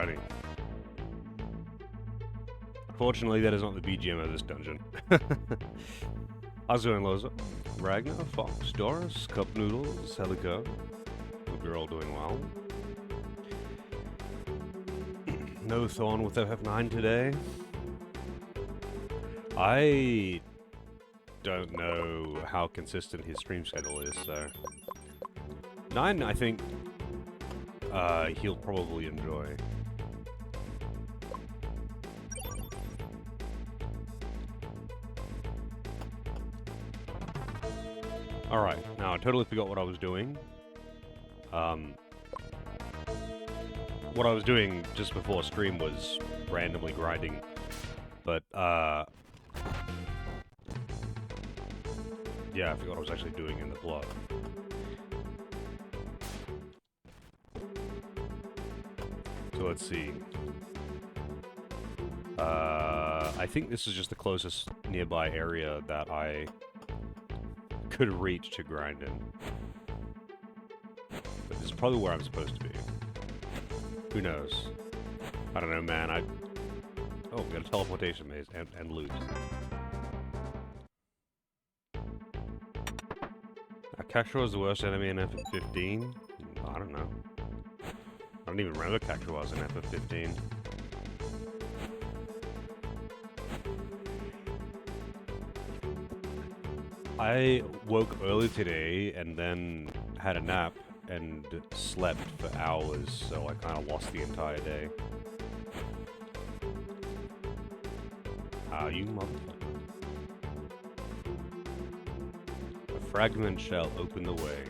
Alrighty. Fortunately, that is not the BGM of this dungeon. How's it going, Loza? Ragnar, Fox, Doris, Cup Noodles, Helico. Hope you're all doing well. No Thorn with FF9 today. I don't know how consistent his stream schedule is, so... 9, I think, he'll probably enjoy. Alright, now I totally forgot what I was doing. What I was doing just before stream was randomly grinding, but, yeah, I forgot what I was actually doing in the vlog. So let's see. I think this is just the closest nearby area that I could reach to grind in. But this is probably where I'm supposed to be. Who knows? I don't know, man. Oh, we got a teleportation maze and loot. Cactuar is the worst enemy in FF15? I don't know. I don't even remember Cactuar was in FF15. I woke early today and then had a nap and slept for hours, so I kind of lost the entire day. You motherfucker. A fragment shall open the way.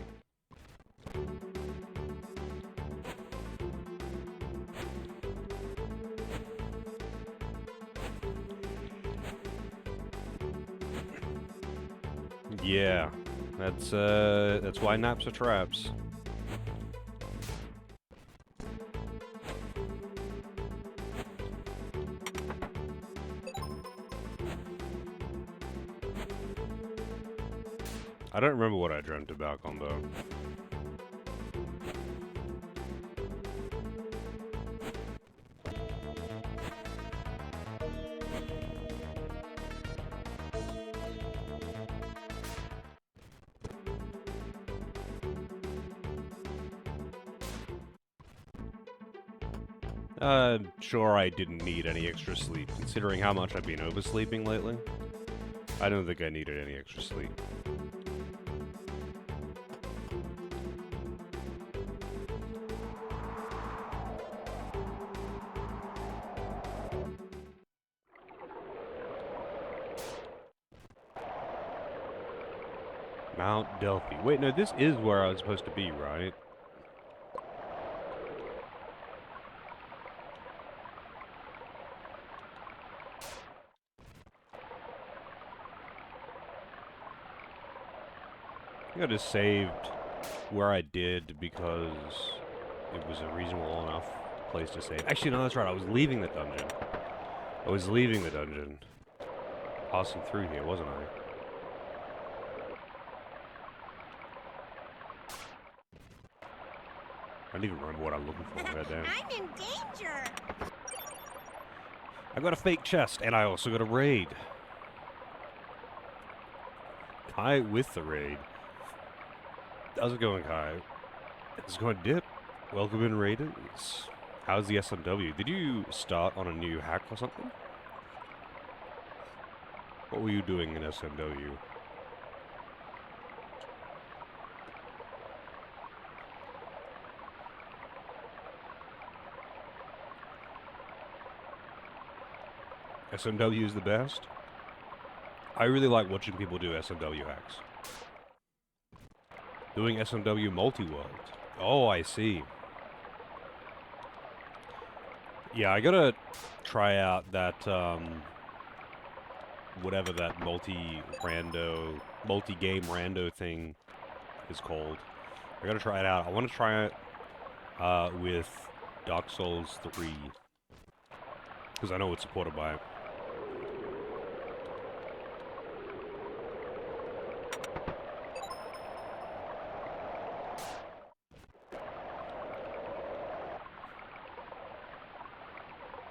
Yeah, that's why naps are traps. I don't remember what I dreamt about on though. Sure I didn't need any extra sleep, considering how much I've been oversleeping lately. I don't think I needed any extra sleep. Mount Delphi. Wait, no, this is where I was supposed to be, right? I think I just saved where I did because it was a reasonable enough place to save. Actually, no, that's right. I was leaving the dungeon. Passing through here, wasn't I? I don't even remember what I'm looking for. Goddamn. I'm in danger. I got a fake chest, and I also got a raid. Kai with the raid. How's it going, Kai? It's going dip. Welcome in, raiders. How's the SMW? Did you start on a new hack or something? What were you doing in SMW? SMW is the best. I really like watching people do SMW hacks. Doing SMW multi-world. Oh, I see. Yeah, I gotta try out that, whatever that multi-game rando thing is called. I gotta try it out. I want to try it, with Dark Souls 3. Because I know it's supported by it.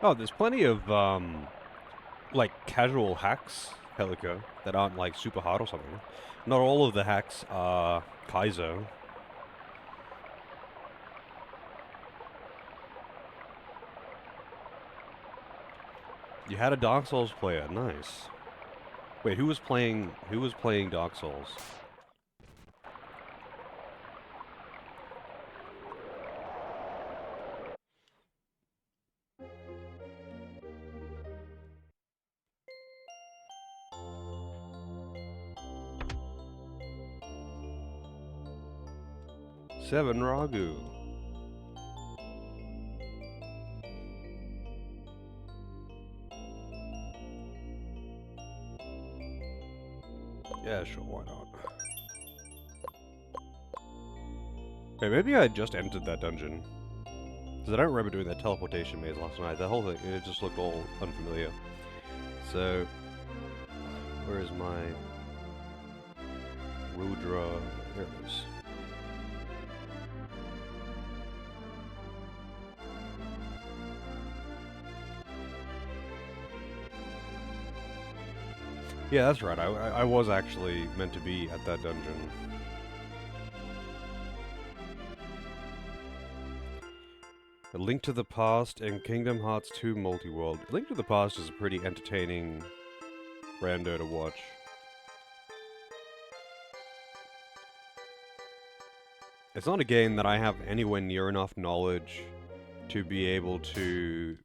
Oh, there's plenty of, like, casual hacks, Helico, that aren't, like, super hard or something. Not all of the hacks are Kaizo. You had a Dark Souls player, nice. Wait, who was playing Dark Souls? Seven Ragu. Yeah, sure, why not? Okay, maybe I just entered that dungeon. Because I don't remember doing that teleportation maze last night. That whole thing, it just looked all unfamiliar. So, where is my Rudra? There it is. Yeah, that's right. I was actually meant to be at that dungeon. A Link to the Past and Kingdom Hearts 2 Multi-World. A Link to the Past is a pretty entertaining rando to watch. It's not a game that I have anywhere near enough knowledge to be able to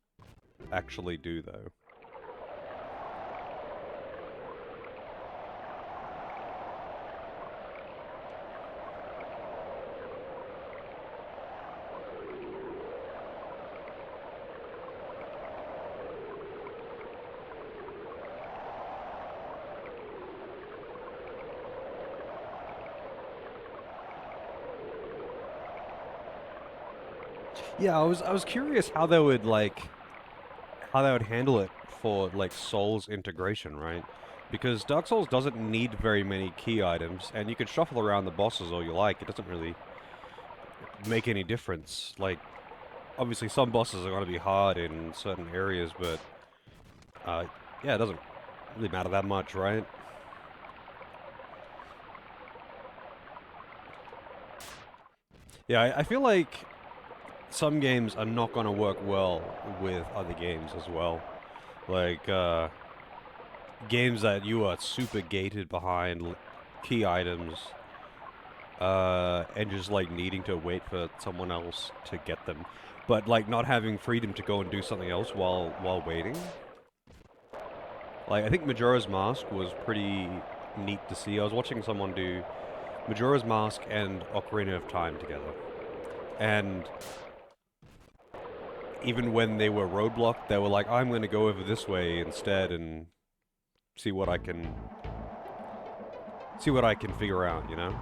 actually do, though. Yeah, I was curious how they would handle it for like Souls integration, right? Because Dark Souls doesn't need very many key items, and you can shuffle around the bosses all you like. It doesn't really make any difference. Like, obviously some bosses are going to be hard in certain areas, but yeah, it doesn't really matter that much, right? Yeah, I feel like some games are not going to work well with other games as well. Like, games that you are super gated behind key items, and just, like, needing to wait for someone else to get them. But, like, not having freedom to go and do something else while waiting. Like, I think Majora's Mask was pretty neat to see. I was watching someone do Majora's Mask and Ocarina of Time together. And even when they were roadblocked, they were like, I'm going to go over this way instead and see what I can figure out, you know?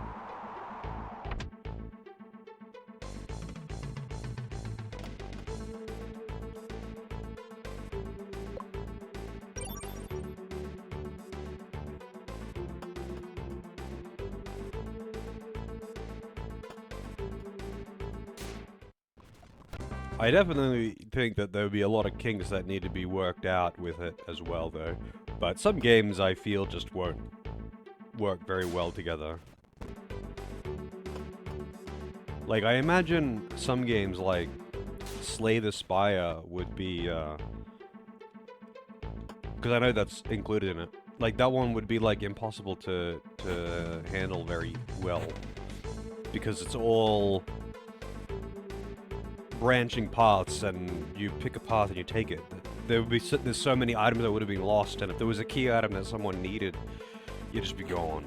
I definitely think that there would be a lot of kinks that need to be worked out with it as well, though. But some games I feel just won't work very well together. Like, I imagine some games like Slay the Spire would be, because I know that's included in it. Like, that one would be, like, impossible to handle very well. Because it's all branching paths, and you pick a path and you take it. There's so many items that would have been lost, and if there was a key item that someone needed, you'd just be gone.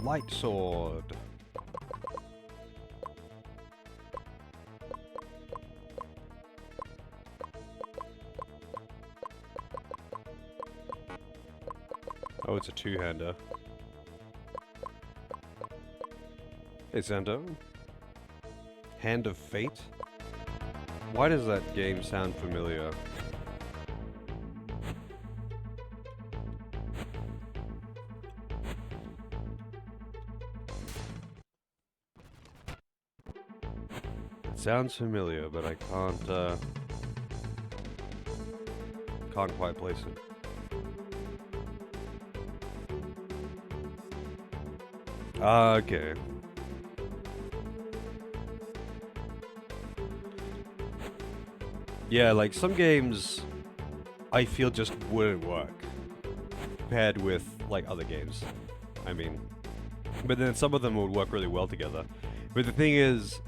Light sword. Oh, it's a two-hander. Hey, Xando. Hand of Fate? Why does that game sound familiar? sounds familiar, but I can't quite place it. Okay. Yeah, like some games I feel just wouldn't work paired with like other games. I mean, but then some of them would work really well together. But the thing is,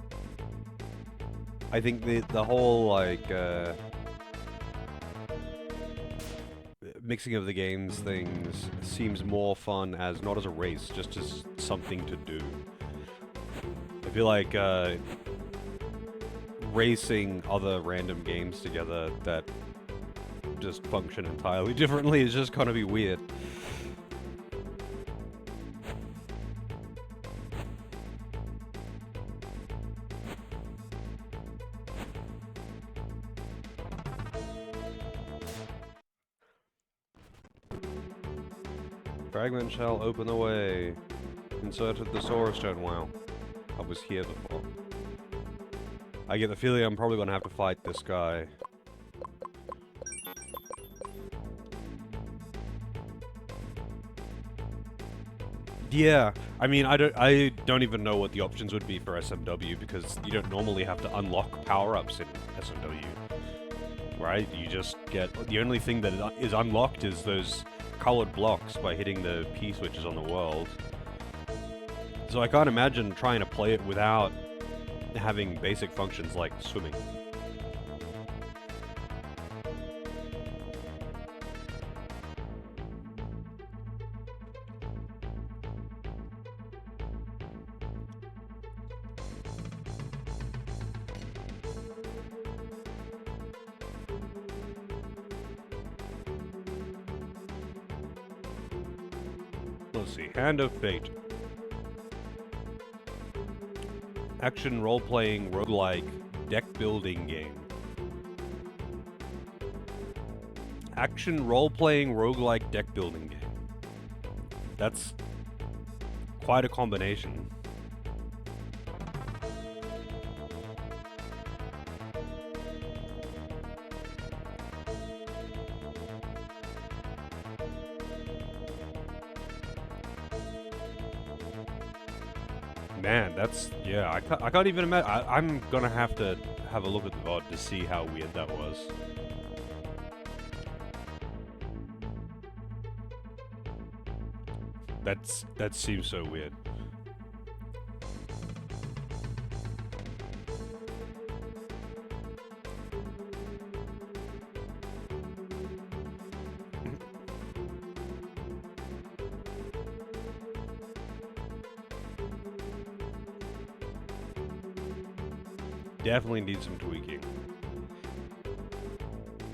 I think the whole like mixing of the games things seems more fun as not as a race, just as something to do. I feel like racing other random games together that just function entirely differently is just gonna be weird. Fragment shall open the way. Inserted the Sora Stone. Wow. I was here before. I get the feeling I'm probably gonna have to fight this guy. Yeah, I mean, I don't even know what the options would be for SMW because you don't normally have to unlock power-ups in SMW, right? You just get the only thing that is unlocked is those colored blocks by hitting the P switches on the world. So I can't imagine trying to play it without having basic functions like swimming. Let's see, Hand of Fate. Action role-playing roguelike deck-building game. Action role-playing roguelike deck-building game. That's quite a combination. Man, that's, yeah, I can't even imagine. I'm gonna have to have a look at the VOD to see how weird that was. That seems so weird. Definitely needs some tweaking.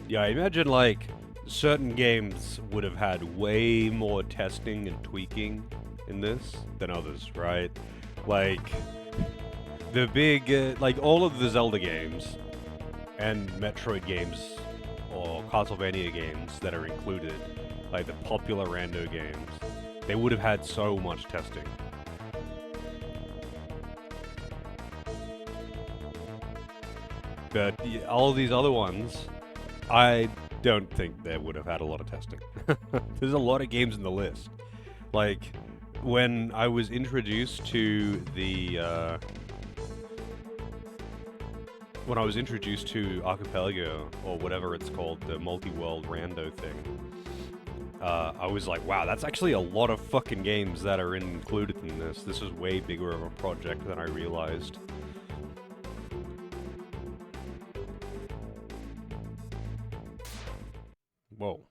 Yeah, I imagine like certain games would have had way more testing and tweaking in this than others, right? Like the big, like all of the Zelda games and Metroid games or Castlevania games that are included, like the popular rando games, they would have had so much testing. But all these other ones, I don't think they would have had a lot of testing. There's a lot of games in the list. Like, when I was introduced to the, when I was introduced to Archipelago, or whatever it's called, the multi-world rando thing, I was like, wow, that's actually a lot of fucking games that are included in this. This is way bigger of a project than I realized. Whoa.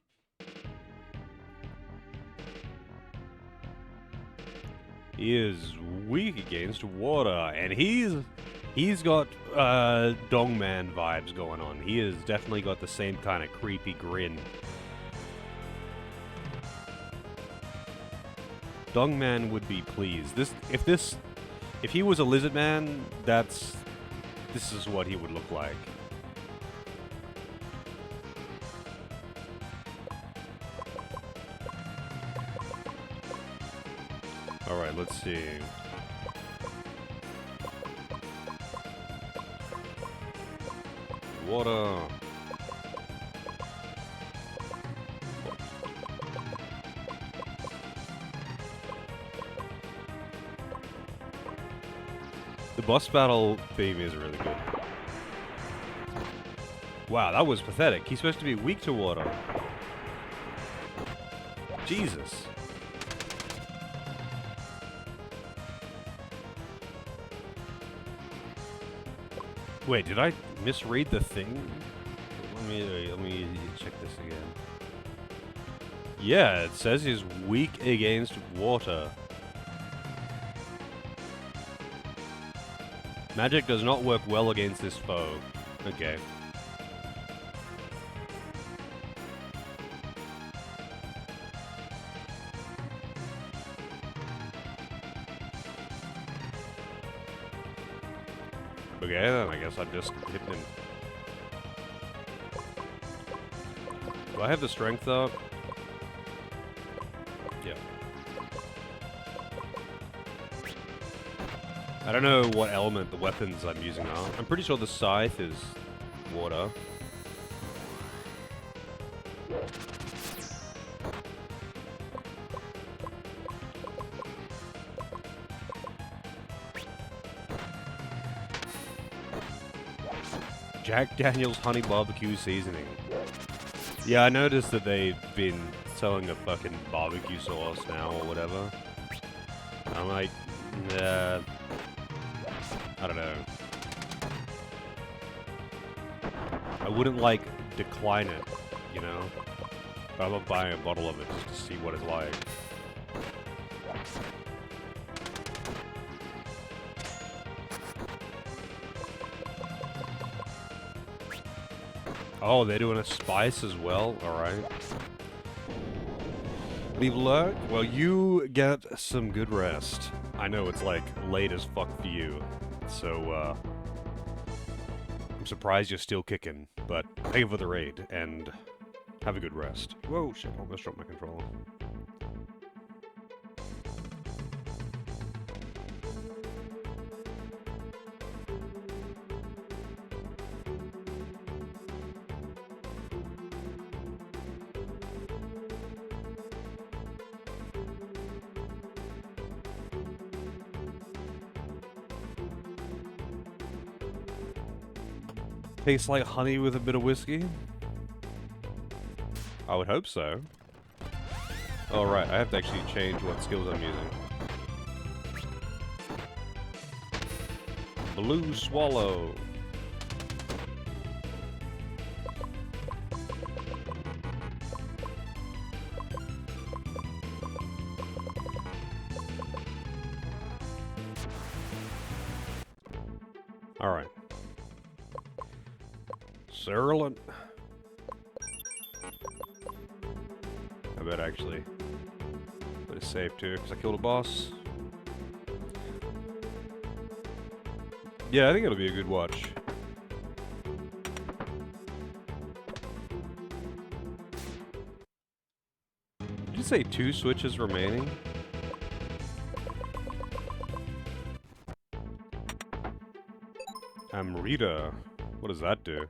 He is weak against water, and he's got Dongman vibes going on. He has definitely got the same kind of creepy grin. Dongman would be pleased. If he was a lizard man, this is what he would look like. Alright, let's see. water. The boss battle theme is really good. Wow, that was pathetic. He's supposed to be weak to water. Jesus. Wait, did I misread the thing? Let me check this again. Yeah, it says he's weak against water. Magic does not work well against this foe. Okay. Okay, then I guess I'm just hitting him. Do I have the strength up? Yeah. I don't know what element the weapons I'm using are. I'm pretty sure the scythe is water. Jack Daniel's Honey Barbecue Seasoning. Yeah, I noticed that they've been selling a fucking barbecue sauce now or whatever. I'm like, I don't know. I wouldn't, like, decline it, you know? But I'm not buying a bottle of it just to see what it's like. Oh, they're doing a spice as well? Alright. Leave luck? Well, you get some good rest. I know it's, like, late as fuck for you. So, I'm surprised you're still kicking. But, thank you for the raid, and have a good rest. Whoa, shit, I almost dropped my controller. Tastes like honey with a bit of whiskey? I would hope so. Oh, right, I have to actually change what skills I'm using. Blue Swallow. Alright. Serlin. I bet actually. But it's safe too, because I killed a boss. Yeah, I think it'll be a good watch. Did you say 2 switches remaining? Amrita. What does that do?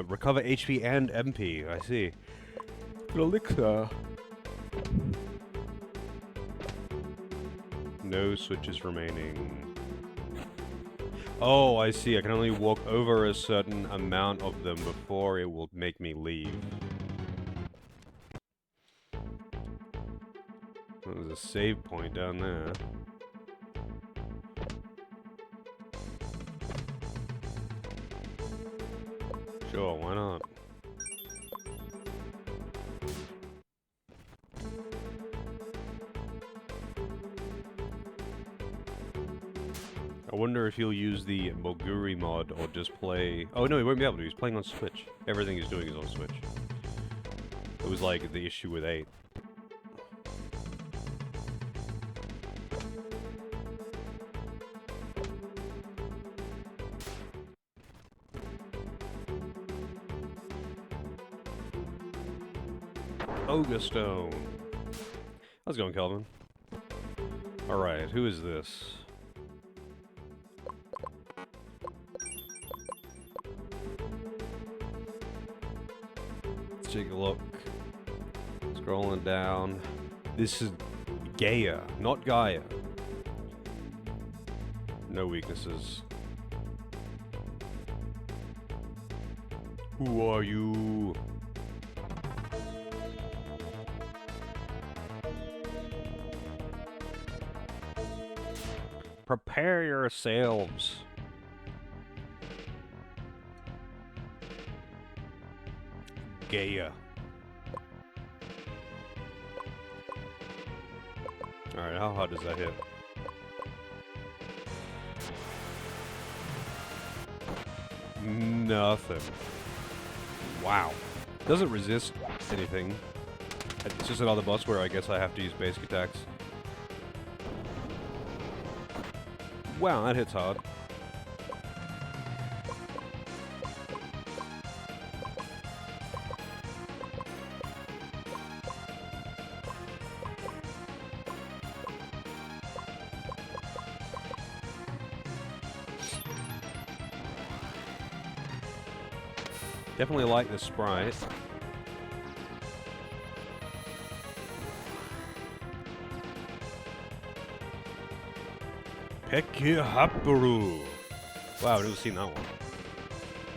Recover HP and MP. I see. Elixir. No switches remaining. Oh, I see. I can only walk over a certain amount of them before it will make me leave. There's a save point down there. Sure, why not? I wonder if he'll use the Moguri mod or just play... Oh no, he won't be able to. He's playing on Switch. Everything he's doing is on Switch. It was like the issue with 8. Ogre Stone. How's it going, Kelvin? Alright, who is this? Let's take a look. Scrolling down. This is Gaia, not Gaia. No weaknesses. Who are you? Prepare yourselves. Gaia. Alright, how hard does that hit? Nothing. Wow. Doesn't resist anything. It's just another boss where I guess I have to use basic attacks. Wow, that hits hard. Definitely like the sprite. Pekihaparu. Wow, I've never seen that one.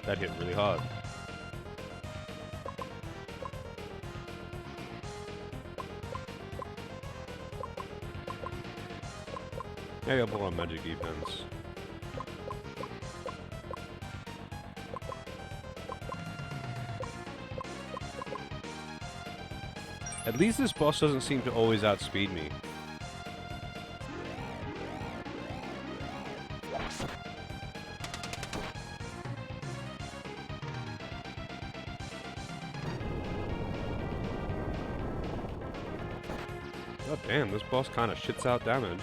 That hit really hard. I gotta put on magic defense. At least this boss doesn't seem to always outspeed me. God damn, this boss kind of shits out damage.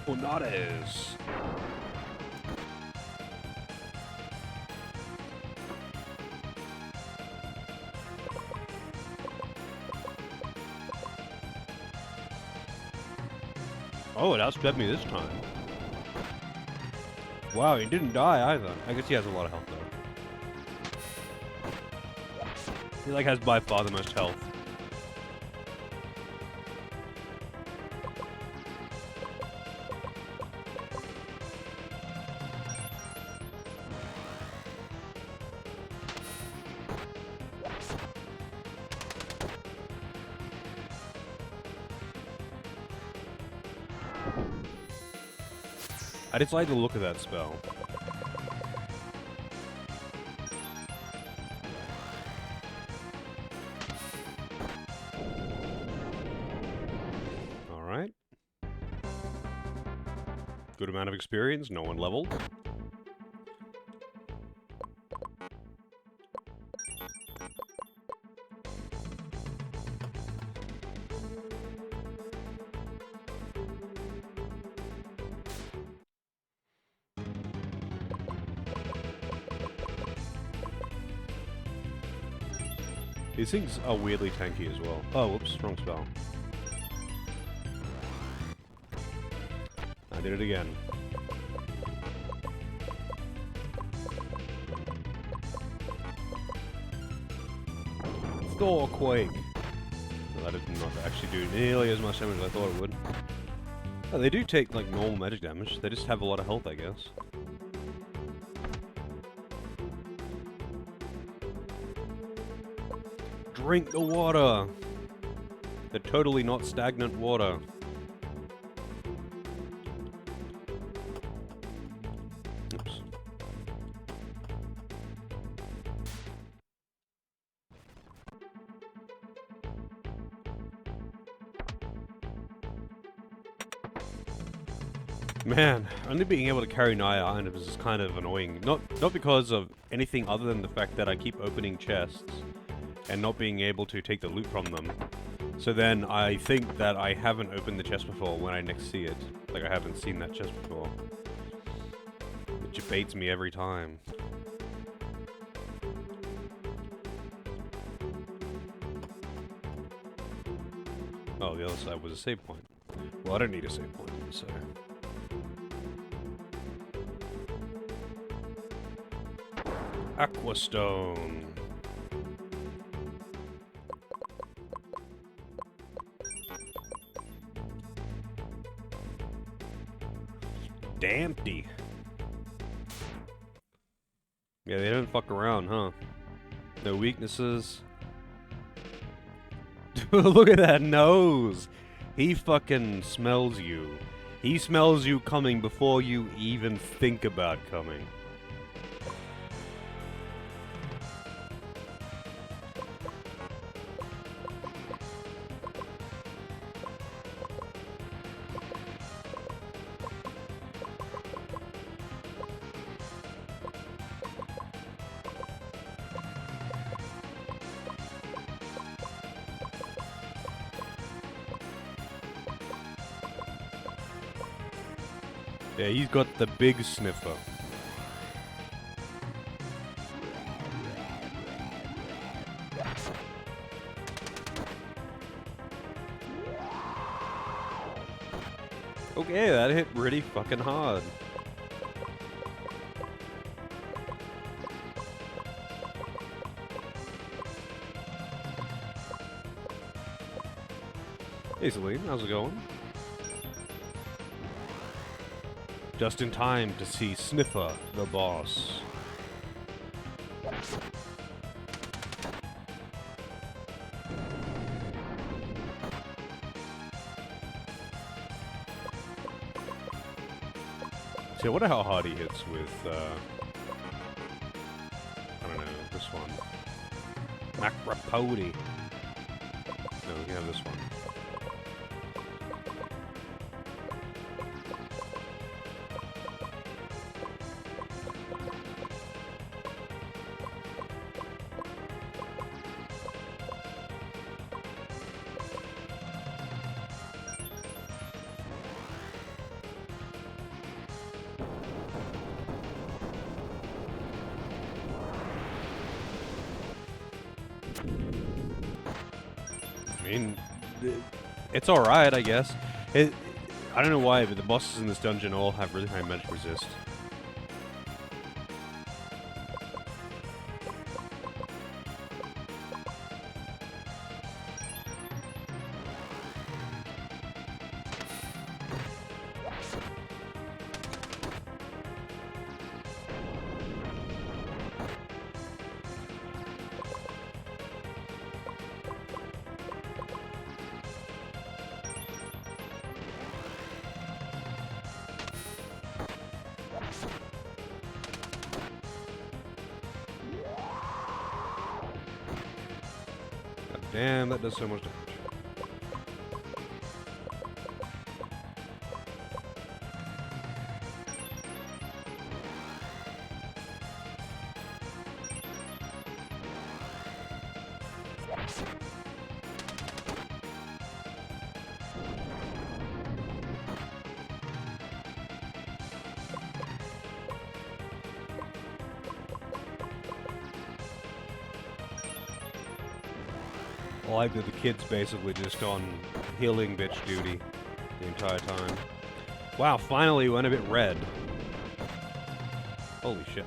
Unades. Oh, it outsped me this time. Wow, he didn't die either. I guess he has a lot of health though. He like has by far the most health. I just like the look of that spell. Alright. Good amount of experience, no one leveled. These things are weirdly tanky as well. Oh, whoops, wrong spell. I did it again. Thorquake! Well, that did not actually do nearly as much damage as I thought it would. Oh, they do take, like, normal magic damage. They just have a lot of health, I guess. Drink the water! The totally not stagnant water. Oops. Man, only being able to carry Naya items is kind of annoying. Not because of anything other than the fact that I keep opening chests and not being able to take the loot from them. So then I think that I haven't opened the chest before when I next see it. Like, I haven't seen that chest before. Which baits me every time. Oh, the other side was a save point. Well, I don't need a save point, so... Aquastone. Dampty. Yeah, they don't fuck around, huh? No weaknesses. Look at that nose! He fucking smells you. He smells you coming before you even think about coming. Yeah, he's got the big sniffer. Okay, that hit really fucking hard. Hey Celine, how's it going? Just in time to see Sniffer, the boss. See, I wonder how hard he hits with, I don't know, this one. Macropody. No, we can have this one. I mean, it's alright, I guess. I don't know why, but the bosses in this dungeon all have really high magic resist. Damn, that does so much damage. I like that the kid's basically just on healing bitch duty the entire time. Wow, finally went a bit red. Holy shit.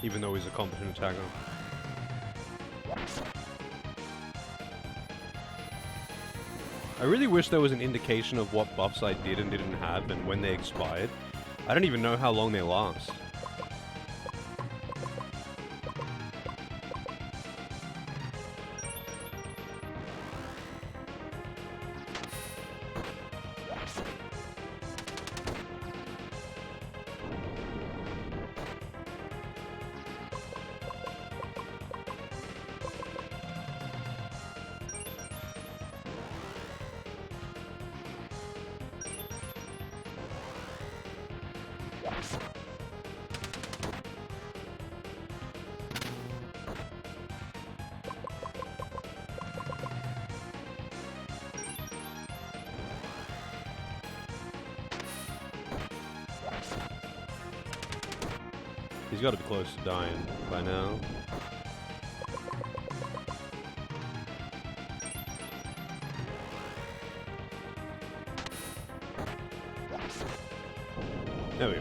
Even though he's a competent attacker. I really wish there was an indication of what buffs I did and didn't have and when they expired. I don't even know how long they last. He's got to be close to dying by now. There we go.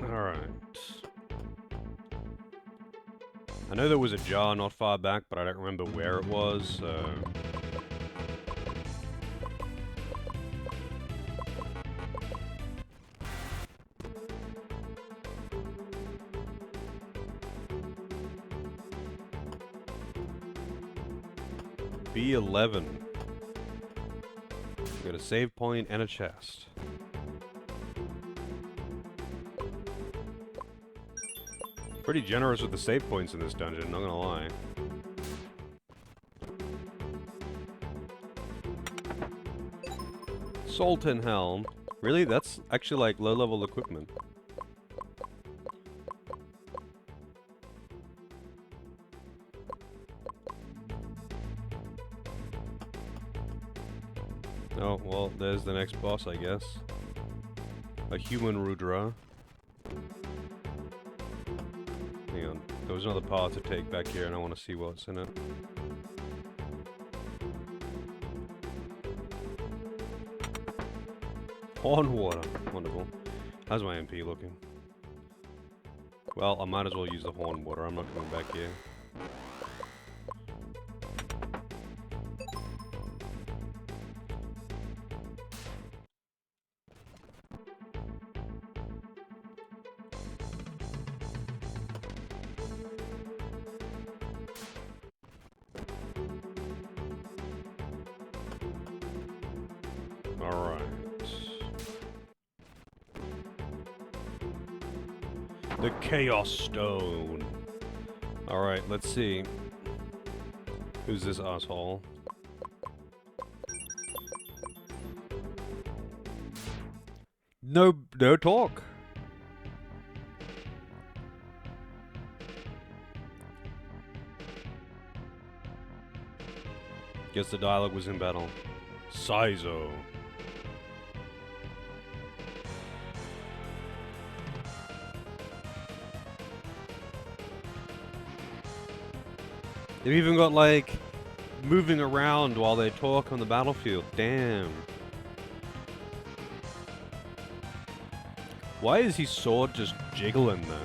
Alright. I know there was a jar not far back, but I don't remember where it was, so... B11. Got a save point and a chest. Pretty generous with the save points in this dungeon, not gonna lie. Sultan Helm. Really? That's actually like low-level equipment. Oh, well, there's the next boss, I guess. A human Rudra. Hang on. There was another path to take back here, and I want to see what's in it. Horn water. Wonderful. How's my MP looking? Well, I might as well use the horn water. I'm not coming back here. Alright. The Chaos Stone. Alright, let's see. Who's this asshole? No talk. Guess the dialogue was in battle. Sizo. They've even got, like, moving around while they talk on the battlefield. Damn. Why is his sword just jiggling, though?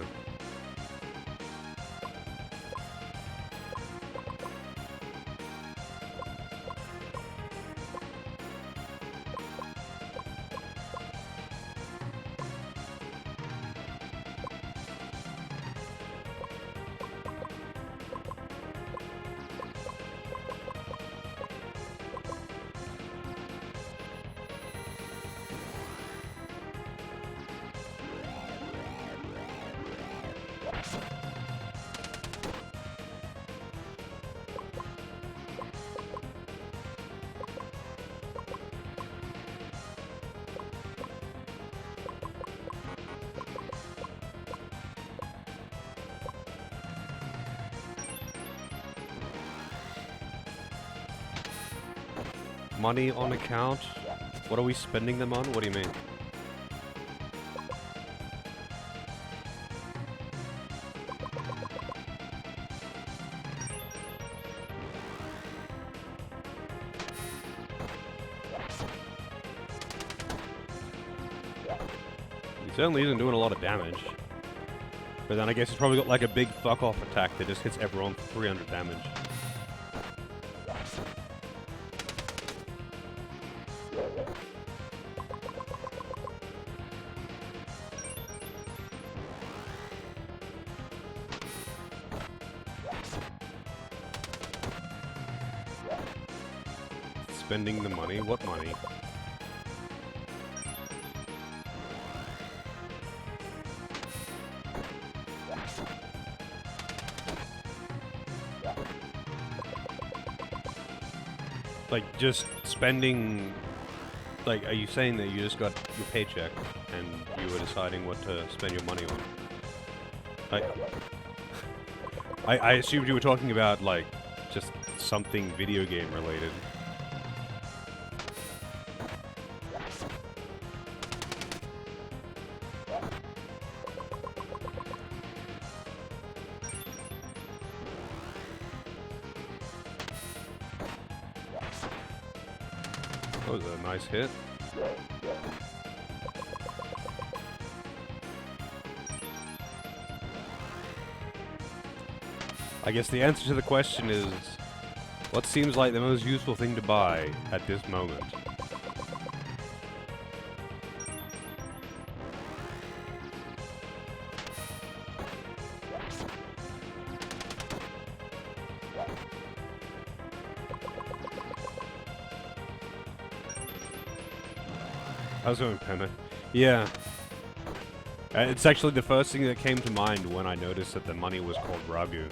Money on account? What are we spending them on? What do you mean? He certainly isn't doing a lot of damage. But then I guess he's probably got like a big fuck-off attack that just hits everyone for 300 damage. Spending the money? What money? Like, just spending... Like, are you saying that you just got your paycheck and you were deciding what to spend your money on? Like, I assumed you were talking about, like, just something video game related. That was a nice hit. I guess the answer to the question is, what seems like the most useful thing to buy at this moment? I was going Penna. Yeah. It's actually the first thing that came to mind when I noticed that the money was called Ragu.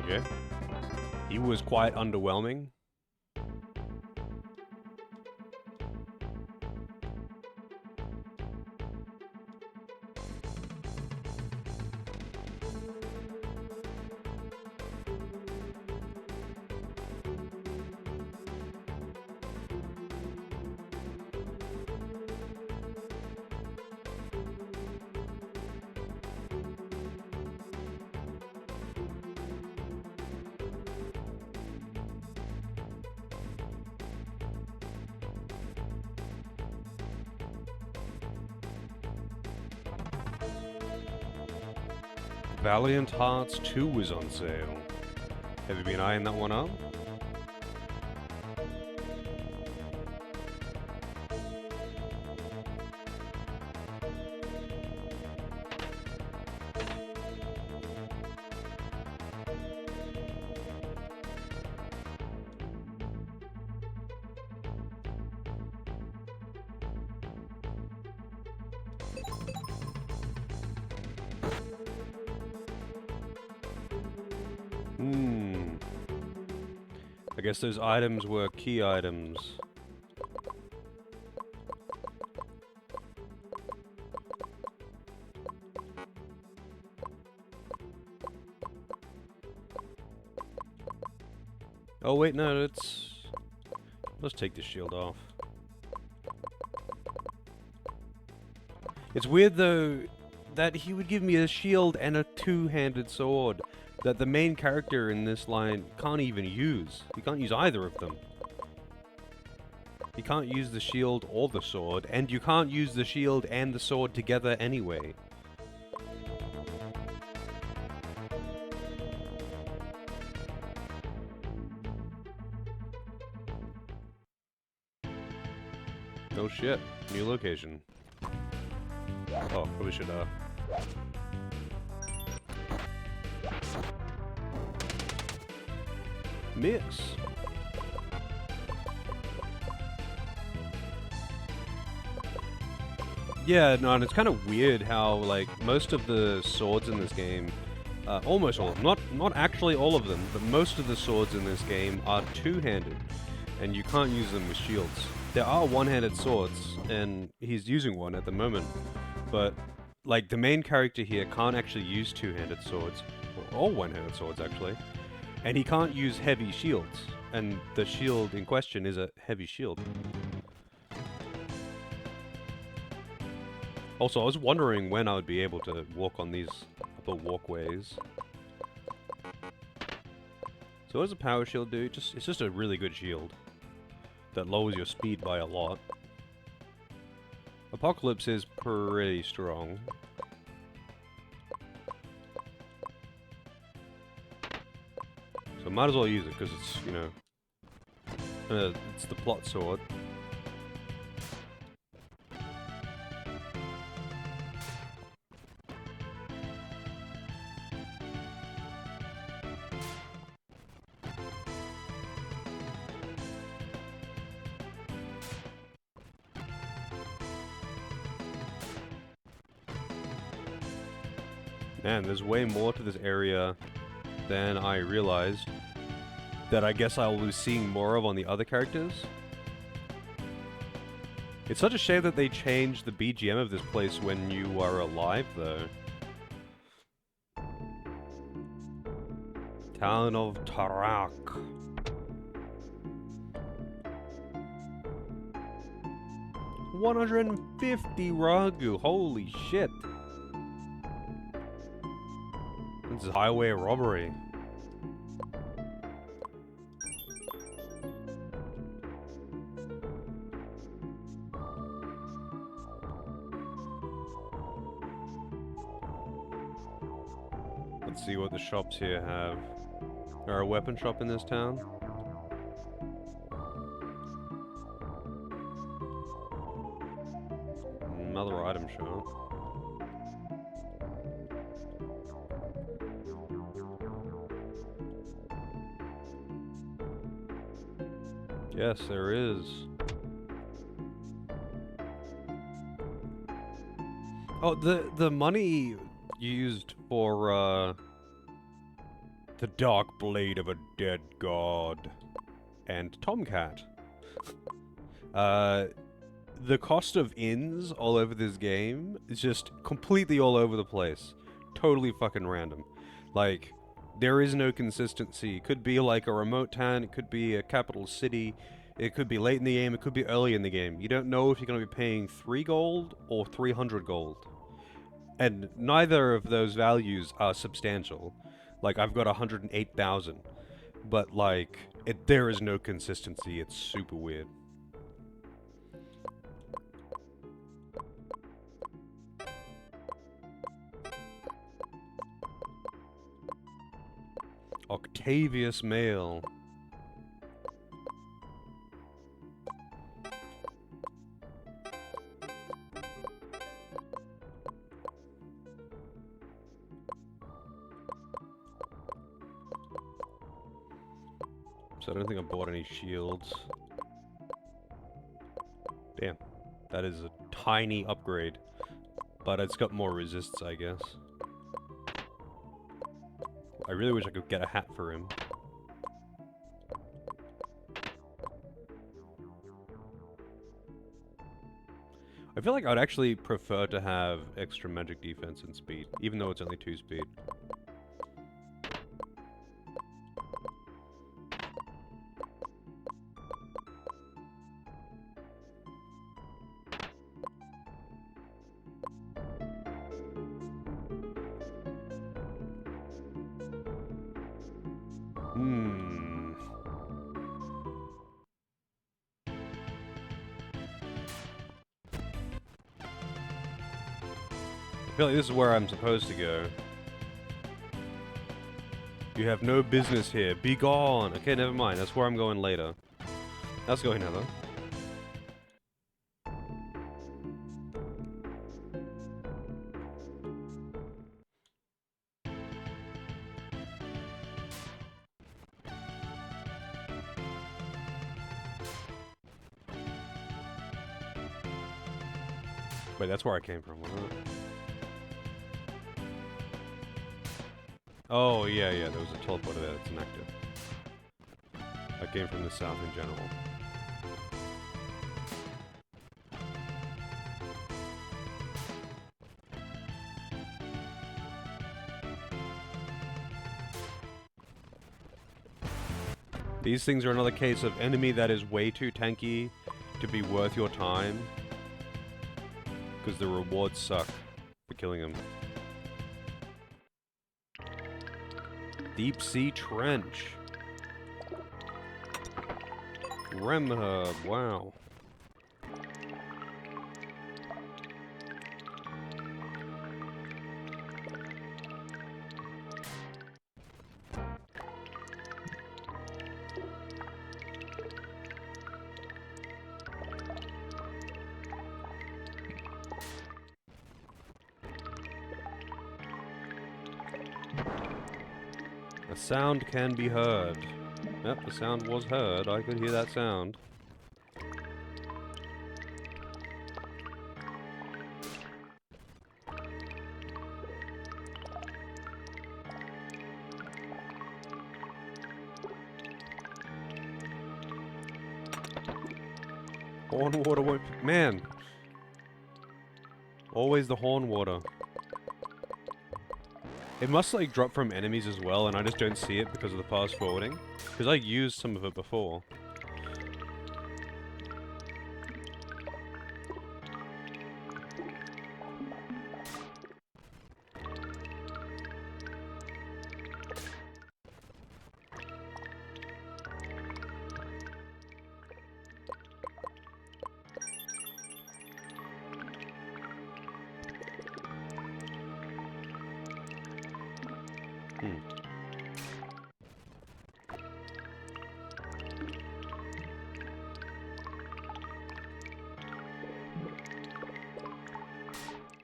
Okay. He was quite underwhelming. Valiant Hearts 2 was on sale. Have you been eyeing that one up? I guess those items were key items. Oh wait, no, let's take the shield off. It's weird though that he would give me a shield and a two-handed sword that the main character in this line can't even use. He can't use either of them. He can't use the shield or the sword, and you can't use the shield and the sword together anyway. No shit. New location. Oh, probably should, miss. Yeah, no, and it's kind of weird how, like, most of the swords in this game, almost all of them, not actually all of them, but most of the swords in this game are two-handed, and you can't use them with shields. There are one-handed swords, and he's using one at the moment, but, like, the main character here can't actually use two-handed swords, or all one-handed swords, actually, and he can't use heavy shields, and the shield in question is a heavy shield. Also, I was wondering when I would be able to walk on these upper walkways. So what does a power shield do? It's just a really good shield that lowers your speed by a lot. Apocalypse is pretty strong. So might as well use it, because it's, you know, it's the plot sword. Man, there's way more to this area than I realized. That I guess I will be seeing more of on the other characters. It's such a shame that they changed the BGM of this place when you are alive, though. Town of Tarak. $150 Ragu, holy shit. This is highway robbery. Let's see what the shops here have. There a weapon shop in this town? Another item shop. Yes, there is. Oh, the money used for the dark blade of a dead god and Tomcat. The cost of inns all over this game is just completely all over the place. Totally fucking random. Like, there is no consistency. It could be like a remote town, it could be a capital city, it could be late in the game, it could be early in the game. You don't know if you're going to be paying 3 gold or 300 gold. And neither of those values are substantial. Like, I've got 108,000. But, like, there is no consistency. It's super weird. Octavius Mail. So I don't think I bought any shields. Damn. That is a tiny upgrade. But it's got more resists, I guess. I really wish I could get a hat for him. I feel like I'd actually prefer to have extra magic defense and speed, even though it's only 2 speed. I feel like this is where I'm supposed to go. You have no business here. Be gone! Okay, never mind. That's where I'm going later. Let's go, Heather. Wait, that's where I came from, wasn't it? Oh, yeah, there was a teleporter there that's inactive. I came from the south in general. These things are another case of enemy that is way too tanky to be worth your time. Because the rewards suck for killing them. Deep Sea Trench. Rem Herb, wow. The sound can be heard. Yep, the sound was heard. I could hear that sound. Horn water won't... Man! Always the horn water. It must, like, drop from enemies as well, and I just don't see it because of the fast forwarding. Because I used some of it before.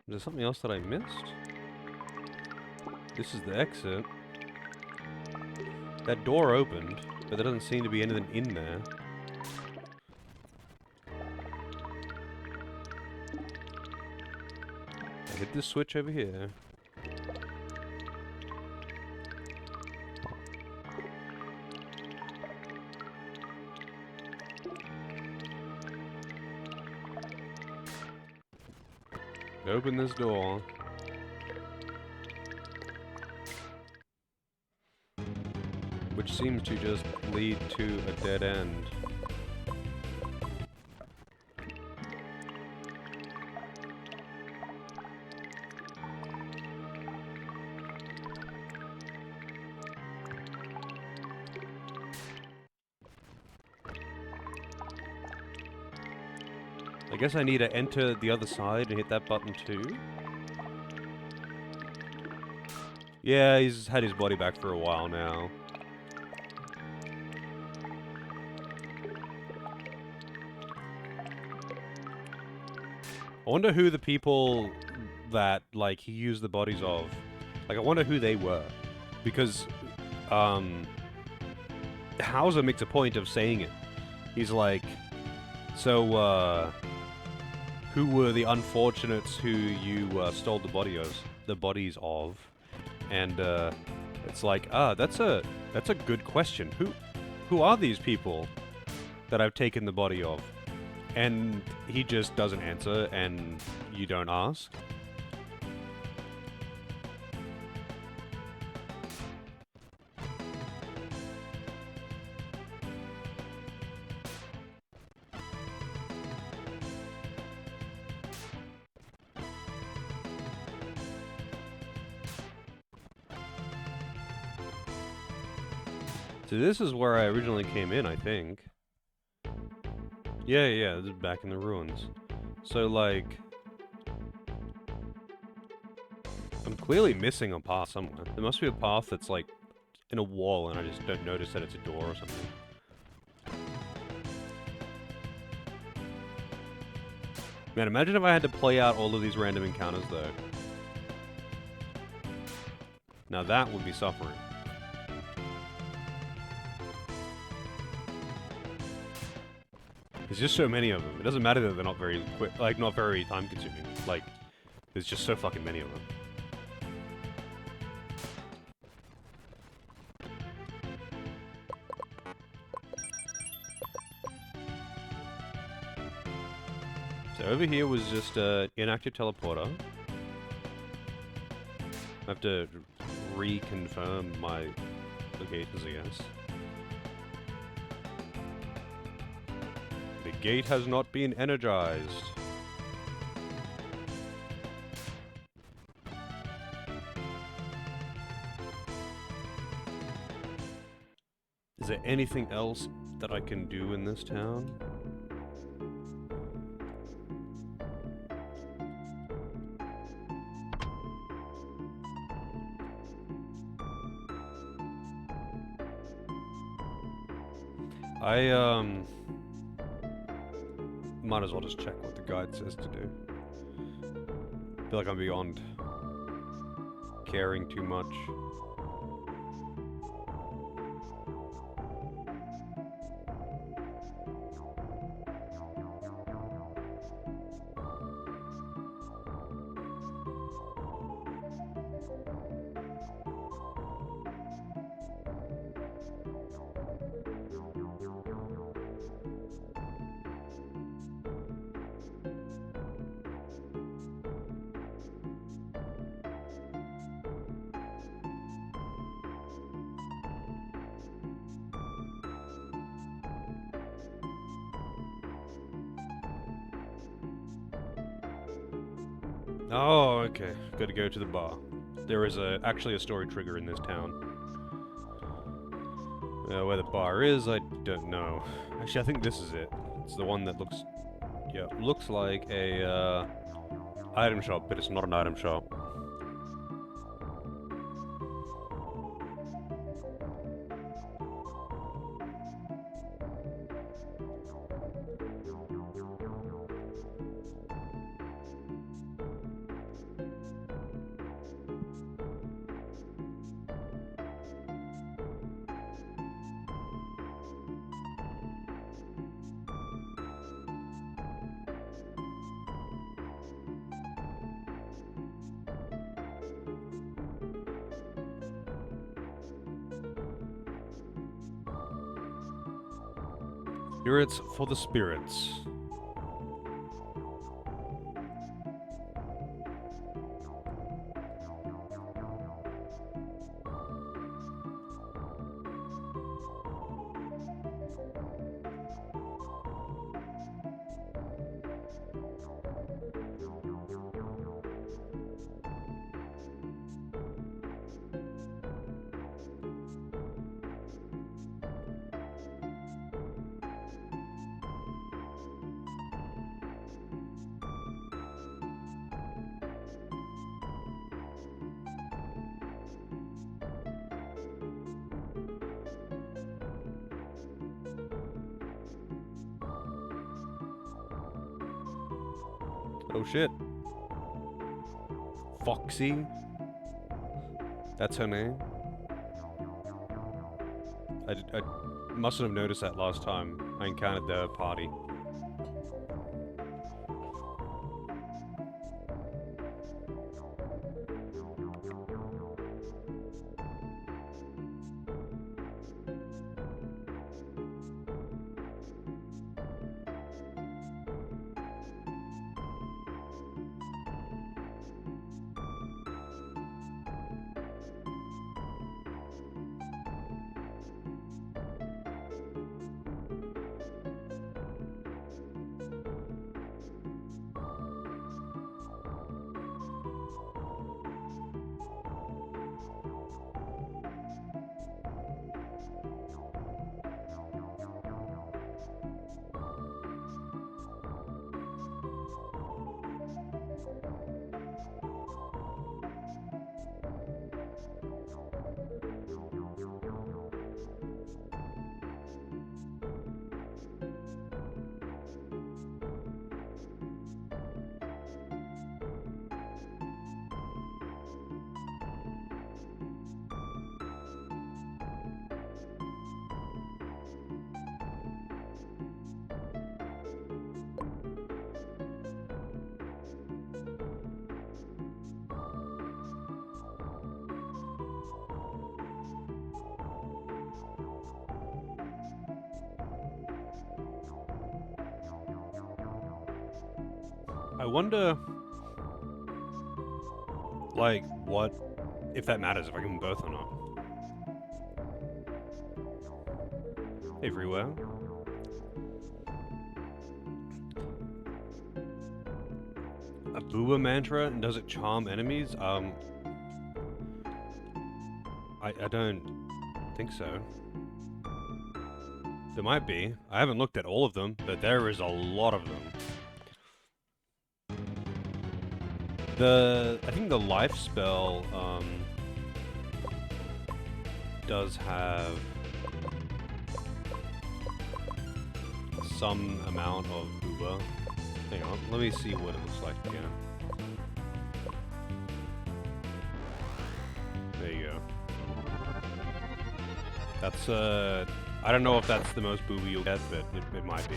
Is there something else that I missed? This is the exit. That door opened, but there doesn't seem to be anything in there. I hit this switch over here. Open this door. Which seems to just lead to a dead end. I guess I need to enter the other side and hit that button too. Yeah, he's had his body back for a while now. I wonder who the people that, like, he used the bodies of, like, I wonder who they were. Because, Hauser makes a point of saying it. He's like, so, who were the unfortunates who you, stole the bodies of? And, it's like, that's a good question. Who are these people that I've taken the body of? And he just doesn't answer, and you don't ask. So this is where I originally came in, I think. Yeah, this is back in the ruins. So, like... I'm clearly missing a path somewhere. There must be a path that's, like, in a wall, and I just don't notice that it's a door or something. Man, imagine if I had to play out all of these random encounters, though. Now that would be suffering. There's just so many of them. It doesn't matter that they're not very quick, like, not very time-consuming. Like, there's just so fucking many of them. So over here was just an inactive teleporter. I have to reconfirm my locations, I guess. The gate has not been energized. Is there anything else that I can do in this town? Might as well just check what the guide says to do. I feel like I'm beyond caring too much. Oh, okay. Gotta go to the bar. There is actually a story trigger in this town. Where the bar is, I don't know. Actually, I think this is it. It's the one that looks... Yeah, looks like a, item shop, but it's not an item shop. Spirits for the spirits. Oh shit. Foxy? That's her name? I mustn't have noticed that last time I encountered the party. I wonder, like, what, if that matters, if I give them both or not. Everywhere. A Booba mantra, and does it charm enemies? I don't think so. There might be. I haven't looked at all of them, but there is a lot of them. I think the life spell, does have some amount of Booba. Hang on, let me see what it looks like again. There you go. That's, I don't know if that's the most Booba you'll get, but it might be.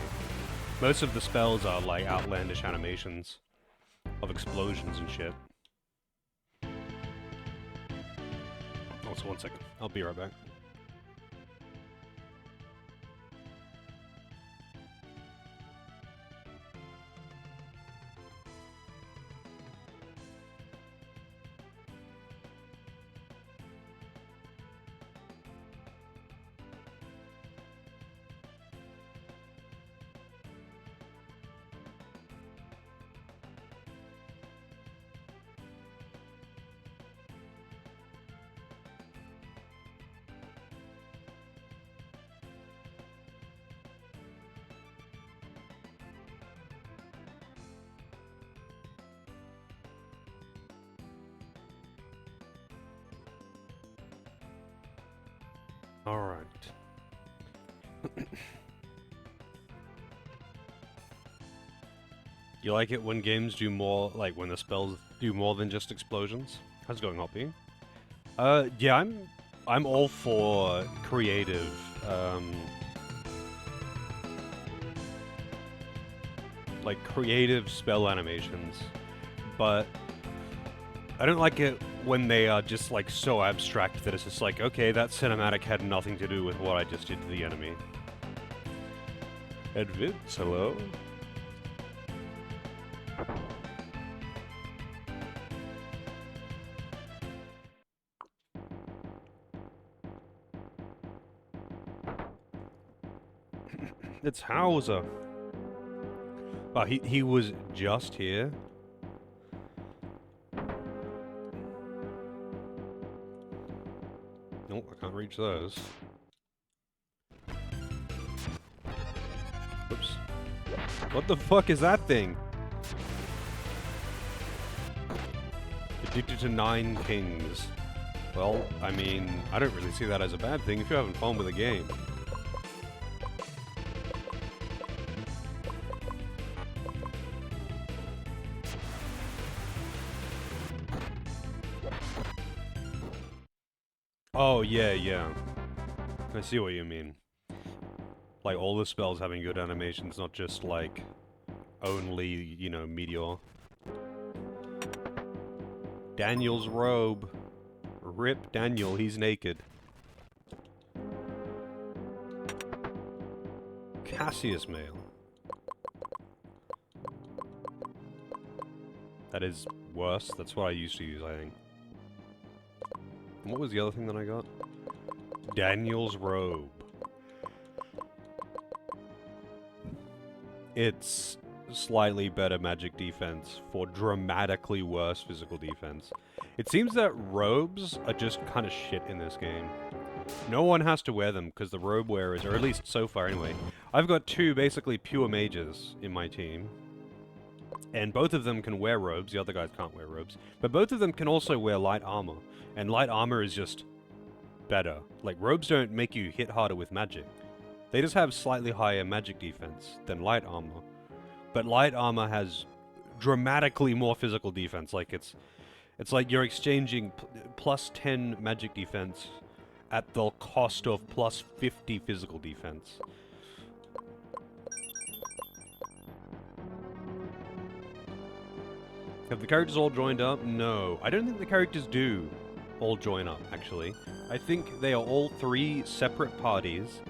Most of the spells are like outlandish animations of explosions and shit. Also, one second. I'll be right back. Alright. You like it when games do more, like when the spells do more than just explosions? How's it going, Hoppy? Yeah, I'm all for creative, like creative spell animations, but I don't like it when they are just like so abstract that it's just like, okay, that cinematic had nothing to do with what I just did to the enemy. Edvids, hello? It's Hauser. Oh, he was just here? Nope, I can't reach those. Oops. What the fuck is that thing? Addicted to 9 kings. Well, I mean, I don't really see that as a bad thing if you're having fun with the game. Oh, yeah, yeah. I see what you mean. Like, all the spells having good animations, not just, like, only, you know, Meteor. Daniel's robe. Rip Daniel, he's naked. Cassius mail. That is worse. That's what I used to use, I think. And what was the other thing that I got? Daniel's robe. It's slightly better magic defense for dramatically worse physical defense. It seems that robes are just kind of shit in this game. No one has to wear them because the robe wearers, or at least so far anyway, I've got 2 basically pure mages in my team. And both of them can wear robes, the other guys can't wear robes. But both of them can also wear light armor. And light armor is just better. Like, robes don't make you hit harder with magic. They just have slightly higher magic defense than light armor. But light armor has dramatically more physical defense. Like, it's like you're exchanging plus 10 magic defense at the cost of plus 50 physical defense. Have the characters all joined up? No. I don't think the characters do all join up, actually. I think they are all 3 separate parties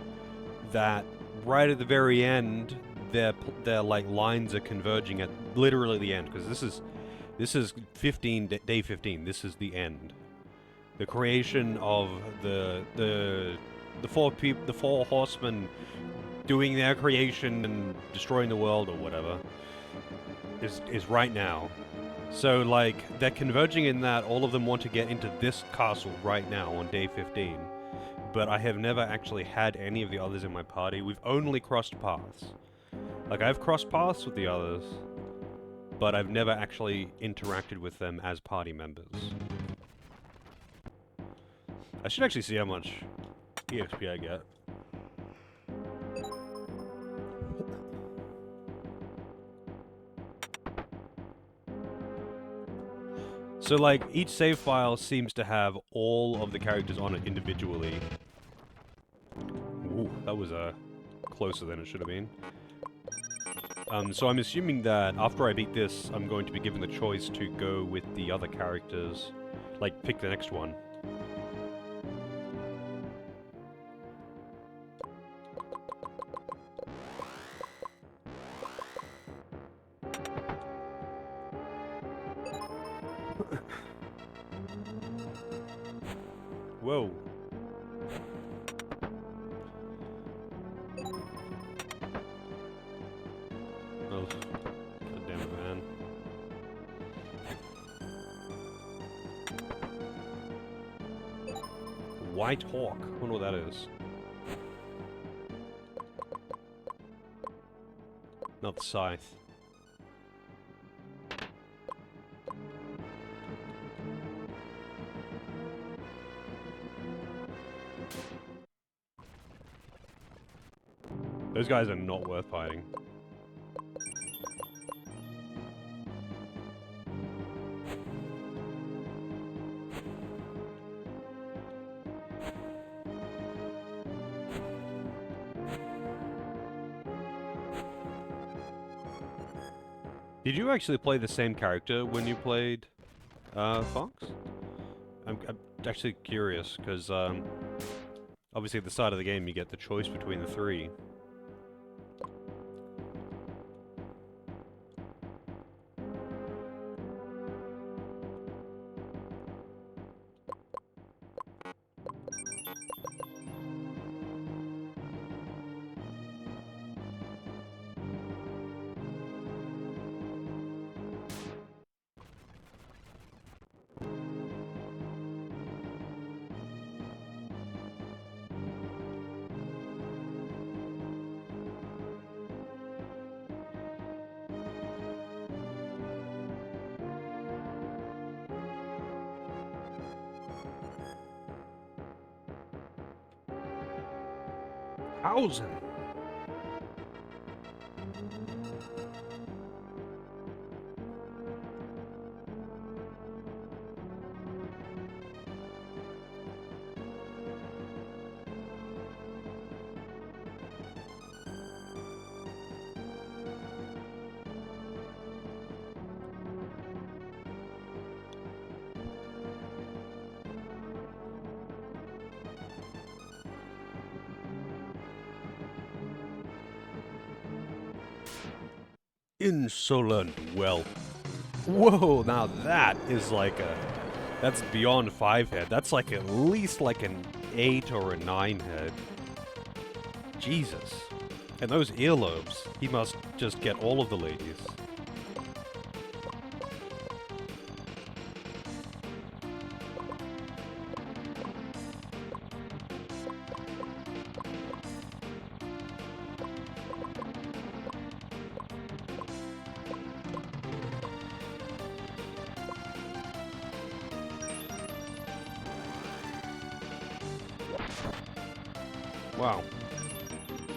that, right at the very end, their like, lines are converging at literally the end, because this is day 15, this is the end. The creation of the 4 horsemen doing their creation and destroying the world or whatever is right now. So, like, they're converging in that all of them want to get into this castle right now on day 15. But I have never actually had any of the others in my party. We've only crossed paths. Like, I've crossed paths with the others, but I've never actually interacted with them as party members. I should actually see how much EXP I get. So, like, each save file seems to have all of the characters on it individually. Ooh, that was, closer than it should have been. So I'm assuming that after I beat this, I'm going to be given the choice to go with the other characters. Like, pick the next one. Whoa. Oh, God damn it, man. White Hawk. I wonder what that is. Not the scythe. Those guys are not worth fighting. Did you actually play the same character when you played Fox? I'm actually curious, because obviously at the start of the game you get the choice between the three. Thousand. Insolent whelp. Whoa, now that is like a... That's beyond 5 head. That's like at least like an 8 or a 9 head. Jesus. And those earlobes, he must just get all of the ladies. Wow.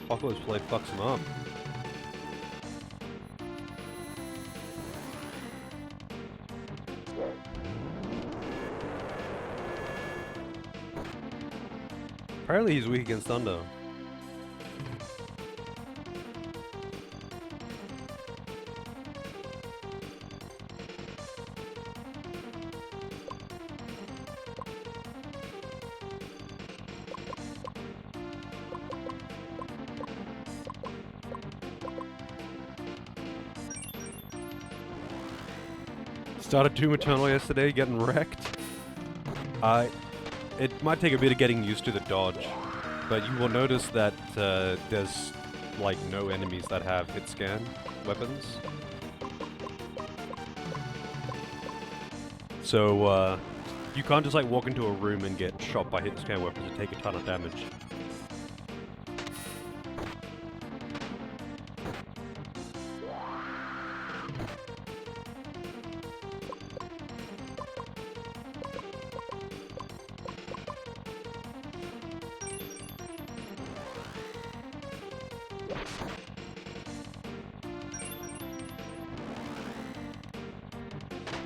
Apocalypse Blade fucks him up. Apparently he's weak against thunder. Started Doom Eternal yesterday, getting wrecked. It might take a bit of getting used to the dodge, but you will notice that there's like no enemies that have hit scan weapons. So you can't just like walk into a room and get shot by hit scan weapons and take a ton of damage.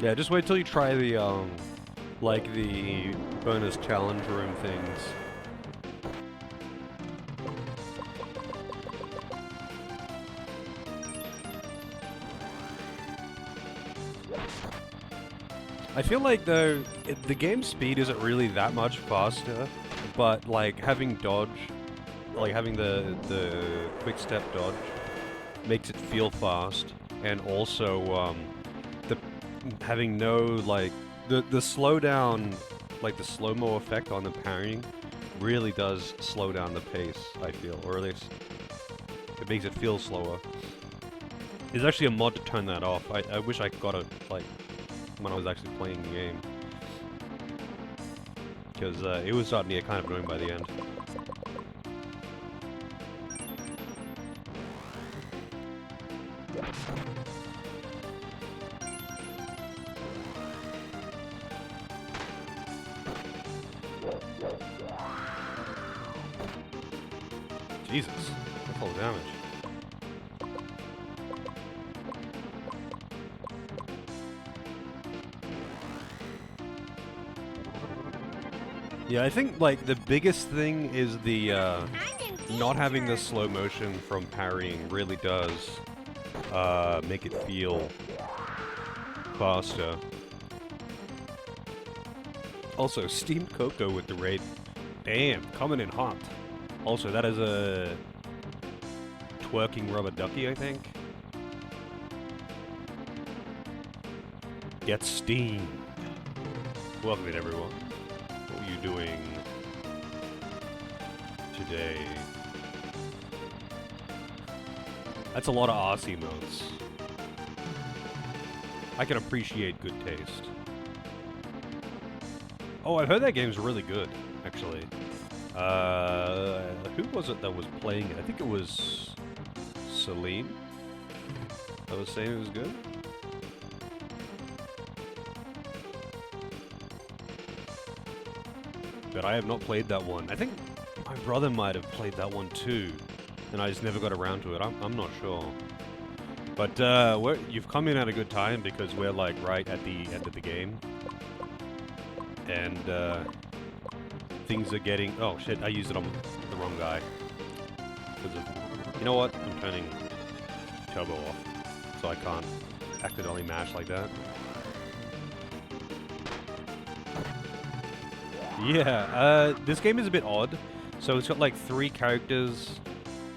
Yeah, just wait till you try the, like the bonus challenge room things. I feel like though, the game speed isn't really that much faster, but like having dodge, like having the quick step dodge makes it feel fast, and also, having no, like, the slowdown, like the slow-mo effect on the parrying really does slow down the pace, I feel, or at least it makes it feel slower. There's actually a mod to turn that off. I wish I got it, like, when I was actually playing the game. Because it was starting to get kind of annoying by the end. Jesus, That's all the damage. Yeah, I think, like, the biggest thing is the, not having the slow motion from parrying really does, make it feel faster. Also, steamed cocoa with the raid. Damn, coming in hot. Also, that is a twerking rubber ducky, I think. Get steamed. Welcome in, everyone. What are you doing today? That's a lot of RC modes. I can appreciate good taste. Oh, I've heard that game's really good, actually. Who was it that was playing it? I think it was Celine that was saying it was good. But I have not played that one. I think my brother might have played that one too, and I just never got around to it. I'm not sure. But you've come in at a good time because we're like right at the end of the game. And things are getting... Oh shit, I used it on the wrong guy. You know what? I'm turning turbo off, so I can't accidentally mash like that. Yeah, this game is a bit odd. So it's got like 3 characters.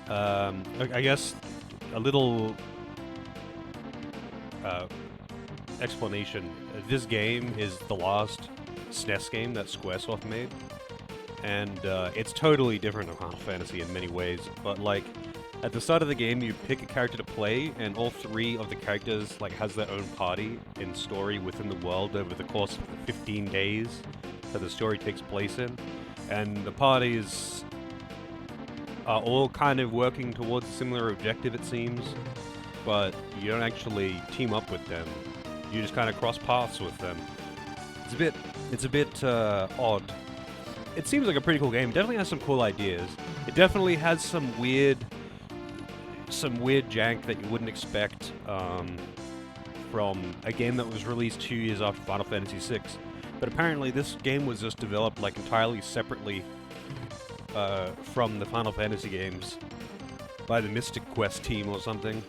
I guess a little explanation. This game is the last SNES game that Squaresoft made, and it's totally different from Final Fantasy in many ways, but like at the start of the game you pick a character to play, and all 3 of the characters like has their own party and story within the world over the course of the 15 days that the story takes place in, and the parties are all kind of working towards a similar objective, it seems, but you don't actually team up with them, you just kind of cross paths with them. It's a bit odd. It seems like a pretty cool game. It definitely has some cool ideas. It definitely has some weird jank that you wouldn't expect from a game that was released 2 years after Final Fantasy VI. But apparently this game was just developed like entirely separately from the Final Fantasy games by the Mystic Quest team or something.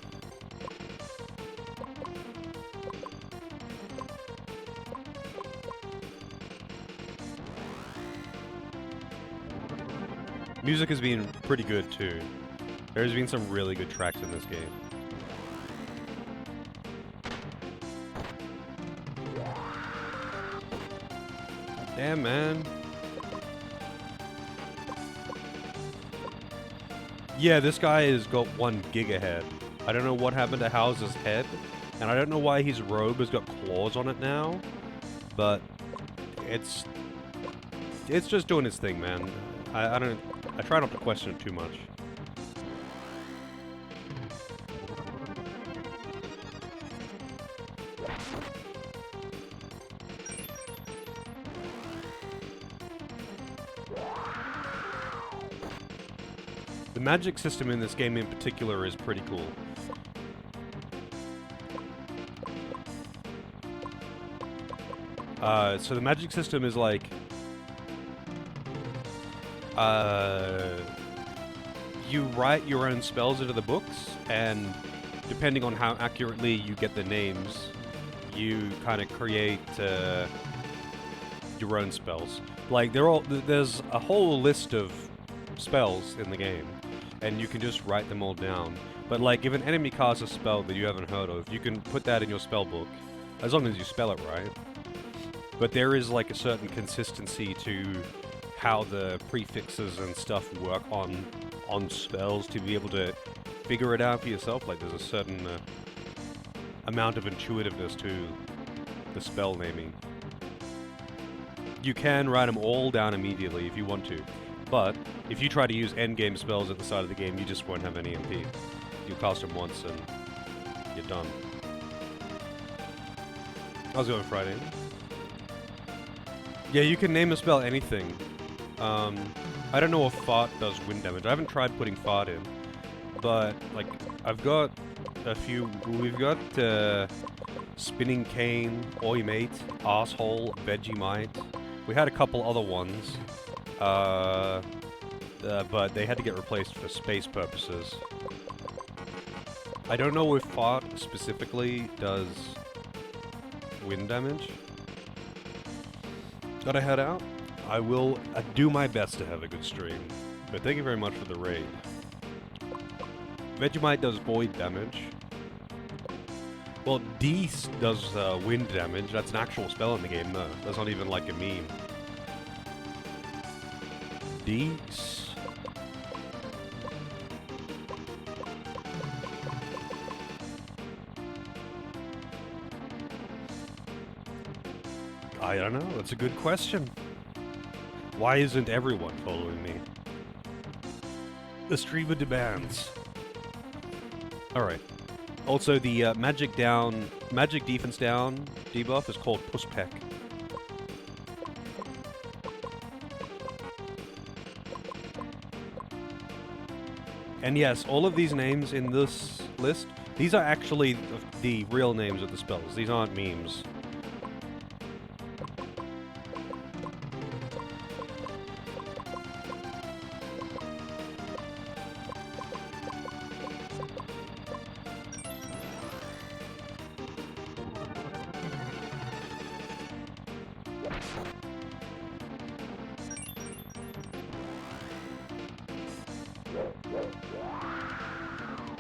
Music has been pretty good too. There's been some really good tracks in this game. Damn, man. Yeah, this guy has got 1 gigahead. I don't know what happened to Hauser's head, and I don't know why his robe has got claws on it now, but it's just doing its thing, man. I try not to question it too much. The magic system in this game in particular is pretty cool. So the magic system is like... you write your own spells into the books, and depending on how accurately you get the names, you kind of create your own spells. Like, there's a whole list of spells in the game, and you can just write them all down. But like, if an enemy casts a spell that you haven't heard of, you can put that in your spell book, as long as you spell it right. But there is like a certain consistency to how the prefixes and stuff work on spells to be able to figure it out for yourself. Like, there's a certain amount of intuitiveness to the spell naming. You can write them all down immediately if you want to, but if you try to use endgame spells at the start of the game, you just won't have any MP. You cast them once and you're done. How's it going, Friday? Yeah, you can name a spell anything. I don't know if fart does wind damage. I haven't tried putting fart in. but like I've got a few. We've got Spinning Cane, Oi Mate, Asshole, Vegemite. We had a couple other ones, but they had to get replaced for space purposes. I don't know if Fart specifically does wind damage. Gotta head out. I will do my best to have a good stream, but thank you very much for the raid. Vegemite does void damage. Well, Dees does wind damage. That's an actual spell in the game, though. That's not even like a meme. Dees. I don't know. That's a good question. Why isn't everyone following me? The streamer demands. Alright. Also, the magic defense down debuff is called Push Peck. And yes, all of these names in this list, these are actually the real names of the spells. These aren't memes.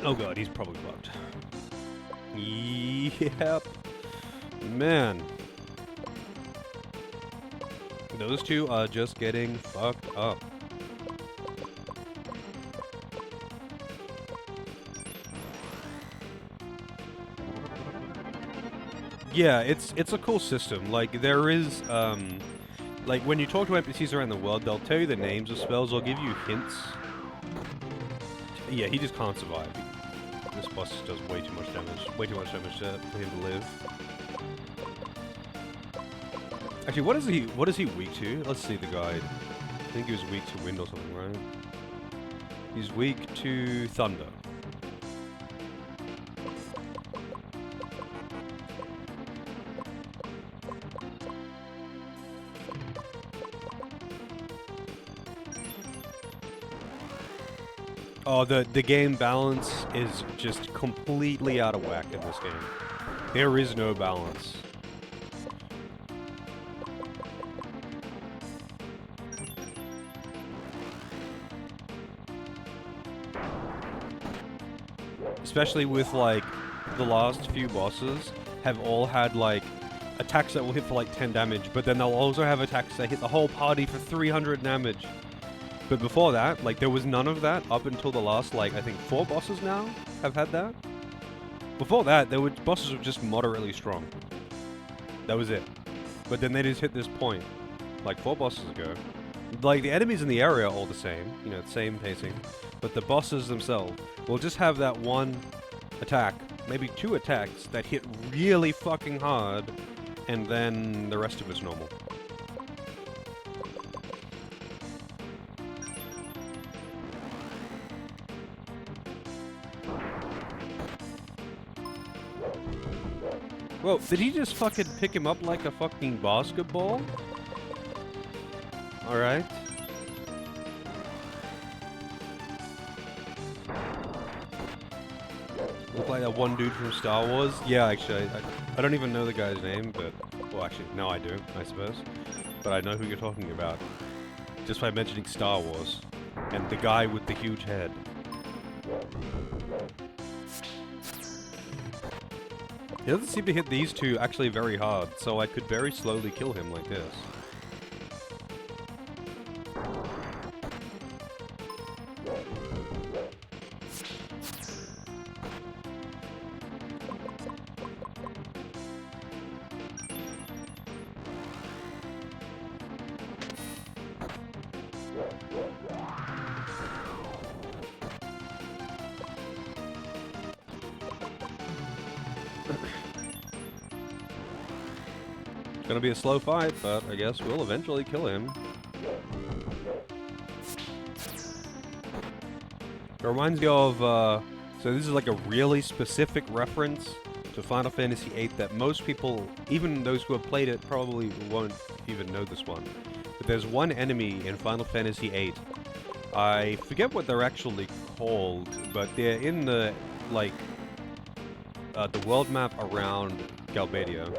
Oh god, he's probably fucked. Yep. Man. Those two are just getting fucked up. Yeah, it's a cool system. Like, there is, like, when you talk to NPCs around the world, they'll tell you the names of spells, they'll give you hints. Yeah, he just can't survive. This boss does way too much damage. Way too much damage for him to live. Actually, what is he weak to? Let's see the guide. I think he was weak to wind or something, right? He's weak to thunder. Oh, the game balance is just completely out of whack in this game. There is no balance. Especially with, like, the last few bosses have all had, like, attacks that will hit for, like, 10 damage, but then they'll also have attacks that hit the whole party for 300 damage. But before that, like, there was none of that up until the last, like, I think 4 bosses now have had that. Before that, bosses were just moderately strong. That was it. But then they just hit this point, like 4 bosses ago. Like, the enemies in the area are all the same, you know, same pacing. But the bosses themselves will just have that one attack, maybe 2 attacks, that hit really fucking hard, and then the rest of it's normal. Whoa, did he just fucking pick him up like a fucking basketball? Alright. Look like that one dude from Star Wars? Yeah, actually, I don't even know the guy's name, but... Well, actually, no I do, I suppose. But I know who you're talking about. Just by mentioning Star Wars. And the guy with the huge head. He doesn't seem to hit these two actually very hard, so I could very slowly kill him like this. It's gonna be a slow fight, but I guess we'll eventually kill him. It reminds me of, so this is like a really specific reference to Final Fantasy VIII that most people, even those who have played it, probably won't even know this one. But there's one enemy in Final Fantasy VIII. I forget what they're actually called, but they're in the, like, the world map around Galbadia.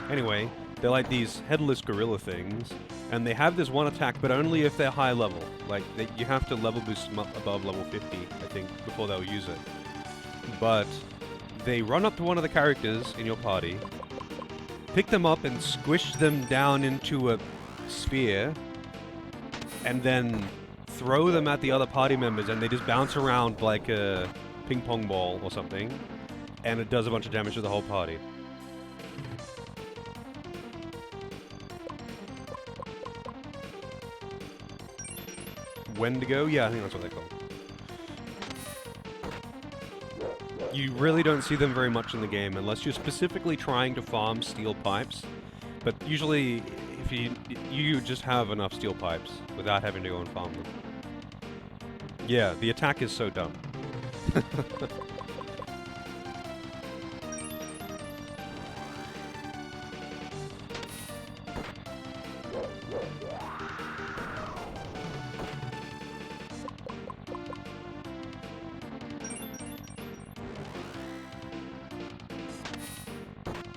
Anyway, they're like these headless gorilla things, and they have this one attack, but only if they're high level. Like, you have to level boost them up above level 50, I think, before they'll use it. But they run up to one of the characters in your party, pick them up and squish them down into a sphere, and then throw them at the other party members, and they just bounce around like a ping pong ball or something, and it does a bunch of damage to the whole party. Wendigo? Yeah, I think that's what they're called. You really don't see them very much in the game unless you're specifically trying to farm steel pipes. But usually, if you just have enough steel pipes without having to go and farm them. Yeah, the attack is so dumb.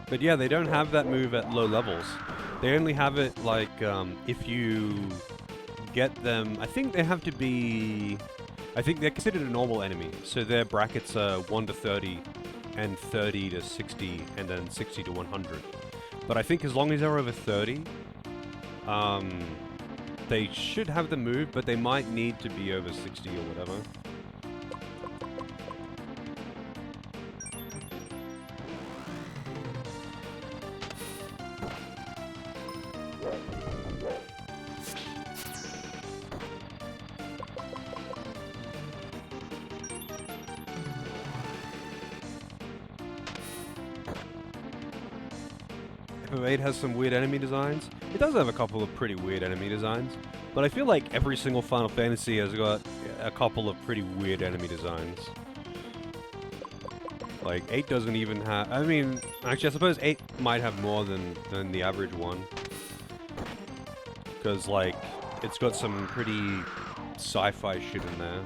But yeah, they don't have that move at low levels. They only have it, like, if you get them... I think they have to be... I think they're considered a normal enemy, so their brackets are 1 to 30, and 30 to 60, and then 60 to 100. But I think as long as they're over 30, they should have the move, but they might need to be over 60 or whatever. FF8 has some weird enemy designs. It does have a couple of pretty weird enemy designs, but I feel like every single Final Fantasy has got a couple of pretty weird enemy designs. Like, 8 doesn't even have... I mean, actually, I suppose 8 might have more than the average one. Because, like, it's got some pretty sci-fi shit in there.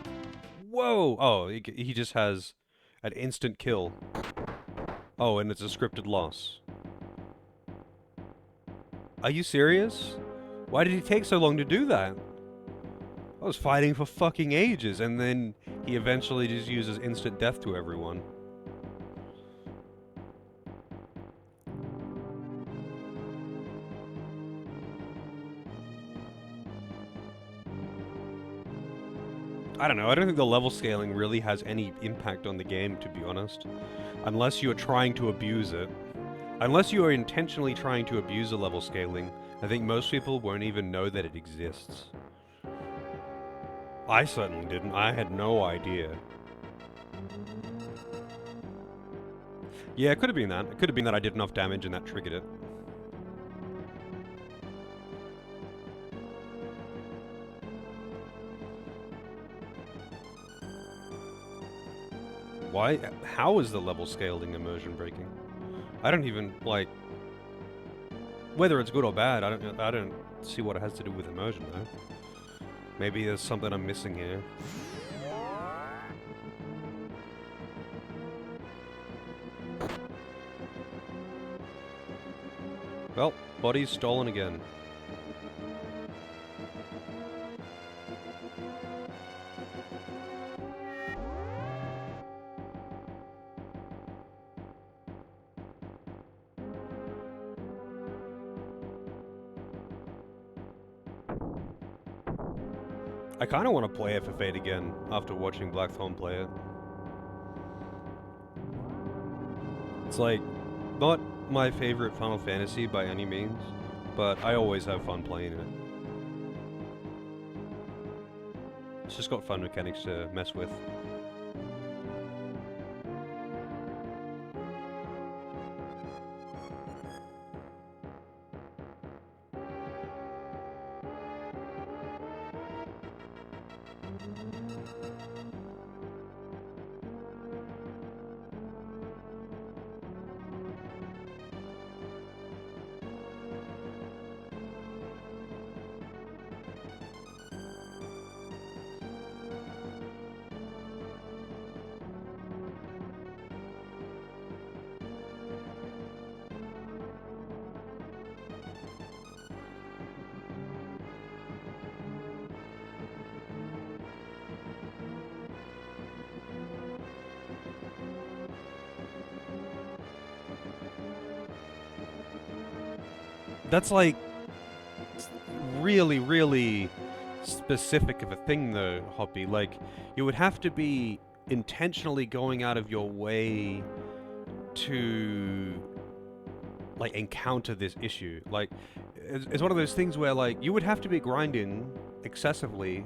Whoa! Oh, he just has an instant kill. Oh, and it's a scripted loss. Are you serious? Why did he take so long to do that? I was fighting for fucking ages, and then he eventually just uses instant death to everyone. I don't know, I don't think the level scaling really has any impact on the game, to be honest. Unless you're trying to abuse it. Unless you are intentionally trying to abuse the level scaling, I think most people won't even know that it exists. I certainly didn't. I had no idea. Yeah, it could have been that. It could have been that I did enough damage and that triggered it. Why? How is the level scaling immersion breaking? I don't even, like... Whether it's good or bad, I don't see what it has to do with immersion, though. Maybe there's something I'm missing here. Well, body's stolen again. I kind of want to play FF8 again after watching Blackthorn play it. It's like, not my favorite Final Fantasy by any means, but I always have fun playing it. It's just got fun mechanics to mess with. That's like really, really specific of a thing though, Hoppy. Like, you would have to be intentionally going out of your way to like encounter this issue. Like, it's one of those things where like you would have to be grinding excessively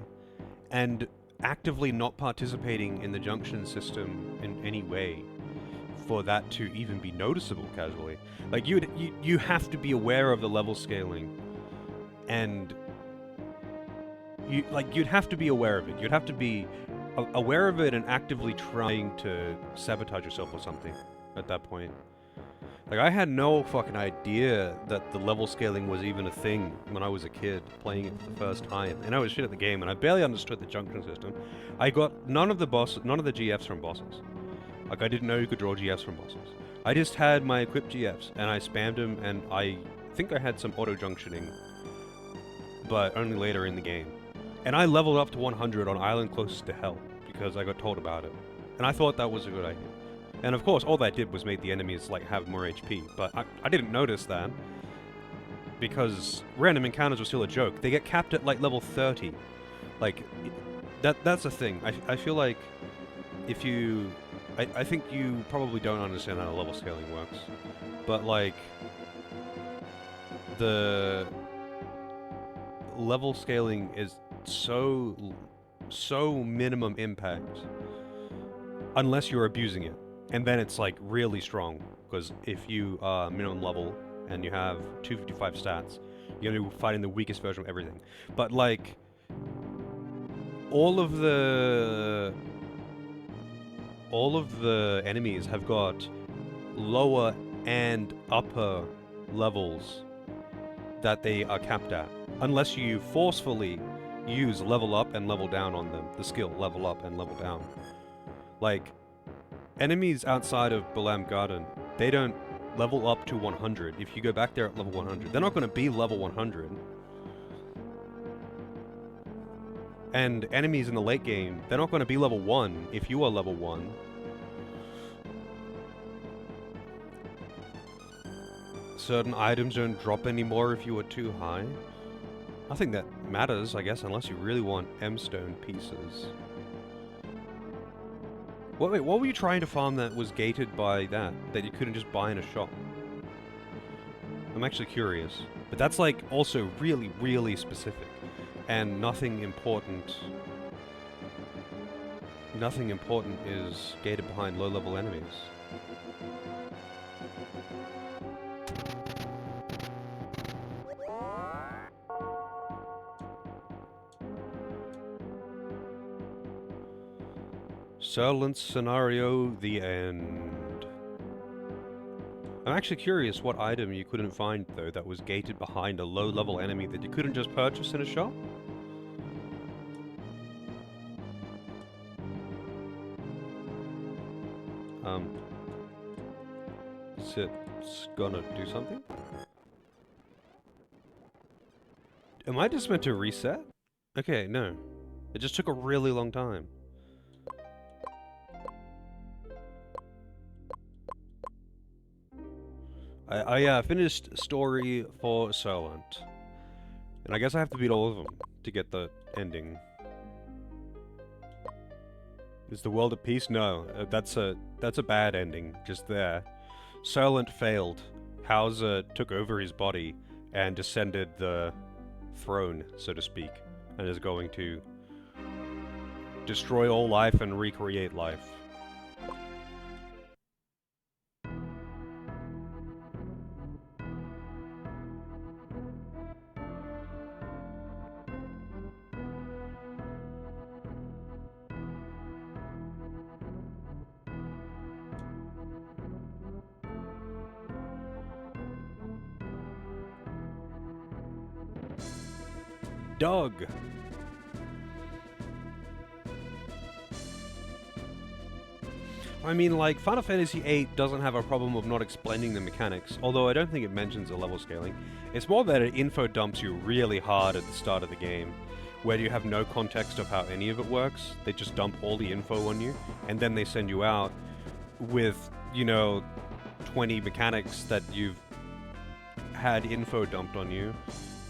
and actively not participating in the junction system in any way for that to even be noticeable casually. Like, you have to be aware of the level scaling, and you'd have to be aware of it. You'd have to be aware of it and actively trying to sabotage yourself or something at that point. Like, I had no fucking idea that the level scaling was even a thing when I was a kid playing it for the first time. And I was shit at the game, and I barely understood the junction system. I got none of the GFs from bosses. Like, I didn't know you could draw GFs from bosses. I just had my equipped GFs, and I spammed them, and I think I had some auto-junctioning, but only later in the game. And I leveled up to 100 on Island Closest to Hell, because I got told about it. And I thought that was a good idea. And of course, all that did was make the enemies, like, have more HP, but I didn't notice that, because random encounters were still a joke. They get capped at, like, level 30. Like, that's the thing. I feel like if you... I think you probably don't understand how level scaling works, but, like, the level scaling is so minimum impact unless you're abusing it. And then it's, like, really strong, because if you are minimum level and you have 255 stats, you're going to be fighting the weakest version of everything. But, like, all of the enemies have got lower and upper levels that they are capped at, unless you forcefully use level up and level down on them. The skill, level up and level down. Like, enemies outside of Balam Garden, they don't level up to 100. If you go back there at level 100, they're not going to be level 100. And enemies in the late game, they're not going to be level 1 if you are level 1. Certain items don't drop anymore if you are too high. Nothing that matters, I guess, unless you really want M-stone pieces. Wait, what were you trying to farm that was gated by that you couldn't just buy in a shop? I'm actually curious. But that's, like, also really, really specific. And nothing important is gated behind low-level enemies. Silence scenario, the end. I'm actually curious what item you couldn't find, though, that was gated behind a low-level enemy that you couldn't just purchase in a shop? Is it gonna do something? Am I just meant to reset? Okay, no. It just took a really long time. I finished story for Silent. And I guess I have to beat all of them to get the ending. Is the world at peace? No, that's a bad ending, just there. Silent failed. Hauser took over his body and descended the throne, so to speak, and is going to destroy all life and recreate life. Doug! I mean, like, Final Fantasy VIII doesn't have a problem of not explaining the mechanics, although I don't think it mentions the level scaling. It's more that it info dumps you really hard at the start of the game, where you have no context of how any of it works. They just dump all the info on you, and then they send you out with, you know, 20 mechanics that you've had info dumped on you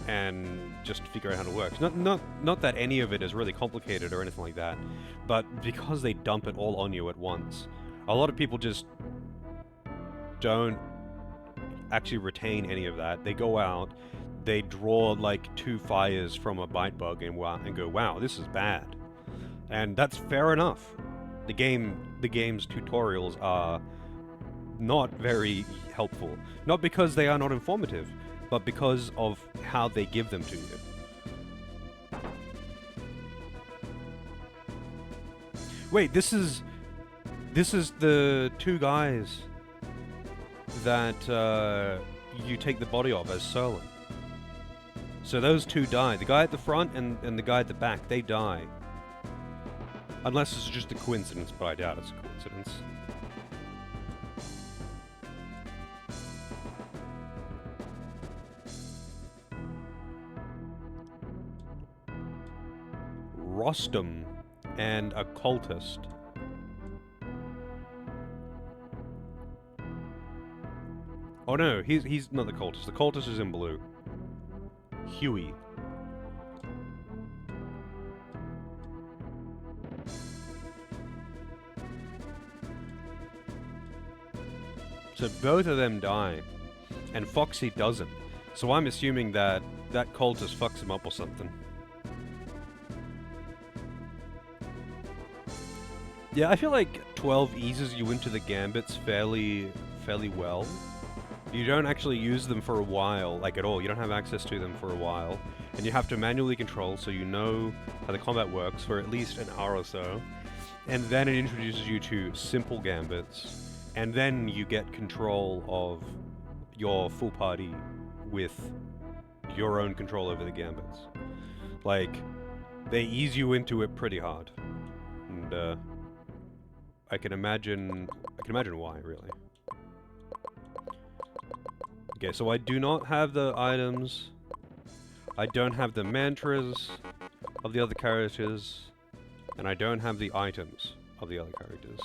and just figure out how it works. Not that any of it is really complicated or anything like that, but because they dump it all on you at once, a lot of people just don't actually retain any of that. They go out, they draw like 2 fires from a bite bug and go, wow, this is bad. And that's fair enough. The game's tutorials are not very helpful. Not because they are not informative, but because of how they give them to you. Wait, this is the 2 guys that you take the body of as Serlin. So those 2 die. The guy at the front and the guy at the back, they die. Unless it's just a coincidence, but I doubt it's a coincidence. Rostam and a cultist. Oh no, he's not the cultist. The cultist is in blue. Huey. So both of them die, and Foxy doesn't. So I'm assuming that that cultist fucks him up or something. Yeah, I feel like 12 eases you into the gambits fairly well. You don't actually use them for a while, like at all. You don't have access to them for a while. And you have to manually control so you know how the combat works for at least an hour or so. And then it introduces you to simple gambits. And then you get control of your full party with your own control over the gambits. Like, they ease you into it pretty hard. And, I can imagine why, really. Okay, so I do not have the items. I don't have the mantras of the other characters. And I don't have the items of the other characters.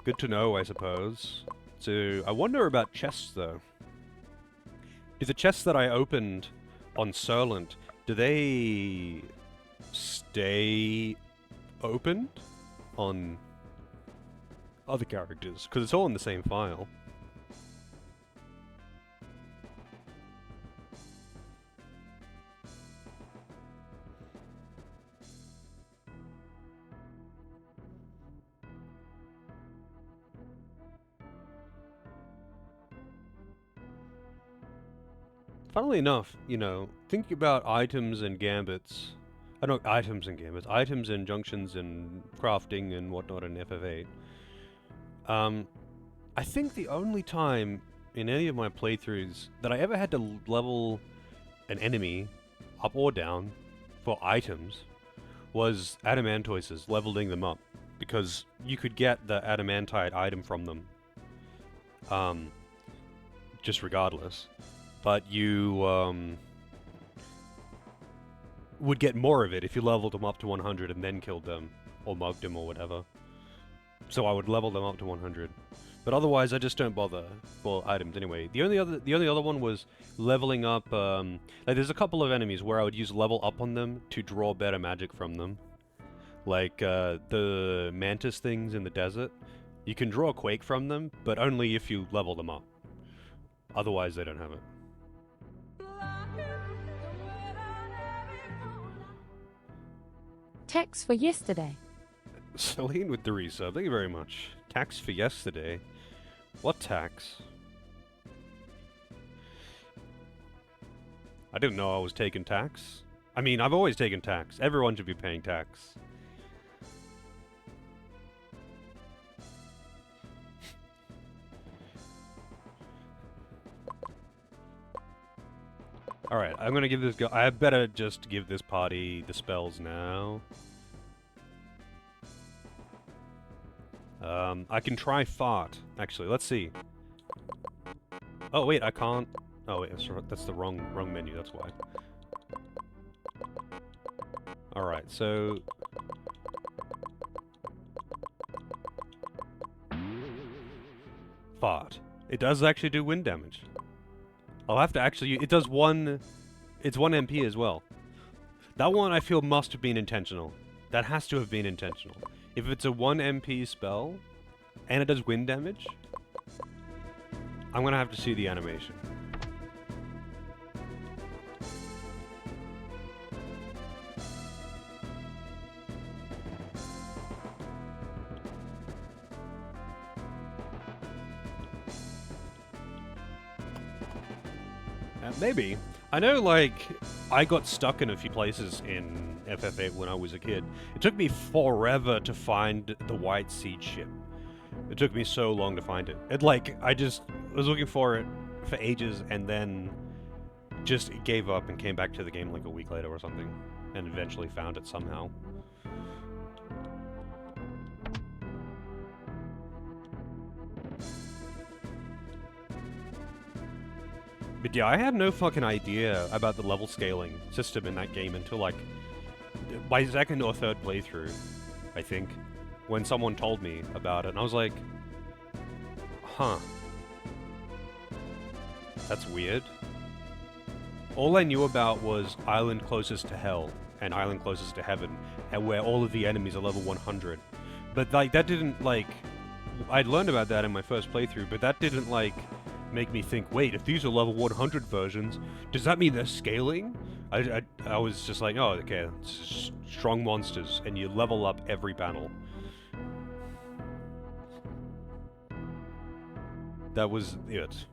Good to know, I suppose. So, I wonder about chests, though. Do the chests that I opened on Serlant, do they stay opened on other characters? Because it's all in the same file. Funnily enough, you know, thinking about items and gambits... items and junctions and crafting and whatnot in FF8. I think the only time in any of my playthroughs that I ever had to level an enemy up or down for items was Adamantoises, leveling them up. Because you could get the adamantite item from them. Just regardless. But you, would get more of it if you leveled them up to 100 and then killed them. Or mugged them or whatever. So I would level them up to 100. But otherwise, I just don't bother for items anyway. The only other one was leveling up, like there's a couple of enemies where I would use level up on them to draw better magic from them. Like, the mantis things in the desert. You can draw Quake from them, but only if you level them up. Otherwise, they don't have it. Text for yesterday. Celine with the resub, thank you very much. Tax for yesterday. What tax? I didn't know I was taking tax. I mean, I've always taken tax. Everyone should be paying tax. Alright, I'm gonna give this go. I better just give this party the spells now. I can try fart. Actually, let's see. Oh wait, I can't. Oh wait, that's the wrong menu. That's why. All right, so fart. It does actually do wind damage. I'll have to actually... It does one... It's one MP as well. That one I feel must have been intentional. That has to have been intentional. If it's a 1 MP spell, and it does wind damage, I'm gonna have to see the animation. Maybe. I know, like, I got stuck in a few places in FF8 when I was a kid. It took me forever to find the White Seed ship. It took me so long to find it. I just was looking for it for ages and then just gave up and came back to the game like a week later or something. And eventually found it somehow. But yeah, I had no fucking idea about the level scaling system in that game until, like, my second or third playthrough, I think, when someone told me about it, and I was like, huh. That's weird. All I knew about was Island Closest to Hell and Island Closest to Heaven, and where all of the enemies are level 100. But, like, that didn't, like... I'd learned about that in my first playthrough, but that didn't, like... make me think, wait, if these are level 100 versions, does that mean they're scaling? I was just like, oh, okay, it's strong monsters, and you level up every battle. That was it.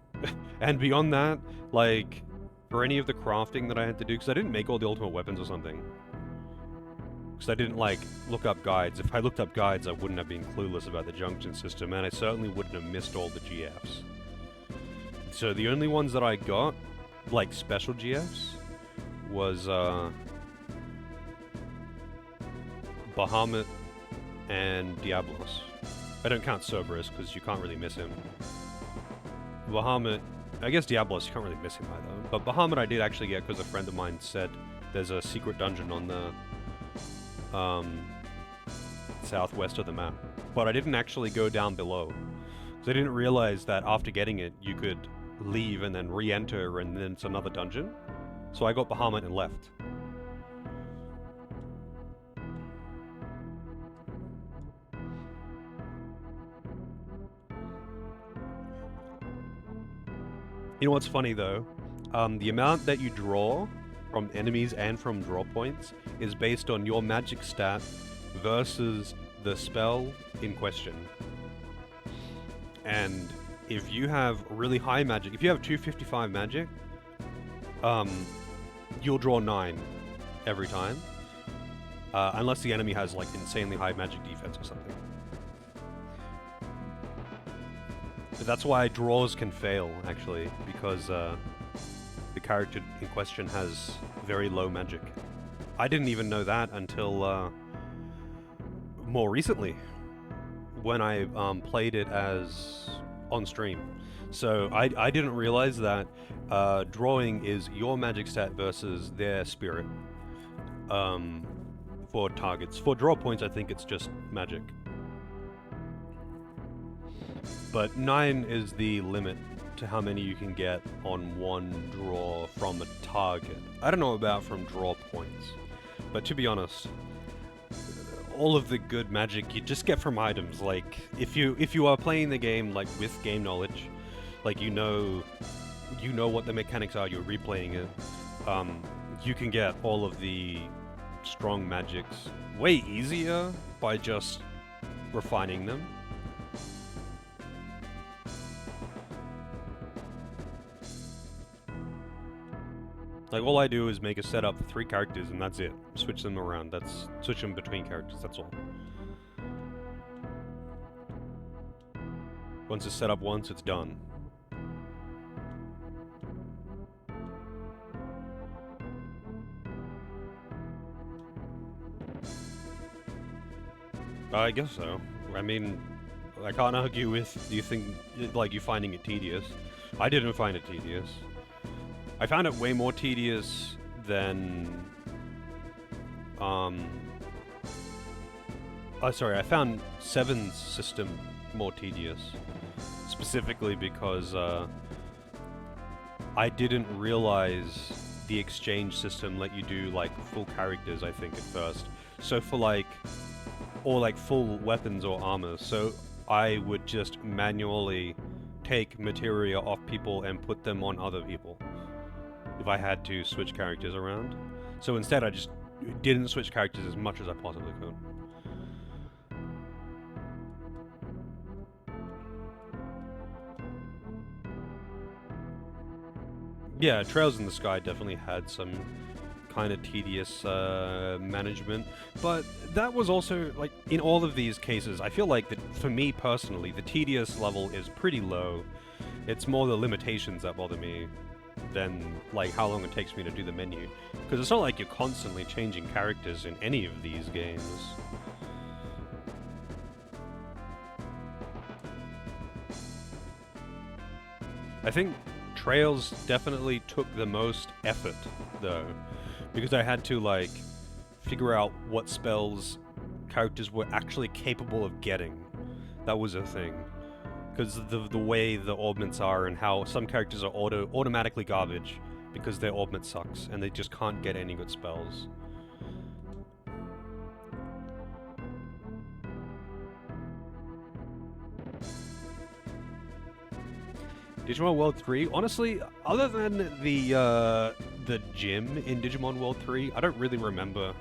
And beyond that, like, for any of the crafting that I had to do, because I didn't make all the ultimate weapons or something. Because I didn't, like, look up guides. If I looked up guides, I wouldn't have been clueless about the junction system, and I certainly wouldn't have missed all the GFs. So the only ones that I got, like special GFs, was Bahamut and Diablos. I don't count Cerberus because you can't really miss him. Bahamut, I guess Diablos, you can't really miss him either. But Bahamut I did actually get because a friend of mine said there's a secret dungeon on the southwest of the map. But I didn't actually go down below. Because I didn't realize that after getting it, you could leave and then re-enter and then it's another dungeon. So I got Bahamut and left. You know what's funny though? The amount that you draw from enemies and from draw points is based on your magic stat versus the spell in question. And if you have really high magic, if you have 255 magic, you'll draw 9 every time. Unless the enemy has, like, insanely high magic defense or something. But that's why draws can fail, actually, because the character in question has very low magic. I didn't even know that until more recently, when I played it as on stream. So I didn't realize that drawing is your magic stat versus their spirit for targets. For draw points, I think it's just magic. But 9 is the limit to how many you can get on one draw from a target. I don't know about from draw points, but to be honest, all of the good magic you just get from items. Like, if you are playing the game, like, with game knowledge, like, you know what the mechanics are, you're replaying it, you can get all of the strong magics way easier by just refining them. Like, all I do is make a setup for 3 characters and that's it. Switch them around. Switch them between characters, that's all. Once it's set up once, it's done. I guess so. I mean, I can't argue with you finding it tedious. I didn't find it tedious. I found it way more tedious than... I found 7's system more tedious. Specifically because, I didn't realize the exchange system let you do like full characters, I think, at first. So for like, or like full weapons or armor. So I would just manually take materia off people and put them on other people if I had to switch characters around. So instead I just didn't switch characters as much as I possibly could. Yeah, Trails in the Sky definitely had some kind of tedious management, but that was also, like, in all of these cases, I feel like that, for me personally, the tedious level is pretty low. It's more the limitations that bother me than, like, how long it takes me to do the menu. Because it's not like you're constantly changing characters in any of these games. I think Trails definitely took the most effort, though, because I had to, like, figure out what spells characters were actually capable of getting. That was a thing. Because the way the augments are and how some characters are automatically garbage because their augment sucks and they just can't get any good spells. Digimon World 3, honestly, other than the gym in Digimon World 3, I don't really remember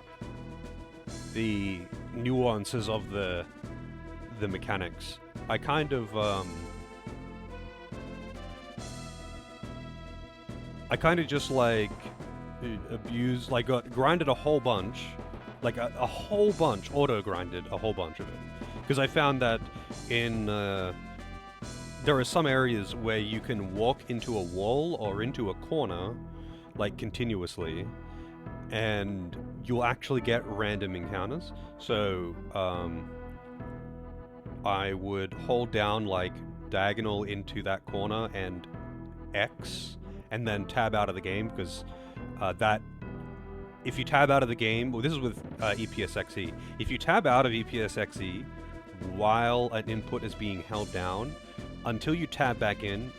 the nuances of the mechanics. I kind of just like abused, like grinded a whole bunch, like a whole bunch, auto grinded a whole bunch of it, because I found that in there are some areas where you can walk into a wall or into a corner, like, continuously, and you'll actually get random encounters. So, I would hold down, like, diagonal into that corner and X, and then tab out of the game, because if you tab out of the game, well, this is with EPSXE. If you tab out of EPSXE while an input is being held down, until you tab back in,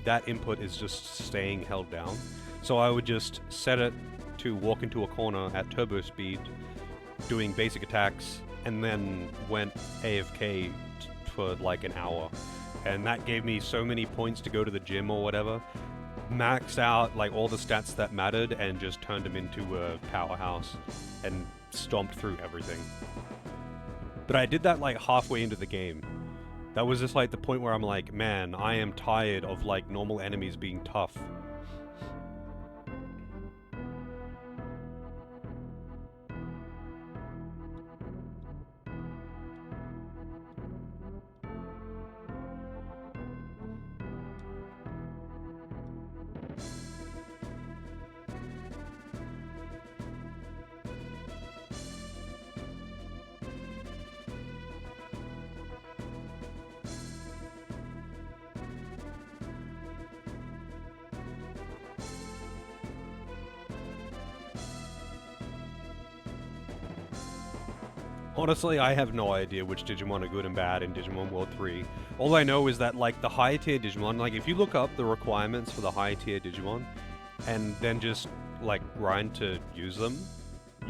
that input is just staying held down. So I would just set it to walk into a corner at turbo speed, doing basic attacks, and then went AFK for like an hour. And that gave me so many points to go to the gym or whatever. Maxed out like all the stats that mattered and just turned them into a powerhouse and stomped through everything. But I did that like halfway into the game. That was just like the point where I'm like, man, I am tired of like normal enemies being tough. Honestly, I have no idea which Digimon are good and bad in Digimon World 3. All I know is that, like, the high tier Digimon, like, if you look up the requirements for the high tier Digimon, and then just, like, grind to use them,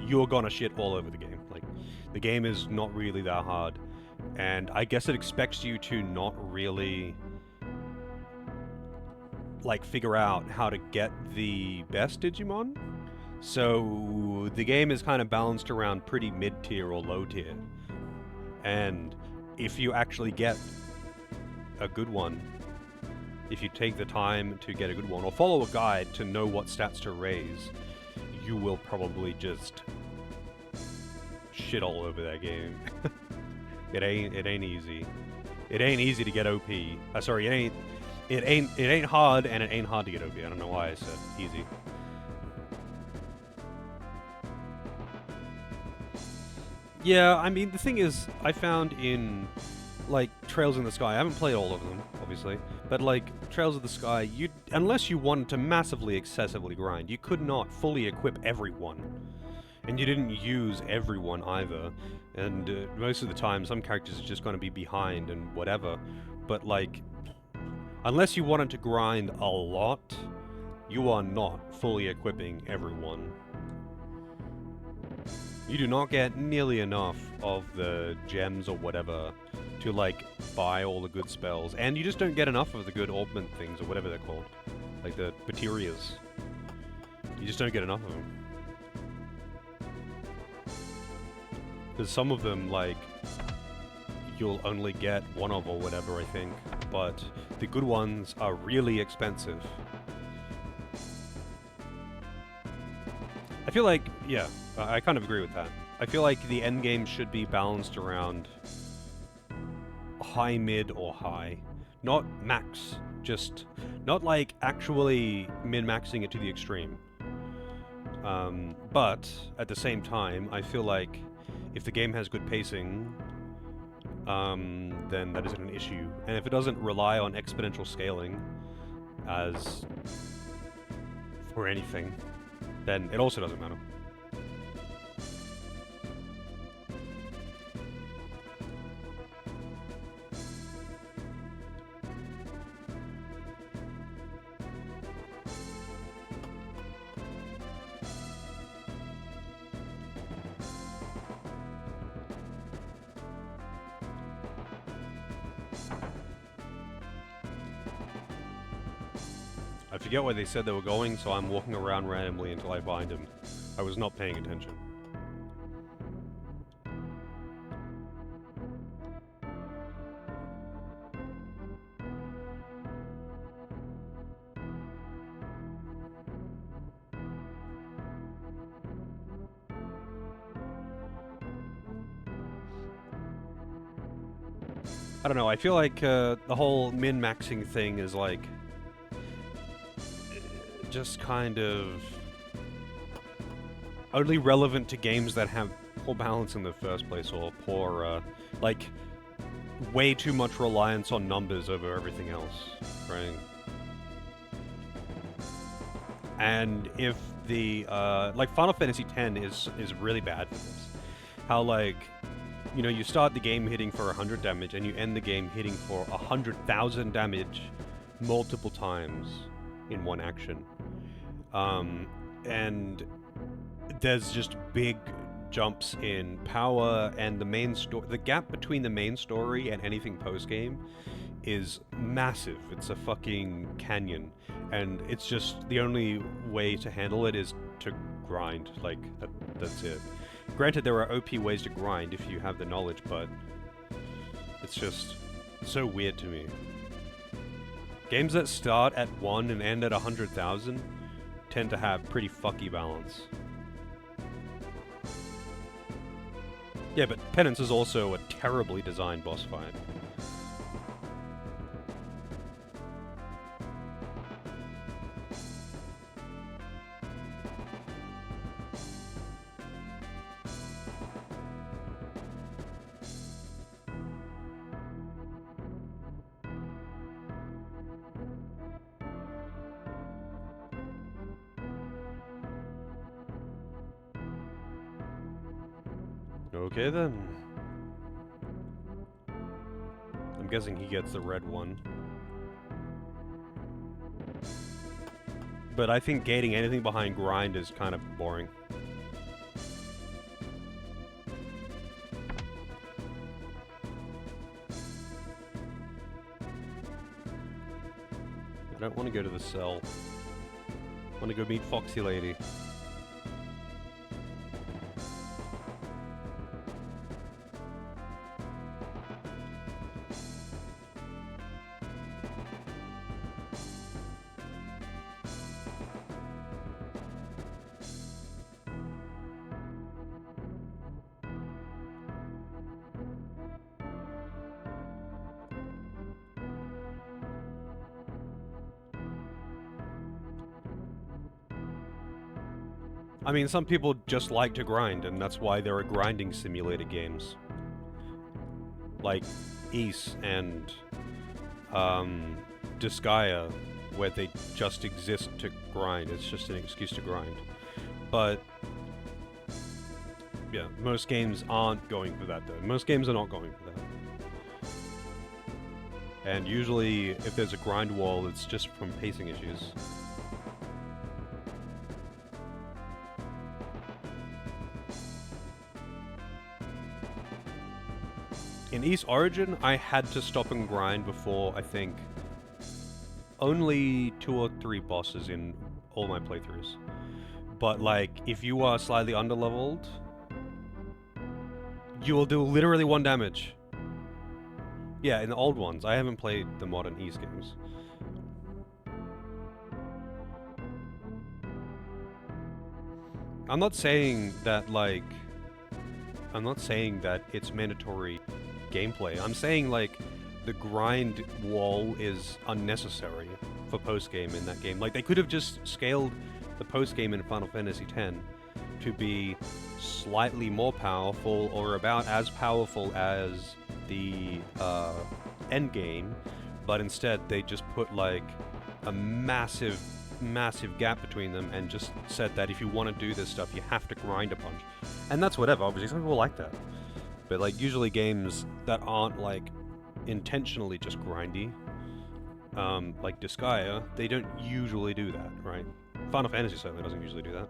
you're gonna shit all over the game. Like, the game is not really that hard. And I guess it expects you to not really, like, figure out how to get the best Digimon. So the game is kind of balanced around pretty mid-tier or low-tier. And if you actually get a good one, if you take the time to get a good one, or follow a guide to know what stats to raise, you will probably just shit all over that game. It ain't easy. It ain't easy to get OP. Sorry, it ain't hard, and it ain't hard to get OP. I don't know why I said easy. Yeah, I mean, the thing is, I found in, like, Trails in the Sky, I haven't played all of them, obviously, but, like, Trails of the Sky, unless you wanted to massively, excessively grind, you could not fully equip everyone. And you didn't use everyone either. And most of the time, some characters are just going to be behind and whatever. But, like, unless you wanted to grind a lot, you are not fully equipping everyone. You do not get nearly enough of the gems or whatever to, like, buy all the good spells. And you just don't get enough of the good augment things, or whatever they're called. Like the Baterias. You just don't get enough of them. Because some of them, like, you'll only get one of or whatever, I think. But the good ones are really expensive. I feel like, yeah, I kind of agree with that. I feel like the end game should be balanced around high, mid, or high. Not max, just not like actually min-maxing it to the extreme. But at the same time, I feel like if the game has good pacing, then that isn't an issue. And if it doesn't rely on exponential scaling as for anything, then it also doesn't matter. I forget where they said they were going, so I'm walking around randomly until I find him. I was not paying attention. I don't know, I feel like the whole min-maxing thing is like just kind of only relevant to games that have poor balance in the first place, or poor, like, way too much reliance on numbers over everything else, right? And if the, like, Final Fantasy X is really bad for this. How, like, you know, you start the game hitting for 100 damage, and you end the game hitting for 100,000 damage multiple times in one action. And there's just big jumps in power, and the main story, the gap between the main story and anything post-game is massive. It's a fucking canyon, and it's just the only way to handle it is to grind. Like, that's it. Granted, there are OP ways to grind if you have the knowledge, but it's just so weird to me. Games that start at 1 and end at 100,000 tend to have pretty fucky balance. Yeah, but Penance is also a terribly designed boss fight. Okay then. I'm guessing he gets the red one. But I think gating anything behind grind is kind of boring. I don't want to go to the cell. I want to go meet Foxy Lady. I mean, some people just like to grind, and that's why there are grinding simulator games. Like Ys and Disgaea, where they just exist to grind. It's just an excuse to grind. But yeah, most games aren't going for that, though. Most games are not going for that. And usually, if there's a grind wall, it's just from pacing issues. In East Origin, I had to stop and grind before, I think, only 2 or 3 bosses in all my playthroughs. But, like, if you are slightly underleveled, you will do literally 1 damage. Yeah, in the old ones. I haven't played the modern East games. I'm not saying that, like... I'm not saying that it's mandatory gameplay. I'm saying, like, the grind wall is unnecessary for post-game in that game. Like, they could have just scaled the post-game in Final Fantasy X to be slightly more powerful or about as powerful as the end game, but instead they just put, like, a massive gap between them and just said that if you want to do this stuff, you have to grind a bunch. And that's whatever, obviously, some people like that. But, like, usually games that aren't, like, intentionally just grindy, like Disgaea, they don't usually do that, right? Final Fantasy certainly doesn't usually do that.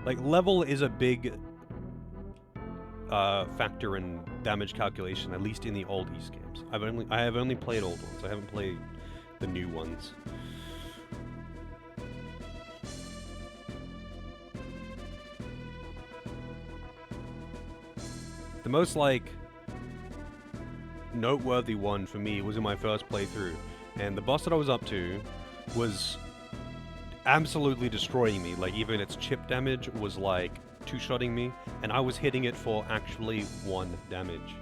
Like, level is a big factor in damage calculation, at least in the old East games. I have only played old ones. I haven't played the new ones. The most, like, noteworthy one for me was in my first playthrough, and the boss that I was up to was absolutely destroying me. Like, even its chip damage was, like, two-shotting me, and I was hitting it for actually 1 damage.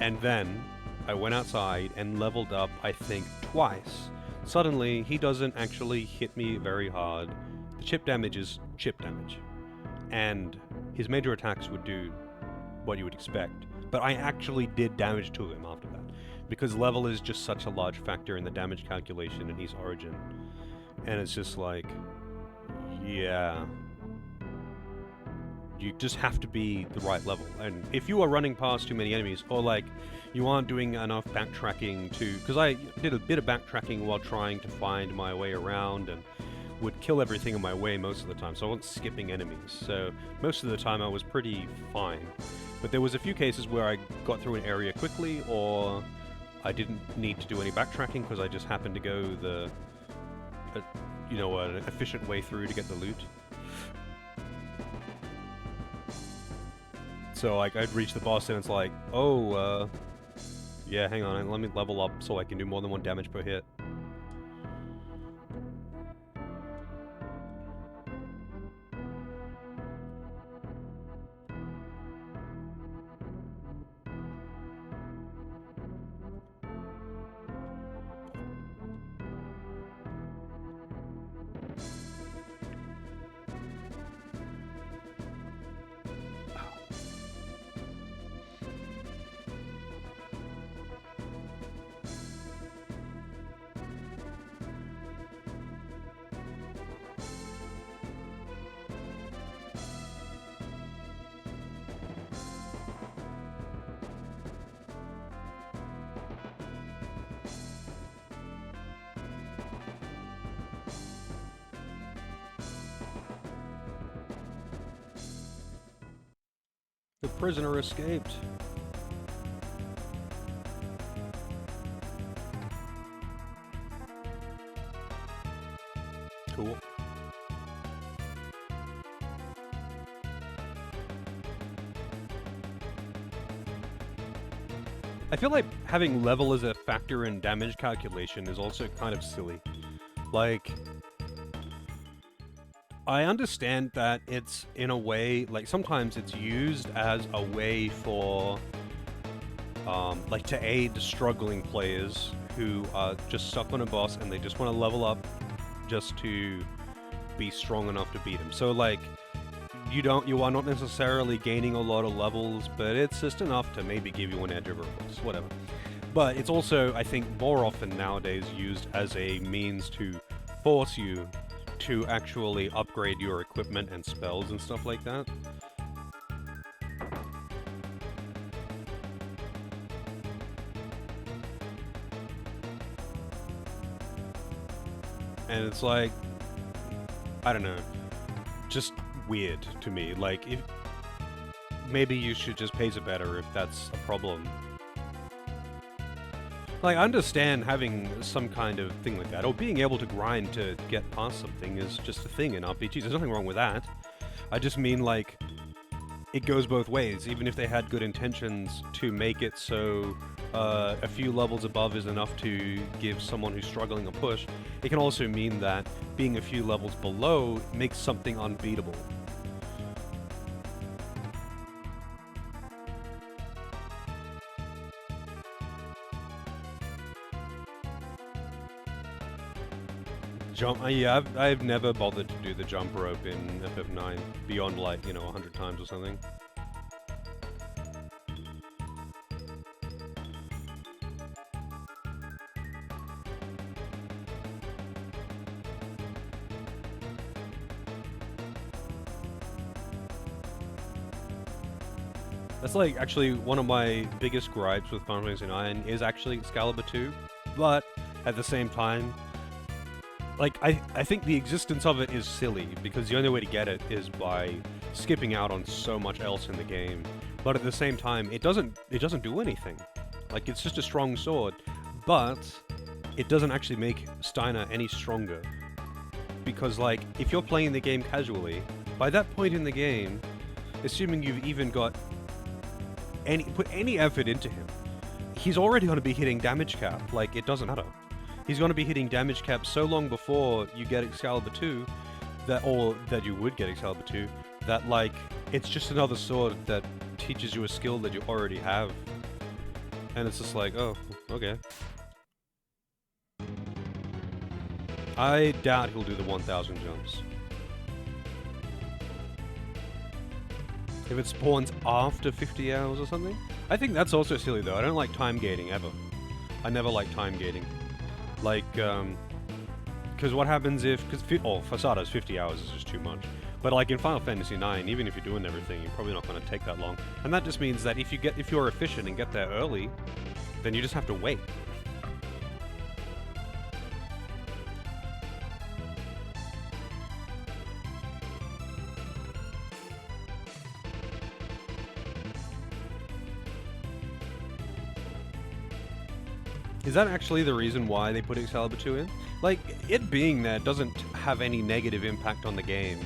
And then I went outside and leveled up, I think, twice. Suddenly, he doesn't actually hit me very hard. The chip damage is chip damage. And his major attacks would do what you would expect. But I actually did damage to him after that. Because level is just such a large factor in the damage calculation in East Origin. And it's just like, yeah. You just have to be the right level. And if you are running past too many enemies, or like you aren't doing enough backtracking to... Because I did a bit of backtracking while trying to find my way around and would kill everything in my way most of the time, so I wasn't skipping enemies. So most of the time I was pretty fine. But there was a few cases where I got through an area quickly, or I didn't need to do any backtracking because I just happened to go the... you know, an efficient way through to get the loot. So, like, I'd reach the boss and it's like, oh, yeah, hang on, let me level up so I can do more than 1 damage per hit. The prisoner escaped. Cool. I feel like having level as a factor in damage calculation is also kind of silly. Like, I understand that it's, in a way, like, sometimes it's used as a way for, like, to aid struggling players who are just stuck on a boss and they just want to level up just to be strong enough to beat him. So, like, you are not necessarily gaining a lot of levels, but it's just enough to maybe give you an edge over a boss, whatever. But it's also, I think, more often nowadays used as a means to force you to actually upgrade your equipment and spells and stuff like that. And it's like, I don't know, just weird to me. Like, maybe you should just pace it better if that's a problem. Like, I understand having some kind of thing like that, or being able to grind to get past something is just a thing in RPGs. There's nothing wrong with that. I just mean, like, it goes both ways. Even if they had good intentions to make it so a few levels above is enough to give someone who's struggling a push, it can also mean that being a few levels below makes something unbeatable. Yeah, I've never bothered to do the jump rope in FF9 beyond, like, you know, 100 times or something. That's, like, actually one of my biggest gripes with Final Fantasy IX is actually Excalibur 2, but at the same time, like, I think the existence of it is silly, because the only way to get it is by skipping out on so much else in the game. But at the same time, it doesn't do anything. Like, it's just a strong sword, but it doesn't actually make Steiner any stronger. Because, like, if you're playing the game casually, by that point in the game, assuming you've even got put any effort into him, he's already going to be hitting damage cap. Like, it doesn't matter. He's going to be hitting damage cap so long before you get Excalibur 2, that you would get Excalibur 2, that, like, it's just another sword that teaches you a skill that you already have. And it's just like, oh, okay. I doubt he'll do the 1,000 jumps. If it spawns after 50 hours or something? I think that's also silly, though. I don't like time gating, ever. I never like time gating. Like, because what happens if... for starters, 50 hours is just too much. But, like, in Final Fantasy IX, even if you're doing everything, you're probably not going to take that long. And that just means that if you're efficient and get there early, then you just have to wait. Is that actually the reason why they put Excalibur 2 in? Like, it being there doesn't have any negative impact on the game,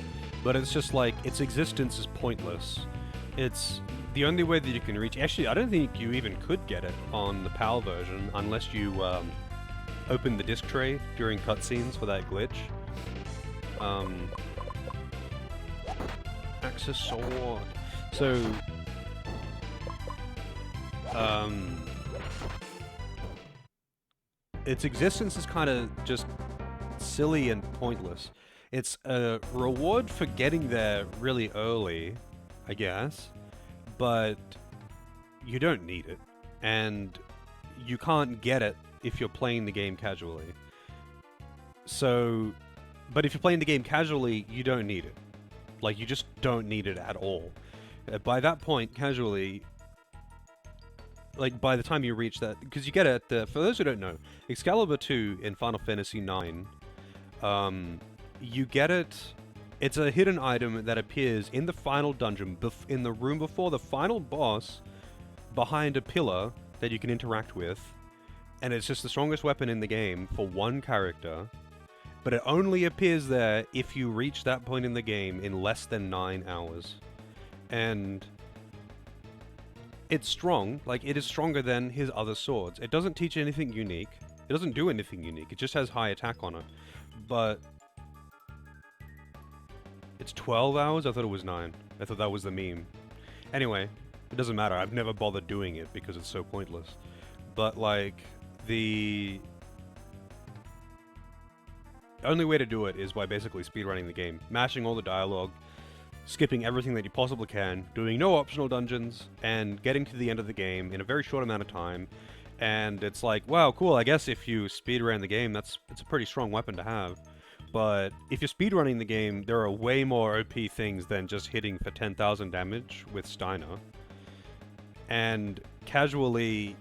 but it's just like, its existence is pointless. It's the only way that you can reach... Actually, I don't think you even could get it on the PAL version unless you open the disc tray during cutscenes for that glitch. Access sword. So... its existence is kind of just silly and pointless. It's a reward for getting there really early, I guess, but you don't need it, and you can't get it if you're playing the game casually. So, but if you're playing the game casually, you don't need it. Like, you just don't need it at all. By that point, casually... Like, by the time you reach that... Because you get it, for those who don't know, Excalibur 2 in Final Fantasy IX, you get it... It's a hidden item that appears in the final dungeon, in the room before the final boss, behind a pillar that you can interact with, and it's just the strongest weapon in the game for one character, but it only appears there if you reach that point in the game in less than 9 hours. And... it's strong, like, it is stronger than his other swords. It doesn't teach anything unique. It doesn't do anything unique. It just has high attack on it. But... it's 12 hours? I thought it was 9. I thought that was the meme. Anyway, it doesn't matter. I've never bothered doing it because it's so pointless. But, like, the only way to do it is by basically speedrunning the game. Mashing all the dialogue, skipping everything that you possibly can, doing no optional dungeons, and getting to the end of the game in a very short amount of time. And it's like, wow, cool, I guess if you speedrun the game, it's a pretty strong weapon to have. But if you're speedrunning the game, there are way more OP things than just hitting for 10,000 damage with Steiner. And casually,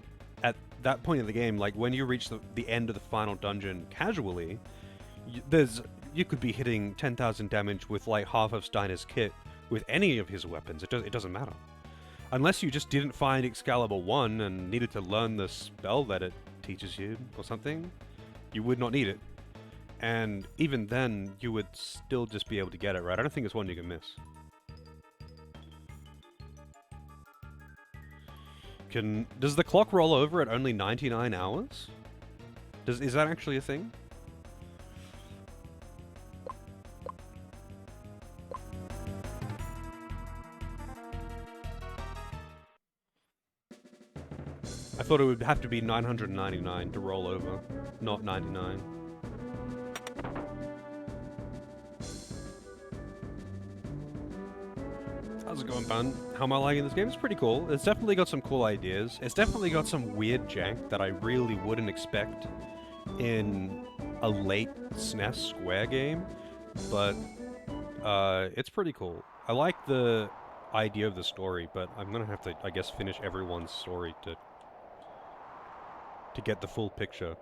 at that point in the game, like when you reach the end of the final dungeon casually, you could be hitting 10,000 damage with like half of Steiner's kit with any of his weapons. It doesn't matter. Unless you just didn't find Excalibur 1 and needed to learn the spell that it teaches you or something, you would not need it. And even then, you would still just be able to get it, right? I don't think it's one you can miss. Does the clock roll over at only 99 hours? Is that actually a thing? I thought it would have to be 999 to roll over, not 99. How's it going, bun? How am I liking this game? It's pretty cool. It's definitely got some cool ideas. It's definitely got some weird jank that I really wouldn't expect in a late SNES Square game, but it's pretty cool. I like the idea of the story, but I'm gonna have to, I guess, finish everyone's story to get the full picture.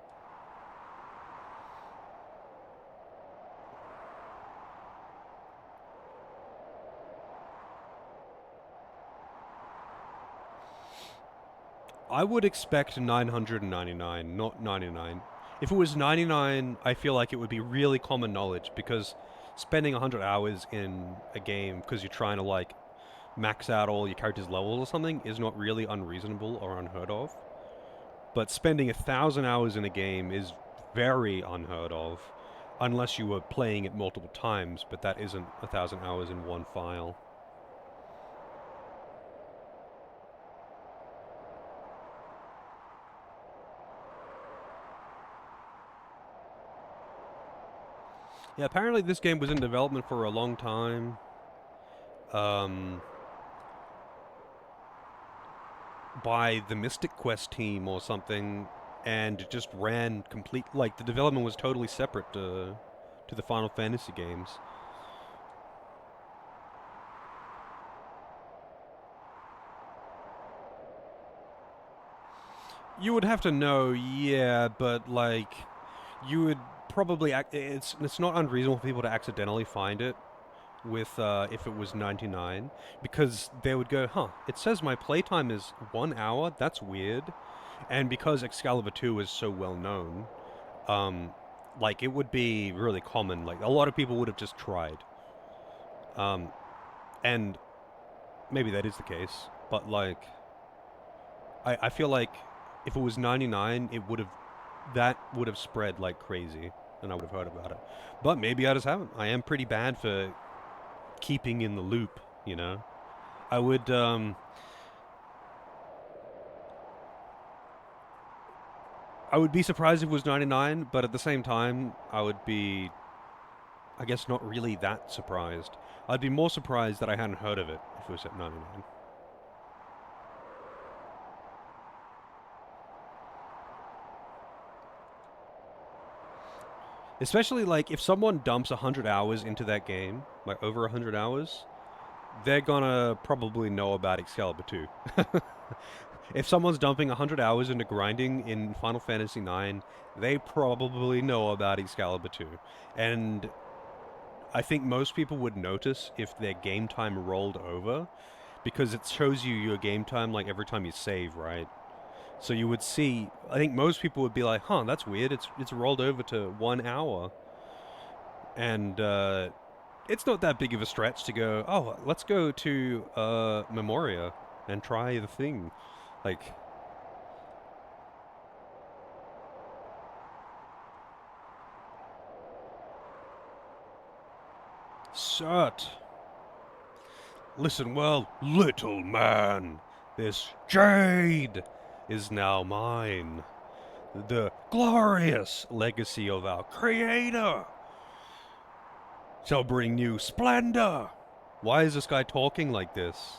I would expect 999, not 99. If it was 99, I feel like it would be really common knowledge, because spending 100 hours in a game because you're trying to, like, max out all your character's levels or something is not really unreasonable or unheard of. But spending 1,000 hours in a game is very unheard of, unless you were playing it multiple times, but that isn't 1,000 hours in one file. Yeah, apparently this game was in development for a long time. By the Mystic Quest team or something, and it just ran complete, like, the development was totally separate to the Final Fantasy games. You would have to know, yeah, but, like, you would probably it's not unreasonable for people to accidentally find it with if it was 99, because they would go, huh, it says my playtime is 1 hour, that's weird. And because Excalibur 2 is so well known, like, it would be really common, like, a lot of people would have just tried. And maybe that is the case, but, like, I feel like if it was 99, that would have spread like crazy, and I would have heard about it. But maybe I just haven't. I am pretty bad for keeping in the loop, you know? I would be surprised if it was 99, but at the same time, I would be, I guess, not really that surprised. I'd be more surprised that I hadn't heard of it if it was at 99. Especially, like, if someone dumps 100 hours into that game, like over 100 hours, they're gonna probably know about Excalibur 2. If someone's dumping 100 hours into grinding in Final Fantasy IX, they probably know about Excalibur 2. And I think most people would notice if their game time rolled over, because it shows you your game time, like, every time you save, right? So you would see, I think most people would be like, huh, that's weird, it's rolled over to 1 hour. And it's not that big of a stretch to go, oh, let's go to Memoria and try the thing. Like, Cert. Listen well, little man. This jade is now mine. The glorious legacy of our creator shall bring you splendor. Why is this guy talking like this?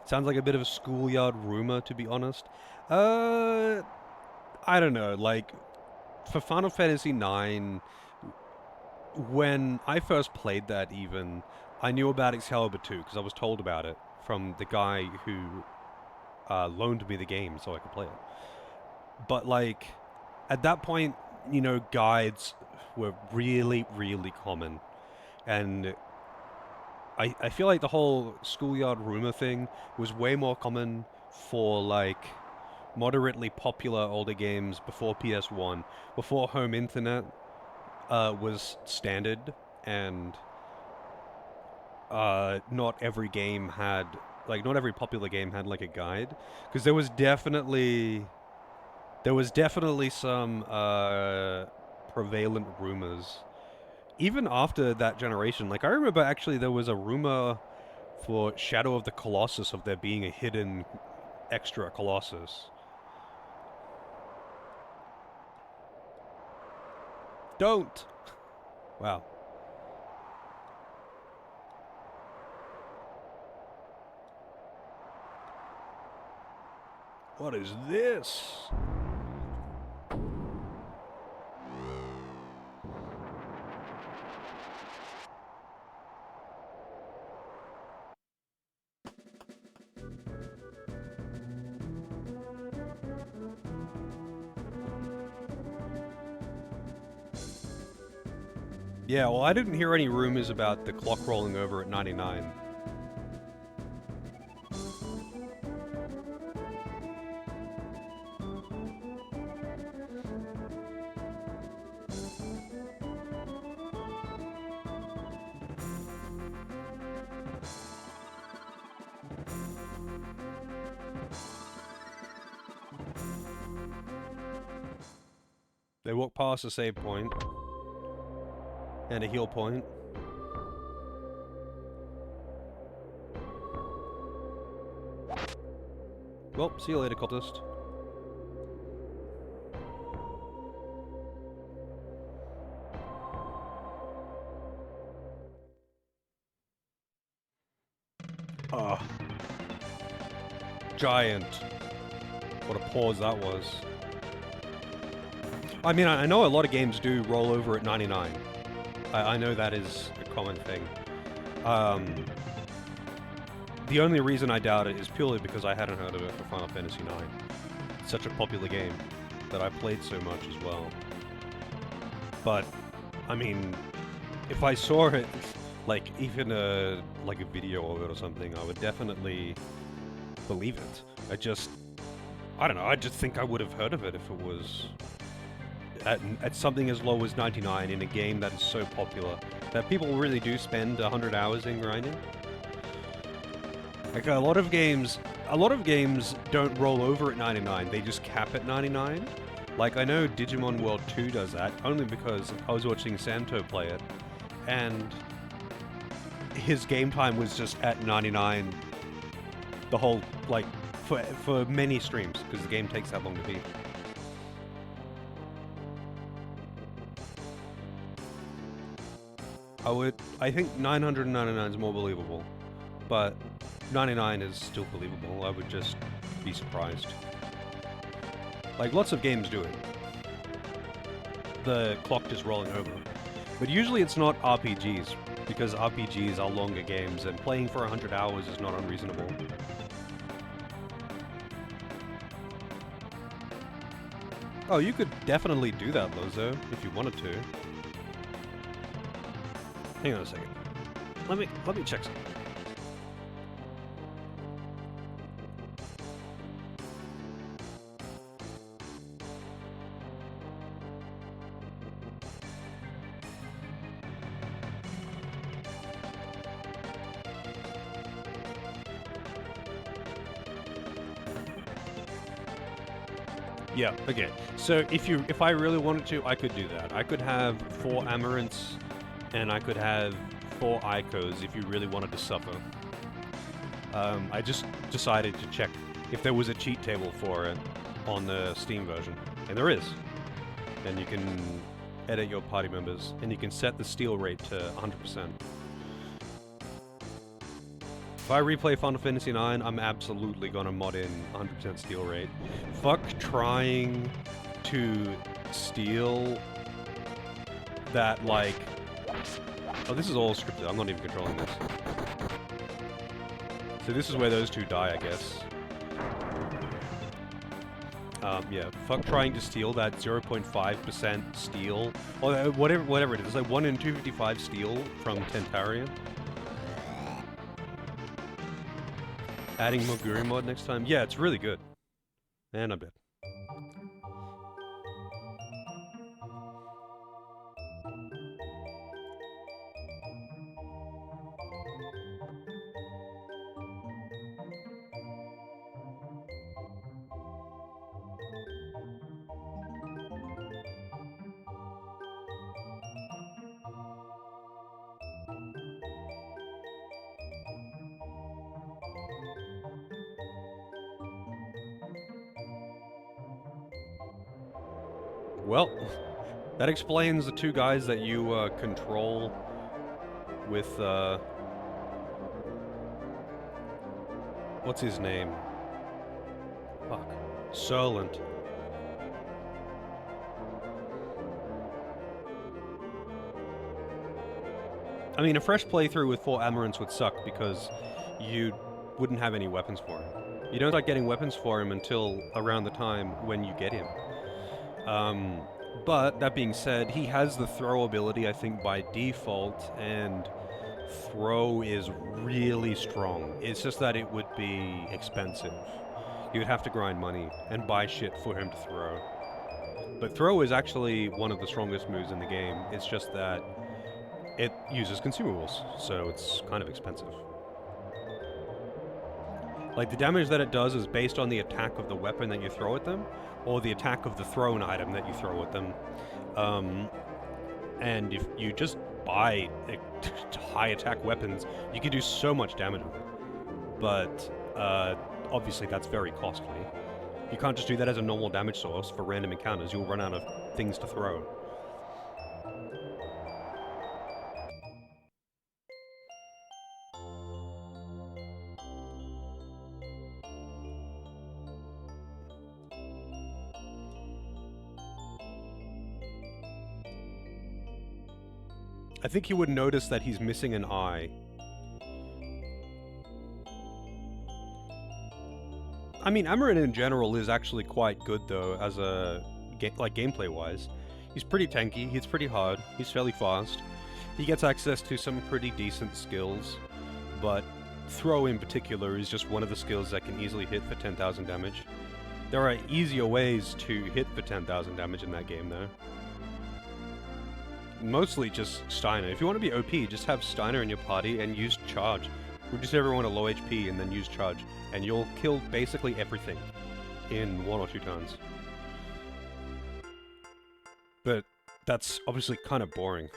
Sounds like a bit of a schoolyard rumor, to be honest. I don't know, like, for Final Fantasy IX, when I first played that even, I knew about Excalibur 2, because I was told about it from the guy who loaned me the game so I could play it. But, like, at that point, you know, guides were really, really common. And I feel like the whole schoolyard rumor thing was way more common for, like, moderately popular older games before PS1, before home internet was standard, and not every game had, like, not every popular game had, like, a guide. Because there was definitely some prevalent rumors. Even after that generation, like, I remember actually there was a rumor for Shadow of the Colossus of there being a hidden extra Colossus. Don't! Wow. What is this? Yeah, well, I didn't hear any rumors about the clock rolling over at 99. They walk past a save point and a heal point. Well, see you later, cultist. Ah. Giant. What a pause that was. I mean, I know a lot of games do roll over at 99. I know that is a common thing. The only reason I doubt it is purely because I hadn't heard of it for Final Fantasy IX. It's such a popular game that I played so much as well. But, I mean, if I saw it, like, even like a video of it or something, I would definitely believe it. I don't know, I just think I would have heard of it if it was at something as low as 99 in a game that is so popular that people really do spend 100 hours in grinding. Like, a lot of games don't roll over at 99, they just cap at 99. Like, I know Digimon World 2 does that, only because I was watching Santo play it, and his game time was just at 99 the whole, like, for many streams, because the game takes that long to beat. I think 999 is more believable, but 99 is still believable. I would just be surprised. Like, lots of games do it. The clock just rolling over. But usually it's not RPGs, because RPGs are longer games, and playing for 100 hours is not unreasonable. Oh, you could definitely do that, Lozo, if you wanted to. Hang on a second. Let me check something. Yeah, okay. So if I really wanted to, I could do that. I could have 4 Amaranths, and I could have 4 Icos if you really wanted to suffer. I just decided to check if there was a cheat table for it on the Steam version, and there is. And you can edit your party members, and you can set the steal rate to 100%. If I replay Final Fantasy IX, I'm absolutely gonna mod in 100% steal rate. Fuck trying to steal that, like... Oh, this is all scripted. I'm not even controlling this. So this is where those two die, I guess. Yeah, fuck trying to steal that 0.5% steal, or whatever it is. It's like 1 in 255 steal from Tentarian. Adding Moguri mod next time. Yeah, it's really good. And I'm dead. Well, that explains the two guys that you control with, what's his name? Fuck. Solent. I mean, a fresh playthrough with 4 Amarants would suck because you wouldn't have any weapons for him. You don't start getting weapons for him until around the time when you get him. But, that being said, he has the throw ability, I think, by default, and throw is really strong. It's just that it would be expensive. You would have to grind money and buy shit for him to throw. But throw is actually one of the strongest moves in the game. It's just that it uses consumables, so it's kind of expensive. Like, the damage that it does is based on the attack of the weapon that you throw at them, or the attack of the thrown item that you throw at them. And if you just buy high attack weapons, you can do so much damage with it. But, obviously that's very costly. You can't just do that as a normal damage source for random encounters, you'll run out of things to throw. I think you would notice that he's missing an eye. I mean, Amarin in general is actually quite good, though, as a... gameplay-wise. He's pretty tanky, he's pretty hard, he's fairly fast. He gets access to some pretty decent skills, but throw in particular is just one of the skills that can easily hit for 10,000 damage. There are easier ways to hit for 10,000 damage in that game, though. Mostly just Steiner. If you want to be OP, just have Steiner in your party and use charge. Reduce everyone to low HP and then use charge. And you'll kill basically everything in 1 or 2 turns. But that's obviously kind of boring.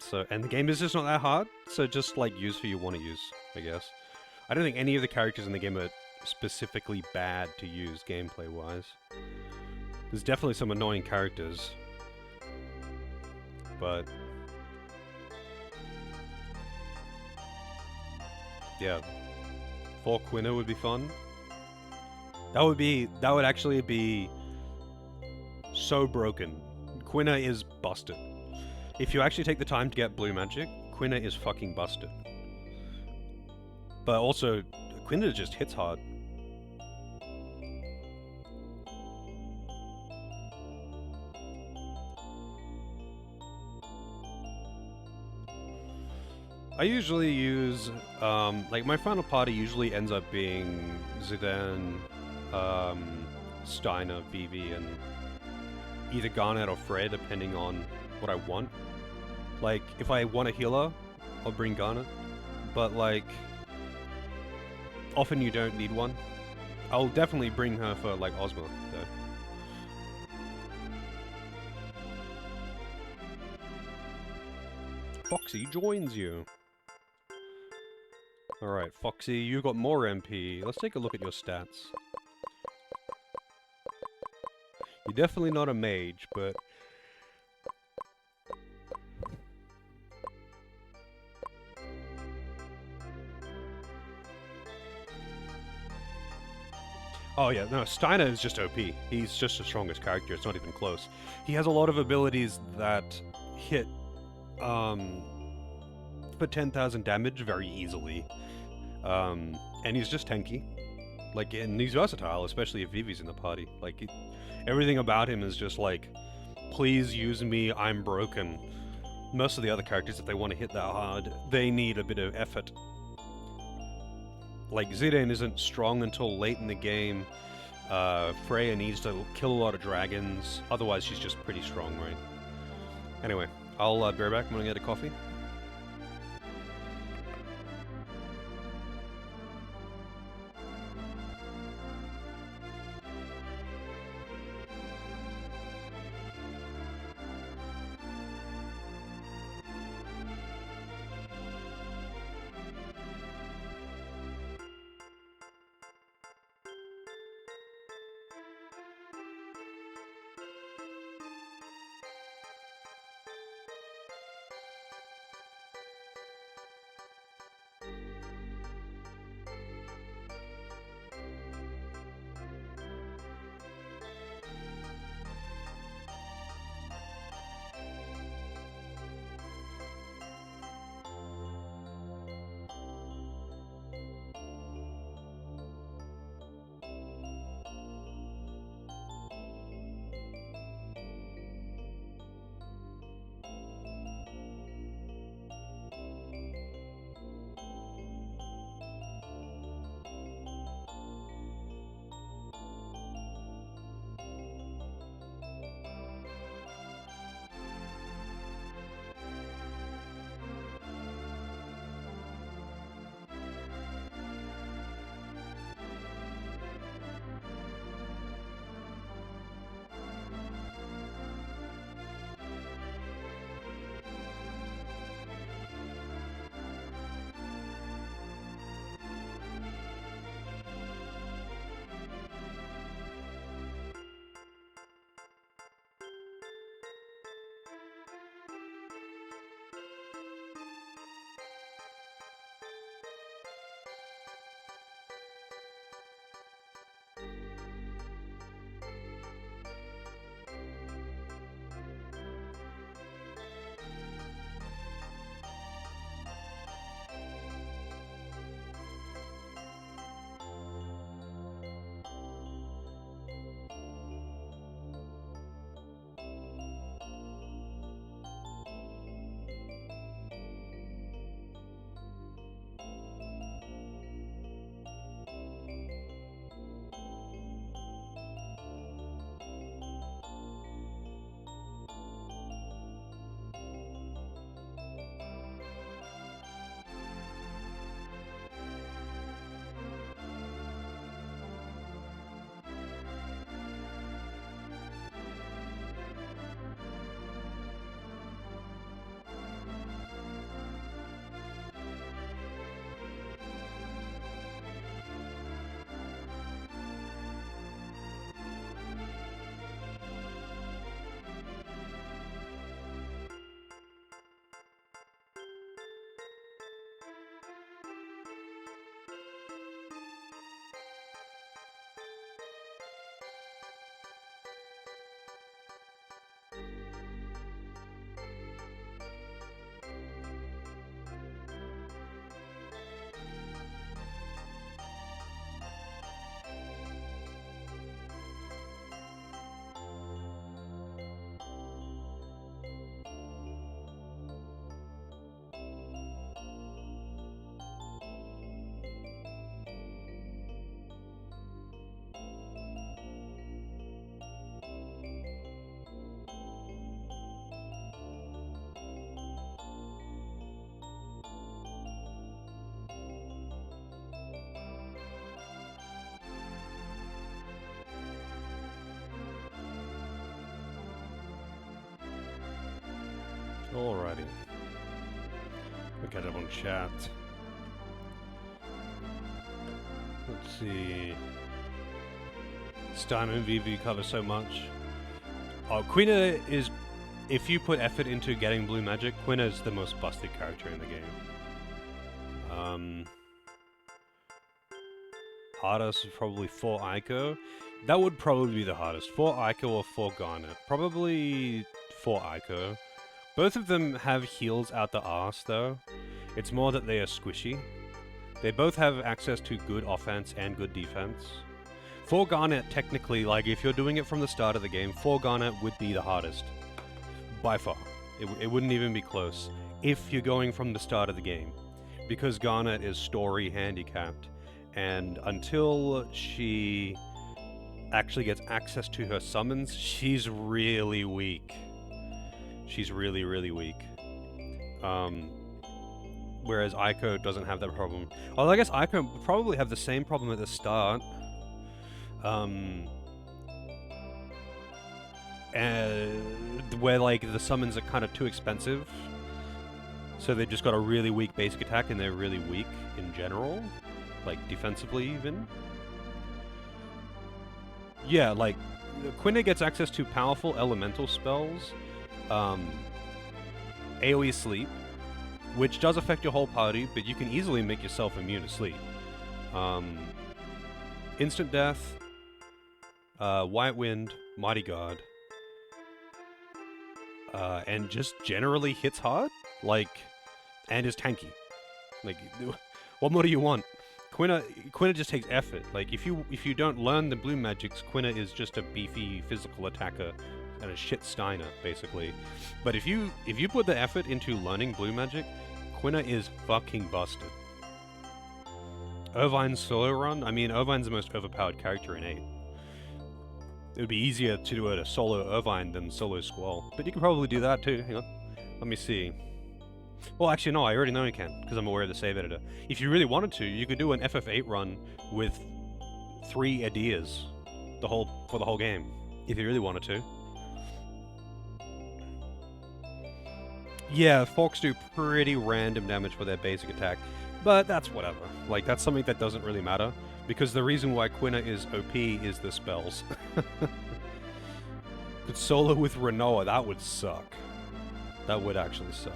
So, and the game is just not that hard, so just like use who you want to use, I guess. I don't think any of the characters in the game are specifically bad to use gameplay-wise. There's definitely some annoying characters. But yeah, 4 Quina would be fun. That would actually be so broken. Quina is busted. If you actually take the time to get blue magic, Quina is fucking busted. But also, Quina just hits hard. I usually use, like, my final party usually ends up being Zidane, Steiner, Vivi, and either Garnet or Fred, depending on what I want. Like, if I want a healer, I'll bring Garnet, but, like, often you don't need one. I'll definitely bring her for, like, Ozma, though. Foxy joins you. Alright, Foxy, you got more MP. Let's take a look at your stats. You're definitely not a mage, but... Oh yeah, no, Steiner is just OP. He's just the strongest character, it's not even close. He has a lot of abilities that hit, for 10,000 damage very easily. And he's just tanky. Like, and he's versatile, especially if Vivi's in the party. Like, everything about him is just like, please use me, I'm broken. Most of the other characters, if they want to hit that hard, they need a bit of effort. Like, Zidane isn't strong until late in the game. Freya needs to kill a lot of dragons, otherwise she's just pretty strong, right? Anyway, I'll be right back. I'm gonna get a coffee. Alrighty. We got it on chat. Let's see. Stein and VV cover so much. Oh, Quina is... If you put effort into getting blue magic, Quina is the most busted character in the game. Hardest is probably 4 Ico. That would probably be the hardest. 4 Ico or 4 Garnet. Probably 4 Ico. Both of them have heals out the arse, though. It's more that they are squishy. They both have access to good offense and good defense. For Garnet, technically, like, if you're doing it from the start of the game, for Garnet would be the hardest. By far. It wouldn't even be close. If you're going from the start of the game. Because Garnet is story handicapped. And until she actually gets access to her summons, she's really weak. She's really, really weak. Whereas Aiko doesn't have that problem. Although I guess Aiko would probably have the same problem at the start. Where like the summons are kind of too expensive. So they've just got a really weak basic attack and they're really weak in general. Like defensively even. Yeah, like Quina gets access to powerful elemental spells. AoE sleep, which does affect your whole party, but you can easily make yourself immune to sleep. Instant death, White Wind, Mighty Guard, and just generally hits hard, like, and is tanky. Like, what more do you want? Quina just takes effort. Like, if you don't learn the blue magics, Quina is just a beefy physical attacker and a shit Steiner, basically. But if you put the effort into learning blue magic, Quina is fucking busted. Irvine's solo run? I mean, Irvine's the most overpowered character in 8. It would be easier to do a solo Irvine than solo Squall. But you can probably do that too. Hang on. Let me see. Well, actually, no, I already know you can, because I'm aware of the save editor. If you really wanted to, you could do an FF8 run with 3 Adias for the whole game, if you really wanted to. Yeah, Forks do pretty random damage for their basic attack, but that's whatever. Like, that's something that doesn't really matter, because the reason why Quina is OP is the spells. Could solo with Renoa, that would suck. That would actually suck.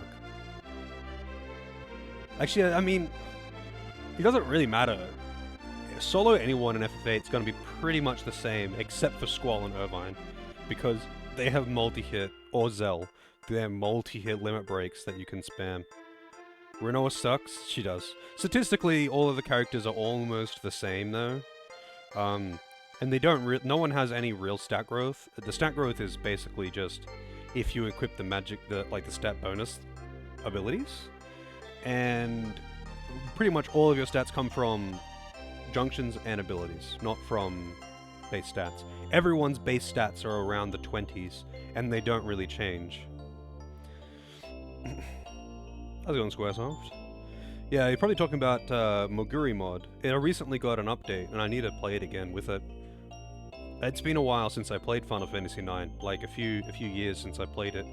Actually, I mean, it doesn't really matter. Solo anyone in FF8 is going to be pretty much the same, except for Squall and Irvine, because they have multi-hit, or Zell. They have multi-hit limit breaks that you can spam. Renoa sucks? She does. Statistically, all of the characters are almost the same, though. And they don't no one has any real stat growth. The stat growth is basically just if you equip the magic, the stat bonus abilities. And pretty much all of your stats come from junctions and abilities, not from base stats. Everyone's base stats are around the 20s, and they don't really change. How's it going, Squaresoft? Yeah, you're probably talking about Moguri mod. It recently got an update, and I need to play it again with it. It's been a while since I played Final Fantasy IX, like a few years since I played it,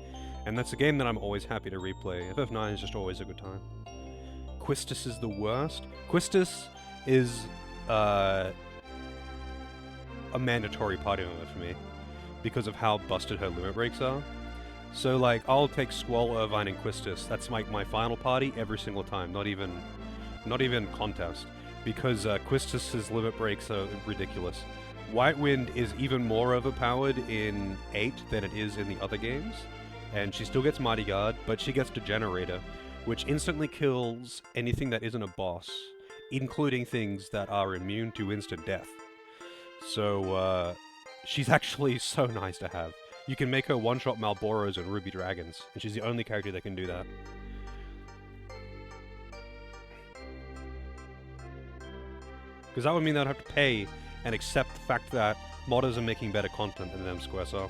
and that's a game that I'm always happy to replay. FF9 is just always a good time. Quistis is the worst. Quistis is a mandatory party member for me because of how busted her limit breaks are. So like, I'll take Squall, Irvine, and Quistis. That's like my final party every single time. Not even contest, because Quistis' limit breaks are ridiculous. White Wind is even more overpowered in 8 than it is in the other games, and she still gets Mighty Guard, but she gets Degenerator, which instantly kills anything that isn't a boss, including things that are immune to instant death. So she's actually so nice to have. You can make her one-shot Malboros and Ruby Dragons, and she's the only character that can do that. Because that would mean that I'd have to pay and accept the fact that modders are making better content than them, Squaresoft.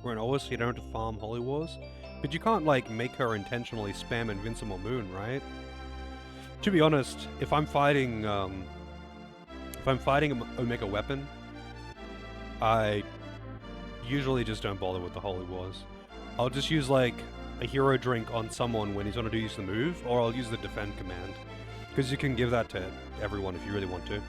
Renoa, you don't have to farm Holy Wars, but you can't like make her intentionally spam Invincible Moon, right? To be honest, if I'm fighting Omega Weapon, I usually just don't bother with the Holy Wars. I'll just use like a hero drink on someone when he's going to use the move, or I'll use the defend command, because you can give that to everyone if you really want to.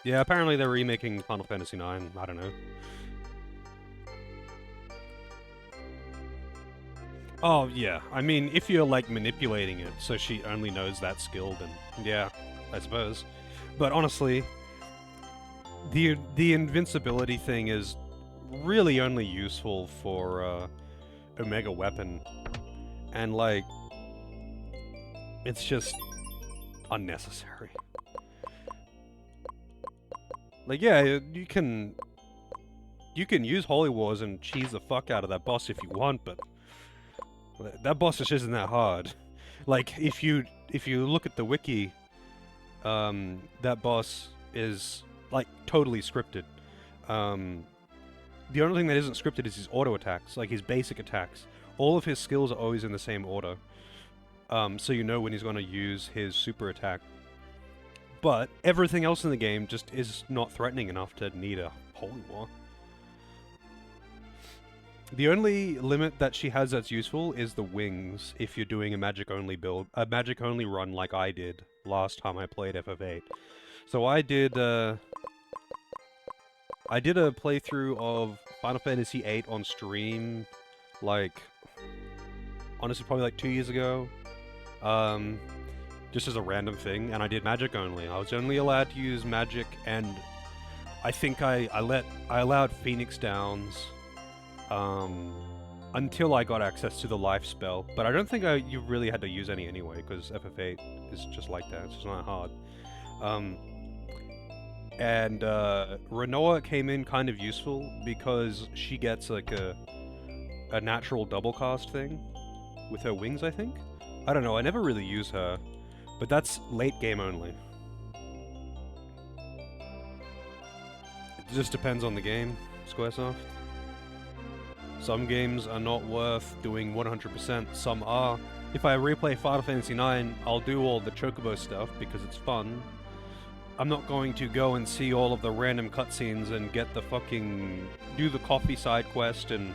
Yeah, apparently they're remaking Final Fantasy IX. I don't know. Oh, yeah. I mean, if you're, like, manipulating it so she only knows that skill, then yeah, I suppose. But honestly, the invincibility thing is really only useful for, Omega Weapon. And, like, it's just unnecessary. Like, yeah, you can use Holy Wars and cheese the fuck out of that boss if you want, but that boss just isn't that hard. Like, if you look at the wiki, that boss is, like, totally scripted. The only thing that isn't scripted is his auto attacks, like his basic attacks. All of his skills are always in the same order. So you know when he's going to use his super attack. But everything else in the game just is not threatening enough to need a Holy War. The only limit that she has that's useful is the wings, if you're doing a magic-only build, a magic-only run like I did last time I played FF8. So I did a playthrough of Final Fantasy VIII on stream, like, honestly, probably like 2 years ago. Just as a random thing, and I did magic only. I was only allowed to use magic, and I think I allowed Phoenix Downs, until I got access to the life spell. But I don't think you really had to use any anyway, because FF8 is just like that. It's just not hard. And Renoa came in kind of useful because she gets like a natural double cast thing with her wings, I think. I don't know. I never really use her. But that's late game only. It just depends on the game, Squaresoft. Some games are not worth doing 100%, some are. If I replay Final Fantasy IX, I'll do all the Chocobo stuff because it's fun. I'm not going to go and see all of the random cutscenes and get the fucking... do the coffee side quest, and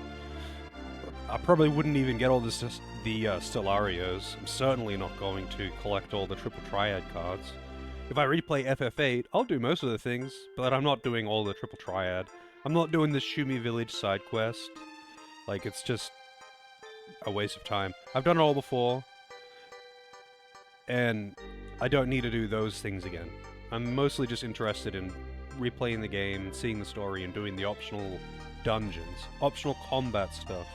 I probably wouldn't even get all the Stellarios. I'm certainly not going to collect all the Triple Triad cards. If I replay FF8, I'll do most of the things, but I'm not doing all the Triple Triad. I'm not doing the Shumi Village side quest. Like, it's just a waste of time. I've done it all before, and I don't need to do those things again. I'm mostly just interested in replaying the game, seeing the story, and doing the optional dungeons. Optional combat stuff.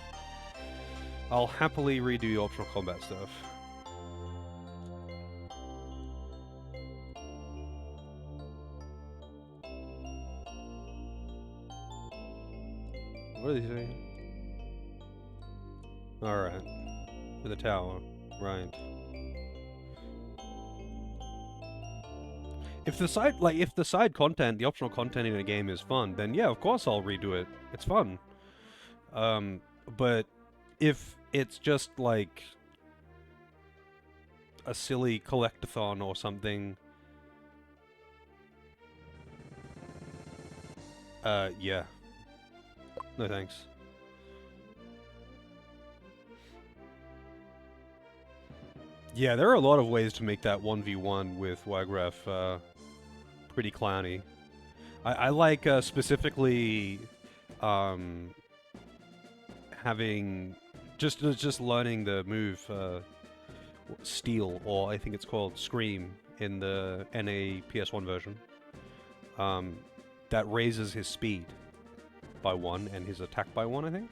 I'll happily redo the optional combat stuff. What are they saying? Alright. For the tower. Right. If the side content, the optional content in a game is fun, then yeah, of course I'll redo it. It's fun. But if it's just like a silly collectathon or something, yeah. No thanks. Yeah, there are a lot of ways to make that 1v1 with Wagref, pretty clowny. I like, specifically, having... Just learning the move, Steel, or I think it's called Scream, in the NA PS1 version. That raises his speed by 1 and his attack by 1, I think.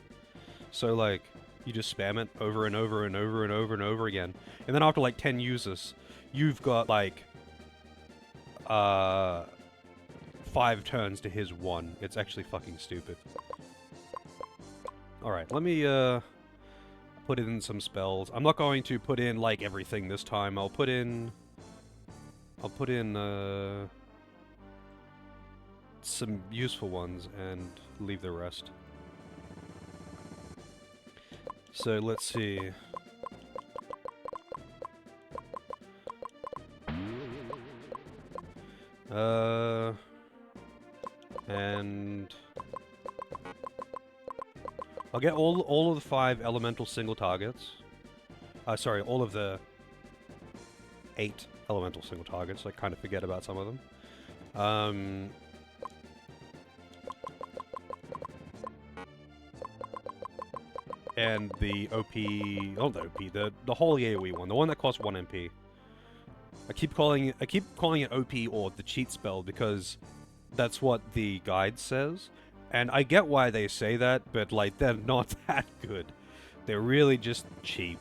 So, like, you just spam it over and over and over and over and over again. And then after, like, 10 uses, you've got, like, 5 turns to his 1. It's actually fucking stupid. Alright, let me, put in some spells. I'm not going to put in, like, everything this time. I'll put in, some useful ones and leave the rest. So, let's see. And I'll get all of the 5 elemental single targets. Sorry, all of the 8 elemental single targets. I kind of forget about some of them. Um, and the OP, oh, the OP, the holy AoE one, the one that costs 1 MP. I keep calling it OP or the cheat spell because that's what the guide says. And I get why they say that, but like they're not that good. They're really just cheap.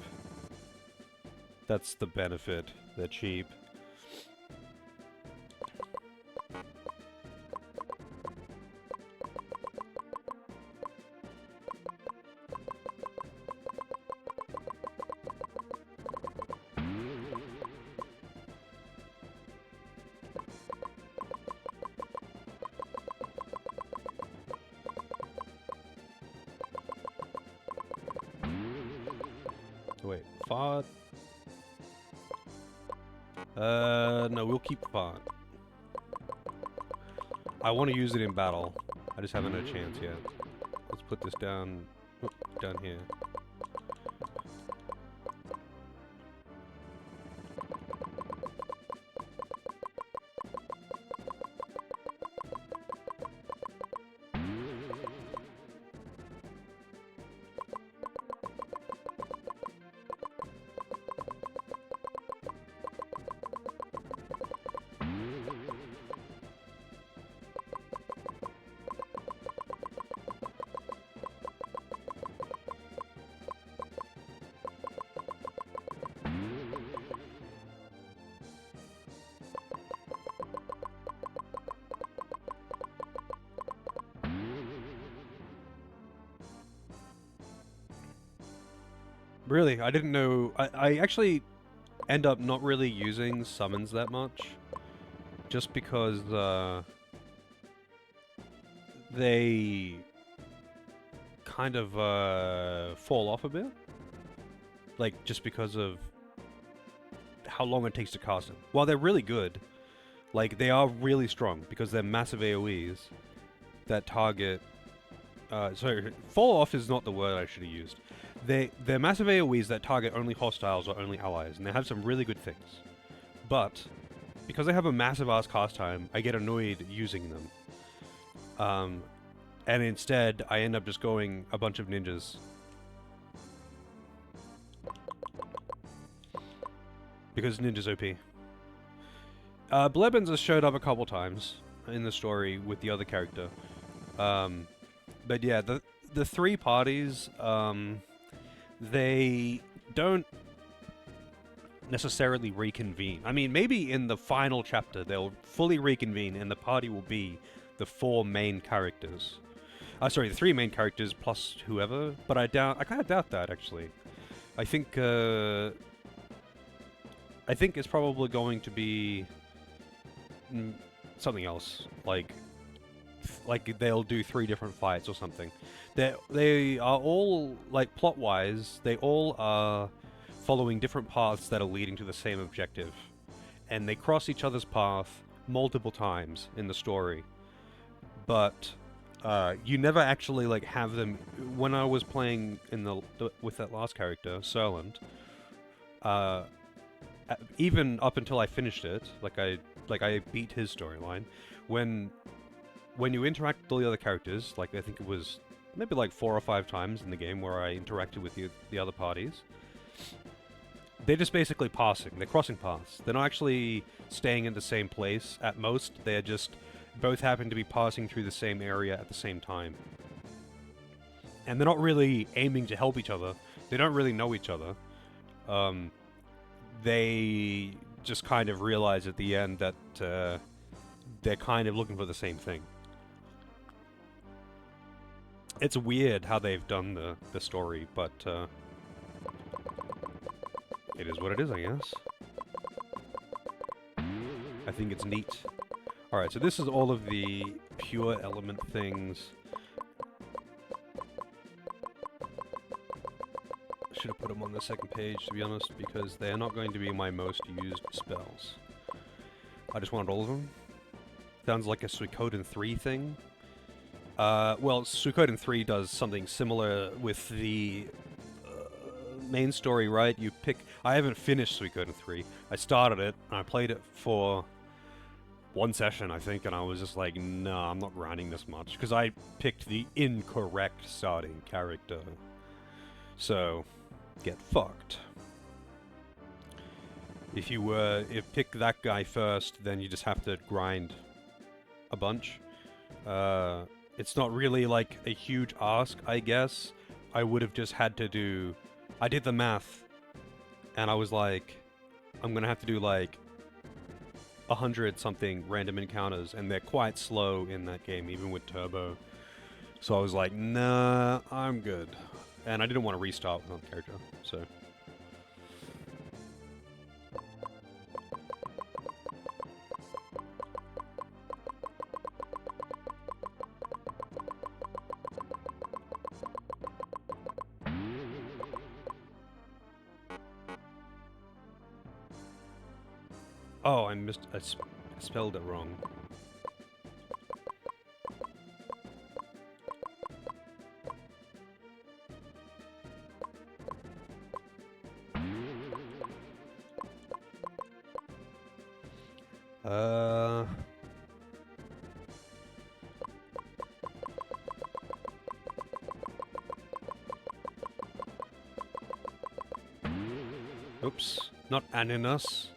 That's the benefit. They're cheap. Wait, fart? No, we'll keep fart. I want to use it in battle. I just haven't had a chance yet. Let's put this down, down here. Really, I didn't know. I actually end up not really using summons that much, just because they kind of fall off a bit. Like, just because of how long it takes to cast them. While they're really good, like, they are really strong because they're massive AoEs that target... sorry, fall off is not the word I should have used. They're massive AoEs that target only hostiles or only allies, and they have some really good things. But, because they have a massive ass cast time, I get annoyed using them. And instead, I end up just going a bunch of ninjas. Because ninjas OP. Blebens has showed up a couple times in the story with the other character. But yeah, the three parties, they don't necessarily reconvene. I mean, maybe in the final chapter they'll fully reconvene and the party will be the four main characters. Sorry, the three main characters plus whoever, but I kind of doubt that, actually. I think it's probably going to be something else, like they'll do 3 different fights or something. They are all, like, plot-wise, they all are following different paths that are leading to the same objective. And they cross each other's path multiple times in the story. But you never actually, like, have them... When I was playing in with that last character, Serland, even up until I finished it, I beat his storyline, when you interact with all the other characters, like, I think it was maybe like 4 or 5 times in the game where I interacted with the other parties, they're just basically passing. They're crossing paths. They're not actually staying in the same place. At most, they're just both happen to be passing through the same area at the same time. And they're not really aiming to help each other. They don't really know each other. They just kind of realize at the end that they're kind of looking for the same thing. It's weird how they've done the story, but it is what it is, I guess. I think it's neat. Alright, so this is all of the pure element things. Should have put them on the second page, to be honest, because they're not going to be my most used spells. I just wanted all of them. Sounds like a Suikoden 3 thing. Well, Suikoden 3 does something similar with the main story, right? I haven't finished Suikoden 3. I started it, and I played it for one session, I think, and I was just like, nah, I'm not grinding this much. Because I picked the incorrect starting character. So, get fucked. If you pick that guy first, then you just have to grind a bunch. It's not really like a huge ask, I guess. I would have just had to do... I did the math, and I was like, I'm gonna have to do like 100-something random encounters, and they're quite slow in that game, even with turbo. So I was like, nah, I'm good. And I didn't want to restart with another character, so... Oh, I spelled it wrong. Oops, not ananas.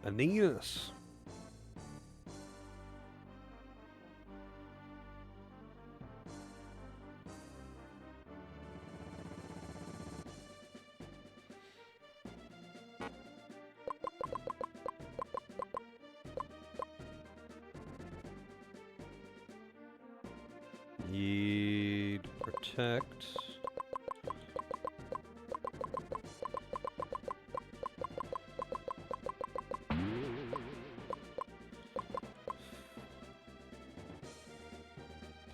Aeneas. Need protect.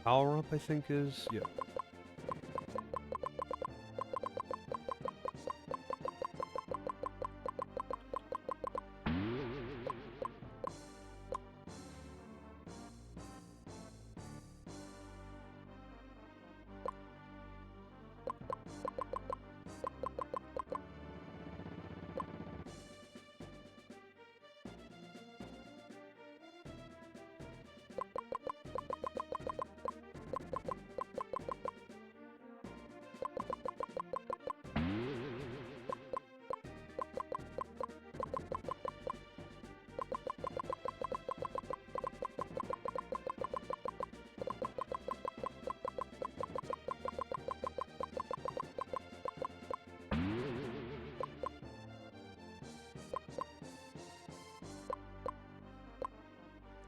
Power up, I think, is... yeah.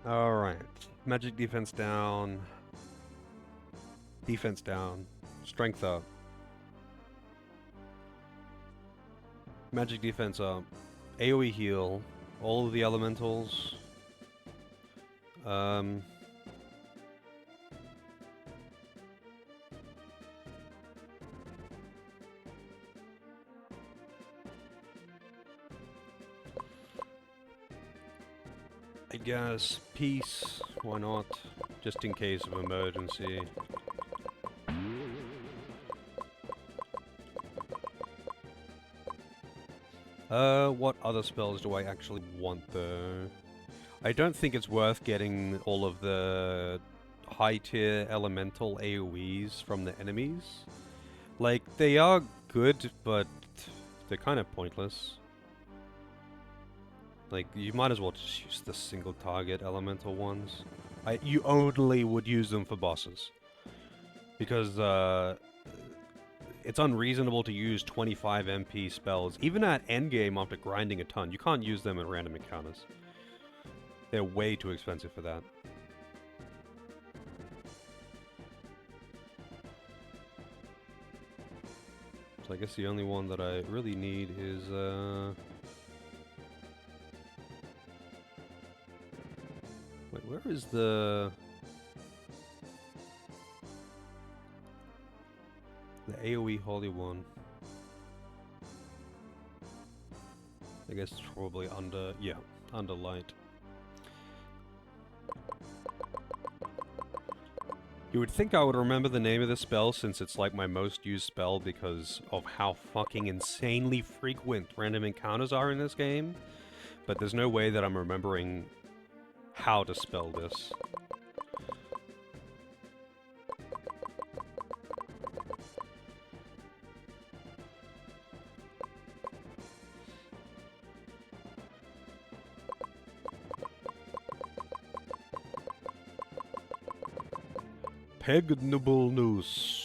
Alright. Magic defense down. Defense down. Strength up. Magic defense up. AoE heal. All of the elementals. I guess peace, why not? Just in case of emergency. What other spells do I actually want though? I don't think it's worth getting all of the high tier elemental AoEs from the enemies. Like, they are good, but they're kind of pointless. Like, you might as well just use the single target elemental ones. You only would use them for bosses. Because, it's unreasonable to use 25 MP spells. Even at endgame after grinding a ton, you can't use them in random encounters. They're way too expensive for that. So I guess the only one that I really need is, wait, where is the AoE Holy One? I guess it's probably under, yeah, under light. You would think I would remember the name of this spell since it's like my most used spell because of how fucking insanely frequent random encounters are in this game. But there's no way that I'm remembering how to spell this. Pegniblenus.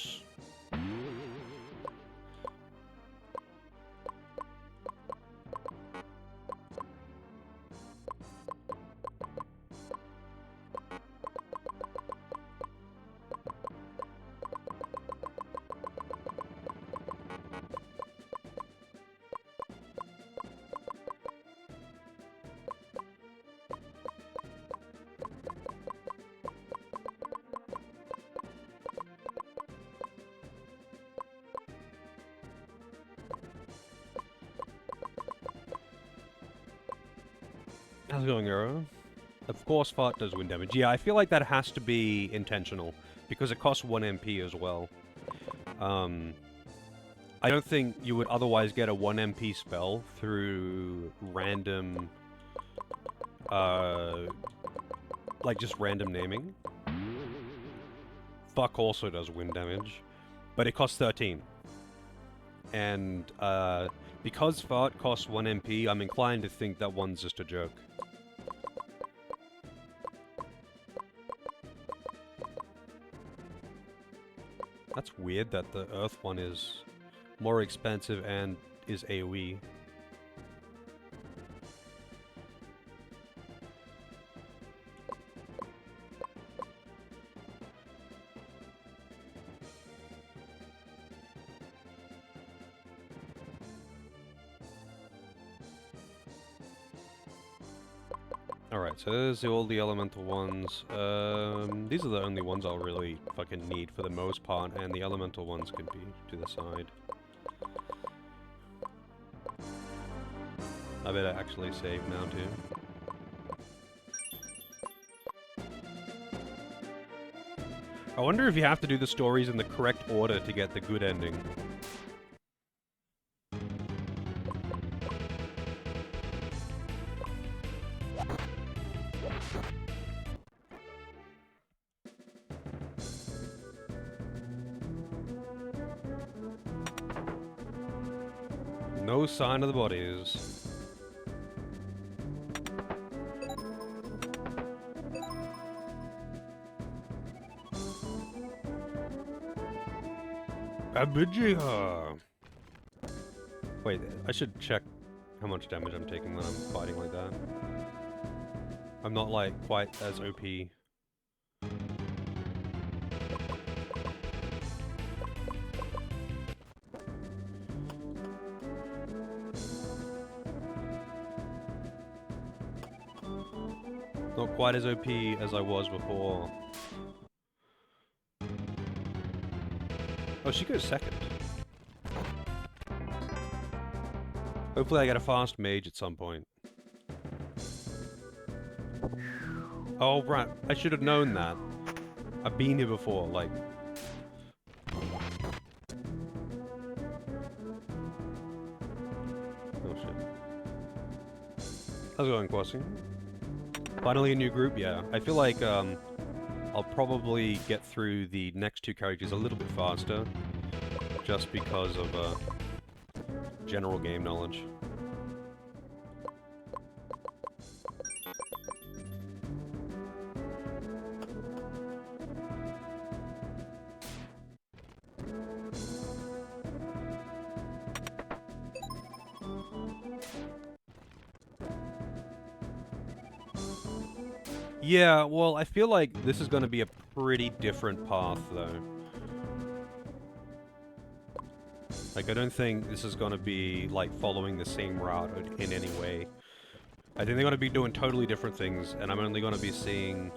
How's it going, Euro? Of course, fart does wind damage. Yeah, I feel like that has to be intentional, because it costs 1 MP as well. I don't think you would otherwise get a 1 MP spell through random, like just random naming. Fuck also does wind damage, but it costs 13. And, because fart costs 1 MP, I'm inclined to think that one's just a joke. That's weird that the Earth one is more expensive and is AoE. Alright, so there's all the elemental ones. These are the only ones I'll really fucking need for the most part, and the elemental ones can be to the side. I better actually save now too. I wonder if you have to do the stories in the correct order to get the good ending. No sign of the bodies. Abijah! Wait, I should check how much damage I'm taking when I'm fighting like that. I'm not, like, quite as OP. Not quite as OP as I was before. Oh, she goes second. Hopefully I get a fast mage at some point. Oh, right. I should have known that. I've been here before, like... Oh, shit. How's it going, Kwasi? Finally a new group? Yeah. I feel like, I'll probably get through the next two characters a little bit faster, just because of, general game knowledge. Yeah, well, I feel like this is going to be a pretty different path, though. Like, I don't think this is going to be, like, following the same route in any way. I think they're going to be doing totally different things, and I'm only going to be seeing,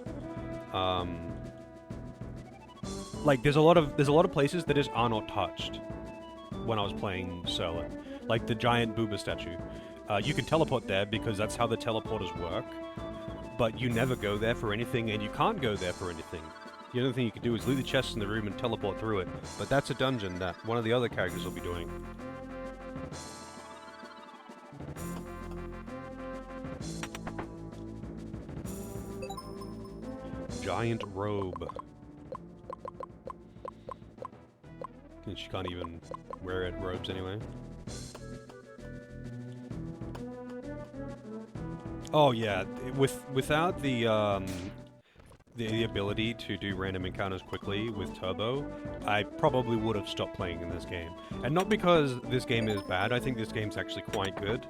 like, there's a lot of places that just are not touched when I was playing solo. Like, the giant booba statue. You can teleport there because that's how the teleporters work. But you never go there for anything, and you can't go there for anything. The only thing you can do is loot the chests in the room and teleport through it. But that's a dungeon that one of the other characters will be doing. Giant robe. And she can't even wear robes anyway. Oh yeah, without the ability to do random encounters quickly with Turbo, I probably would have stopped playing in this game. And not because this game is bad, I think this game's actually quite good.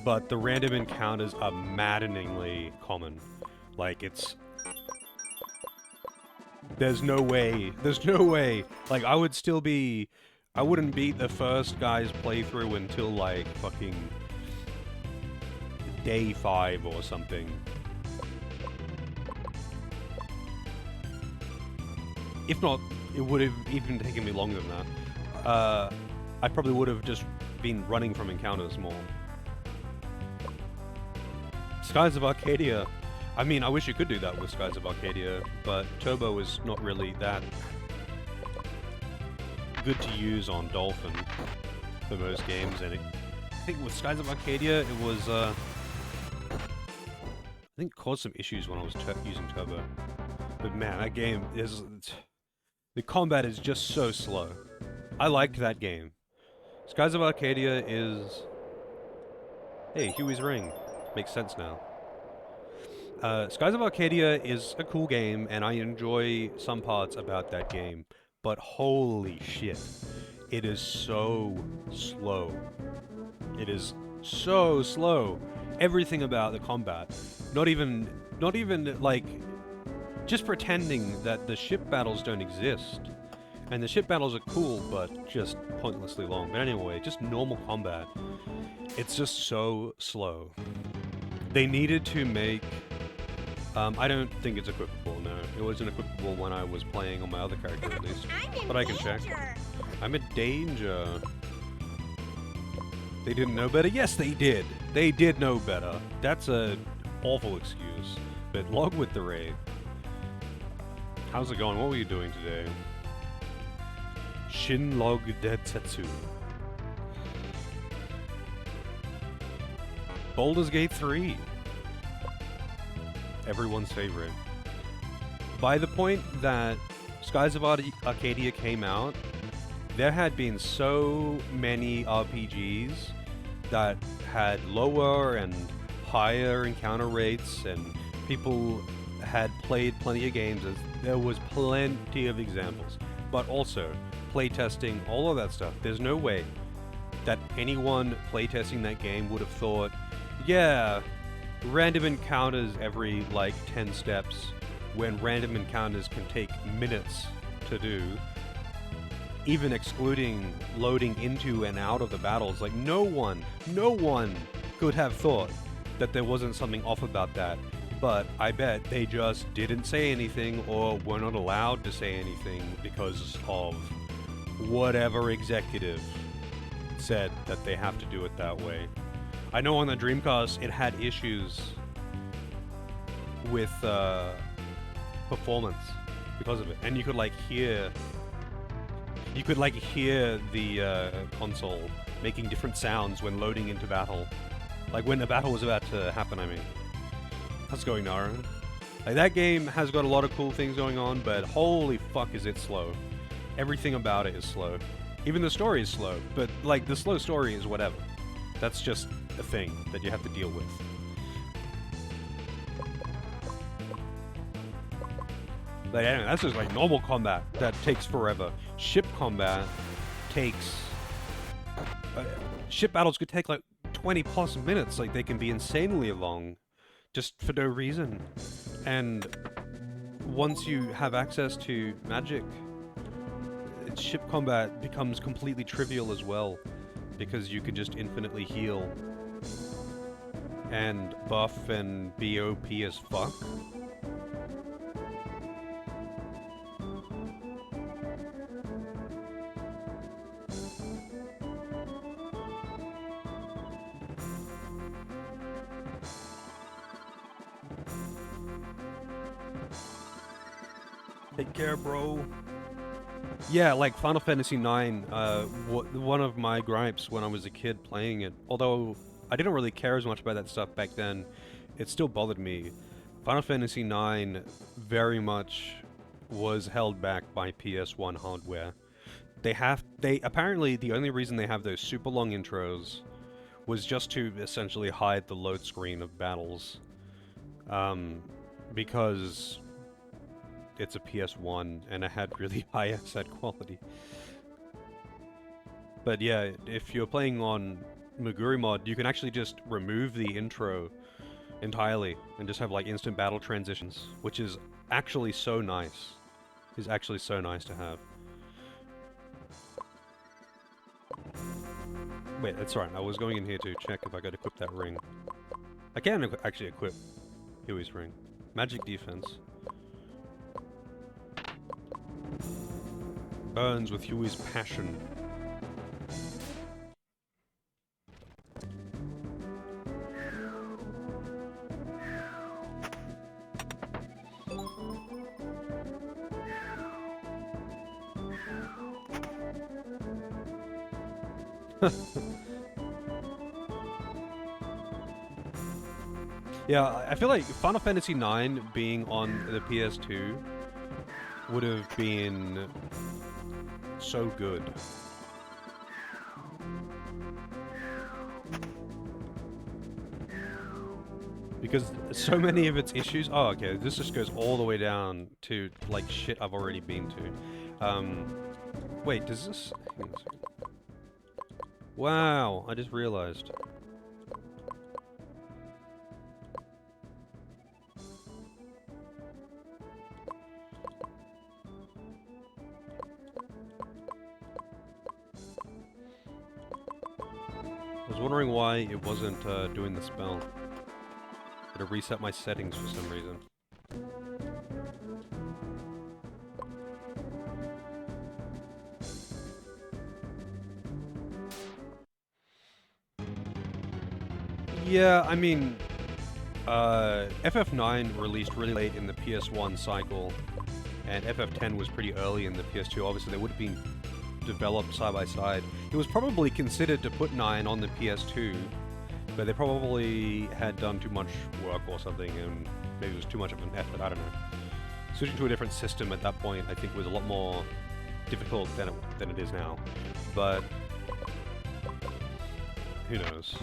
But the random encounters are maddeningly common. Like, there's no way. Like, I wouldn't beat the first guy's playthrough until, like, fucking day 5 or something. If not, it would have even taken me longer than that. I probably would have just been running from encounters more. Skies of Arcadia. I mean, I wish you could do that with Skies of Arcadia, but Turbo is not really that good to use on Dolphin for most games, and I think with Skies of Arcadia, it was, I think caused some issues when I was using Turbo. But man, that game is... The combat is just so slow. I liked that game. Skies of Arcadia is... Hey, Huey's Ring. Makes sense now. Skies of Arcadia is a cool game, and I enjoy some parts about that game. But holy shit. It is so slow. It is so slow. Everything about the combat. Not even, like, just pretending that the ship battles don't exist. And the ship battles are cool, but just pointlessly long. But anyway, just normal combat. It's just so slow. They needed to make... I don't think it's equipable, no. It wasn't equipable when I was playing on my other character, at least. But I can check. I'm in danger. They didn't know better? Yes, they did! They did know better. That's a awful excuse. But log with the raid. How's it going? What were you doing today? Shinlog Detsetsu. Baldur's Gate 3. Everyone's favorite. By the point that Skies of Arcadia came out, there had been so many RPGs that had lower and higher encounter rates, and people had played plenty of games. There was plenty of examples. But also, playtesting, all of that stuff. There's no way that anyone playtesting that game would have thought, yeah, random encounters every, like, 10 steps, when random encounters can take minutes to do, even excluding loading into and out of the battles. Like, no one could have thought that there wasn't something off about that. But I bet they just didn't say anything, or were not allowed to say anything because of whatever executive said that they have to do it that way. I know on the Dreamcast it had issues with performance because of it, and you could hear the console making different sounds when loading into battle, like when the battle was about to happen. I mean, how's it going, Nara? Like, that game has got a lot of cool things going on, but holy fuck is it slow. Everything about it is slow. Even the story is slow, but like the slow story is whatever. That's just a thing that you have to deal with. But anyway, that's just like normal combat that takes forever. Ship combat takes... ship battles could take like 20 plus minutes. Like, they can be insanely long, just for no reason. And once you have access to magic, ship combat becomes completely trivial as well, because you can just infinitely heal and buff and be OP as fuck. Take care, bro. Yeah, like Final Fantasy IX, one of my gripes when I was a kid playing it, although I didn't really care as much about that stuff back then, it still bothered me. Final Fantasy IX very much was held back by PS1 hardware. They apparently the only reason they have those super long intros was just to essentially hide the load screen of battles. Because it's a PS1 and it had really high asset quality. But yeah, if you're playing on Meguri mod, you can actually just remove the intro entirely and just have like instant battle transitions, which is actually so nice. Is actually so nice to have. Wait, that's right. I was going in here to check if I could equip that ring. I can actually equip Huey's ring. Magic defense. Burns with Huey's passion. Yeah, I feel like Final Fantasy IX being on the PS2 would have been so good. Because so many of its issues... Oh, okay, this just goes all the way down to, like, shit I've already been to. Wait, does this... Hang on a second. Wow, I just realized. I was wondering why it wasn't doing the spell. Had to reset my settings for some reason. Yeah, I mean, FF9 released really late in the PS1 cycle, and FF10 was pretty early in the PS2. Obviously, they would have been developed side by side. It was probably considered to put 9 on the PS2, but they probably had done too much work or something, and maybe it was too much of an effort, I don't know. Switching to a different system at that point, I think, was a lot more difficult than it is now. But who knows?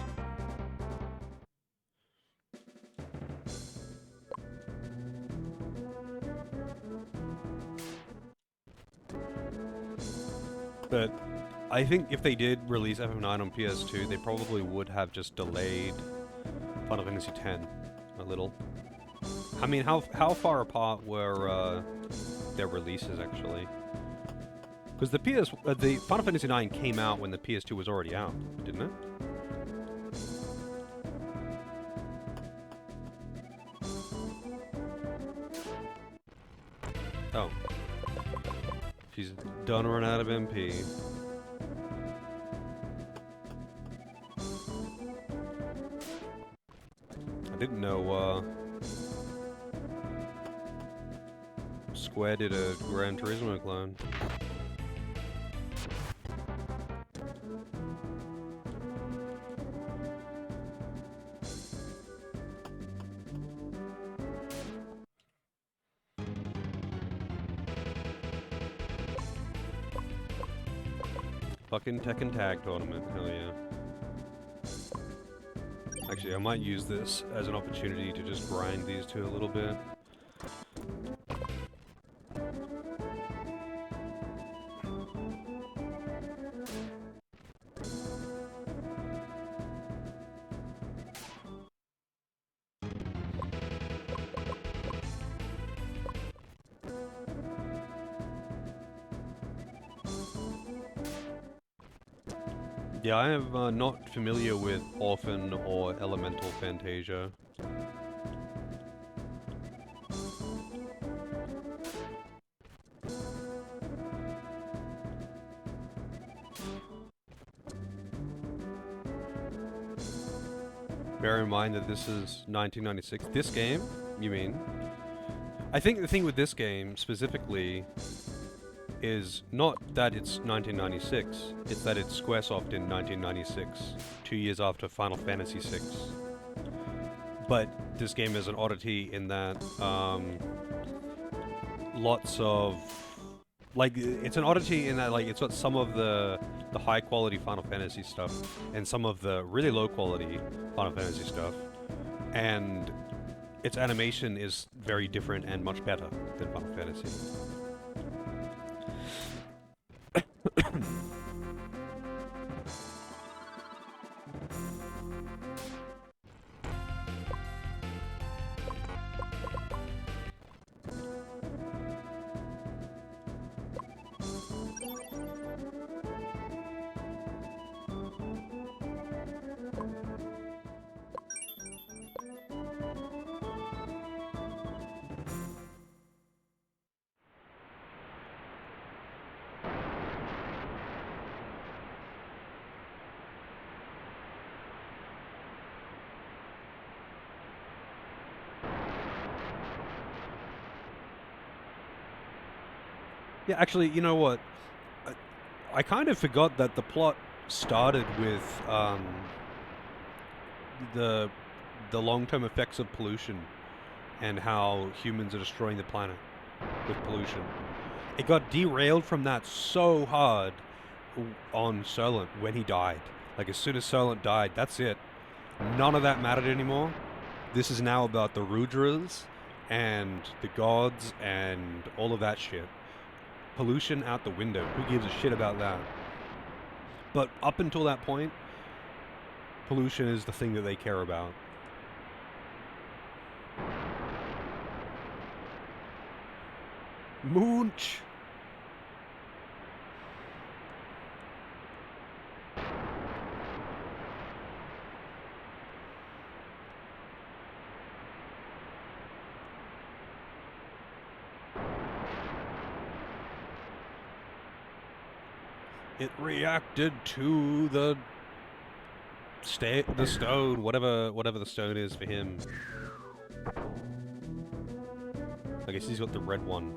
But I think if they did release FF9 on PS2, they probably would have just delayed Final Fantasy X a little. I mean, how far apart were their releases actually? Because the Final Fantasy IX came out when the PS2 was already out, didn't it? Oh. She's done run out of MP. I didn't know, Square did a Gran Turismo clone. Fucking Tekken Tag Tournament, hell yeah. Actually, I might use this as an opportunity to just grind these two a little bit. Yeah, I am not familiar with Orphan or Elemental Fantasia. Bear in mind that this is 1996. This game, you mean? I think the thing with this game specifically is not that it's 1996, it's that it's Squaresoft in 1996, 2 years after Final Fantasy VI. But this game is an oddity in that lots of it's an oddity in that it's got some of the high quality Final Fantasy stuff and some of the really low quality Final Fantasy stuff, and its animation is very different and much better than Final Fantasy. Yeah, actually, you know what? I kind of forgot that the plot started with the long-term effects of pollution and how humans are destroying the planet with pollution. It got derailed from that so hard on Solent when he died. Like, as soon as Solent died, that's it. None of that mattered anymore. This is now about the Rudras and the gods and all of that shit. Pollution out the window. Who gives a shit about that? But up until that point, pollution is the thing that they care about. Munch! It reacted to the stone, whatever the stone is for him. I guess he's got the red one.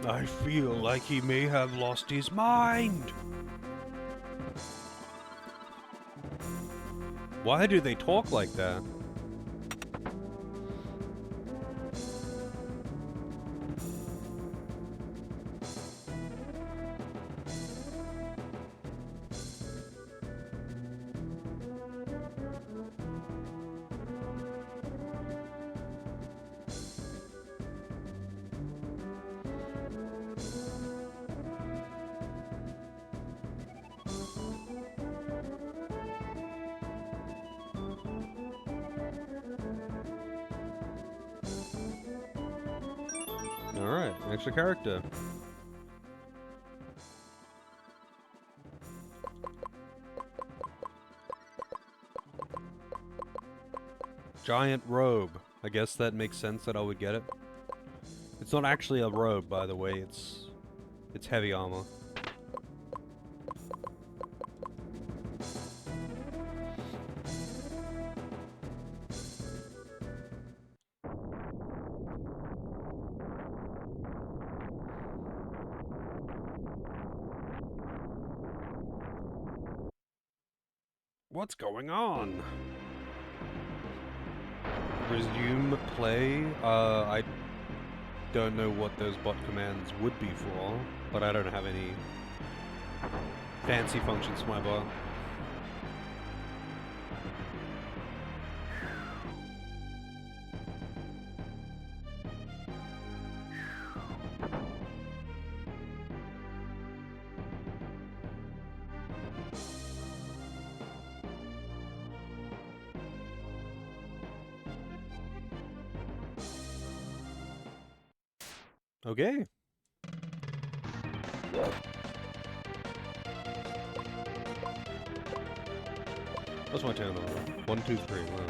I feel like he may have lost his mind. Why do they talk like that? Alright, extra character. Giant robe. I guess that makes sense that I would get it. It's not actually a robe, by the way, it's heavy armor. What's going on? Resume play? I don't know what those bot commands would be for, but I don't have any fancy functions for my bot. Okay. What's my turn order? 1, 2, 3. Wow.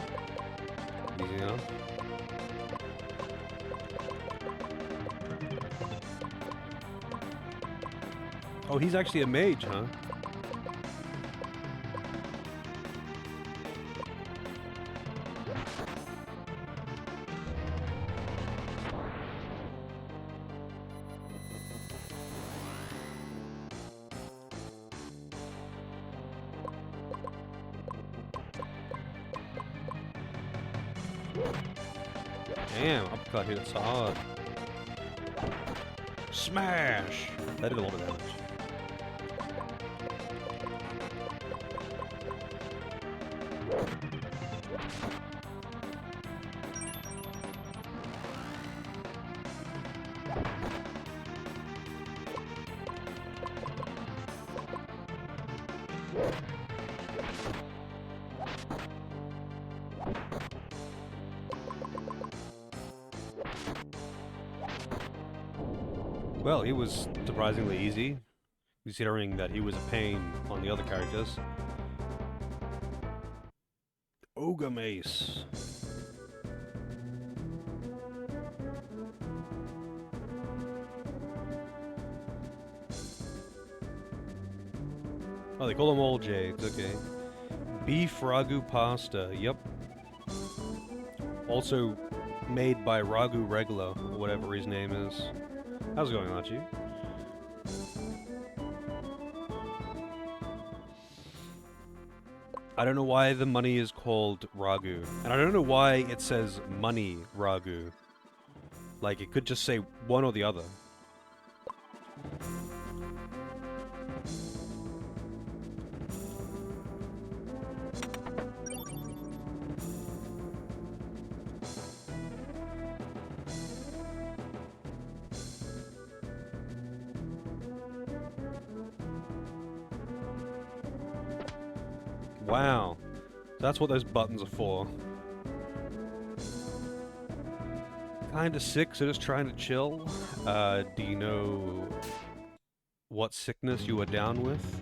Easy enough. Oh, he's actually a mage, huh? Damn, uppercut hit so hard. Smash! That did a lot of damage. Well, he was surprisingly easy, considering that he was a pain on the other characters. Ogre Mace. Oh, they call them all Jades, okay. Beef Ragu Pasta, yep. Also made by Ragu Regular, or whatever his name is. How's it going, Archie? I don't know why the money is called Ragu. And I don't know why it says money Ragu. Like, it could just say one or the other. Wow. That's what those buttons are for. Kinda sick, so just trying to chill. Do you know what sickness you are down with?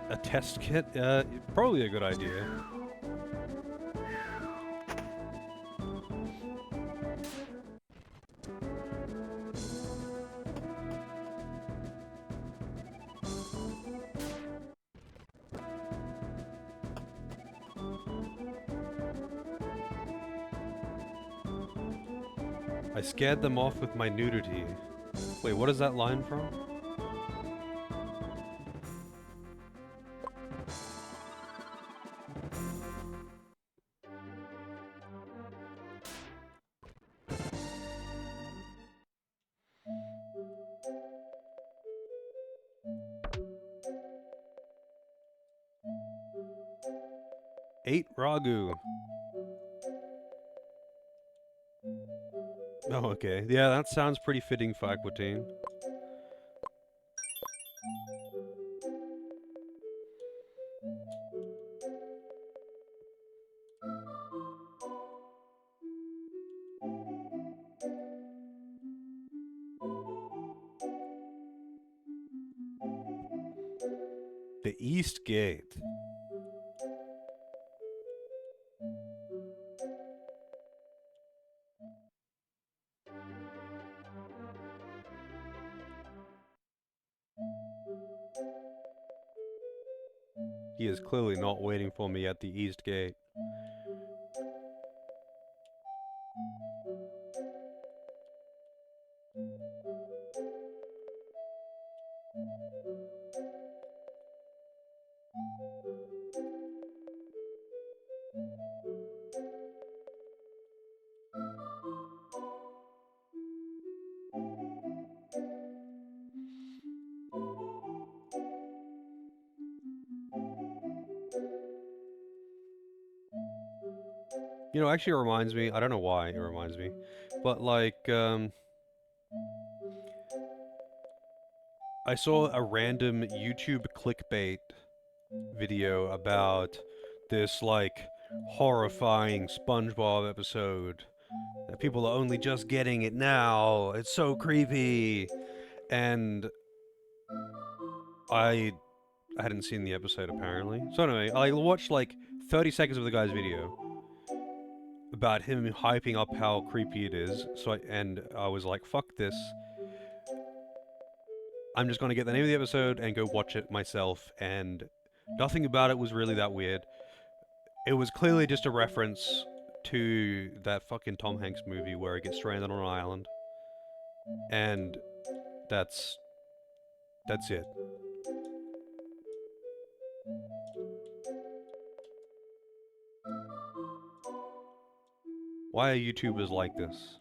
A test kit? Probably a good idea. I scared them off with my nudity. Wait, what is that line from? Eight Ragu. Oh, okay. Yeah, that sounds pretty fitting for Aquitaine. The East Gate. He is clearly not waiting for me at the East Gate. You know, actually it reminds me, I don't know why it reminds me, but like, I saw a random YouTube clickbait video about this, like, horrifying SpongeBob episode. That people are only just getting it now. It's so creepy. And I hadn't seen the episode, apparently. So anyway, I watched, like, 30 seconds of the guy's video about him hyping up how creepy it is. And I was like, fuck this. I'm just gonna get the name of the episode and go watch it myself, and nothing about it was really that weird. It was clearly just a reference to that fucking Tom Hanks movie where he gets stranded on an island. And that's it. Why are YouTubers like this?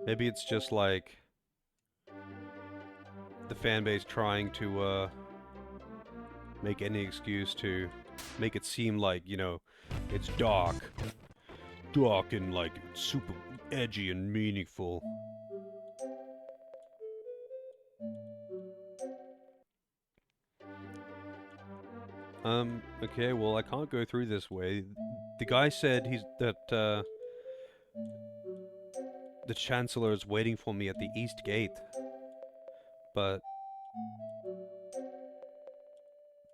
Maybe it's just like the fan base trying to make any excuse to make it seem like, you know, it's dark and like super edgy and meaningful. Okay, well, I can't go through this way. The guy said the Chancellor is waiting for me at the East Gate. But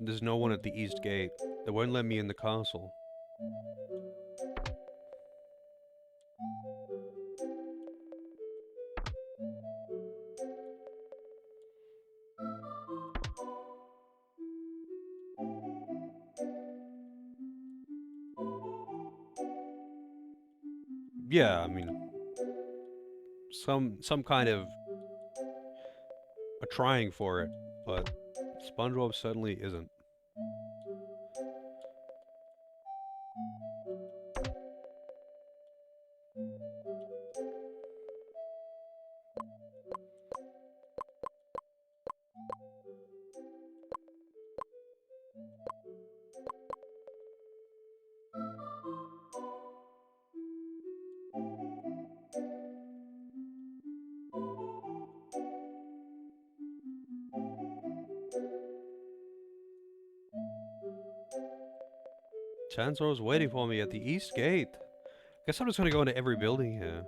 there's no one at the East Gate. They won't let me in the castle. Yeah, I mean, some kind of a trying for it, but SpongeBob certainly isn't. Chancellor was waiting for me at the East Gate. Guess I'm just gonna go into every building here.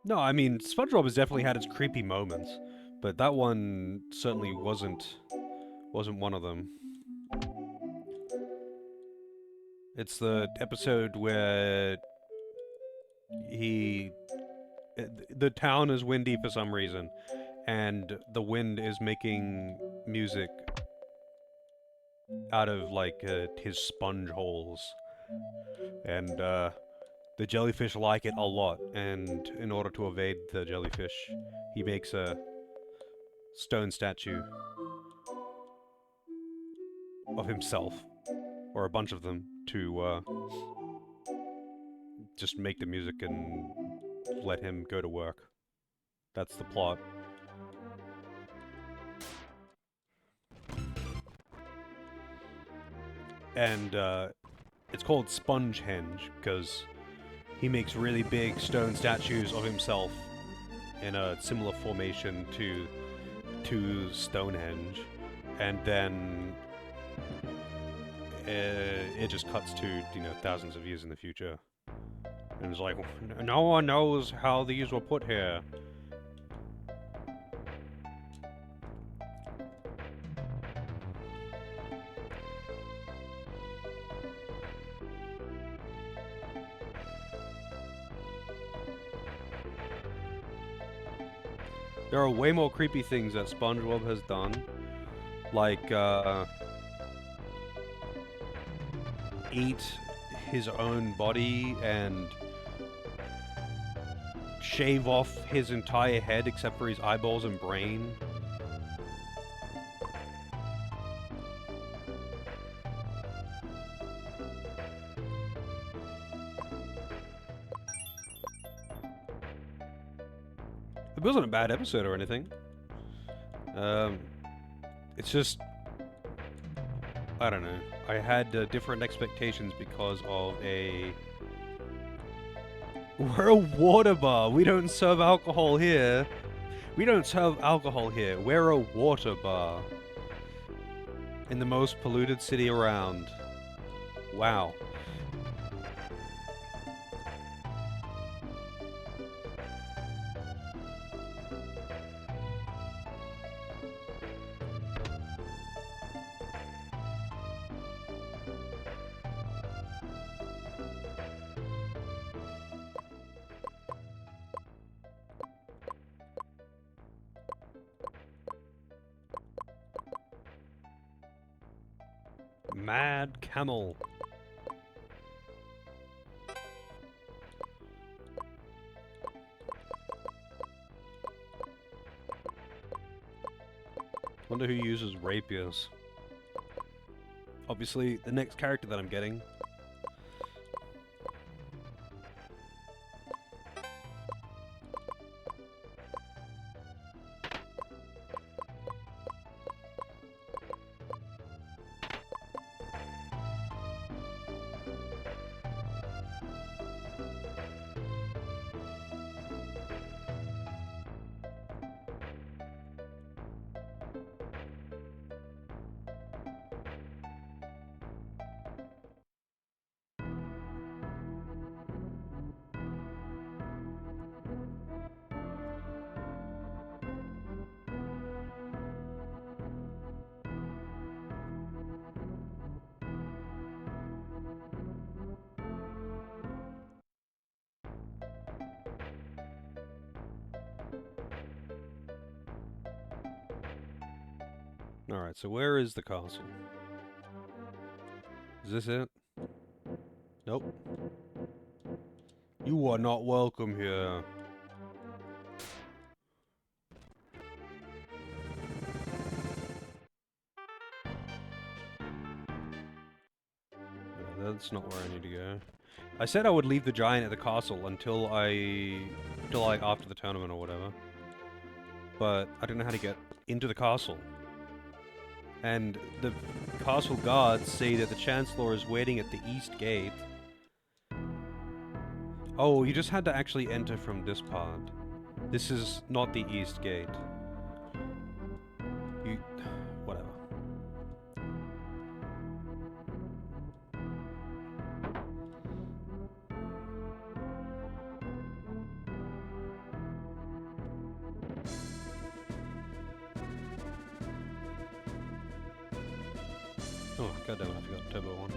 No, I mean, SpongeBob has definitely had its creepy moments, but that one certainly wasn't one of them. It's the episode where the town is windy for some reason, and the wind is making music out of, like, his sponge holes. And, the jellyfish like it a lot, and in order to evade the jellyfish, he makes a stone statue of himself, or a bunch of them, to, just make the music and let him go to work. That's the plot. And, it's called Spongehenge, because he makes really big stone statues of himself in a similar formation to Stonehenge, and then it just cuts to, you know, thousands of years in the future. And it's like, no one knows how these were put here. There are way more creepy things that SpongeBob has done, like, eat his own body and shave off his entire head except for his eyeballs and brain? It wasn't a bad episode or anything. It's just, I don't know. I had different expectations because of We're a water bar. We don't serve alcohol here. We don't serve alcohol here. We're a water bar. In the most polluted city around. Wow. Mad camel. Wonder who uses rapiers. Obviously, the next character that I'm getting. Alright, so where is the castle? Is this it? Nope. You are not welcome here. No, that's not where I need to go. I said I would leave the giant at the castle until after the tournament or whatever. But I don't know how to get into the castle. And the castle guards say that the Chancellor is waiting at the east gate. Oh, you just had to actually enter from this part. This is not the east gate. Whatever. Oh, goddammit, I forgot Turbo 1.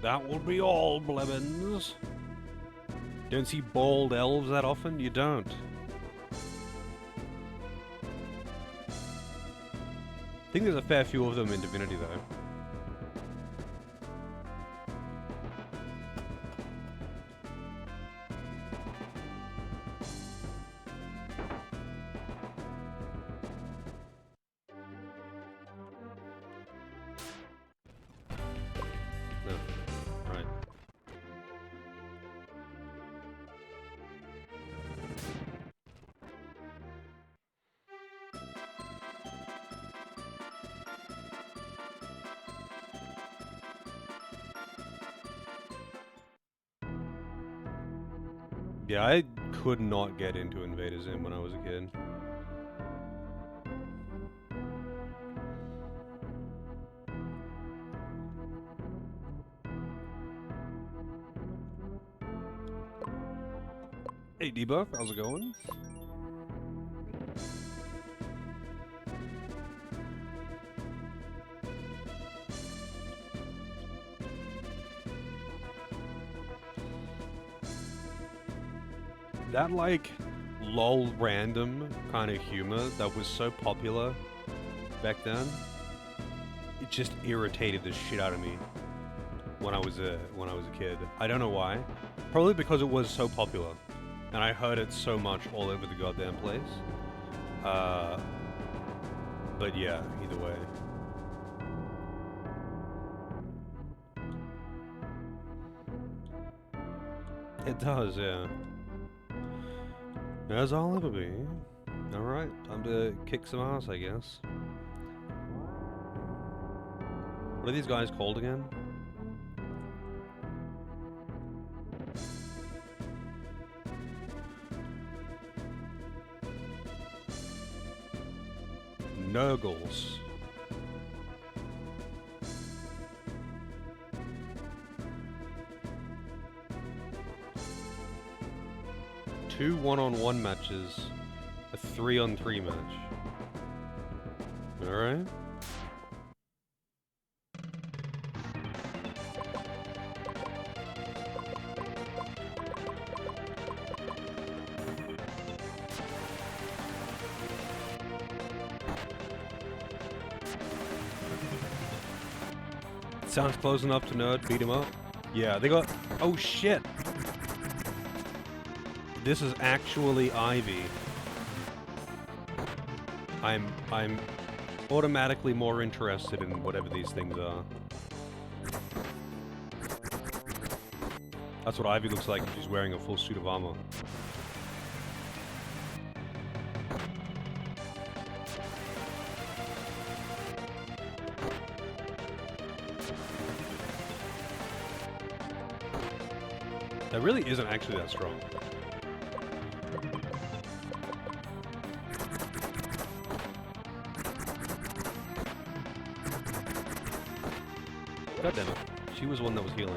That will be all, Blevins. Don't see bald elves that often? You don't. I think there's a fair few of them in Divinity, though. Yeah, I could not get into Invader Zim when I was a kid. Hey Debuff, how's it going? That like lol random kind of humor that was so popular back then, it just irritated the shit out of me when I was a kid. I don't know why. Probably because it was so popular, and I heard it so much all over the goddamn place. But yeah, either way. It does, yeah. As I'll ever be. Alright, time to kick some ass, I guess. What are these guys called again? Nurgles. Two one-on-one matches, a 3-on-3 match. Alright. Sounds close enough to nerd, beat him up. Yeah, they got... Oh shit! This is actually Ivy. I'm automatically more interested in whatever these things are. That's what Ivy looks like if she's wearing a full suit of armor. That really isn't actually that strong. God damn it. She was one that was healing.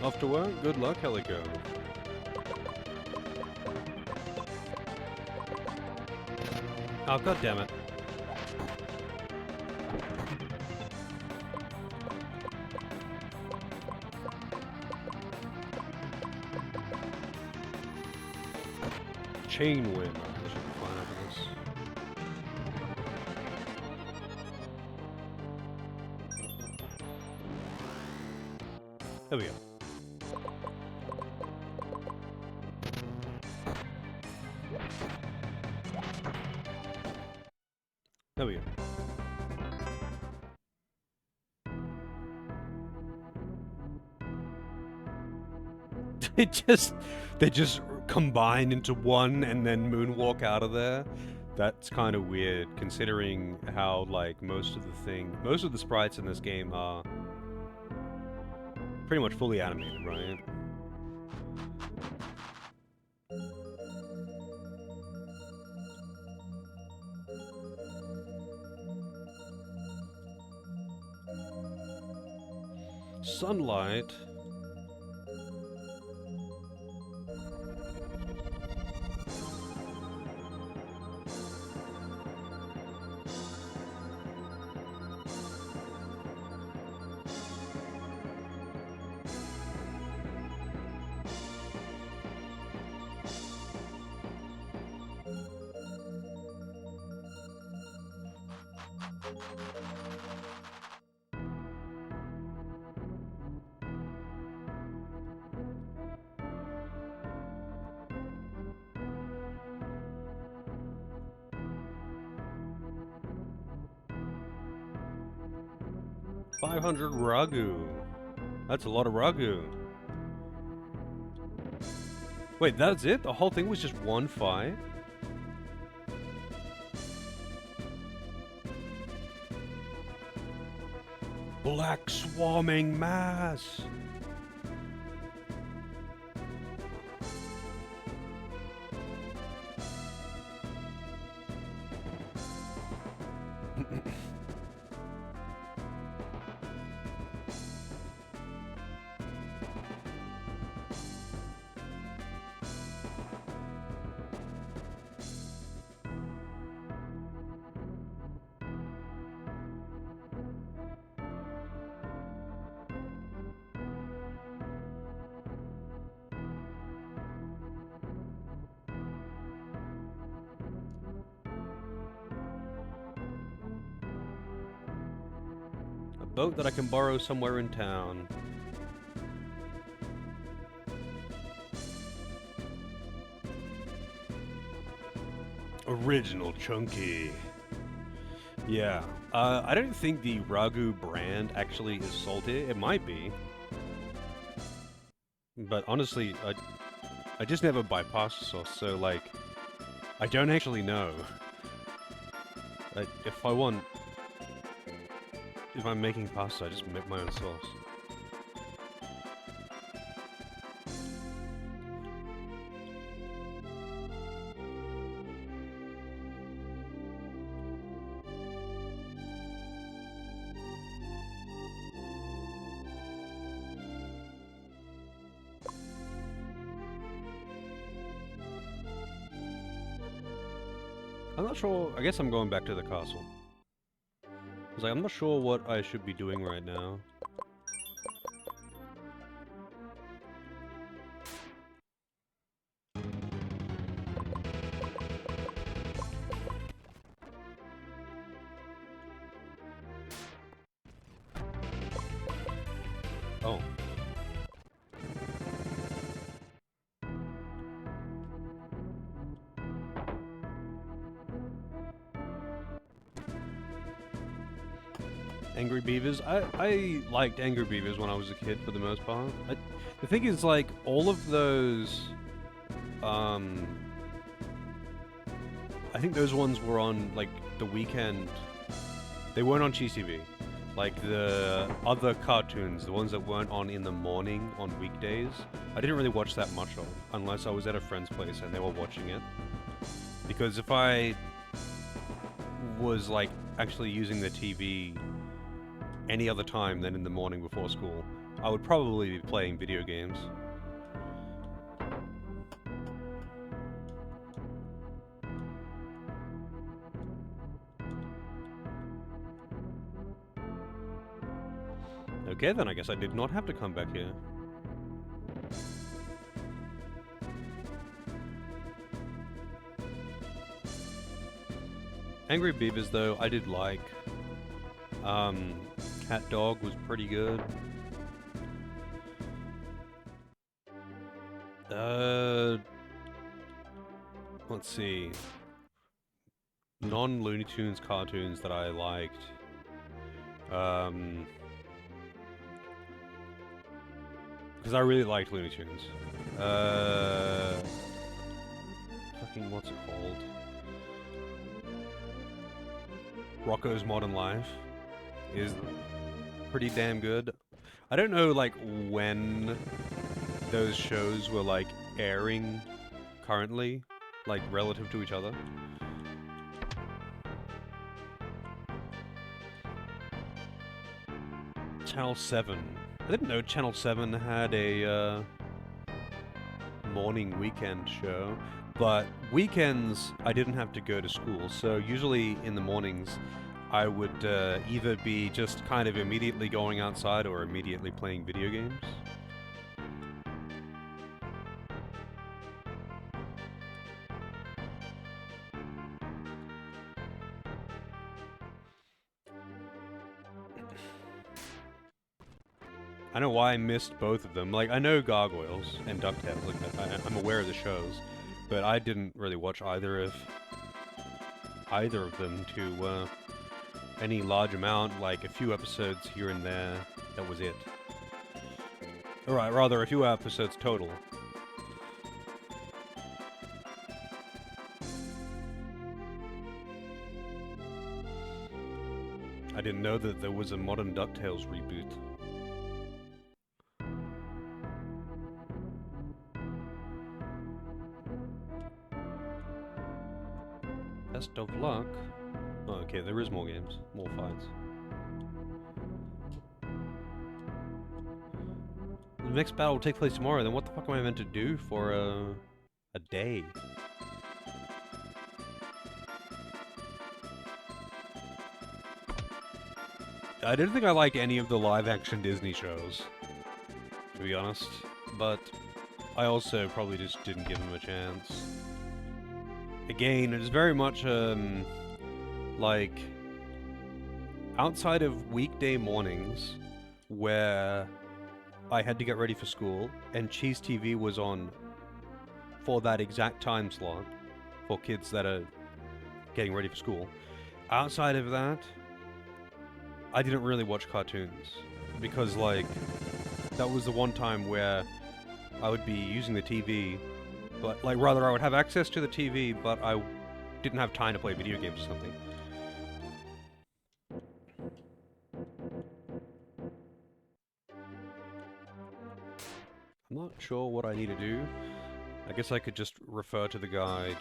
Off to work? Good luck, Helico. Oh, god damn it. Chain win. I should be fine after this. There we go. There we go. They just combine into one and then moonwalk out of there. That's kind of weird, considering how like most of the sprites in this game are pretty much fully animated, right? Sunlight. $500 Ragu. That's a lot of Ragu. Wait, that's it? The whole thing was just one fight? Black swarming mass! A boat that I can borrow somewhere in town. Original Chunky. Yeah. I don't think the Ragu brand actually is sold here. It might be. But honestly, I just never buy pasta sauce, so like, I don't actually know. If I'm making pasta, I just make my own sauce. I'm not sure. I guess I'm going back to the castle. I was like, I'm not sure what I should be doing right now. Oh. Angry Beavers. I liked Angry Beavers when I was a kid for the most part. The thing is, like, all of those, I think those ones were on, like, the weekend. They weren't on Cheese TV. Like, the other cartoons, the ones that weren't on in the morning on weekdays, I didn't really watch that much of, unless I was at a friend's place and they were watching it. Because if I was, like, actually using the TV any other time than in the morning before school, I would probably be playing video games. Okay, then I guess I did not have to come back here. Angry Beavers, though, I did like. Cat Dog was pretty good. Let's see. Non-Looney Tunes cartoons that I liked. Because I really liked Looney Tunes. Fucking, what's it called? Rocko's Modern Life is pretty damn good. I don't know, like, when those shows were, like, airing currently, like, relative to each other. Channel 7. I didn't know Channel 7 had a, morning weekend show, but weekends I didn't have to go to school, so usually in the mornings I would either be just kind of immediately going outside or immediately playing video games. I know why I missed both of them. Like, I know Gargoyles and DuckTales, like, I'm aware of the shows, but I didn't really watch either of them to any large amount, like a few episodes here and there, that was it. Alright, rather a few episodes total. didn't know that there was a modern DuckTales reboot. Best of luck. Oh, okay, there is more games, more fights. The next battle will take place tomorrow, then what the fuck am I meant to do for a day? I didn't think I liked any of the live-action Disney shows, to be honest, but I also probably just didn't give them a chance. Again, it's very much, like, outside of weekday mornings, where I had to get ready for school, and Cheese TV was on for that exact time slot, for kids that are getting ready for school. Outside of that, I didn't really watch cartoons, because, like, that was the one time where I would be using the TV, but, like, rather I would have access to the TV, but I didn't have time to play video games or something. I'm not sure what I need to do. I guess I could just refer to the guide.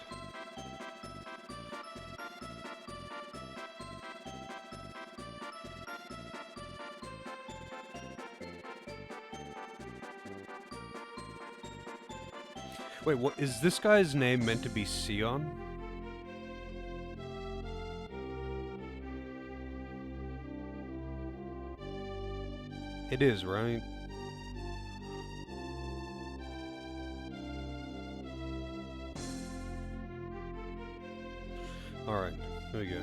Wait, what is this guy's name meant to be Sion? It is, right? Alright, here we go.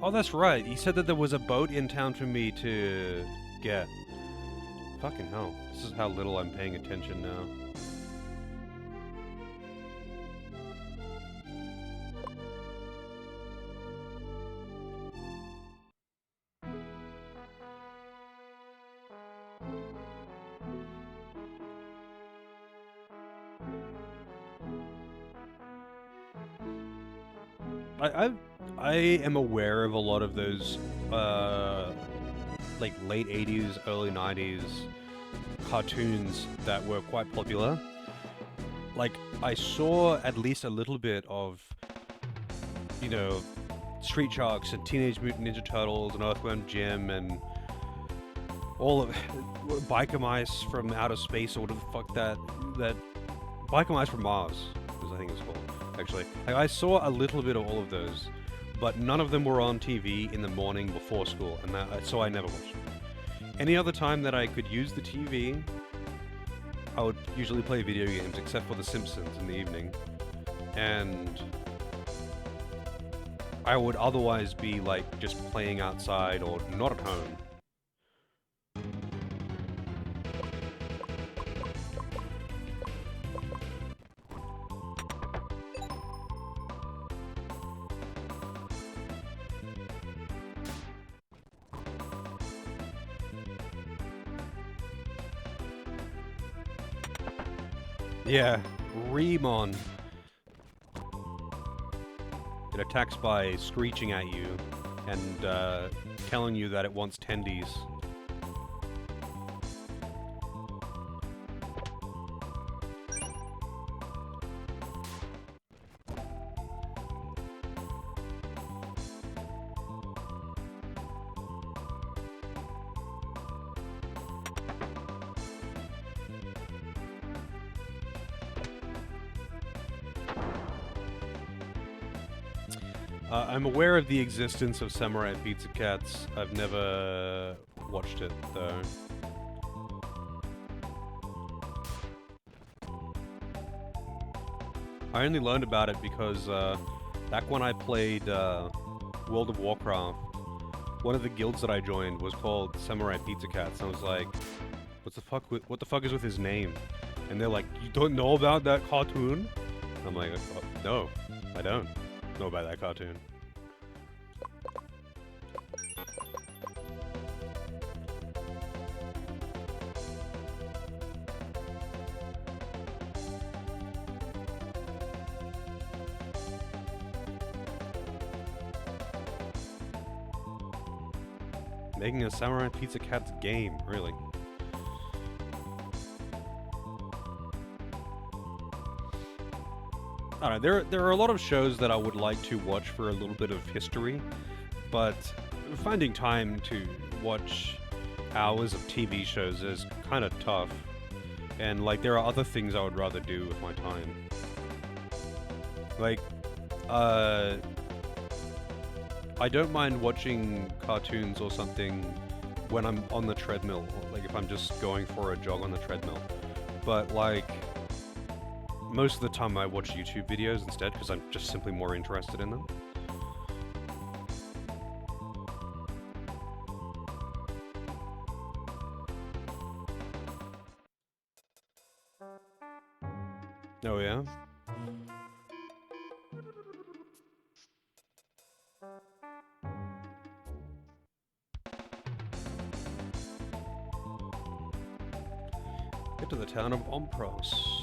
Oh, that's right. He said that there was a boat in town for me to get. Fucking hell. This is how little I'm paying attention now. I am aware of a lot of those, like, late 80s, early 90s cartoons that were quite popular. Like, I saw at least a little bit of, you know, Street Sharks and Teenage Mutant Ninja Turtles and Earthworm Jim and all of Biker Mice from Outer Space or whatever the fuck that Biker Mice from Mars, as I think it's called, actually. Like, I saw a little bit of all of those, but none of them were on TV in the morning before school, and so I never watched them. Any other time that I could use the TV, I would usually play video games, except for The Simpsons in the evening. And I would otherwise be, like, just playing outside or not at home. Yeah, Remon. It attacks by screeching at you and telling you that it wants tendies. I'm aware of the existence of Samurai Pizza Cats. I've never watched it, though. I only learned about it because back when I played World of Warcraft, one of the guilds that I joined was called Samurai Pizza Cats. And I was like, what the fuck is with his name? And they're like, you don't know about that cartoon? I'm like, oh, no, I don't know about that cartoon. Making a Samurai Pizza Cats game, really. I don't know, there are a lot of shows that I would like to watch for a little bit of history, but finding time to watch hours of TV shows is kind of tough. And, like, there are other things I would rather do with my time. Like, I don't mind watching cartoons or something when I'm on the treadmill, like if I'm just going for a jog on the treadmill. But like, most of the time I watch YouTube videos instead because I'm just simply more interested in them. Oh yeah? Get to the town of Ompros.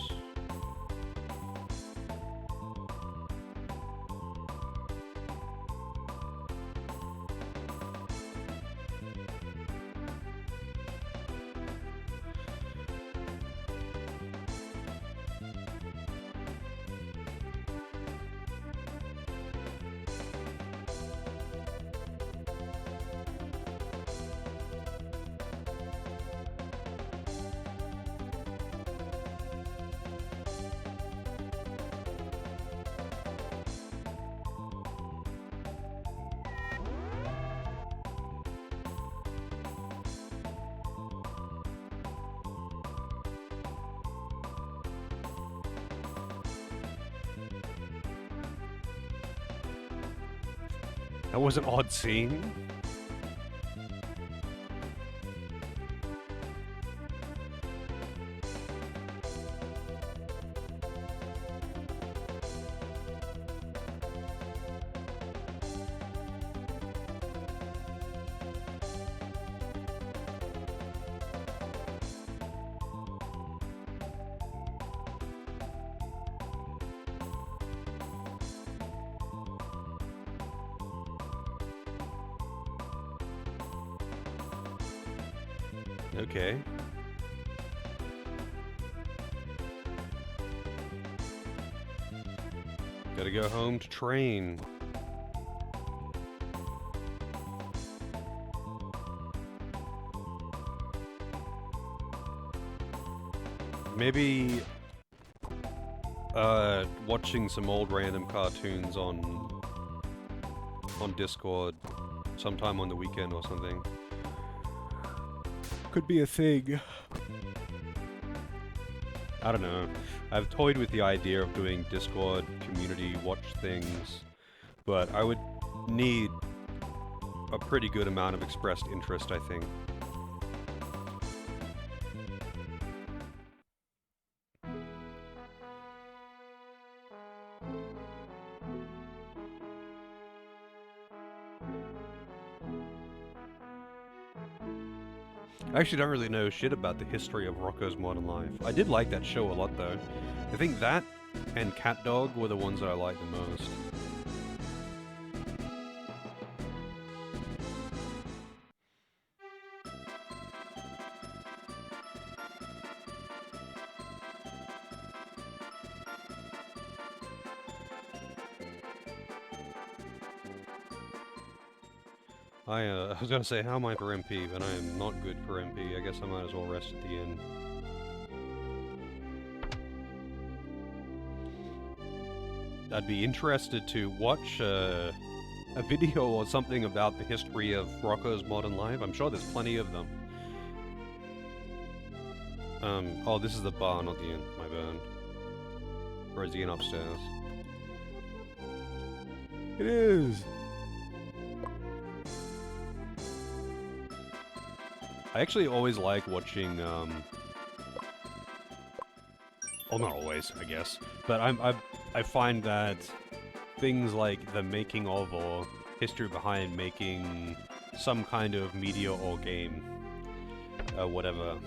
That was an odd scene. Okay. Gotta go home to train. Maybe watching some old random cartoons on Discord sometime on the weekend or something. Could be a thing. I don't know. I've toyed with the idea of doing Discord community watch things, but I would need a pretty good amount of expressed interest, I think. I actually don't really know shit about the history of Rocko's Modern Life. I did like that show a lot, though. I think that and Cat Dog were the ones that I liked the most. I was gonna say, how am I for MP, but I am not good for MP. I guess I might as well rest at the end. I'd be interested to watch a video or something about the history of Rocko's Modern Life. I'm sure there's plenty of them. Oh, this is the bar, not the inn, my bad. Or is the inn upstairs? It is! I actually always like watching, well, not always, I guess, but I find that things like the making of or history behind making some kind of media or game, whatever,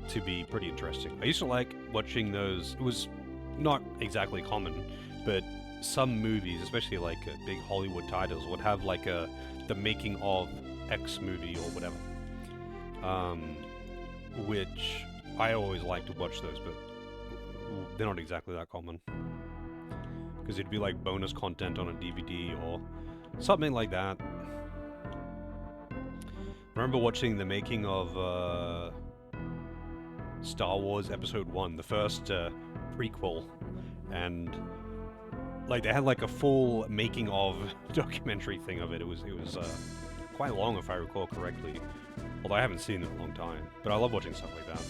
to be pretty interesting. I used to like watching those. It was not exactly common, but some movies, especially like big Hollywood titles, would have like the making of X movie or whatever. Which I always like to watch those, but they're not exactly that common. Because it'd be like bonus content on a DVD or something like that. I remember watching the making of Star Wars Episode 1, the first prequel, and like they had like a full making of documentary thing of it. It was quite long if I recall correctly. Although I haven't seen it in a long time, but I love watching stuff like that.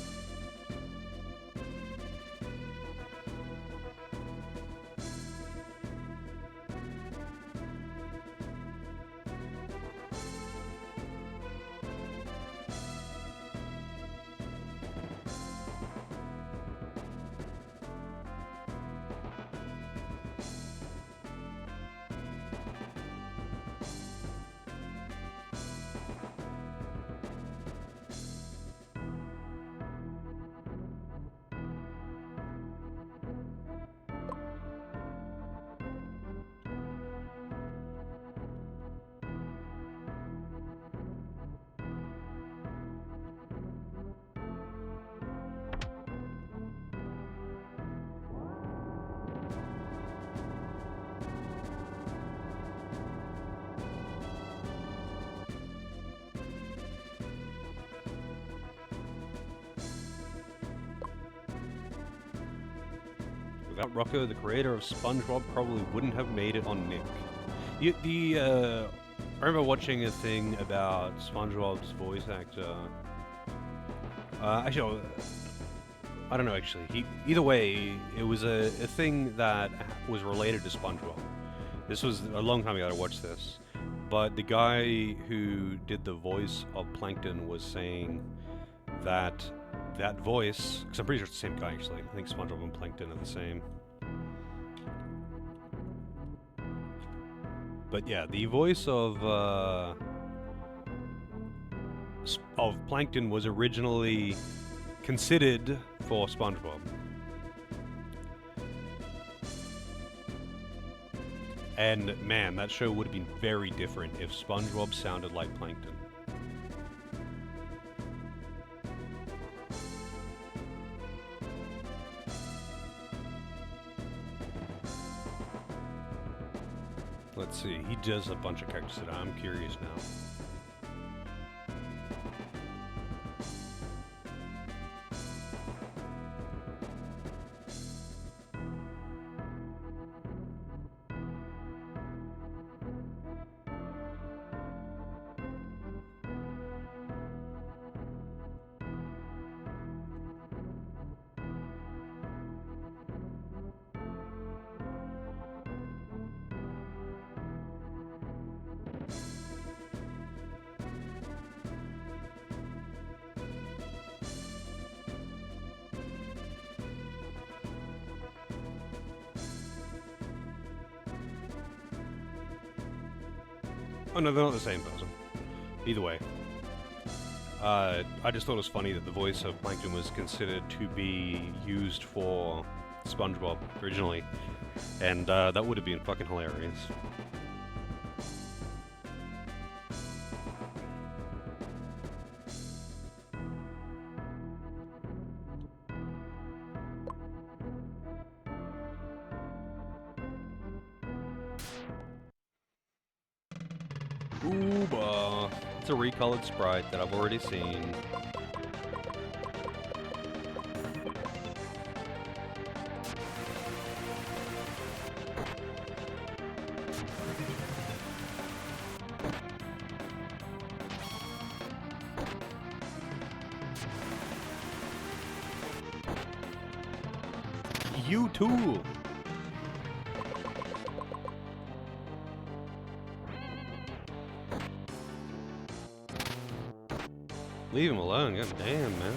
Without Rocco, the creator of SpongeBob probably wouldn't have made it on Nick. I remember watching a thing about SpongeBob's voice actor. Actually, I don't know. Actually, either way, it was a thing that was related to SpongeBob. This was a long time ago I watched this, but the guy who did the voice of Plankton was saying that voice, because I'm pretty sure it's the same guy actually. I think SpongeBob and Plankton are the same. But yeah, the voice of Plankton was originally considered for SpongeBob. And man, that show would have been very different if SpongeBob sounded like Plankton. Let's see, he does a bunch of characters today. I'm curious now. Oh no, they're not the same person. Either way. I just thought it was funny that the voice of Plankton was considered to be used for SpongeBob originally. And that would have been fucking hilarious. Ooba! It's a recolored sprite that I've already seen. You too! Leave him alone, god damn, man.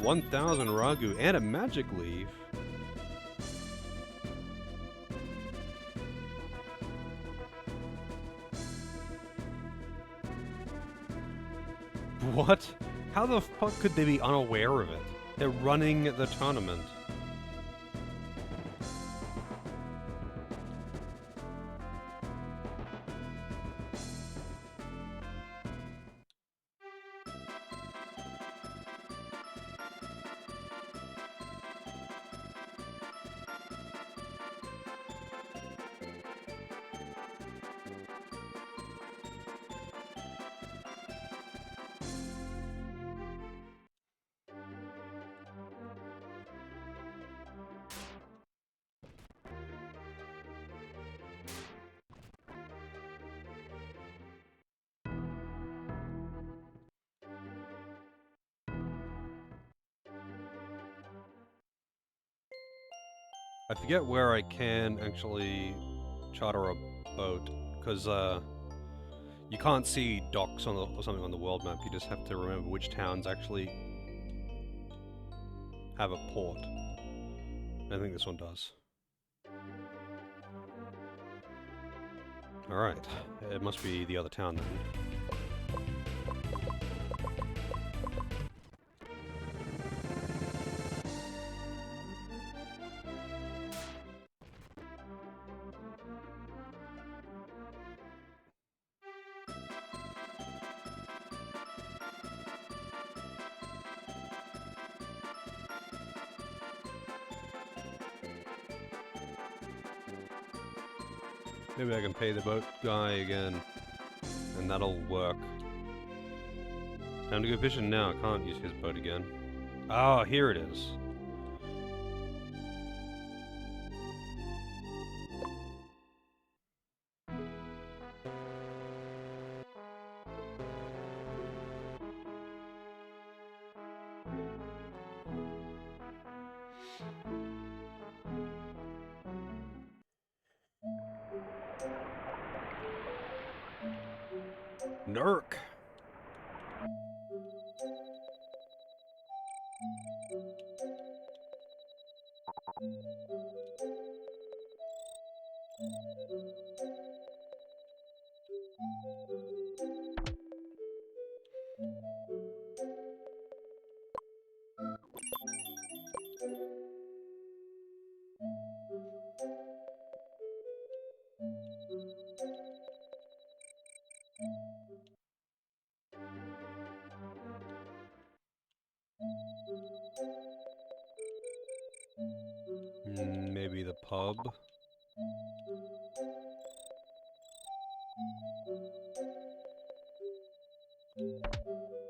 $1,000 Ragu and a magic leaf. What? How the fuck could they be unaware of it? They're running the tournament. I forget where I can actually charter a boat, because you can't see docks on or something on the world map. You just have to remember which towns actually have a port. I think this one does. Alright, it must be the other town then. Maybe I can pay the boat guy again, and that'll work. Time to go fishing now. I can't use his boat again. Ah, here it is. Nurk! Maybe the pub?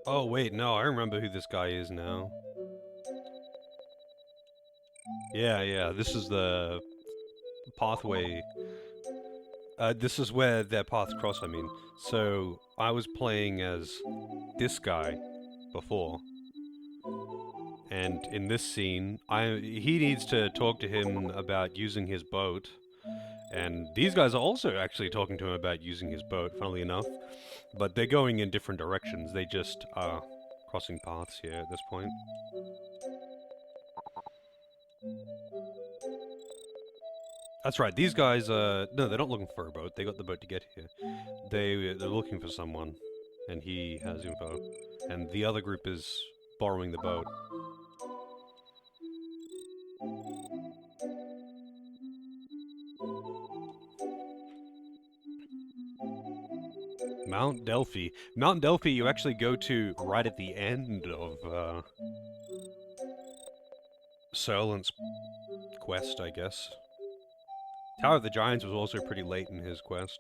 Oh wait, no, I remember who this guy is now. Yeah, this is the pathway. This is where their paths cross, I mean. So, I was playing as this guy before. And in this scene, he needs to talk to him about using his boat. And these guys are also actually talking to him about using his boat, funnily enough. But they're going in different directions. They just are crossing paths here at this point. That's right, these guys, no, they're not looking for a boat. They got the boat to get here. They're looking for someone, and he has info. And the other group is borrowing the boat. Mount Delphi. Mount Delphi you actually go to right at the end of, Serlant's quest, I guess. Tower of the Giants was also pretty late in his quest.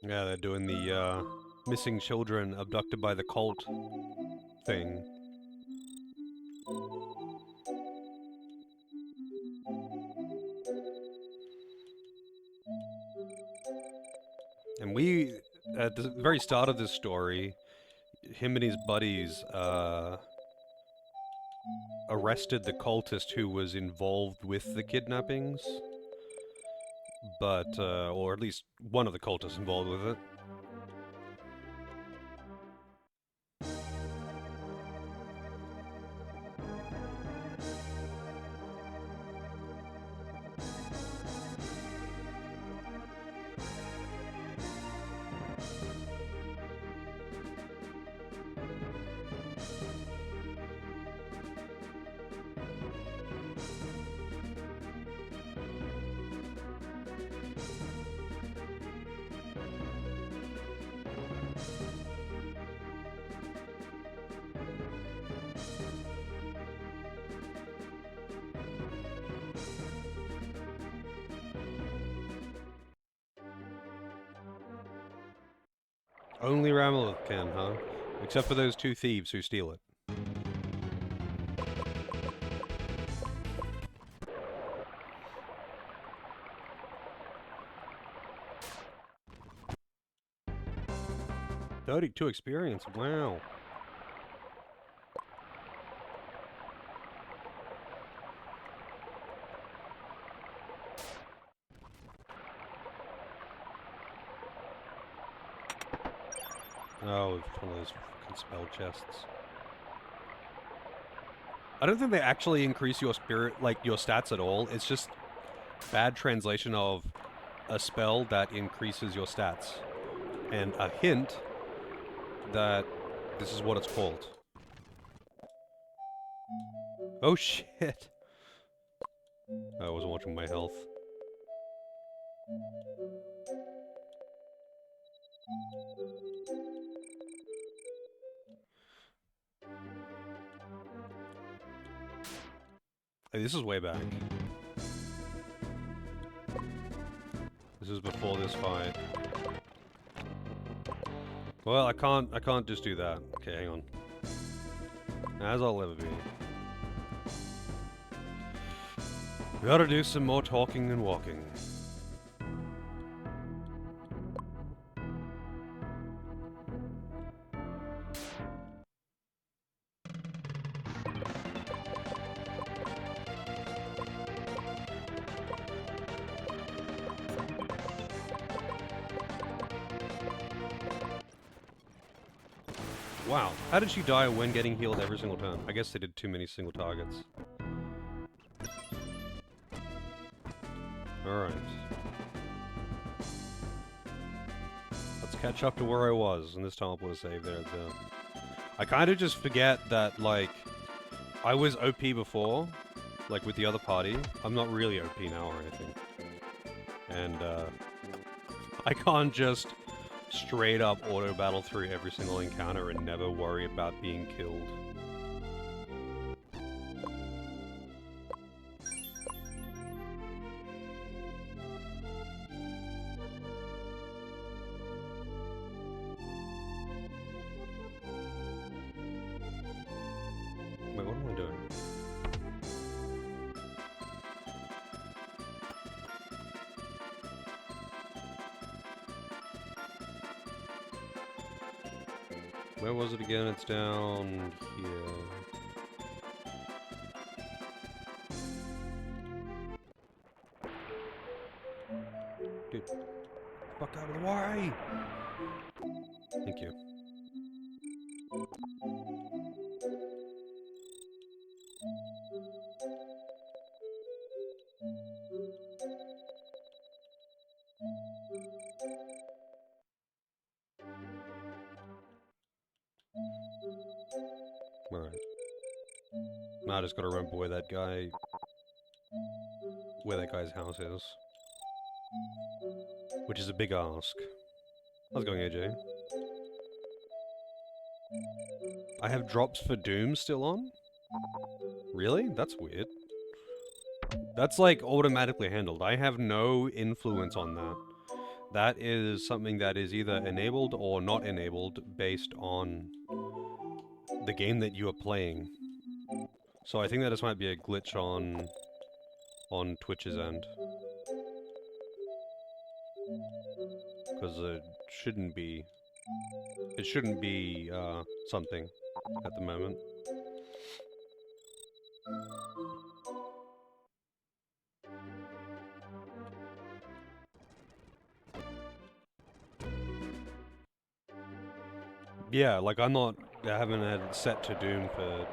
Yeah, they're doing the missing children abducted by the cult thing. And we, at the very start of this story, him and his buddies arrested the cultist who was involved with the kidnappings. But, or at least one of the cultists involved with it. Only Ramalith can, huh? Except for those two thieves who steal it. "32 experience, wow. Oh, it's one of those fucking spell chests. I don't think they actually increase your spirit, like, your stats at all. It's just bad translation of a spell that increases your stats. And a hint that this is what it's called. Oh shit! I wasn't watching my health. Hey, this is way back. This is before this fight. Well, I can't just do that. Okay, hang on. As I'll ever be. We gotta do some more talking and walking. Wow, how did she die when getting healed every single time? I guess they did too many single targets. Alright. Let's catch up to where I was, and this time I'll put a save there. I kind of just forget that, like, I was OP before, like with the other party. I'm not really OP now or anything. And, I can't just straight up auto battle through every single encounter and never worry about being killed. Wait, what am I doing? Where was it again? It's down here. Dude, fuck out of the way! Thank you. Alright. Now I just gotta remember where that guy's house is. Which is a big ask. How's it going, AJ? I have drops for Doom still on? Really? That's weird. That's like automatically handled. I have no influence on that. That is something that is either enabled or not enabled based on the game that you are playing. So I think that this might be a glitch on Twitch's end. Because it shouldn't be something at the moment. Yeah, like I haven't had it set to Doom for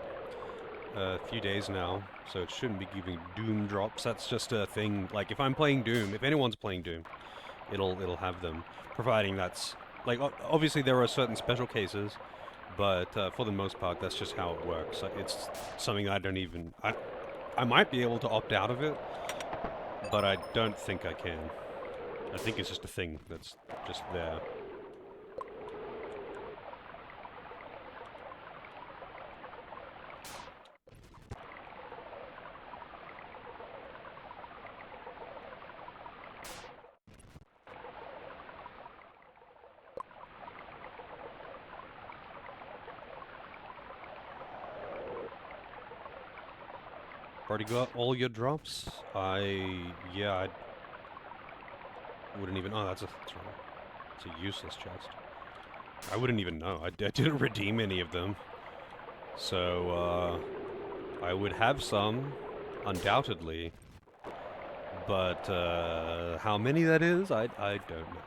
a few days now, so it shouldn't be giving Doom drops. That's just a thing. Like if I'm playing Doom, if anyone's playing Doom, it'll have them, providing that's like obviously there are certain special cases, but for the most part that's just how it works. It's something I don't even I might be able to opt out of it, but I don't think I can. I think it's just a thing that's just there. Already got all your drops? Yeah, I wouldn't even... Oh, that's right. It's a useless chest. I wouldn't even know. I didn't redeem any of them. So, I would have some, undoubtedly. But, how many that is, I don't know.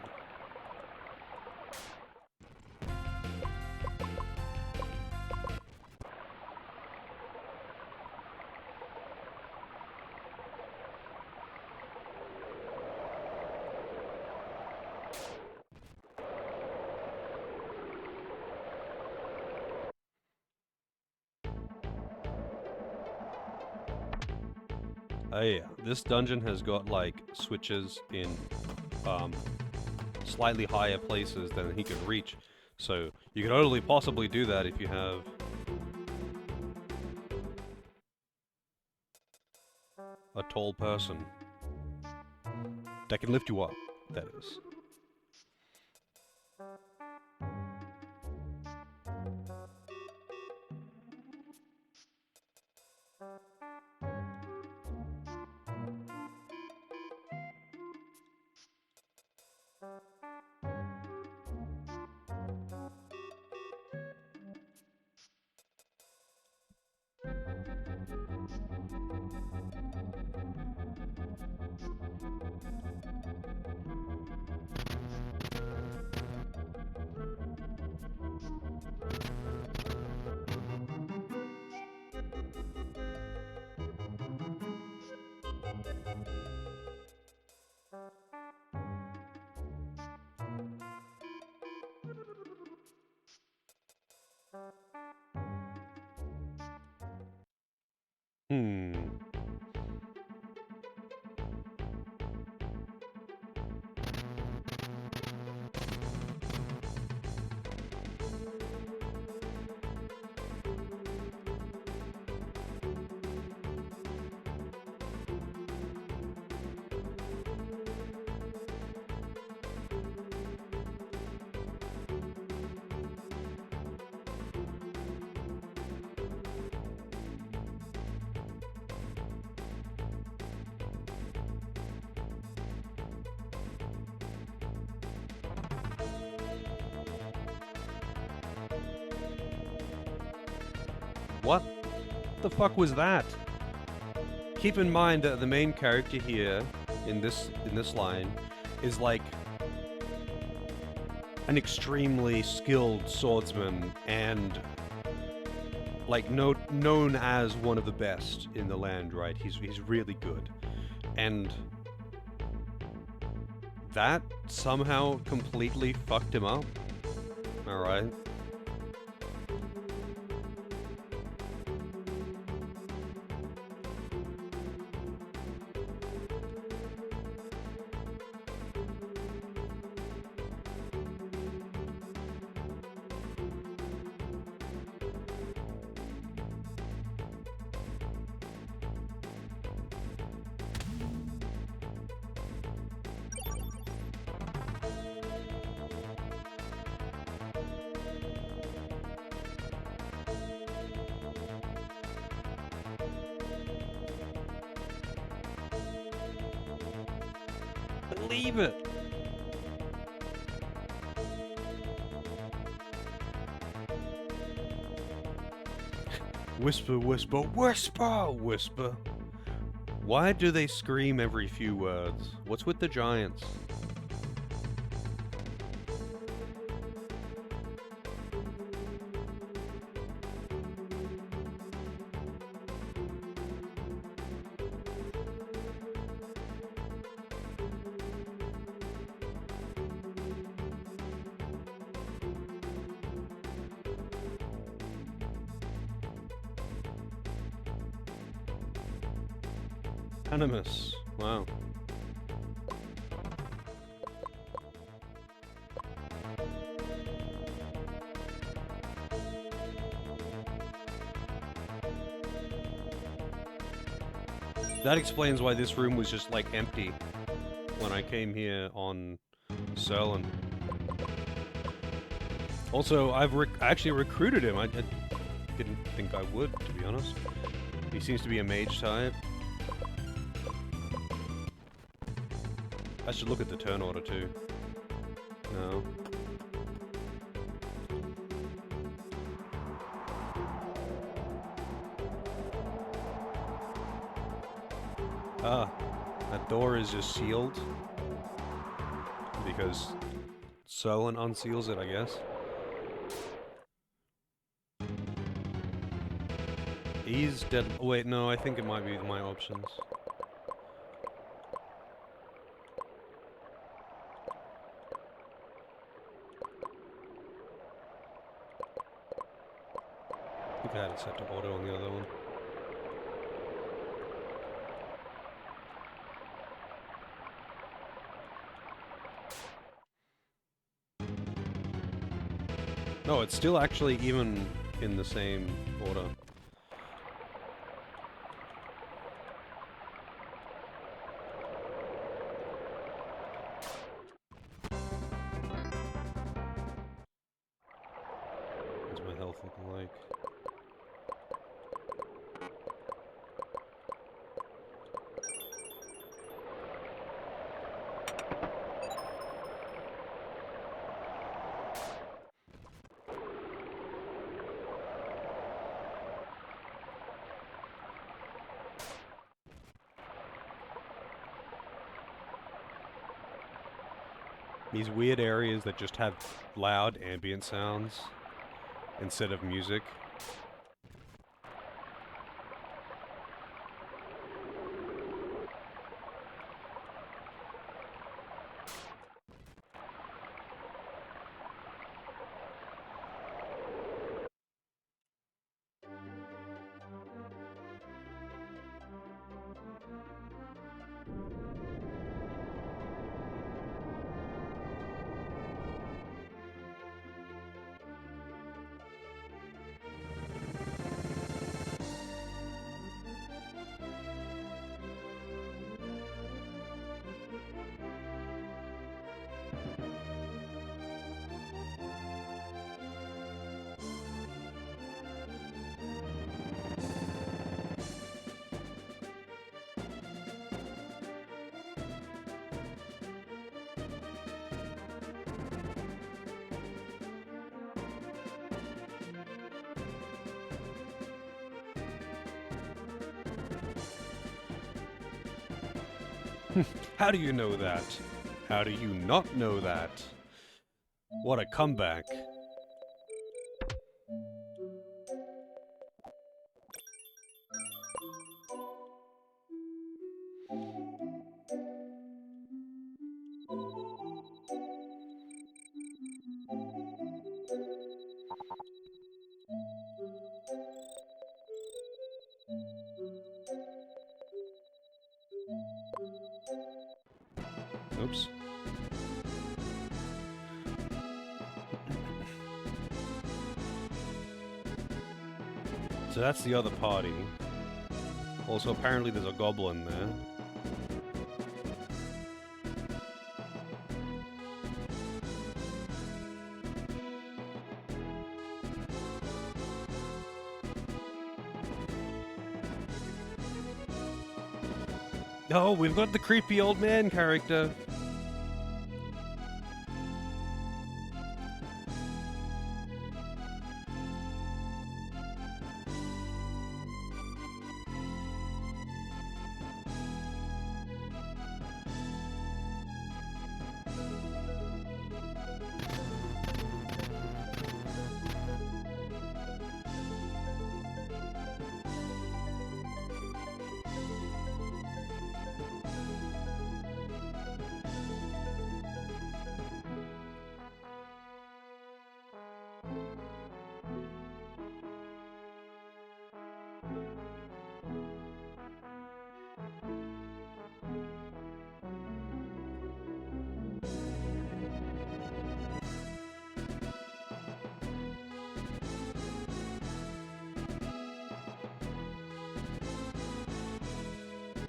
Oh yeah, this dungeon has got like switches in slightly higher places than he can reach. So you could only possibly do that if you have a tall person that can lift you up, that is. What the fuck was that? Keep in mind that the main character here in this line is like an extremely skilled swordsman and like known as one of the best in the land, right? He's really good, and that somehow completely fucked him up. All right. Believe it. Whisper, whisper, whisper, whisper. Why do they scream every few words? What's with the giants? Animus. Wow. That explains why this room was just, like, empty when I came here on Serlin. Also, I actually recruited him. I didn't think I would, to be honest. He seems to be a mage type. I should look at the turn order, too. No. Ah, that door is just sealed. Because Serlin unseals it, I guess. He's dead. Oh, wait, no, I think it might be my options. I think I had it set to auto on the other one. No, it's still actually even in the same order. What's my health looking like? These weird areas that just have loud ambient sounds instead of music. How do you know that? How do you not know that? What a comeback. Oops. So that's the other party. Also, apparently there's a goblin there. Oh, we've got the creepy old man character.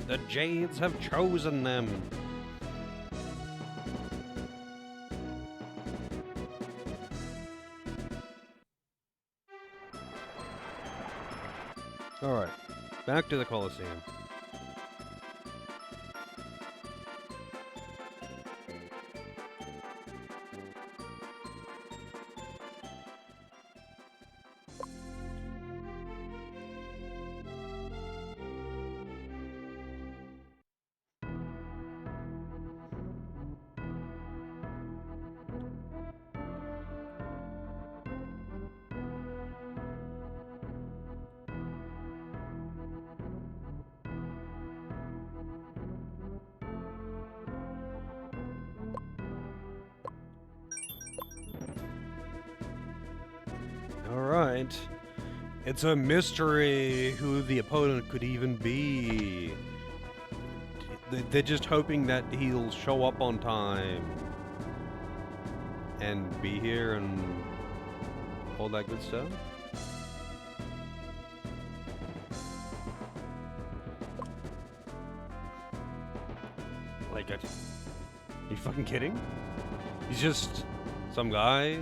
The Jades have chosen them. Alright, back to the Colosseum. Alright. It's a mystery who the opponent could even be. They're just hoping that he'll show up on time. And be here and all that good stuff. Like, are you fucking kidding? He's just some guy.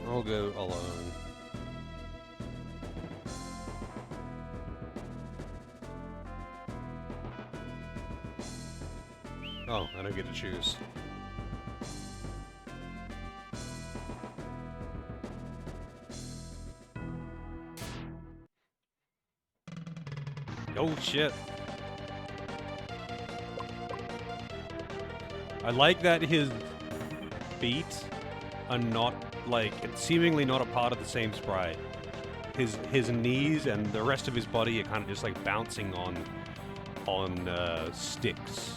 I'll go alone. Oh, I don't get to choose. Oh shit. I like that his feet are not, like, it's seemingly not a part of the same sprite. His knees and the rest of his body are kind of just like bouncing on sticks.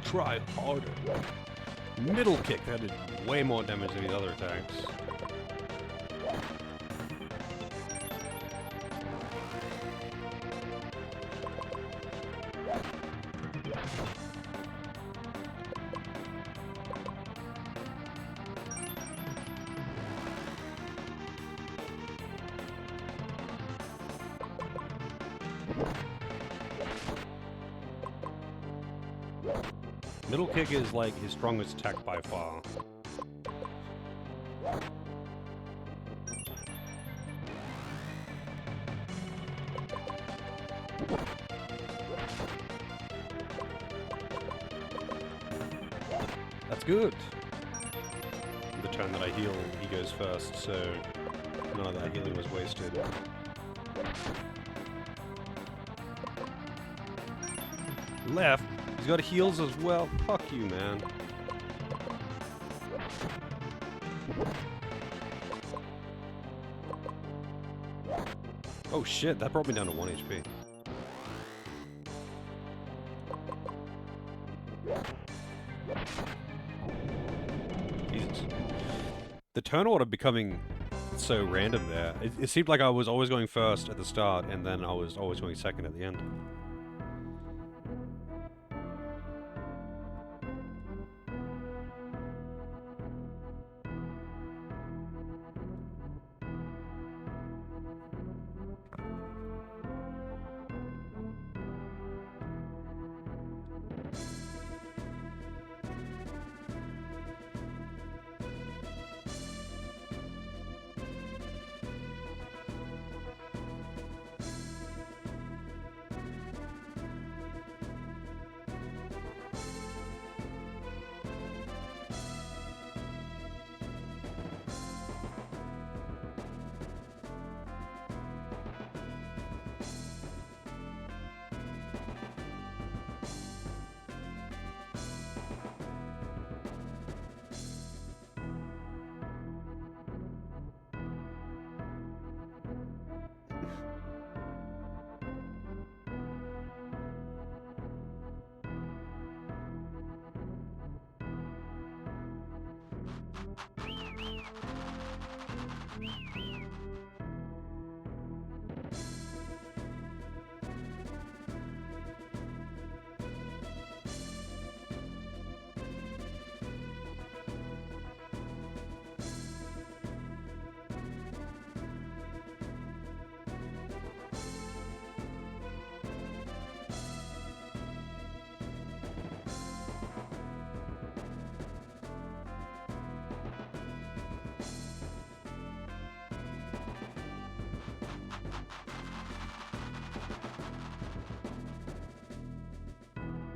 Try harder. Middle kick, that did way more damage than the other attacks. Middle kick is like his strongest attack by far. That's good. The turn that I heal, he goes first, so none of that healing was wasted. Left. He's got heals as well. Fuck you, man. Oh shit, that brought me down to 1 HP. Jesus. The turn order becoming so random there. It seemed like I was always going first at the start, and then I was always going second at the end.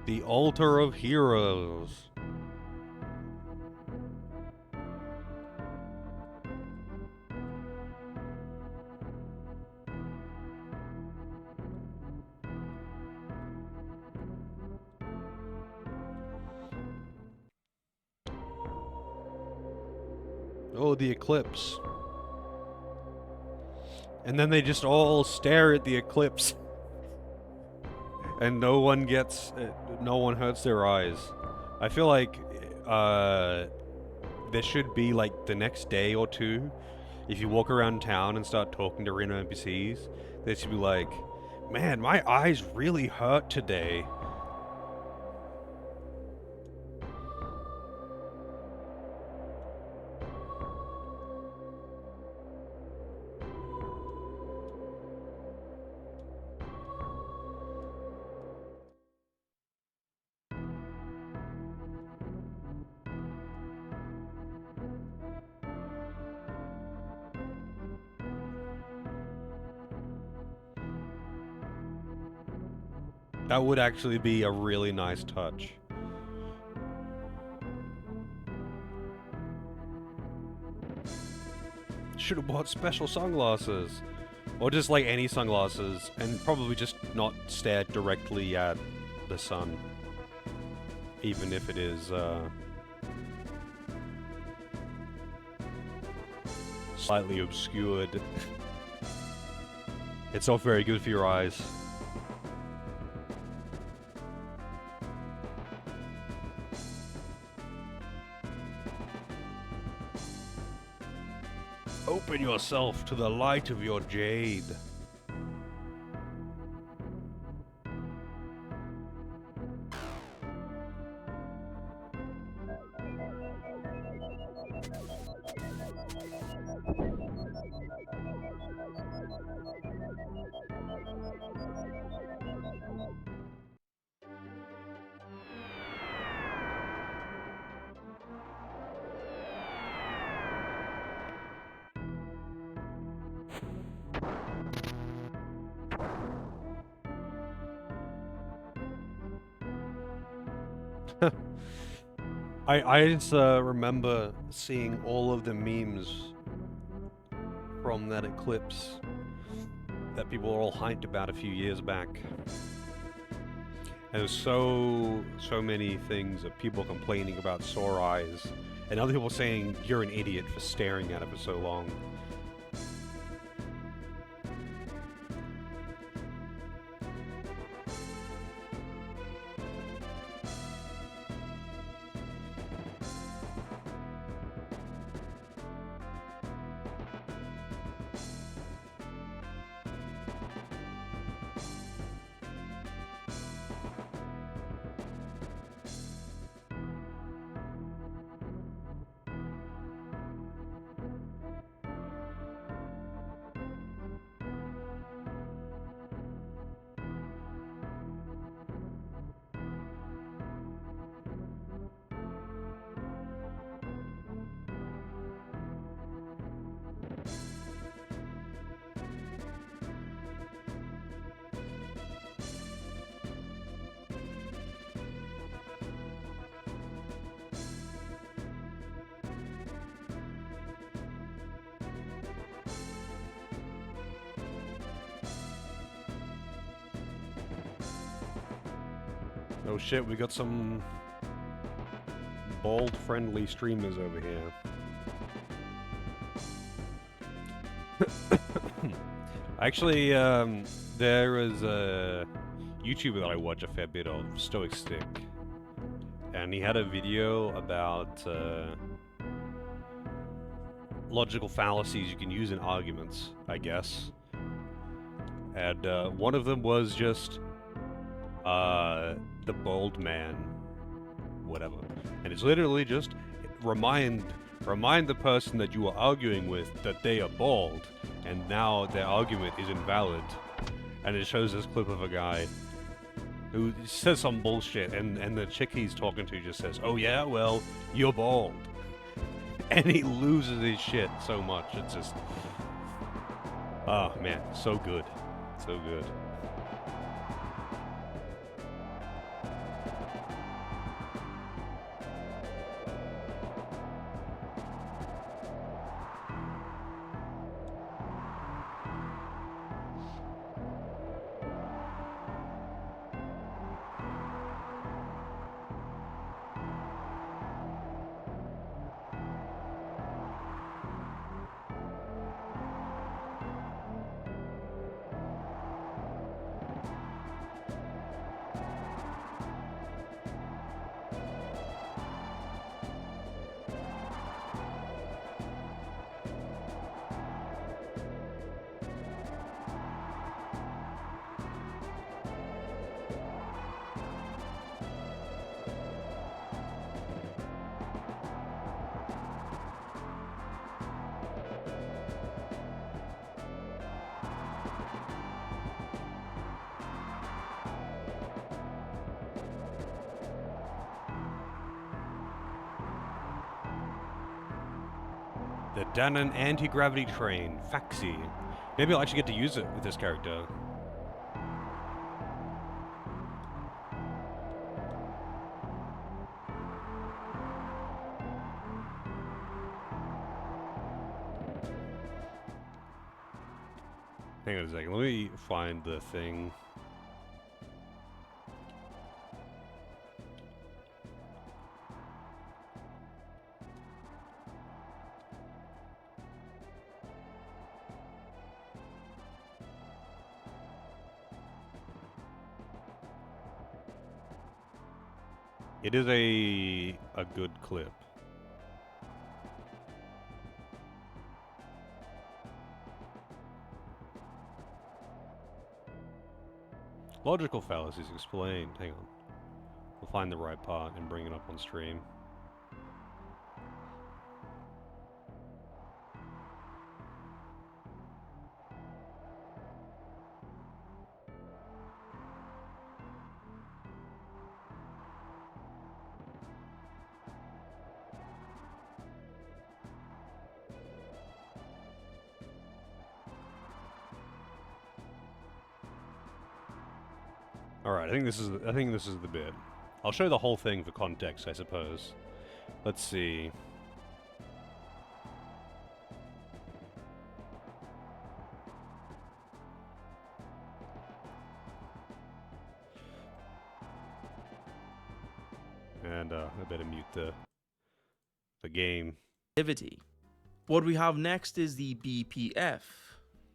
The Altar of Heroes. Oh, the eclipse. And then they just all stare at the eclipse. And no one gets, no one hurts their eyes. I feel like, there should be, like, the next day or two, if you walk around town and start talking to random NPCs, they should be like, man, my eyes really hurt today. That would actually be a really nice touch. Should have bought special sunglasses. Or just like any sunglasses, and probably just not stare directly at the sun. Even if it is, slightly obscured. It's not very good for your eyes. Open yourself to the light of your jade. I just remember seeing all of the memes from that eclipse that people were all hyped about a few years back. And there's so many things of people complaining about sore eyes, and other people saying you're an idiot for staring at it for so long. Oh shit, we got some bald-friendly streamers over here. Actually, there is a YouTuber that I watch a fair bit of, Stoic Stick, and he had a video about logical fallacies you can use in arguments, I guess. And one of them was just the bald man, whatever. And it's literally just remind the person that you are arguing with that they are bald, and now their argument is invalid. And it shows this clip of a guy who says some bullshit, and the chick he's talking to just says, "Oh yeah, well, you're bald." And he loses his shit so much. It's just, oh man, so good. So good. The Danon anti-gravity train, Faxi. Maybe I'll actually get to use it with this character. Hang on a second, let me find the thing. It is a good clip. Logical fallacies explained. Hang on. We'll find the right part and bring it up on stream. Alright, I think this is the bit. I'll show the whole thing for context, I suppose. Let's see. And I better mute the game. What we have next is the BPF.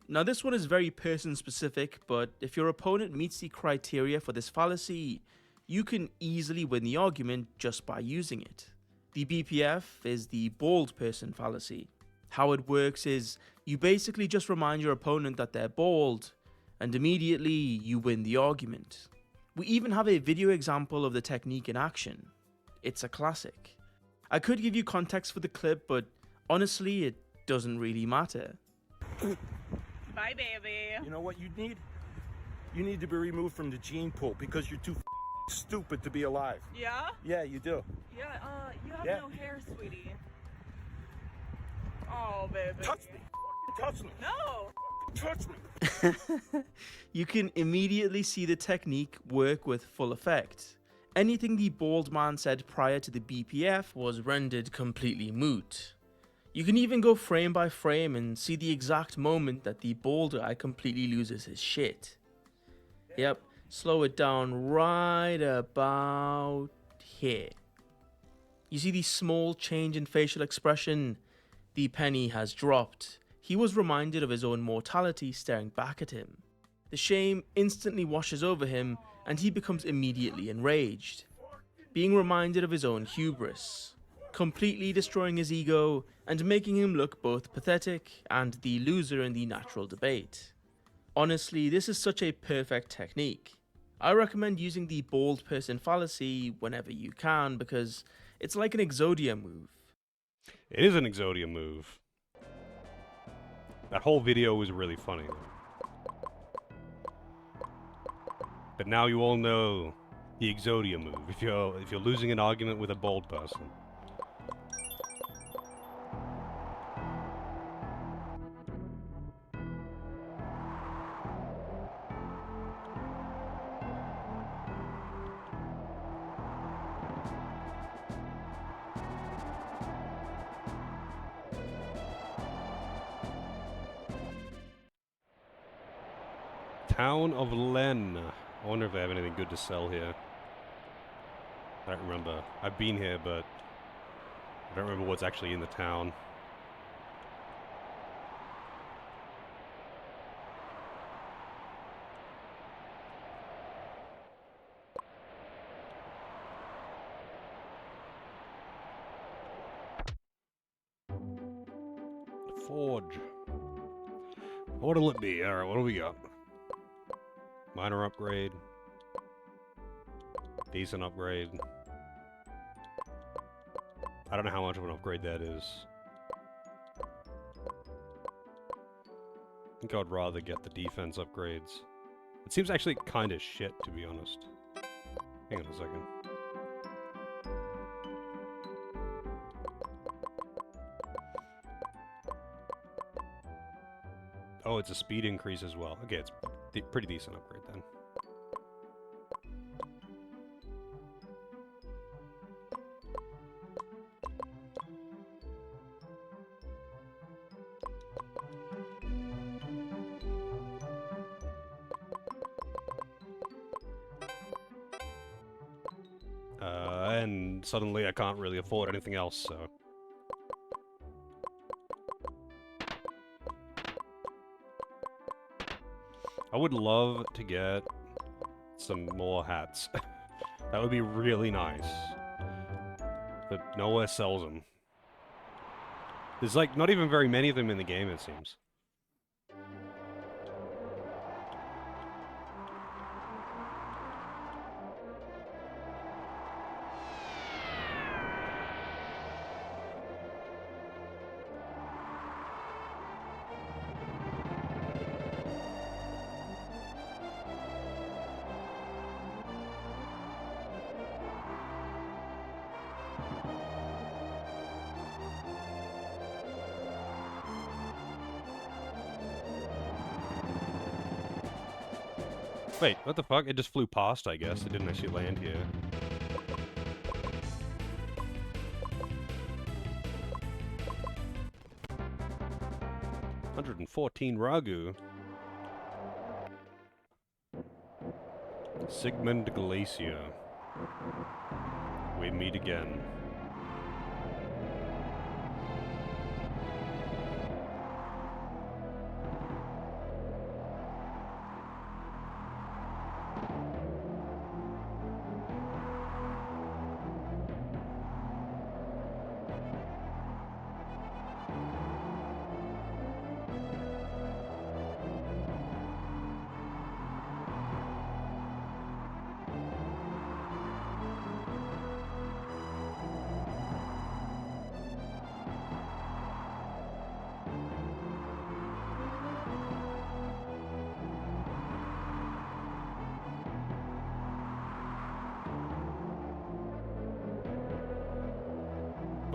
Now this one is very person specific, but if your opponent meets the criteria for this fallacy, you can easily win the argument just by using it. The BPF is the bald person fallacy. How it works is you basically just remind your opponent that they're bald, and immediately you win the argument. We even have a video example of the technique in action. It's a classic. I could give you context for the clip, but honestly, it doesn't really matter. Bye, baby. You know what you need? You need to be removed from the gene pool because you're too stupid to be alive. Yeah? Yeah, you do. Yeah, you have no hair, sweetie. Oh, baby. Touch me. Touch me. No. Touch me. You can immediately see the technique work with full effect. Anything the bald man said prior to the BPF was rendered completely moot. You can even go frame by frame and see the exact moment that the bald guy completely loses his shit. Yep, slow it down right about here. You see the small change in facial expression? The penny has dropped. He was reminded of his own mortality staring back at him. The shame instantly washes over him and he becomes immediately enraged, being reminded of his own hubris, completely destroying his ego and making him look both pathetic and the loser in the natural debate. Honestly, this is such a perfect technique. I recommend using the bald person fallacy whenever you can because it's like an Exodia move. It is an Exodia move. That whole video was really funny. But now you all know the Exodia move if you're losing an argument with a bald person. Town of Len. I wonder if they have anything good to sell here. I don't remember. I've been here, but I don't remember what's actually in the town. Forge. What'll it be? Alright, what do we got? Minor upgrade. Decent upgrade. I don't know how much of an upgrade that is. I think I'd rather get the defense upgrades. It seems actually kinda shit, to be honest. Hang on a second. Oh, it's a speed increase as well. Okay, it's pretty decent upgrade then. And suddenly I can't really afford anything else, so... I would love to get some more hats. That would be really nice. But nowhere sells them. There's like not even very many of them in the game, it seems. Wait, what the fuck? It just flew past, I guess. It didn't actually land here. $114 Ragu. Sigmund Glacier. We meet again.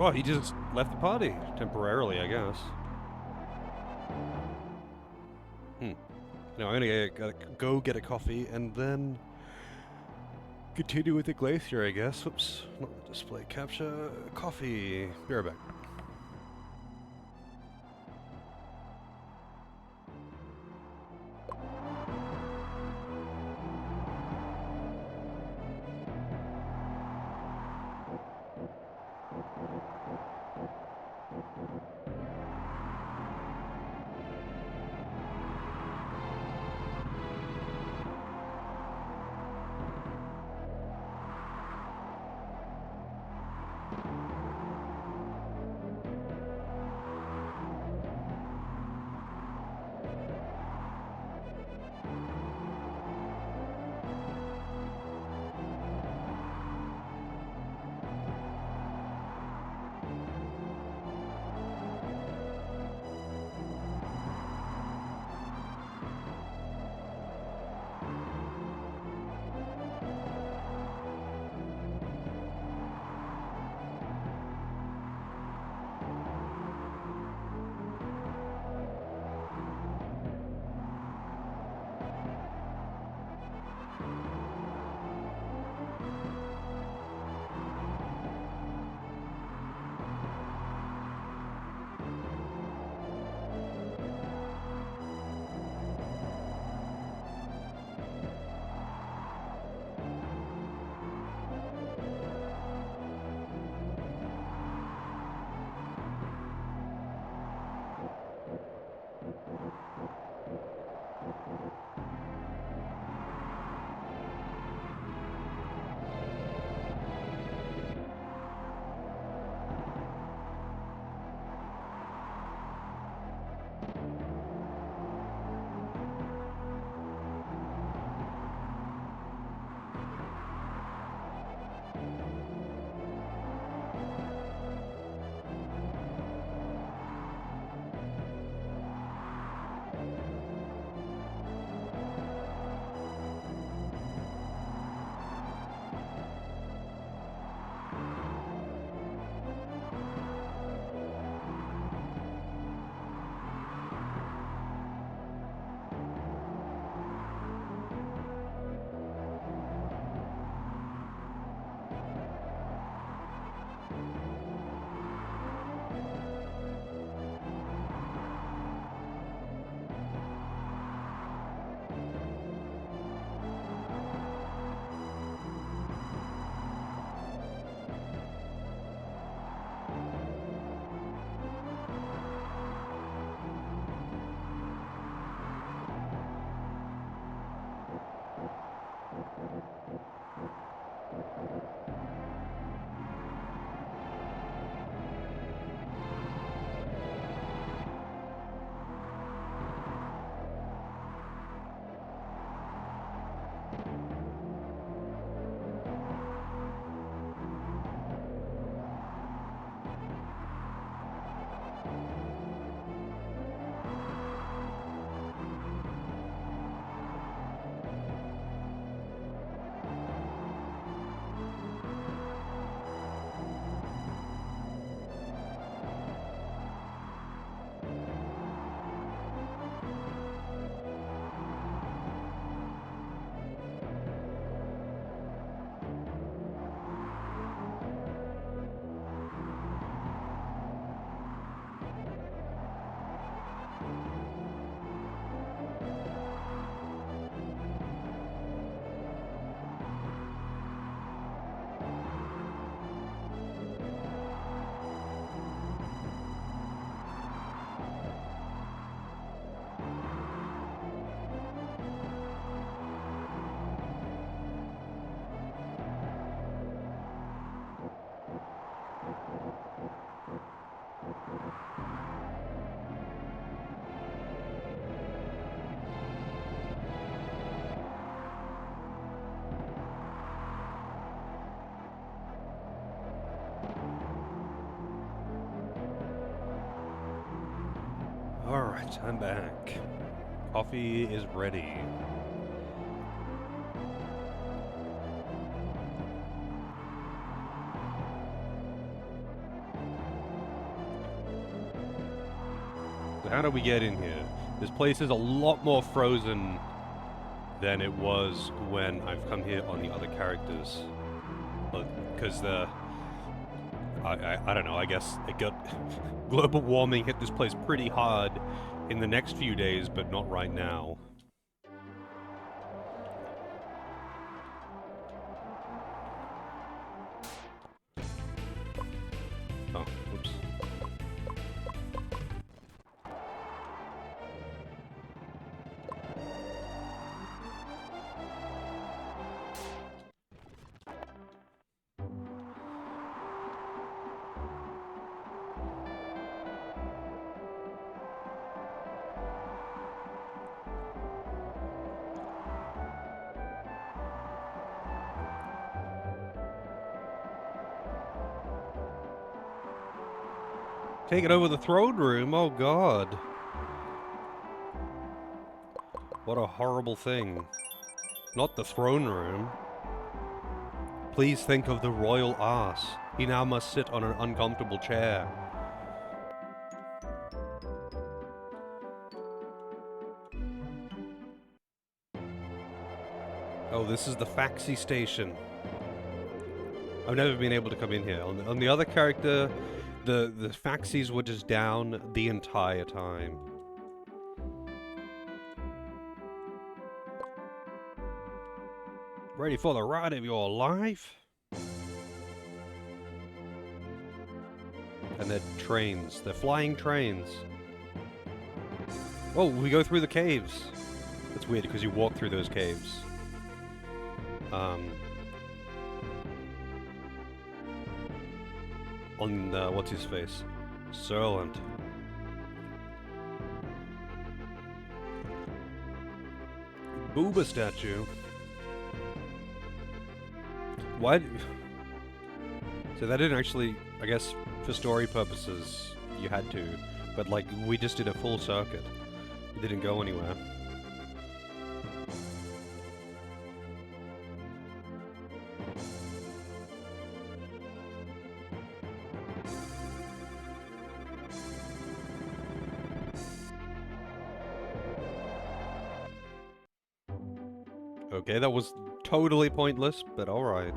Oh, he just left the party temporarily, I guess. No, I'm gonna go get a coffee and then continue with the glacier, I guess. Whoops, not display capture. Coffee. Be right back. Alright, I'm back. Coffee is ready. So how do we get in here? This place is a lot more frozen than it was when I've come here on the other characters. Because I don't know, I guess it got global warming hit this place pretty hard in the next few days, but not right now. Oh, whoops. Taking over the throne room, oh god. What a horrible thing. Not the throne room. Please think of the royal arse. He now must sit on an uncomfortable chair. Oh, this is the Faxi station. I've never been able to come in here. On the other character, the Faxis were just down the entire time. Ready for the ride of your life? And they're trains. They're flying trains. Oh, we go through the caves. That's weird because you walk through those caves. On what's his face? Serlant. Booba statue. Why? So that didn't actually, I guess, for story purposes, you had to. But like, we just did a full circuit. It didn't go anywhere. Okay, that was totally pointless, but alright.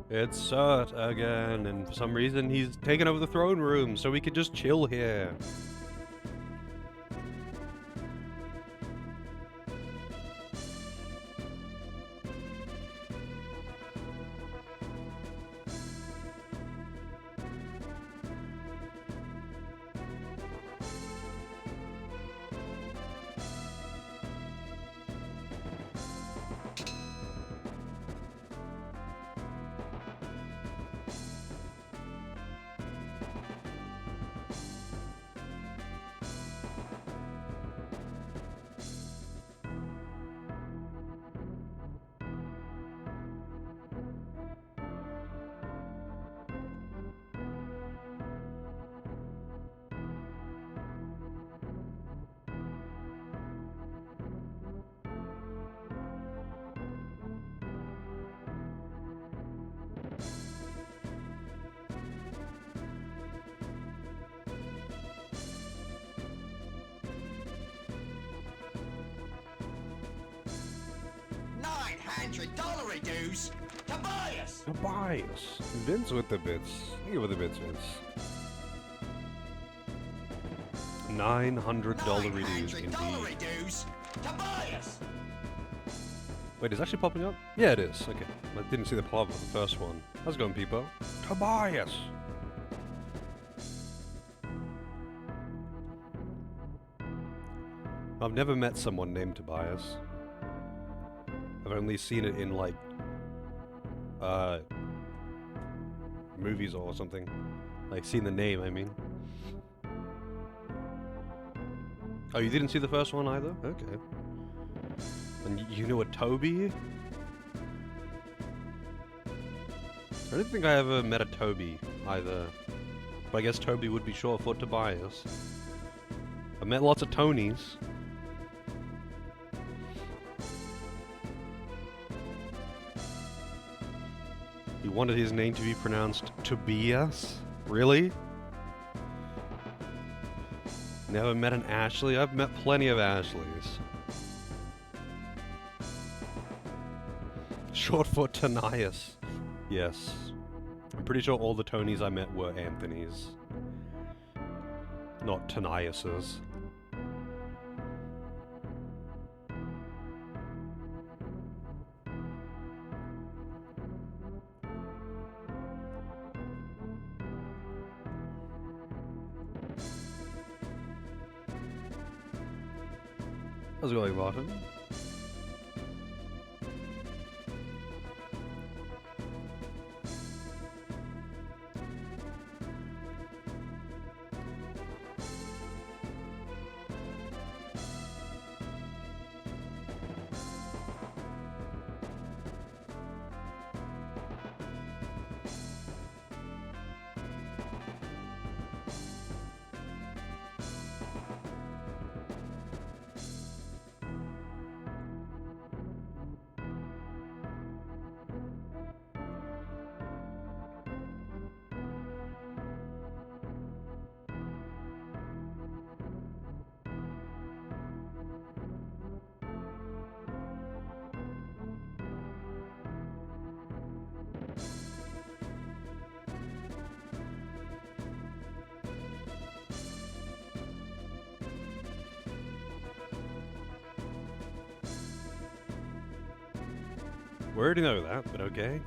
It's Surt again, and for some reason he's taken over the throne room, so we could just chill here. $900 reduce Tobias! Tobias! Vince with the bits. Give her the bits, Vince. $900 reduce, indeed. reduce Tobias! Wait, is it actually popping up? Yeah, it is. Okay. I didn't see the pop-up of the first one. How's it going, people? Tobias! I've never met someone named Tobias. I've only seen it in, like, movies or something. Like, seen the name, I mean. Oh, you didn't see the first one either? Okay. And you know a Toby? I don't think I ever met a Toby either. But I guess Toby would be short for Tobias. I met lots of Tonys. He wanted his name to be pronounced Tobias? Really? Never met an Ashley? I've met plenty of Ashleys. Short for Tanias. Yes. I'm pretty sure all the Tonys I met were Anthony's. Not Tanias's. How's it going, Martin? We already know that, but okay.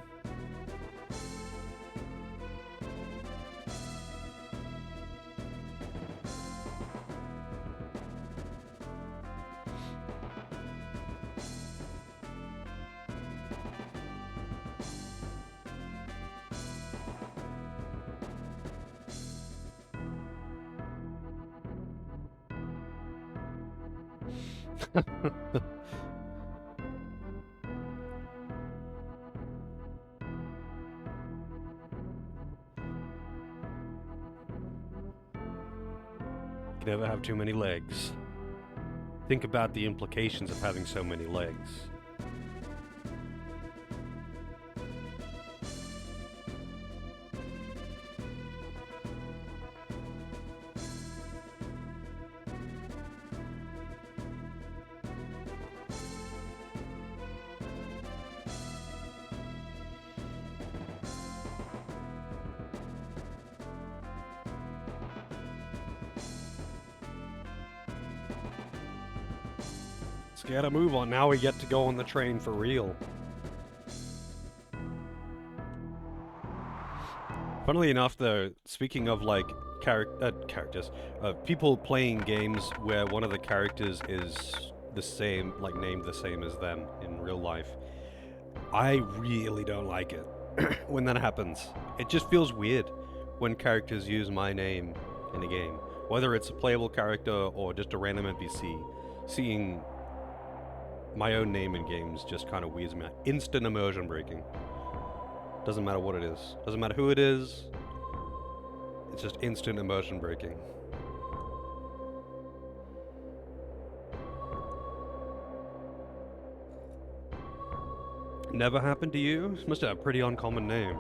You can never have too many legs. Think about the implications of having so many legs. Let's get a move on. Now we get to go on the train for real. Funnily enough, though, speaking of like characters, people playing games where one of the characters is the same, like named the same as them in real life, I really don't like it when that happens. It just feels weird when characters use my name in a game, whether it's a playable character or just a random NPC. Seeing my own name in games just kind of weirds me out. Instant immersion breaking. Doesn't matter what it is. Doesn't matter who it is. It's just instant immersion breaking. Never happened to you? Must have a pretty uncommon name.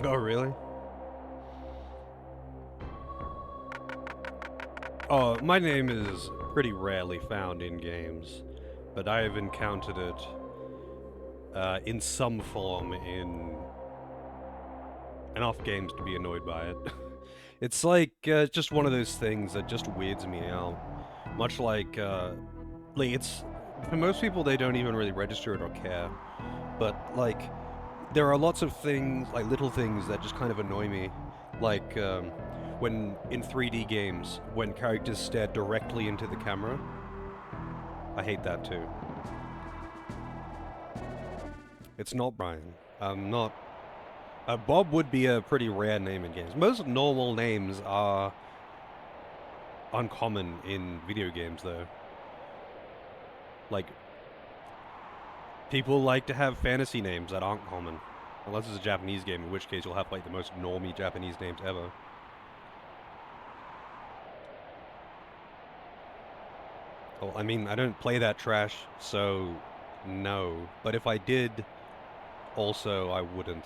Oh, really? Oh, my name is pretty rarely found in games, but I have encountered it in some form in enough games to be annoyed by it. It's like, just one of those things that just weirds me out. Much like it's... For most people, they don't even really register it or care. But, like, there are lots of things, like little things that just kind of annoy me. Like, when, in 3D games, when characters stare directly into the camera. I hate that too. It's not Brian. I'm not... Bob would be a pretty rare name in games. Most normal names are uncommon in video games, though. Like, people like to have fantasy names that aren't common. Unless it's a Japanese game, in which case you'll have, like, the most normie Japanese names ever. Well, I mean, I don't play that trash, so no. But if I did, also, I wouldn't.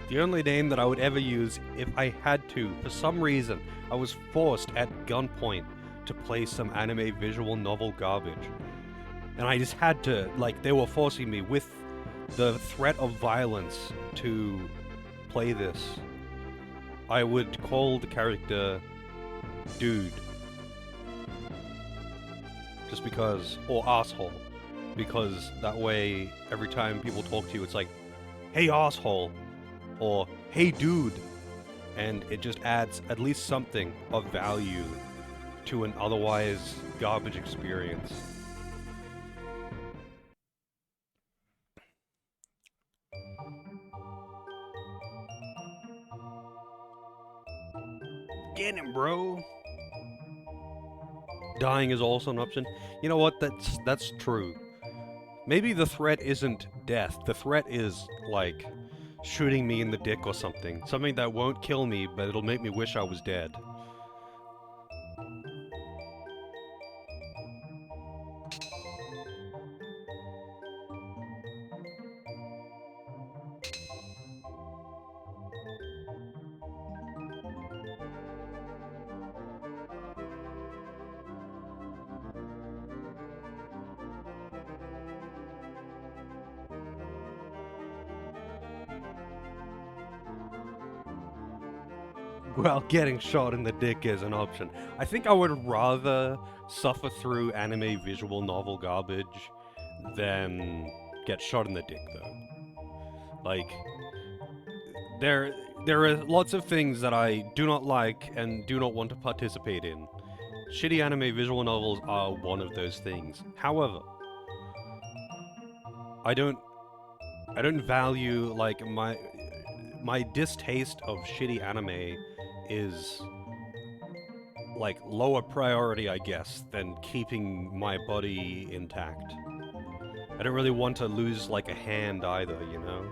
The only name that I would ever use if I had to, for some reason, I was forced at gunpoint to play some anime visual novel garbage. And I just had to, like, they were forcing me with the threat of violence to play this. I would call the character Dude. Just because, or asshole. Because that way, every time people talk to you, it's like, hey asshole. Or, hey dude, and it just adds at least something of value to an otherwise garbage experience. Get him, bro! Dying is also an option. You know what, that's true. Maybe the threat isn't death, the threat is, like, shooting me in the dick or something. Something that won't kill me, but it'll make me wish I was dead. Well, getting shot in the dick is an option. I think I would rather suffer through anime visual novel garbage than get shot in the dick, though. Like, there are lots of things that I do not like and do not want to participate in. Shitty anime visual novels are one of those things. However, I don't value, like, my distaste of shitty anime is, like, lower priority, I guess, than keeping my body intact. I don't really want to lose, like, a hand either, you know?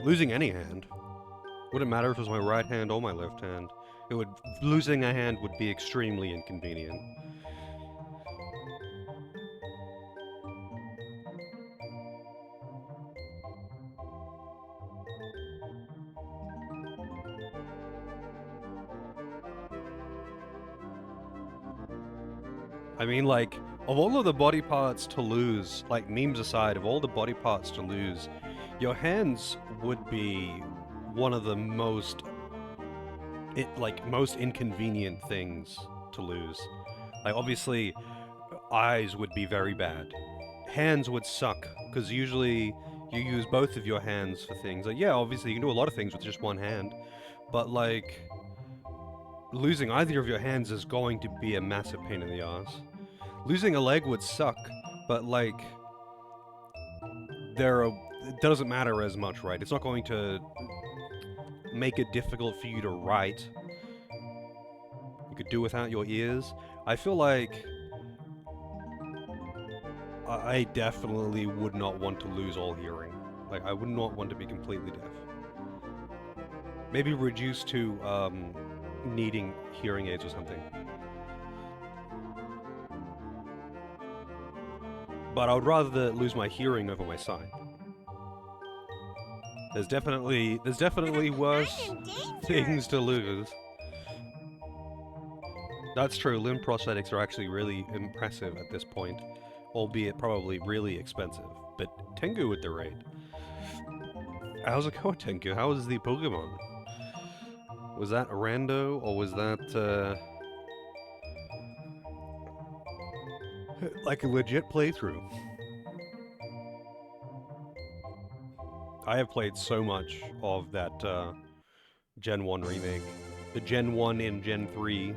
Losing any hand. Wouldn't matter if it was my right hand or my left hand. Losing a hand would be extremely inconvenient. I mean, like, of all of the body parts to lose, like, memes aside, of all the body parts to lose, your hands would be one of the most inconvenient things to lose. Like, obviously, eyes would be very bad. Hands would suck, because usually you use both of your hands for things. Like, yeah, obviously you can do a lot of things with just one hand, but, like, losing either of your hands is going to be a massive pain in the ass. Losing a leg would suck, but like, it doesn't matter as much, right? It's not going to make it difficult for you to write. You could do without your ears. I feel like I definitely would not want to lose all hearing. Like, I would not want to be completely deaf. Maybe reduced to needing hearing aids or something. But I would rather lose my hearing over my sight. There's definitely worse things to lose. That's true, limb prosthetics are actually really impressive at this point, albeit probably really expensive. But Tengu with the raid. How's it going, Tengu? How was the Pokemon? Was that a rando, or was that, like a legit playthrough? I have played so much of that, Gen 1 remake. The Gen 1 and Gen 3.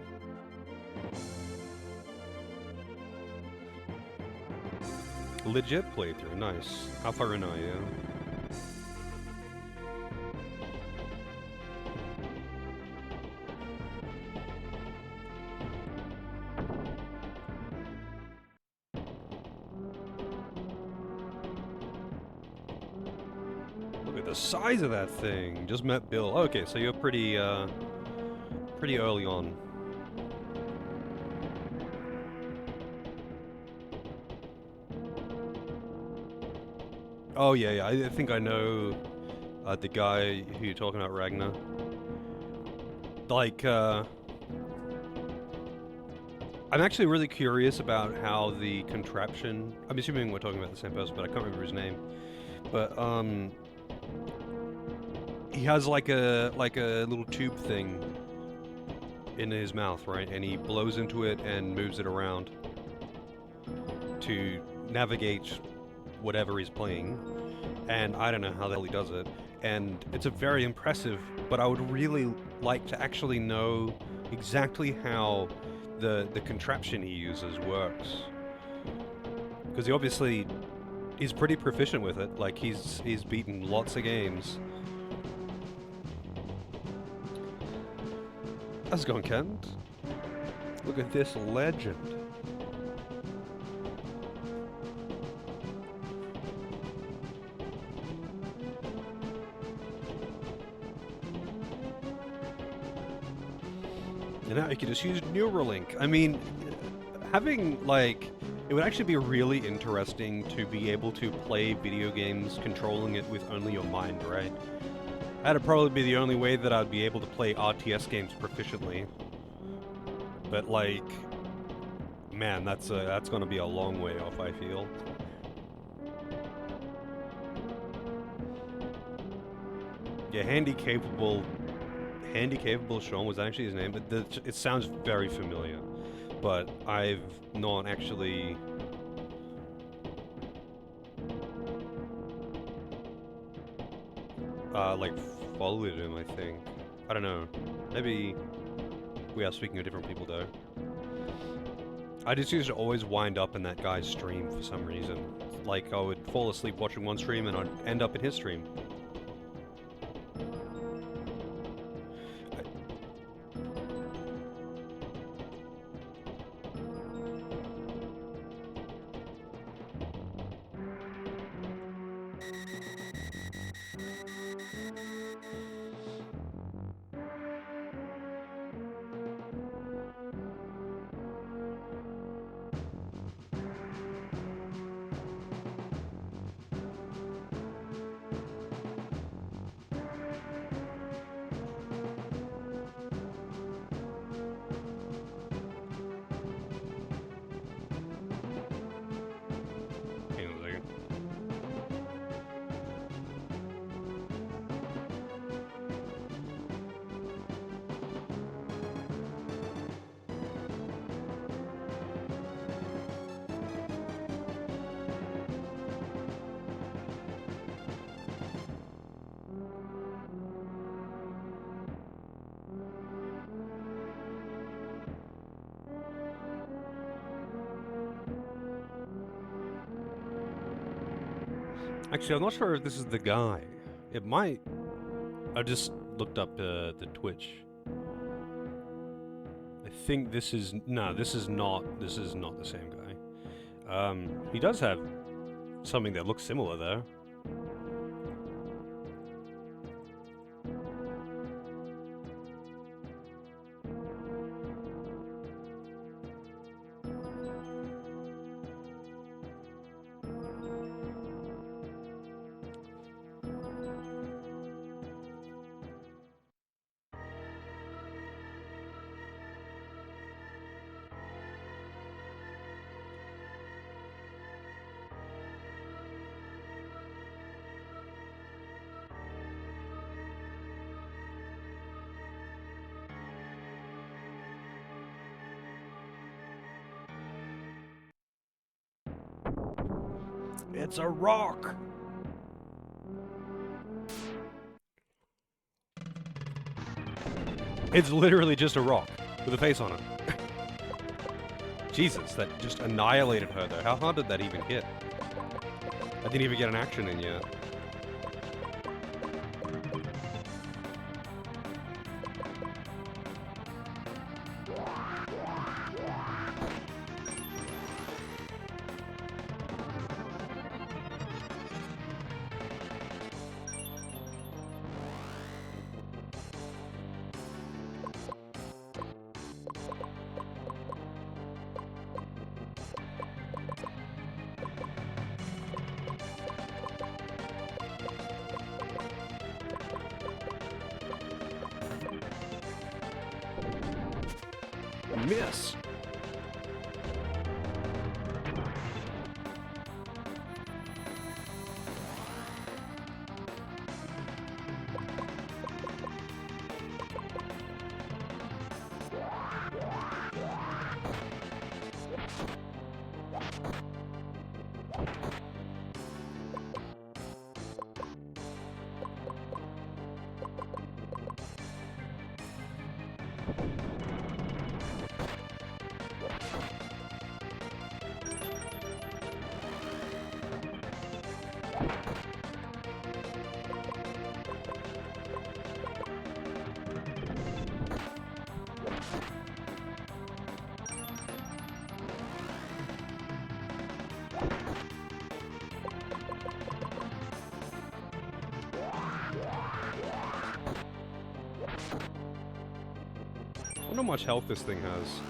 Legit playthrough, nice. How far in are you? Look at the size of that thing. Just met Bill. Okay, so you're pretty early on. Oh yeah, I think I know the guy who you're talking about, Ragnar. Like, I'm actually really curious about how the contraption... I'm assuming we're talking about the same person, but I can't remember his name. But, he has like a little tube thing in his mouth, right? And he blows into it and moves it around to navigate whatever he's playing, and I don't know how the hell he does it, and it's a very impressive, but I would really like to actually know exactly how the contraption he uses works, because he obviously is pretty proficient with it. Like, he's beaten lots of games. How's it going, Kent? Look at this legend. And now you can just use Neuralink. I mean, having, like... It would actually be really interesting to be able to play video games controlling it with only your mind, right? That'd probably be the only way that I'd be able to play RTS games proficiently. But, like... Man, that's gonna be a long way off, I feel. Yeah, Handy Capable Sean was actually his name, but it sounds very familiar, but I've not actually... like, followed him, I think. I don't know. Maybe we are speaking of different people, though. I just used to always wind up in that guy's stream for some reason. Like, I would fall asleep watching one stream and I'd end up in his stream. Actually, I'm not sure if this is the guy. It might. I just looked up the Twitch. I think this is no. This is not. This is not the same guy. He does have something that looks similar though. It's a rock! It's literally just a rock with a face on it. Jesus, that just annihilated her though. How hard did that even hit? I didn't even get an action in yet. Miss. I wonder how much health this thing has.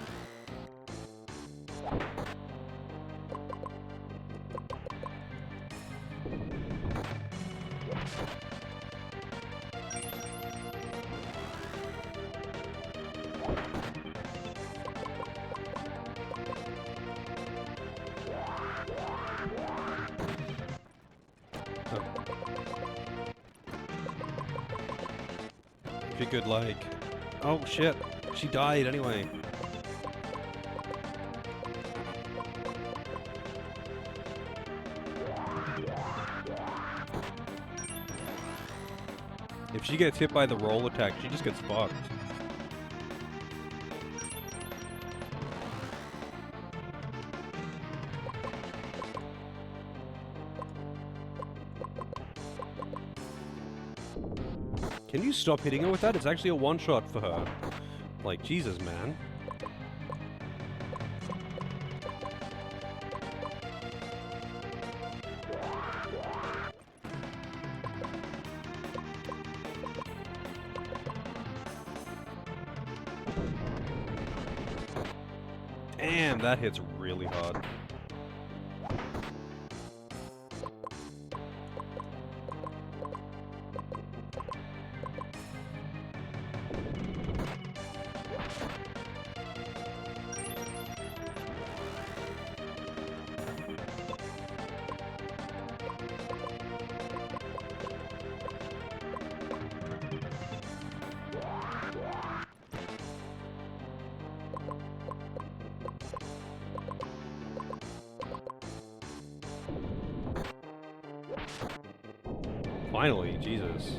If you could, like... Oh, shit. She died anyway. If she gets hit by the roll attack, she just gets fucked. Can you stop hitting her with that? It's actually a one-shot for her. Like, Jesus, man. Damn, that hits really hard. Finally, Jesus.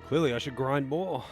Clearly, I should grind more.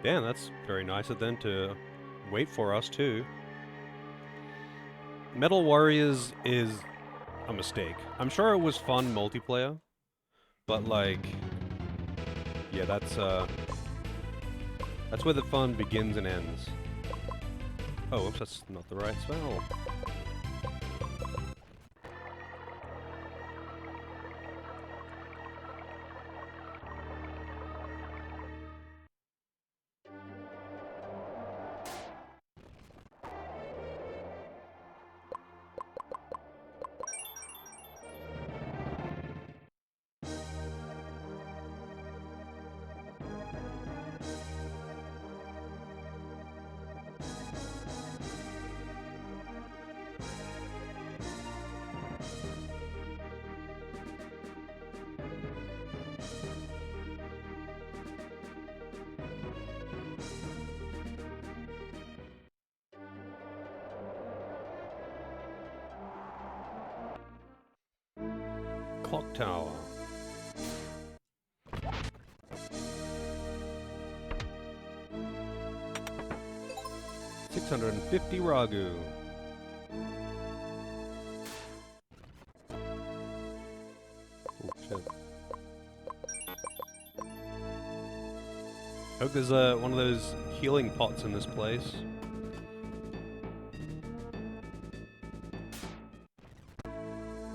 Damn, that's very nice of them to wait for us too. Metal Warriors is a mistake. I'm sure it was fun multiplayer, but like, yeah, that's where the fun begins and ends. Oh, whoops, that's not the right spell. Clock Tower. $650 Ragu. Oh shit. Hope there's one of those healing pots in this place.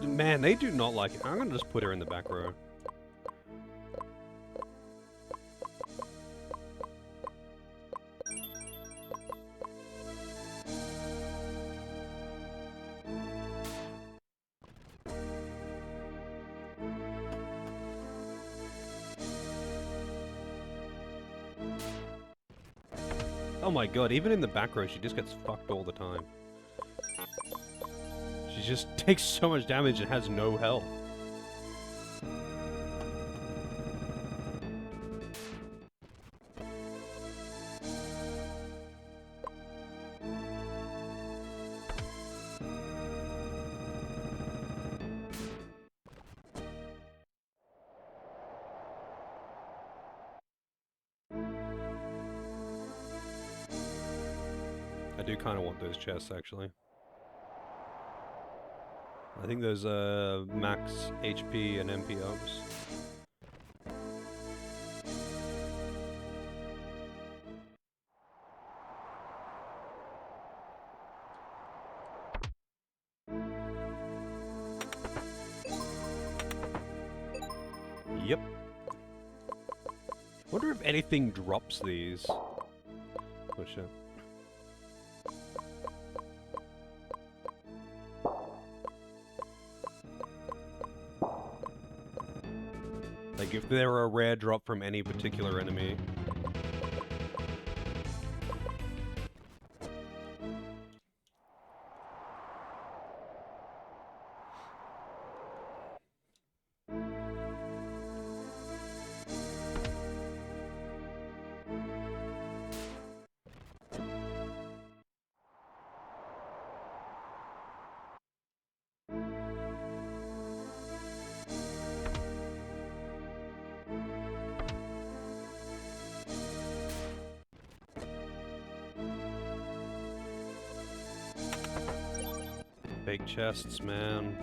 Man, they do not like it. I'm gonna just put her in the back row. Oh my god, even in the back row, she just gets fucked all the time. She just takes so much damage and has no health. I do kind of want those chests, actually. I think those max HP and MP ups. Yep. Wonder if anything drops these. Oh shit. Like if there were a rare drop from any particular enemy. Big chests, man.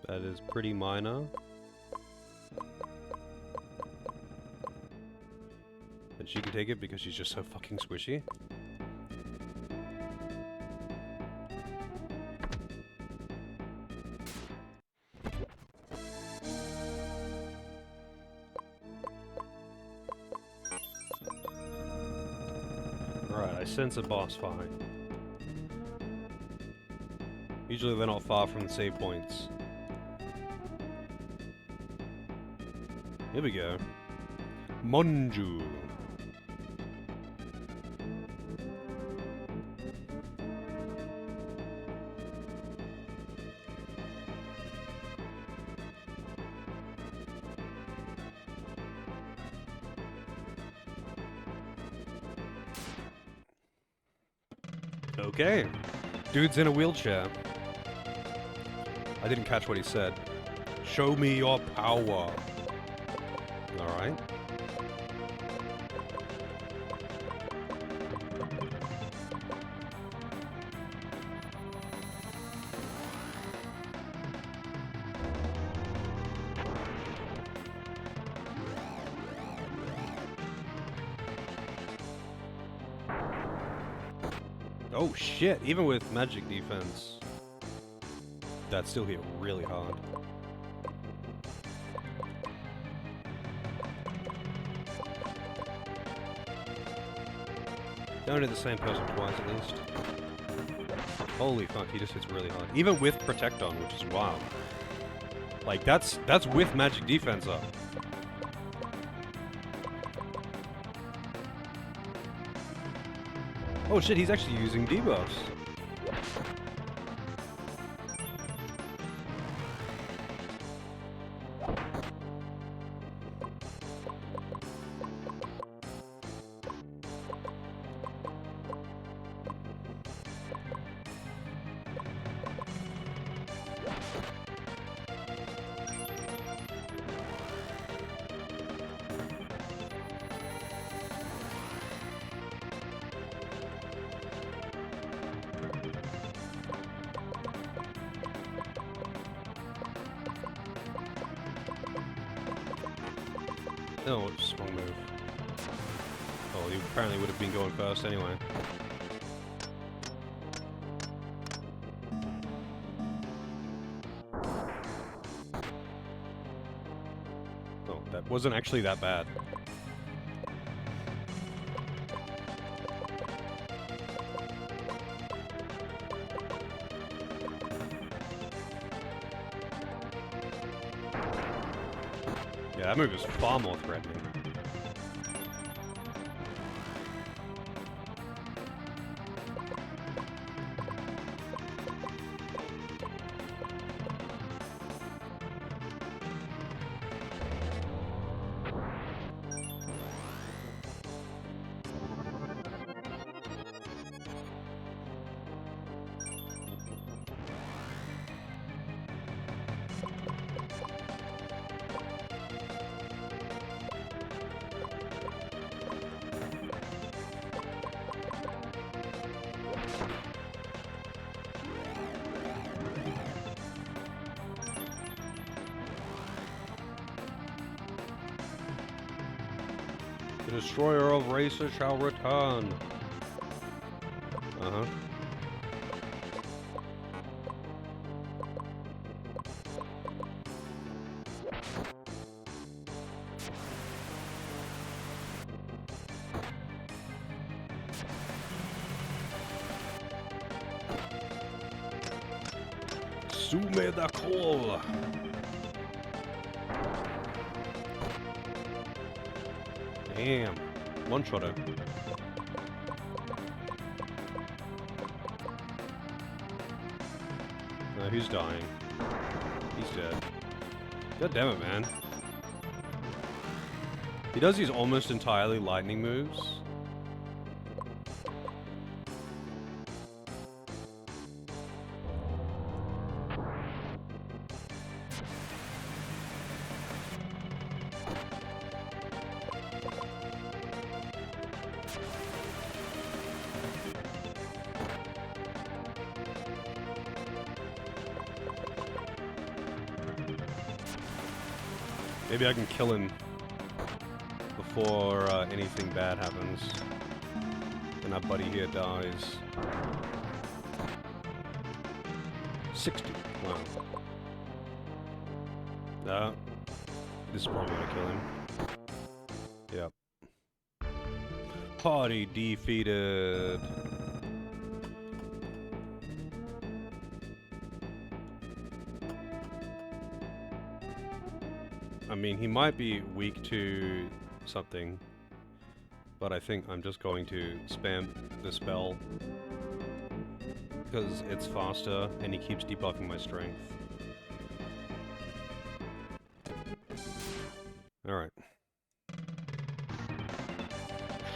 That is pretty minor. But she can take it because she's just so fucking squishy. Alright, I sense a boss fight. Usually they're not far from the save points. Here we go. Monju. Okay. Dude's in a wheelchair. I didn't catch what he said. Show me your power. Alright. Oh shit, even with magic defense, that still hit really hard. Don't hit the same person twice at least. Holy fuck, he just hits really hard. Even with Protect on, which is wild. Like, that's with magic defense up. Oh shit, he's actually using debuffs. Oh, small move. Oh, he apparently would have been going first anyway. Oh, that wasn't actually that bad. Yeah, that move is far more threatening. The destroyer of races shall return. Uh-huh. Sume da call. Damn. One-shotter. No, he's dying. He's dead. God damn it, man. He does use almost entirely lightning moves. Maybe I can kill him before anything bad happens. And our buddy here dies. 60. Wow. This is probably gonna kill him. Yep. Party defeated. I mean, he might be weak to something, but I think I'm just going to spam the spell because it's faster and he keeps debuffing my strength. Alright.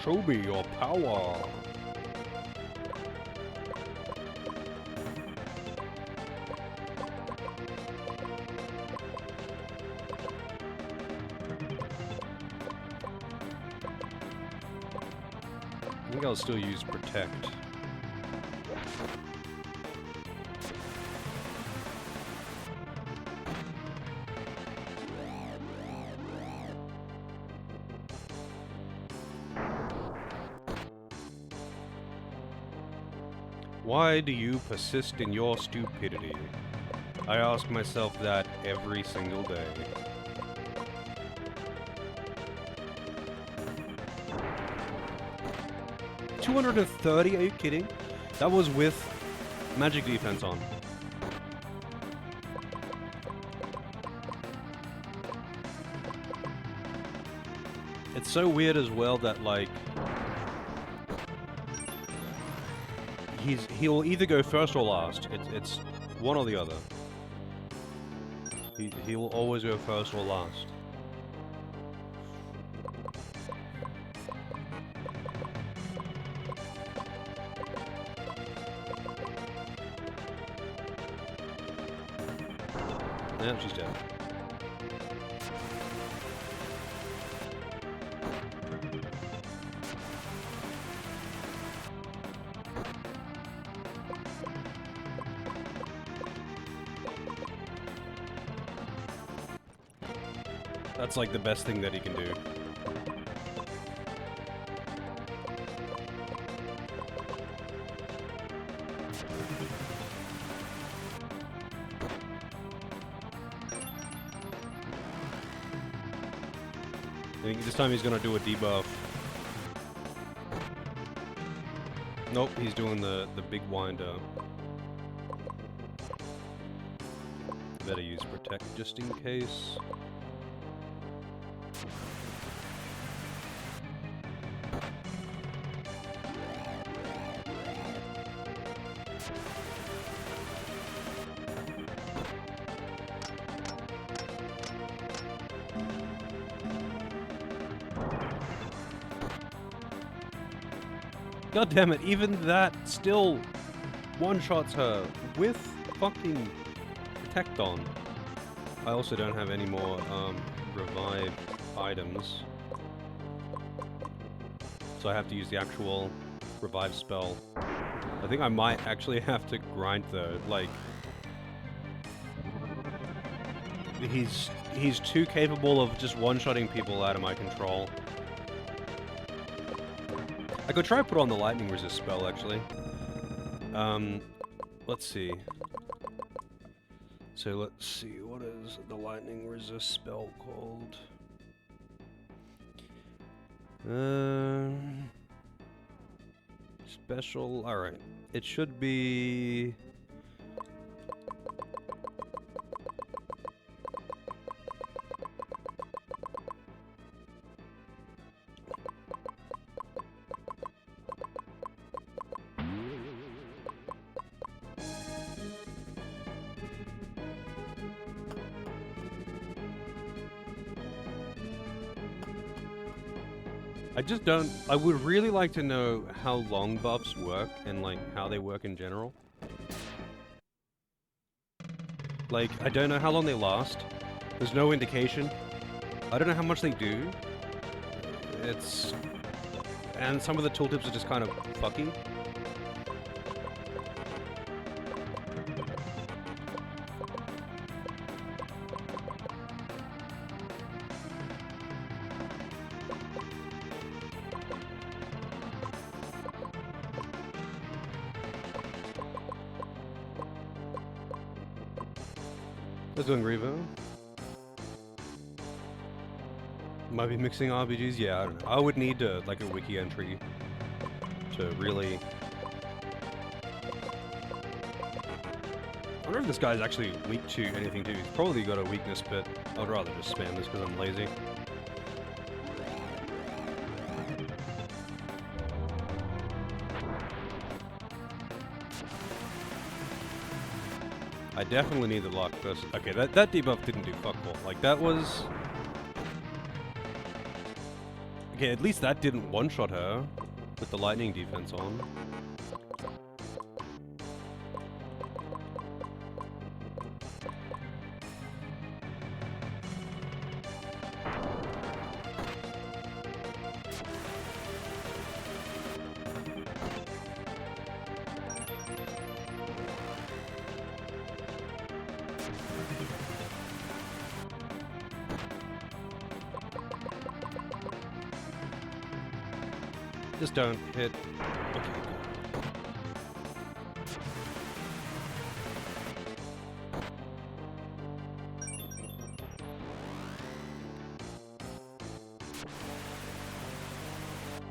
Show me your power! I think I'll still use Protect. Why do you persist in your stupidity? I ask myself that every single day. $230? Are you kidding? That was with magic defense on. It's so weird as well that, like, he'll either go first or last. It's one or the other. He will always go first or last. Yeah, she's dead. That's like the best thing that he can do. I think this time he's gonna do a debuff. Nope, he's doing the big winder. Better use Protect just in case. God damn it, even that still one-shots her with fucking Protect on. I also don't have any more revive items. So I have to use the actual revive spell. I think I might actually have to grind though, like... He's too capable of just one-shotting people out of my control. I could try put on the lightning resist spell, actually. Let's see. So let's see, what is the lightning resist spell called? Special, alright. It should be... I just don't... I would really like to know how long buffs work and, like, how they work in general. Like, I don't know how long they last. There's no indication. I don't know how much they do. It's... And some of the tooltips are just kind of fucky. Let's doing Revo. Might be mixing RPGs? Yeah, I don't know. I would need like a wiki entry to really... wonder if this guy's actually weak to anything too. He's probably got a weakness, but I would rather just spam this because I'm lazy. I definitely need the lock first. Okay, that debuff didn't do fuck all. Like, that was... Okay, at least that didn't one-shot her with the lightning defense on. Just don't hit. Okay.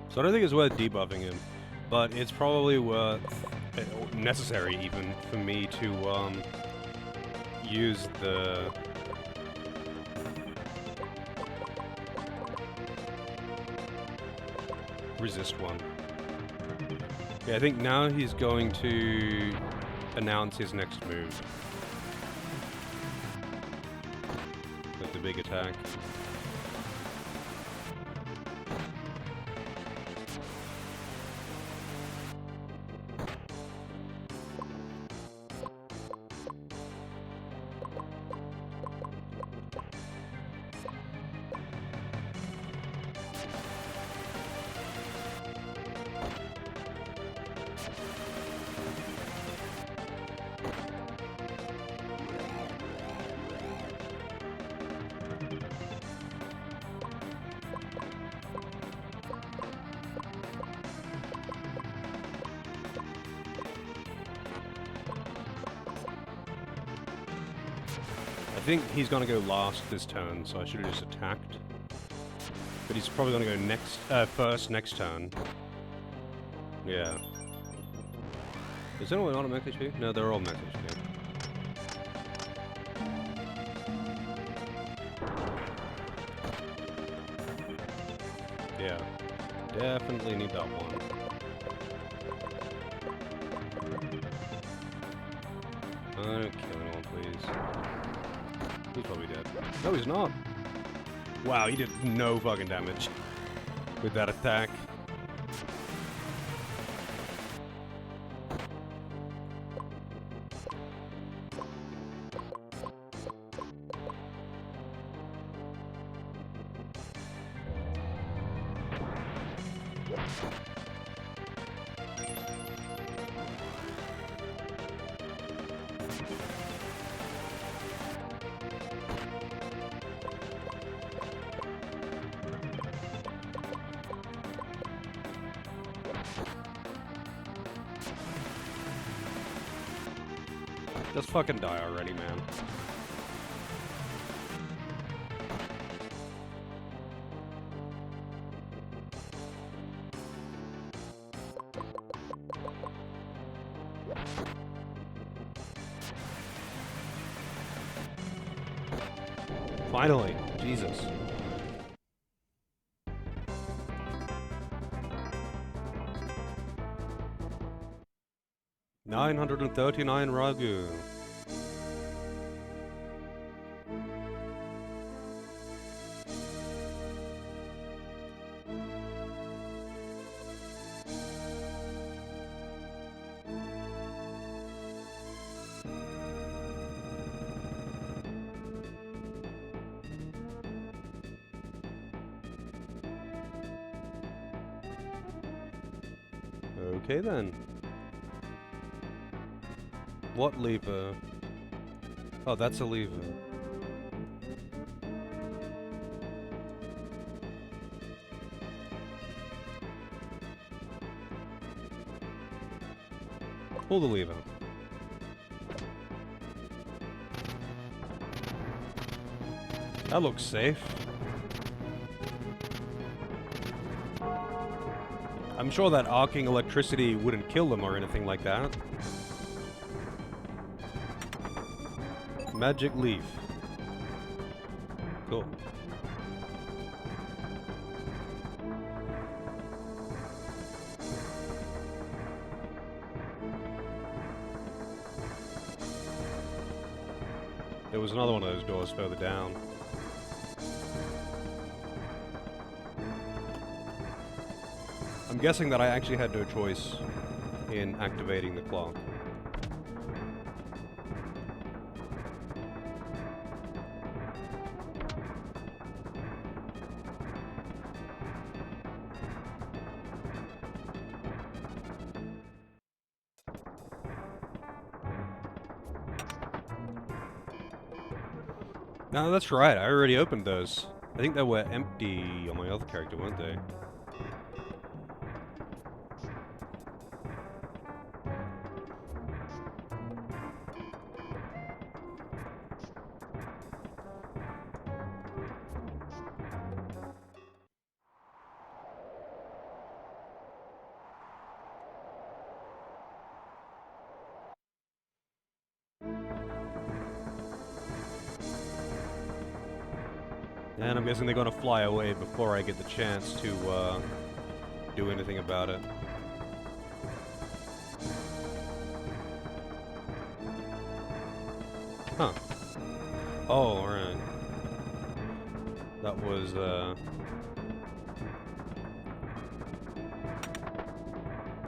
So I don't think it's worth debuffing him, but it's probably worth, necessary even, for me to use the resist one. Yeah, I think now he's going to announce his next move with the big attack. I think he's gonna go last this turn, so I should have just attacked. But he's probably gonna go next, first next turn. Yeah. Is anyone on a max HP? No, they're all max HP. Yeah. Definitely need that one. Don't kill anyone, please. He's probably dead. No, he's not. Wow, he did no fucking damage with that attack. Just fucking die already, man. Finally, Jesus. $939 Ragu. Okay then. What lever? Oh, that's a lever. Pull the lever. That looks safe. I'm sure that arcing electricity wouldn't kill them or anything like that. Magic leaf. Cool. There was another one of those doors further down. I'm guessing that I actually had no choice in activating the clock. No, that's right, I already opened those. I think they were empty on my other character, weren't they? And I'm guessing they're gonna fly away before I get the chance to, do anything about it. Huh. Oh, alright. That was,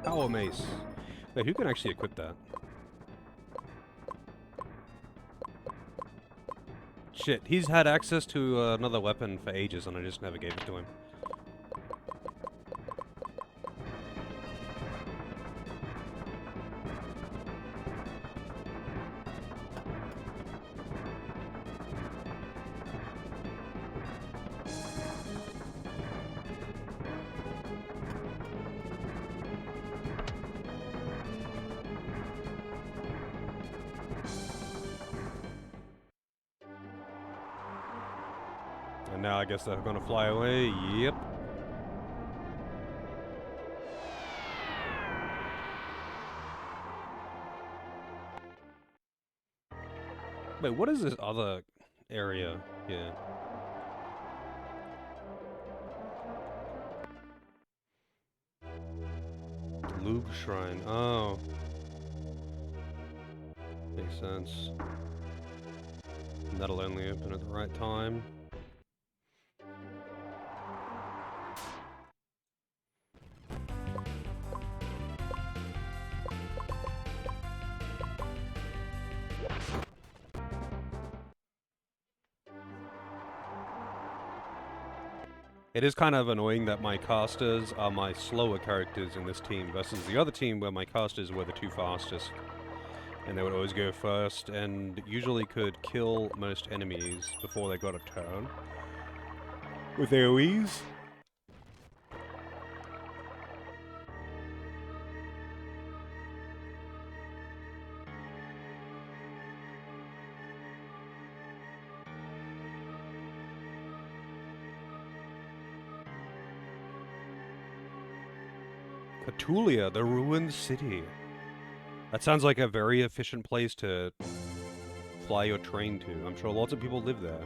Power Mace. Wait, who can actually equip that? Shit, he's had access to another weapon for ages and I just never gave it to him. And now I guess they're gonna fly away. Yep. Wait, what is this other area here? Lug Shrine. Oh. Makes sense. And that'll only open at the right time. It is kind of annoying that my casters are my slower characters in this team versus the other team where my casters were the two fastest. And they would always go first and usually could kill most enemies before they got a turn with AoEs. Catulia, the ruined city. That sounds like a very efficient place to fly your train to. I'm sure lots of people live there.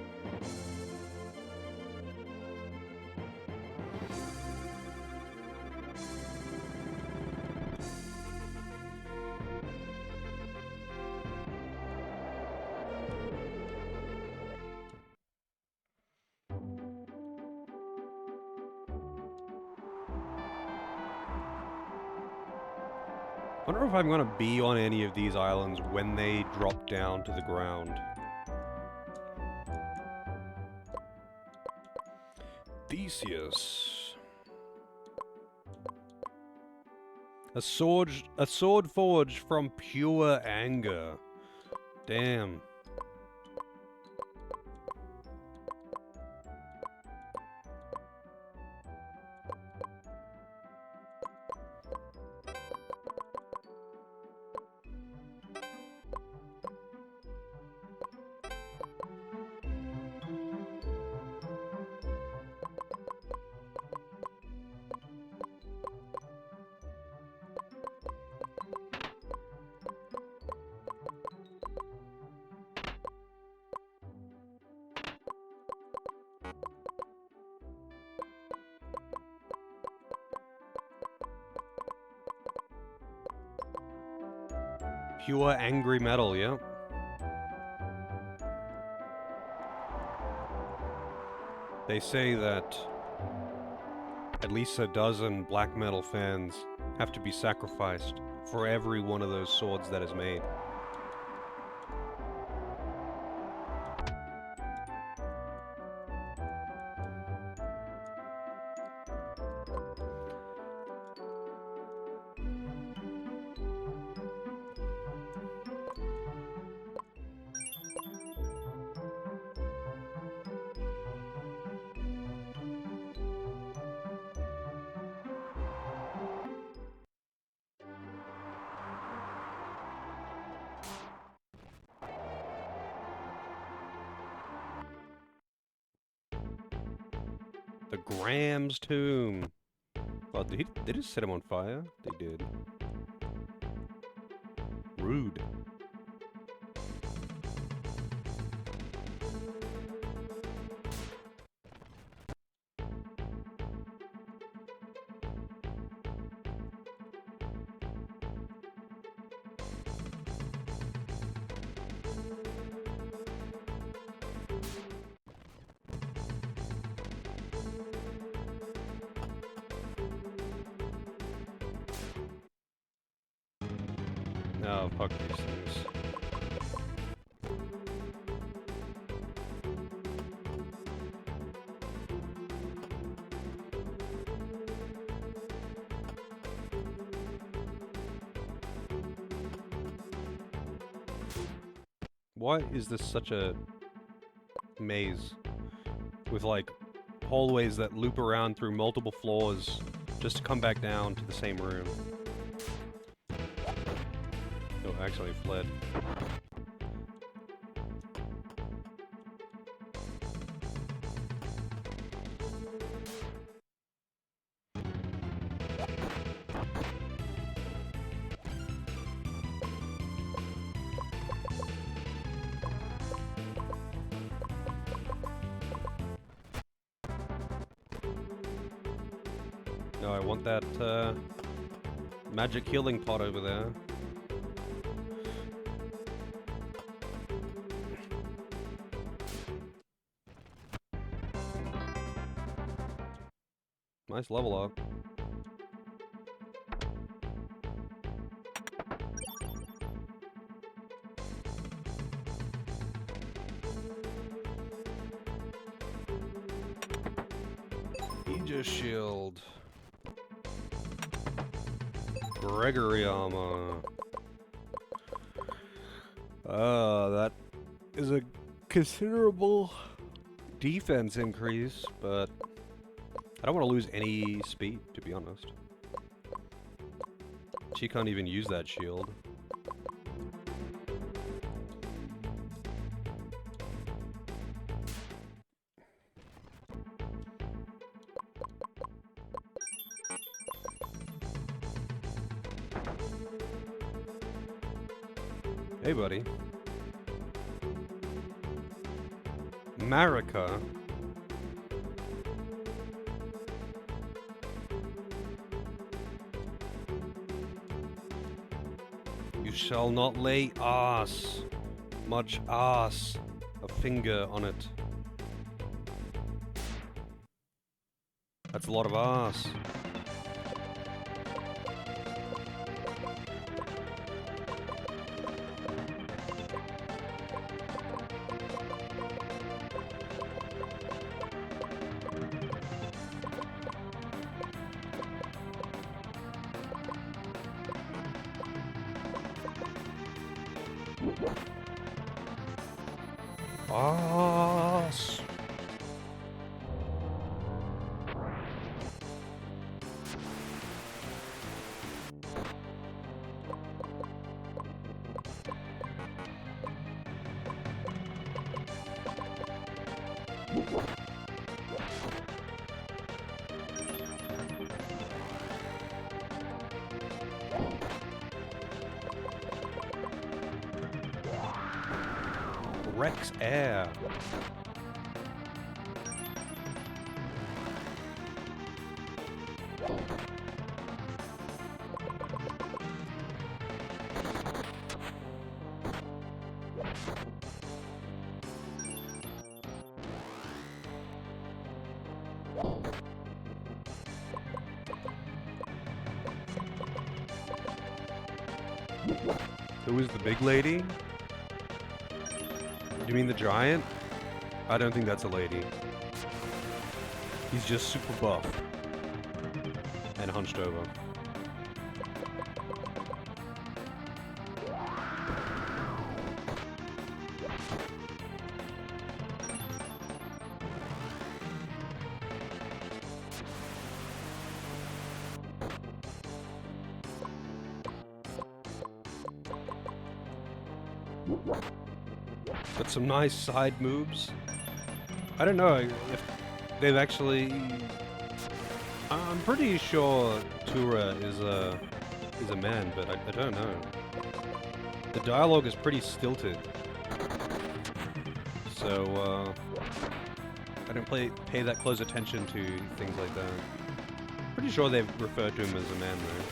I wonder if I'm gonna be on any of these islands when they drop down to the ground. Theseus. A sword forged from pure anger. Damn. Pure angry metal, yeah. They say that at least a dozen black metal fans have to be sacrificed for every one of those swords that is made. The Graham's tomb. Oh, did they just set him on fire? They did. Rude. Oh, fuck these things. Why is this such a maze? With, like, hallways that loop around through multiple floors just to come back down to the same room. Oh, actually fled. No, I want that, magic healing pot over there. Nice level up. Aegis shield. Gregory armor. That is a considerable defense increase, but I don't want to lose any speed, to be honest. She can't even use that shield. Hey, buddy. Marika. You shall not lay ass, much ass, a finger on it. That's a lot of ass. Ass. Rex Air. Who is the big lady? You mean the giant? I don't think that's a lady. He's just super buff. And hunched over. Got some nice side moves. I don't know if they've actually... I'm pretty sure Tura is a man, but I don't know. The dialogue is pretty stilted. So, I don't pay that close attention to things like that. Pretty sure they've referred to him as a man, though.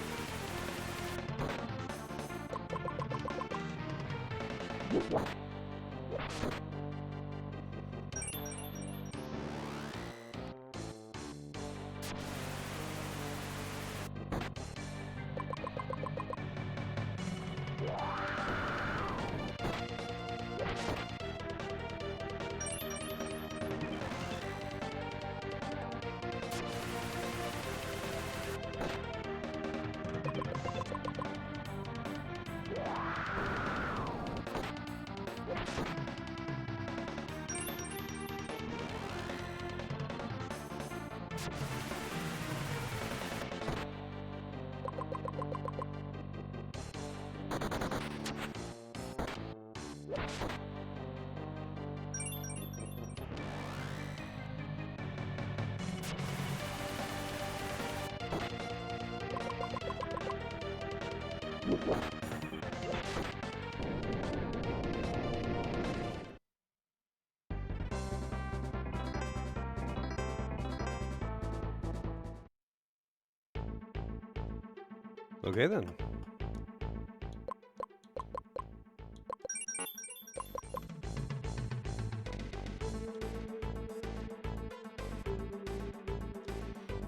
Okay then.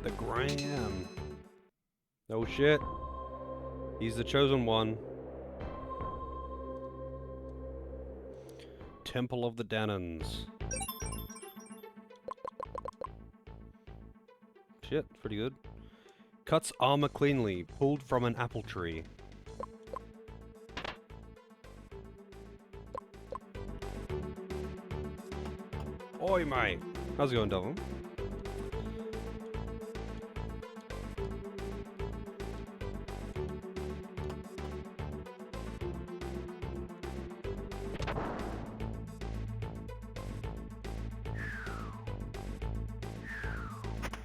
The Gram. Oh shit. He's the chosen one. Temple of the Danons. Shit, pretty good. Cuts armor cleanly, pulled from an apple tree. Oi, mate. How's it going, Devil?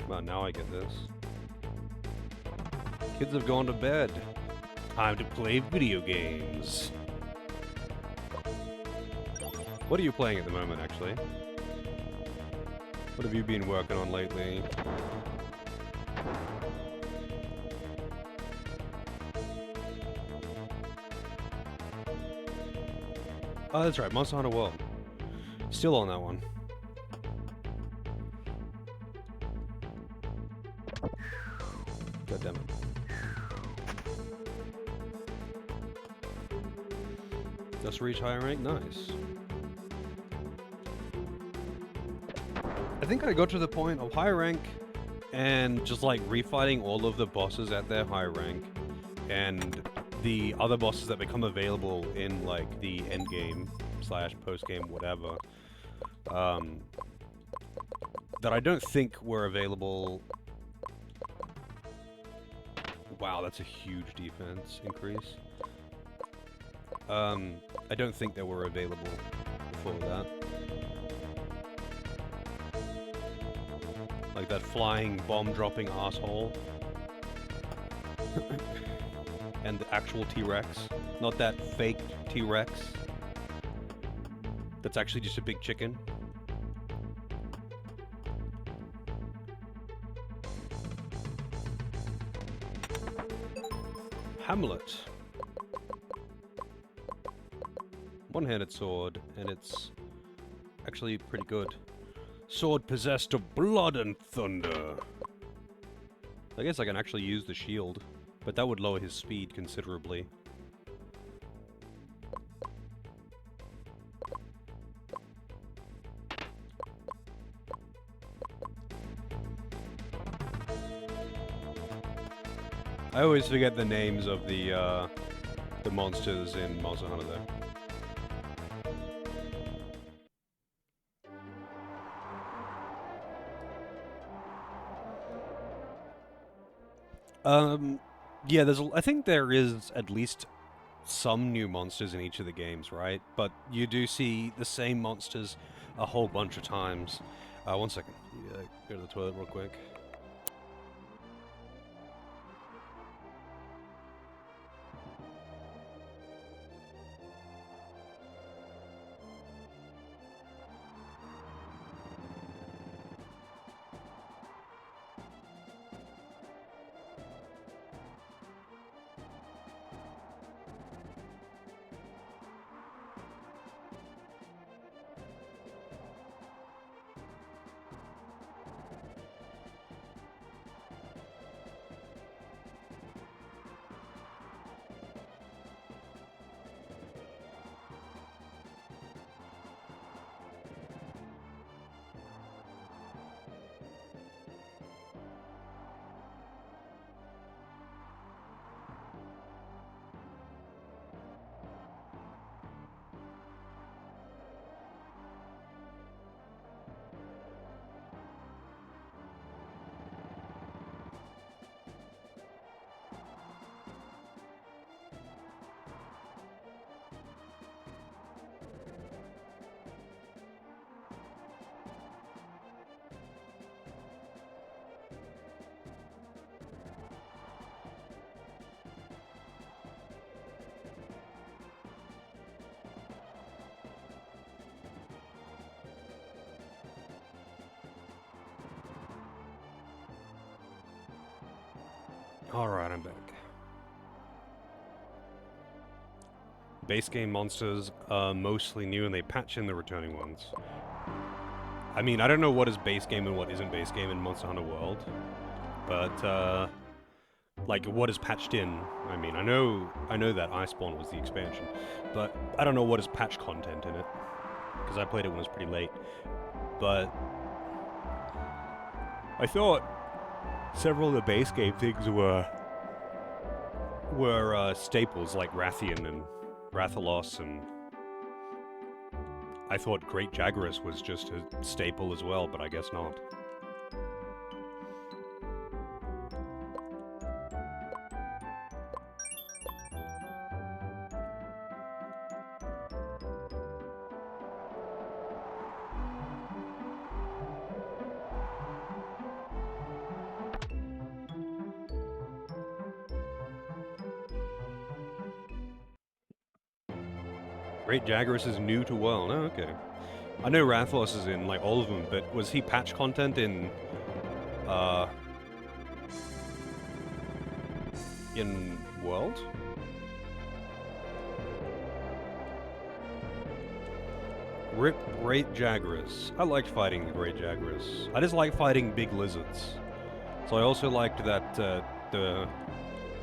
Well, now I get this. Kids have gone to bed. Time to play video games. What are you playing at the moment, actually? What have you been working on lately? Oh, that's right, Monster Hunter World. Still on that one. God damn it. Just reach higher rank? Nice. I think I got to the point of high rank and just like refighting all of the bosses at their high rank and the other bosses that become available in like the end game slash post game whatever that I don't think were available. Wow, that's a huge defense increase. I don't think they were available before that. Like that flying bomb-dropping asshole. And the actual T-Rex. Not that fake T-Rex. That's actually just a big chicken. Hamlet. One-handed sword, and it's actually pretty good. Sword possessed of blood and thunder. I guess I can actually use the shield, but that would lower his speed considerably. I always forget the names of the monsters in Monster Hunter though. Yeah, I think there is at least some new monsters in each of the games, right? But you do see the same monsters a whole bunch of times. One second. Yeah, go to the toilet real quick. Alright, I'm back. Base game monsters are mostly new and they patch in the returning ones. I mean, I don't know what is base game and what isn't base game in Monster Hunter World, but like what is patched in. I mean, I know that Iceborne was the expansion, but I don't know what is patch content in it because I played it when it was pretty late. But I thought several of the base game things were staples like Rathian and Rathalos, and I thought Great Jagras was just a staple as well, but I guess not. Great Jagras is new to world. Oh, okay. I know Rathalos is in like all of them, but was he patch content in World? Rip Great Jagras. I liked fighting the Great Jagras. I just like fighting big lizards. So I also liked that the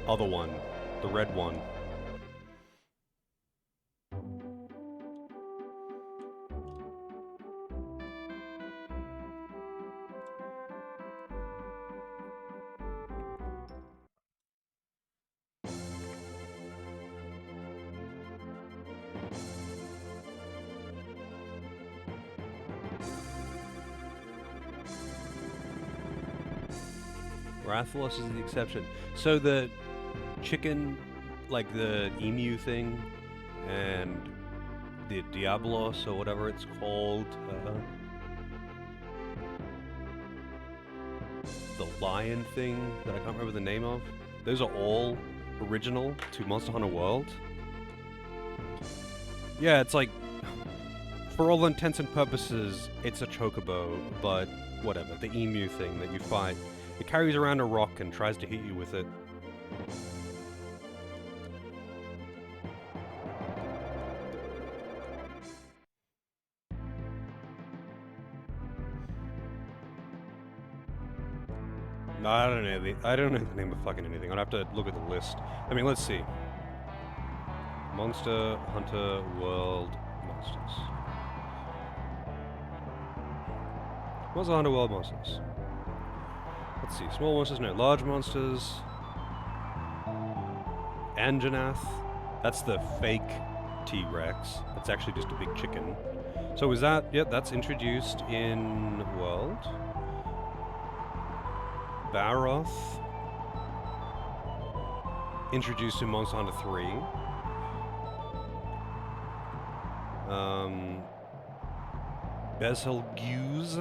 other one, the red one. Rathalos is the exception. So the chicken, like the emu thing, and the Diablos, or whatever it's called, the lion thing that I can't remember the name of, those are all original to Monster Hunter World. Yeah, it's like, for all intents and purposes, it's a chocobo, but whatever, the emu thing that you fight. It carries around a rock and tries to hit you with it. No, I don't know the name of fucking anything. I'd have to look at the list. I mean, let's see. Monster Hunter World monsters. Monster Hunter World monsters. Let's see, small monsters, no. Large monsters. Anjanath. That's the fake T-Rex. That's actually just a big chicken. So is that, yeah, that's introduced in World. Baroth. Introduced in Monster Hunter 3. Betelgeuse.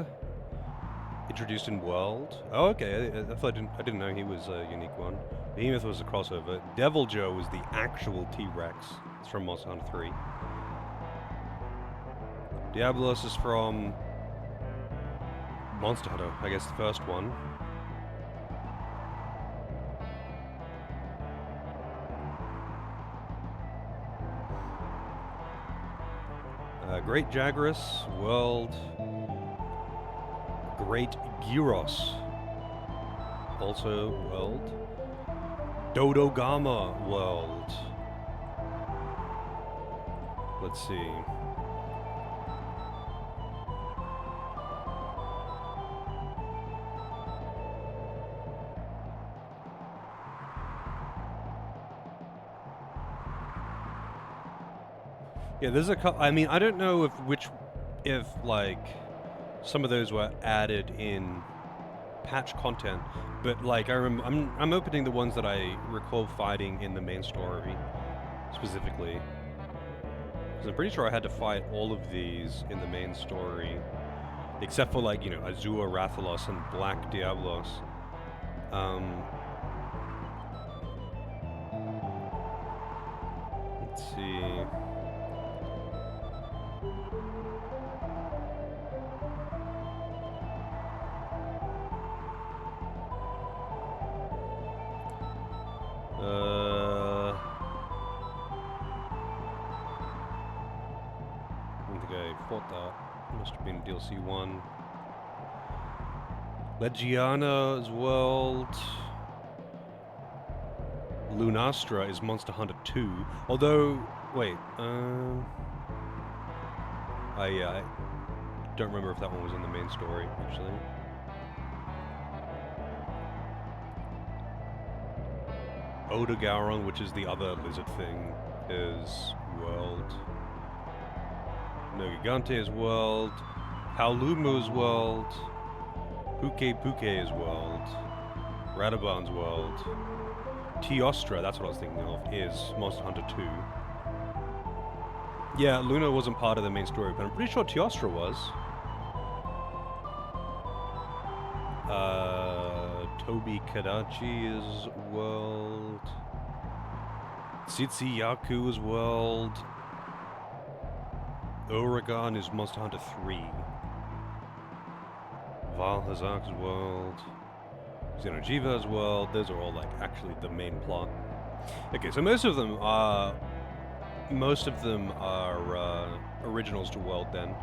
Introduced in World. Oh, okay. I thought I didn't know he was a unique one. Behemoth was a crossover. Devil Joe was the actual T-Rex. It's from Monster Hunter 3. Diablos is from Monster Hunter, I guess the first one. Great Jagras, World. Great Gyros, also World. Dodogama, World. Let's see. Yeah, there's a couple. I mean, I don't know if like some of those were added in patch content, but like I'm opening the ones that I recall fighting in the main story specifically, because I'm pretty sure I had to fight all of these in the main story, except for like, you know, Azure Rathalos and Black Diablos. Let's see. I don't think I fought that. Must have been DLC 1. Legiana's World. Lunastra is Monster Hunter 2. Although, wait, I don't remember if that one was in the main story, actually. Odogaron, which is the other lizard thing, is World. Nogigante is World. Paolumu is World. Puke Puke is World. Radaban's World. Teostra, that's what I was thinking of, is Monster Hunter 2. Yeah, Luna wasn't part of the main story, but I'm pretty sure Teostra was. Tobi Kadachi is World. Tsitsi-Yaku is World. Oregon is Monster Hunter 3. Valhazak's World. Xenojiva's World. Those are all like actually the main plot. Okay, so most of them are originals to World then,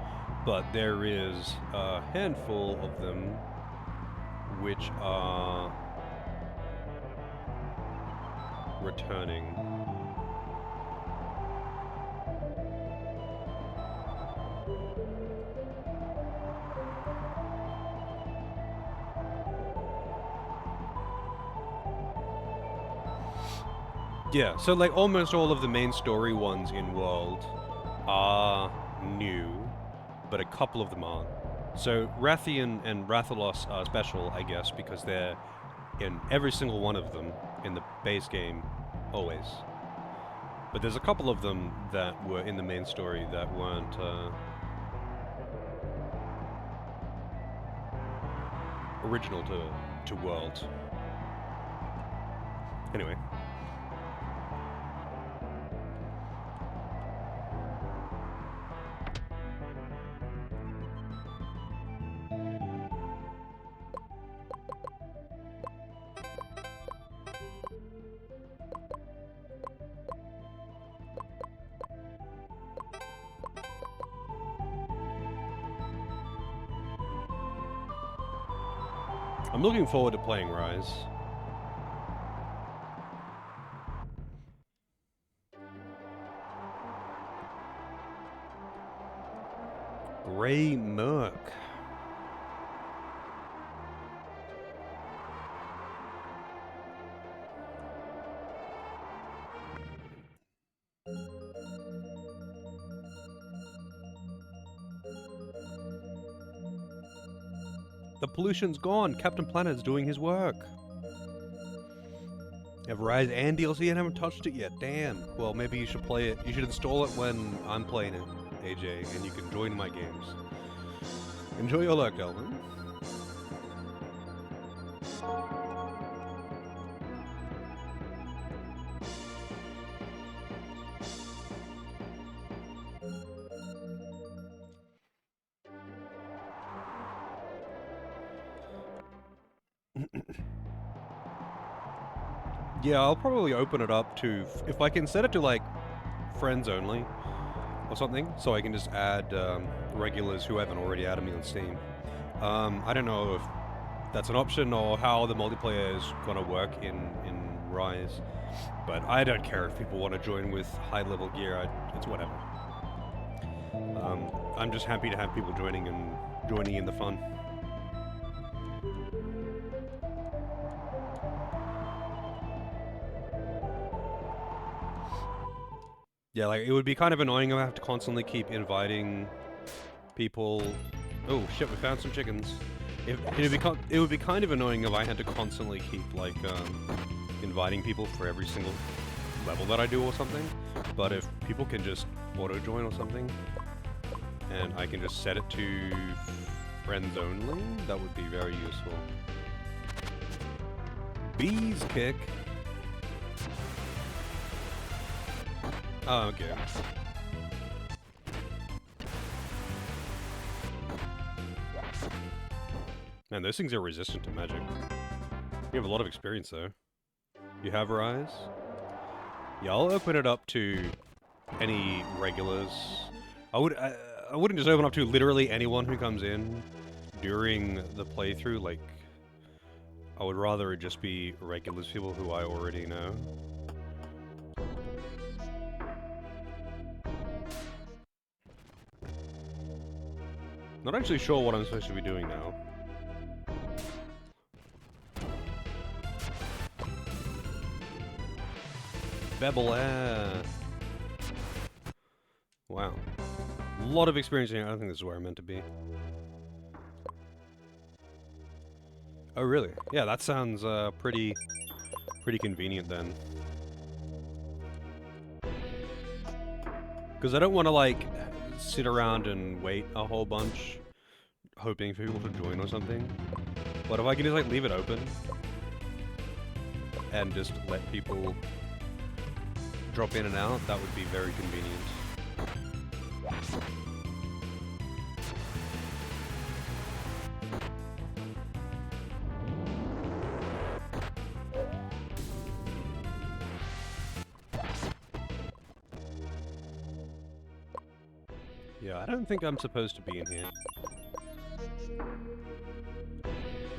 but there is a handful of them which are returning. Yeah, so like almost all of the main story ones in World are new, but a couple of them aren't. So Rathian and Rathalos are special, I guess, because they're in every single one of them in the base game, always. But there's a couple of them that were in the main story that weren't original to World. Anyway. I'm looking forward to playing Rise. Grey Merc. The pollution's gone. Captain Planet's doing his work. Have Rise and DLC and haven't touched it yet. Damn. Well, maybe you should play it. You should install it when I'm playing it, AJ, and you can join my games. Enjoy your luck, Delvin. Yeah, I'll probably open it up to, if I can set it to like friends only or something, so I can just add regulars who haven't already added me on Steam. I don't know if that's an option or how the multiplayer is going to work in Rise, but I don't care if people want to join with high level gear, it's whatever. I'm just happy to have people joining in the fun. Yeah, like, it would be kind of annoying if I have to constantly keep inviting people. Oh shit, we found some chickens. It would be kind of annoying if I had to constantly keep, like, inviting people for every single level that I do or something. But if people can just auto-join or something, and I can just set it to friends only, that would be very useful. Bees kick. Oh, okay. Man, those things are resistant to magic. You have a lot of experience, though. You have Rise? Yeah, I'll open it up to any regulars. I wouldn't just open up to literally anyone who comes in during the playthrough, like... I would rather it just be regulars, people who I already know. Not actually sure what I'm supposed to be doing now. Bebel air. Wow. A lot of experience here. I don't think this is where I'm meant to be. Oh, really? Yeah, that sounds pretty convenient then. Because I don't want to, like, sit around and wait a whole bunch, hoping for people to join or something. But if I can just, like, leave it open, and just let people drop in and out, that would be very convenient. Yeah, I don't think I'm supposed to be in here.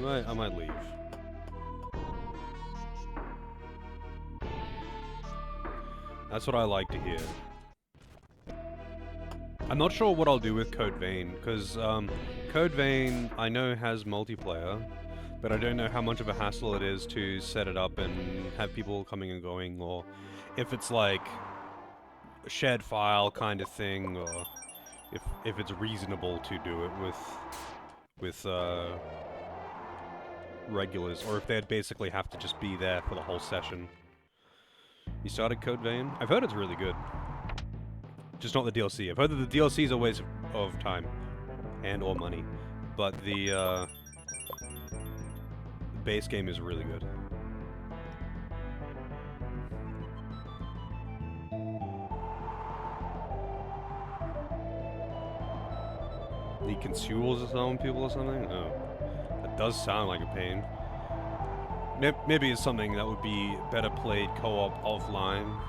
I might leave. That's what I like to hear. I'm not sure what I'll do with Code Vein, because Code Vein I know has multiplayer, but I don't know how much of a hassle it is to set it up and have people coming and going, or if it's like a shared file kind of thing, or if it's reasonable to do it with regulars, or if they'd basically have to just be there for the whole session. You started Code Vein? I've heard it's really good. Just not the DLC. I've heard that the DLC is a waste of time and or money, but the base game is really good. The consumables are selling people or something? Oh. That does sound like a pain. Maybe it's something that would be better played co-op offline,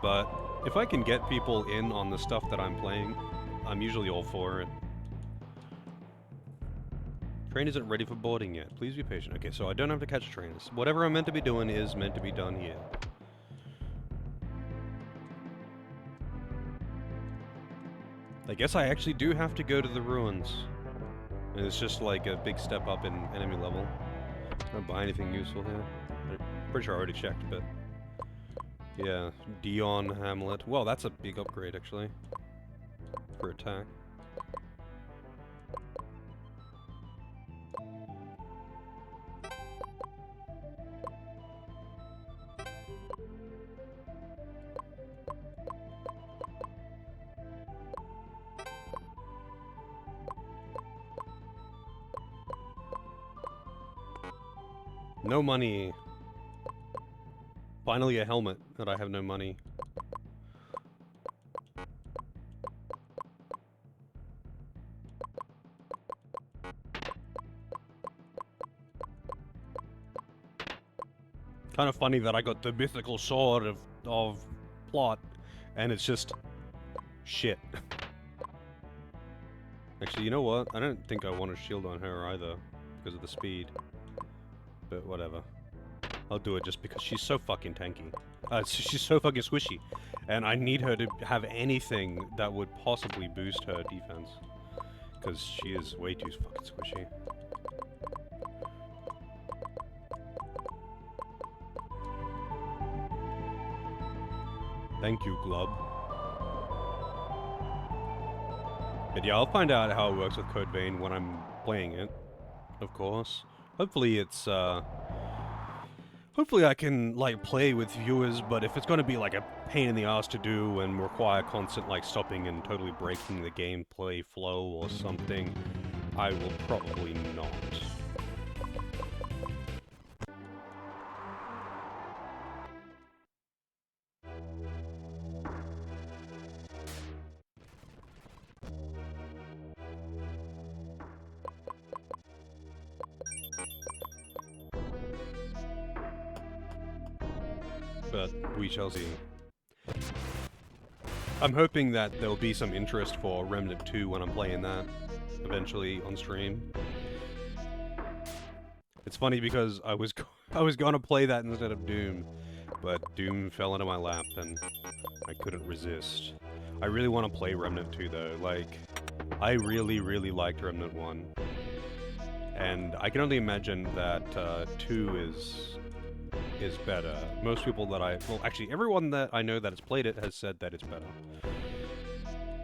but if I can get people in on the stuff that I'm playing, I'm usually all for it. Train isn't ready for boarding yet. Please be patient. Okay, so I don't have to catch trains. Whatever I'm meant to be doing is meant to be done here. I guess I actually do have to go to the ruins. And it's just like a big step up in enemy level. I don't buy anything useful here. I'm pretty sure I already checked, but... yeah, Dion Hamlet. Well, that's a big upgrade, actually. For attack. No money. Finally a helmet, but I have no money. Kind of funny that I got the mythical sword of plot, and it's just shit. Actually, you know what? I don't think I want a shield on her either, because of the speed. But whatever. I'll do it just because she's so fucking tanky. She's so fucking squishy. And I need her to have anything that would possibly boost her defense. Because she is way too fucking squishy. Thank you, Glub. But yeah, I'll find out how it works with Code Vein when I'm playing it, of course. Hopefully it's, hopefully I can, like, play with viewers, but if it's gonna be, like, a pain in the ass to do and require constant, like, stopping and totally breaking the gameplay flow or something, I will probably not. But we shall see. I'm hoping that there'll be some interest for Remnant 2 when I'm playing that, eventually on stream. It's funny because I was gonna play that instead of Doom, but Doom fell into my lap and I couldn't resist. I really want to play Remnant 2 though, like, I really, really liked Remnant 1. And I can only imagine that 2 is better. Most people that well, actually, everyone that I know that has played it has said that it's better.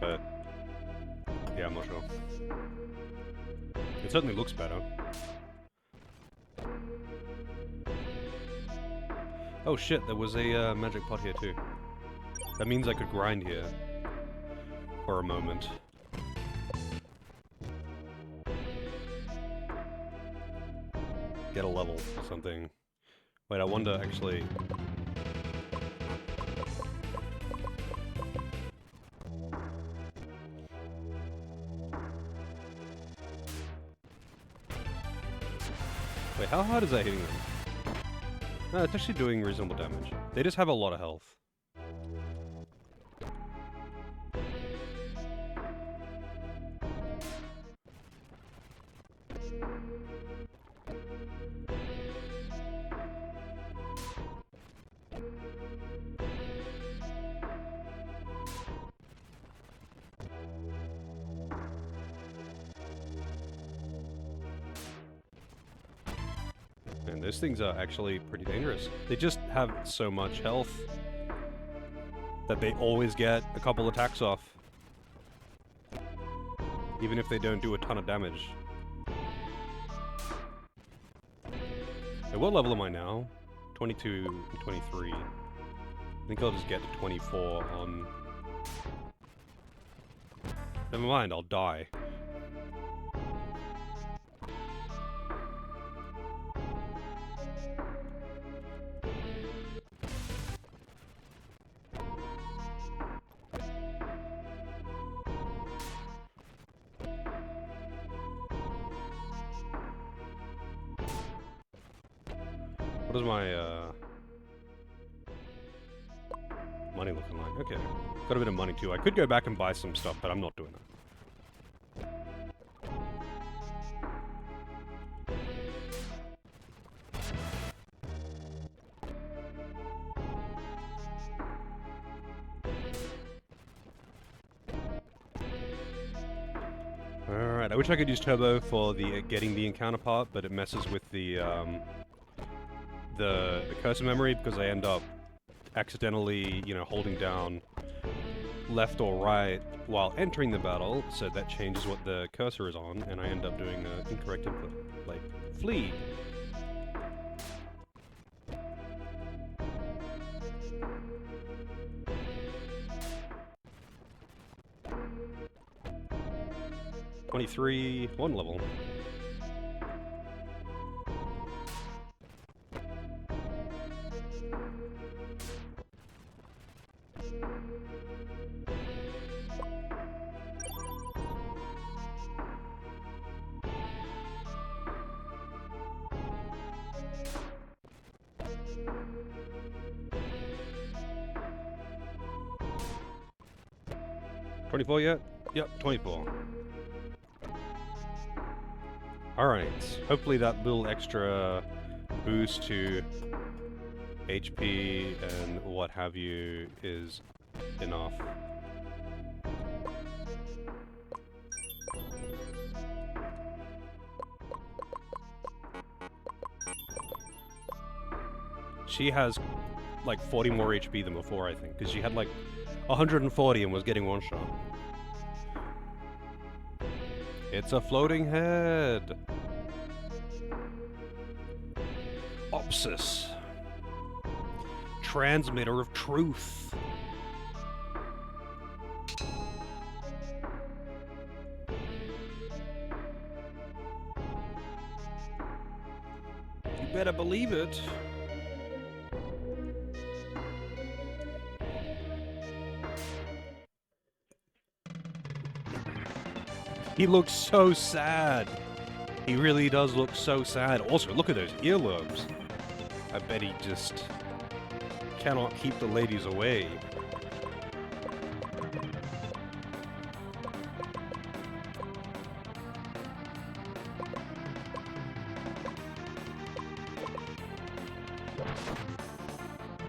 But, yeah, I'm not sure. It certainly looks better. Oh shit, there was a magic pot here too. That means I could grind here. For a moment. Get a level or something. Wait, I wonder, actually... Wait, how hard is that hitting them? No, it's actually doing reasonable damage. They just have a lot of health. And those things are actually pretty dangerous. They just have so much health that they always get a couple attacks off. Even if they don't do a ton of damage. At what level am I now? 22 and 23. I think I'll just get to 24 on... Never mind, I'll die. What is my, money looking like? Okay. Got a bit of money too. I could go back and buy some stuff, but I'm not doing that. Alright, I wish I could use Turbo for the getting the encounter part, but it messes with the cursor memory because I end up accidentally, you know, holding down left or right while entering the battle, so that changes what the cursor is on, and I end up doing incorrect input, like flee. '23, one level. 24 yet? Yep, 24. Alright, hopefully that little extra boost to HP and what have you is enough. She has like 40 more HP than before, I think, because she had like 140 and was getting one shot. It's a floating head! Opsis. Transmitter of truth. You better believe it. He looks so sad. He really does look so sad. Also, look at those earlobes. I bet he just cannot keep the ladies away.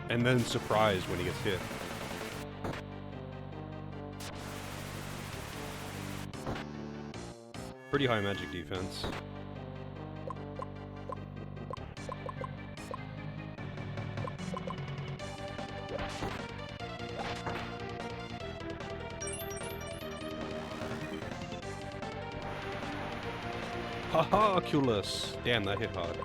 And then surprised when he gets hit. Pretty high magic defense. Haha, Oculus! Damn, that hit hard.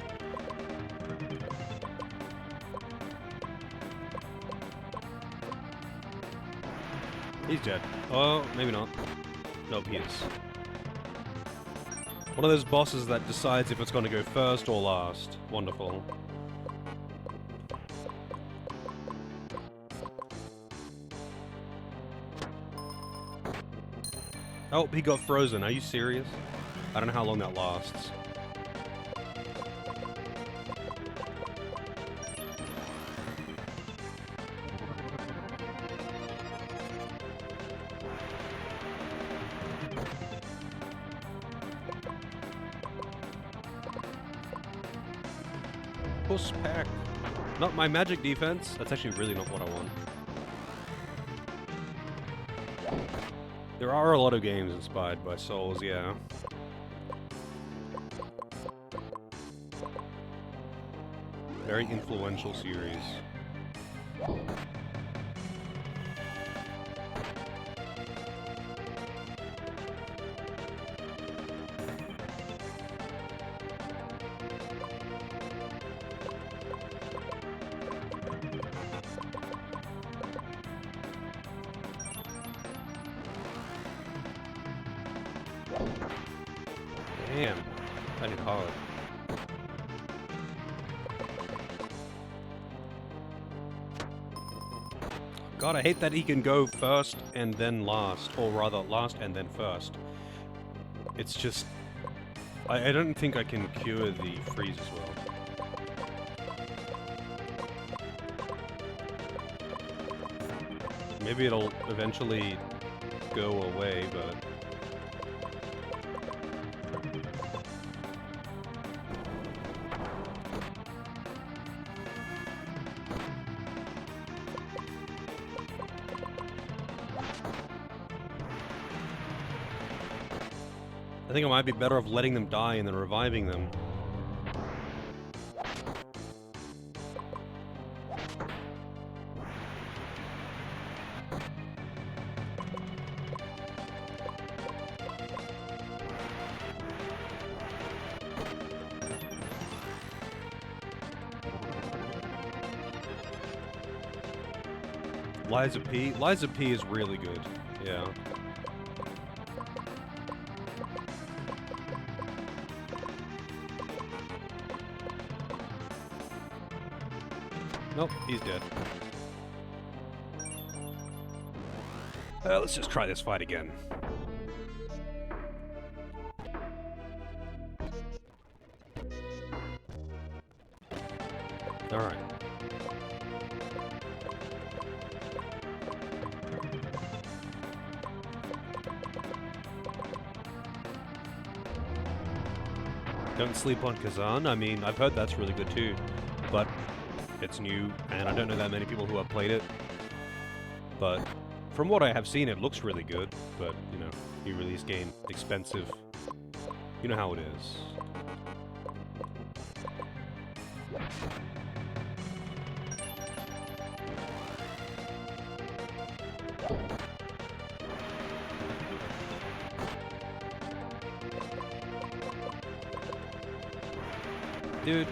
He's dead. Oh, maybe not. Nope, he is. One of those bosses that decides if it's going to go first or last. Wonderful. Oh, he got frozen. Are you serious? I don't know how long that lasts. Puss pack. Not my magic defense. That's actually really not what I want. There are a lot of games inspired by Souls, yeah. Very influential series. Damn, that hit hard. God, I hate that he can go first and then last, or rather last and then first. It's just... I don't think I can cure the freeze as well. Maybe it'll eventually go away, but... I think it might be better off letting them die and then reviving them. Liza P? Liza P is really good, yeah. Nope, he's dead. Let's just try this fight again. Alright. Don't sleep on Kazan. I mean, I've heard that's really good too, but it's new, and I don't know that many people who have played it. But from what I have seen, it looks really good. But you know, new release game, expensive. You know how it is. Dude.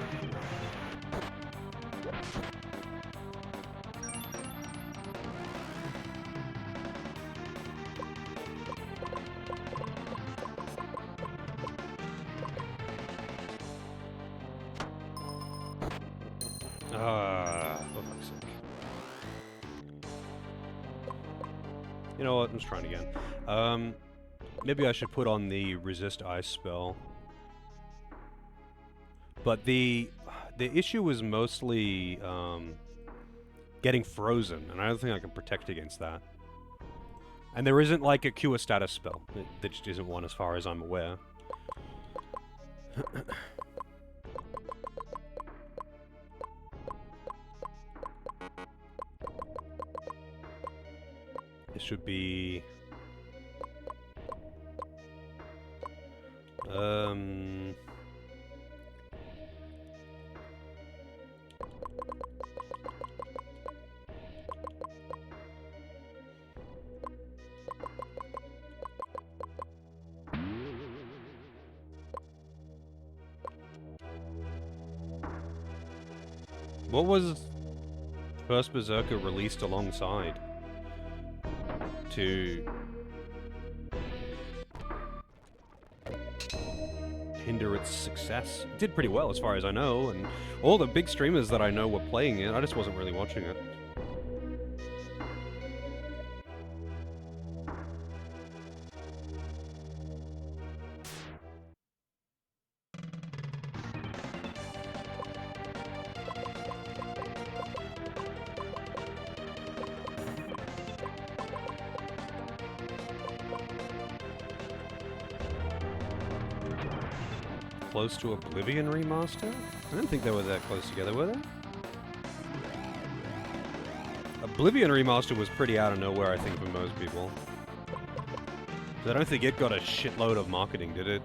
For fuck's sake. You know what? I'm just trying again. Maybe I should put on the resist ice spell. But the issue was mostly getting frozen, and I don't think I can protect against that. And there isn't like a cure status spell. There just isn't one as far as I'm aware. It should be... What was First Berserker released alongside to hinder its success? It did pretty well as far as I know, and all the big streamers that I know were playing it. I just wasn't really watching it. Close to Oblivion remaster? I don't think they were that close together, were they? Oblivion remaster was pretty out of nowhere, I think, for most people. 'Cause I don't think it got a shitload of marketing, did it?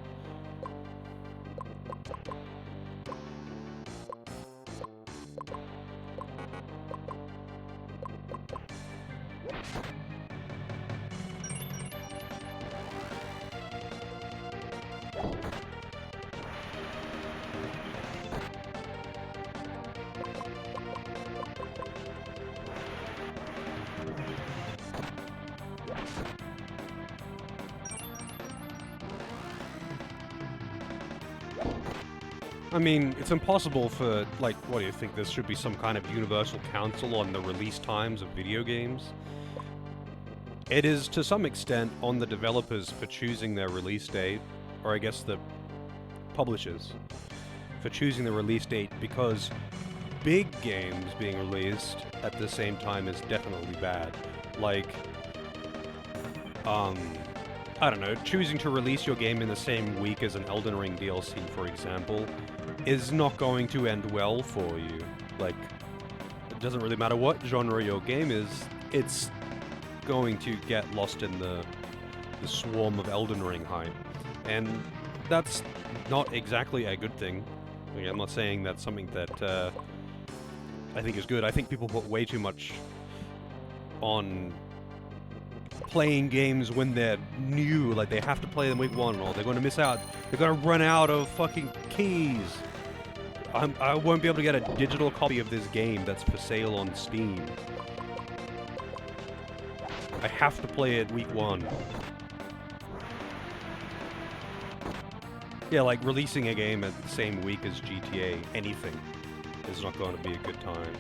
I mean, it's impossible for, like, what do you think, there should be some kind of universal council on the release times of video games? It is, to some extent, on the developers for choosing their release date, or I guess the publishers for choosing the release date, because big games being released at the same time is definitely bad. Like, I don't know, choosing to release your game in the same week as an Elden Ring DLC, for example, is not going to end well for you. Like, it doesn't really matter what genre your game is, it's going to get lost in the swarm of Elden Ring hype. And that's not exactly a good thing. Like, I'm not saying that's something that I think is good. I think people put way too much on playing games when they're new, like they have to play them week one, or they're going to miss out. They're going to run out of fucking keys. I won't be able to get a digital copy of this game that's for sale on Steam. I have to play it week one. Yeah, like releasing a game at the same week as GTA, anything, is not going to be a good time.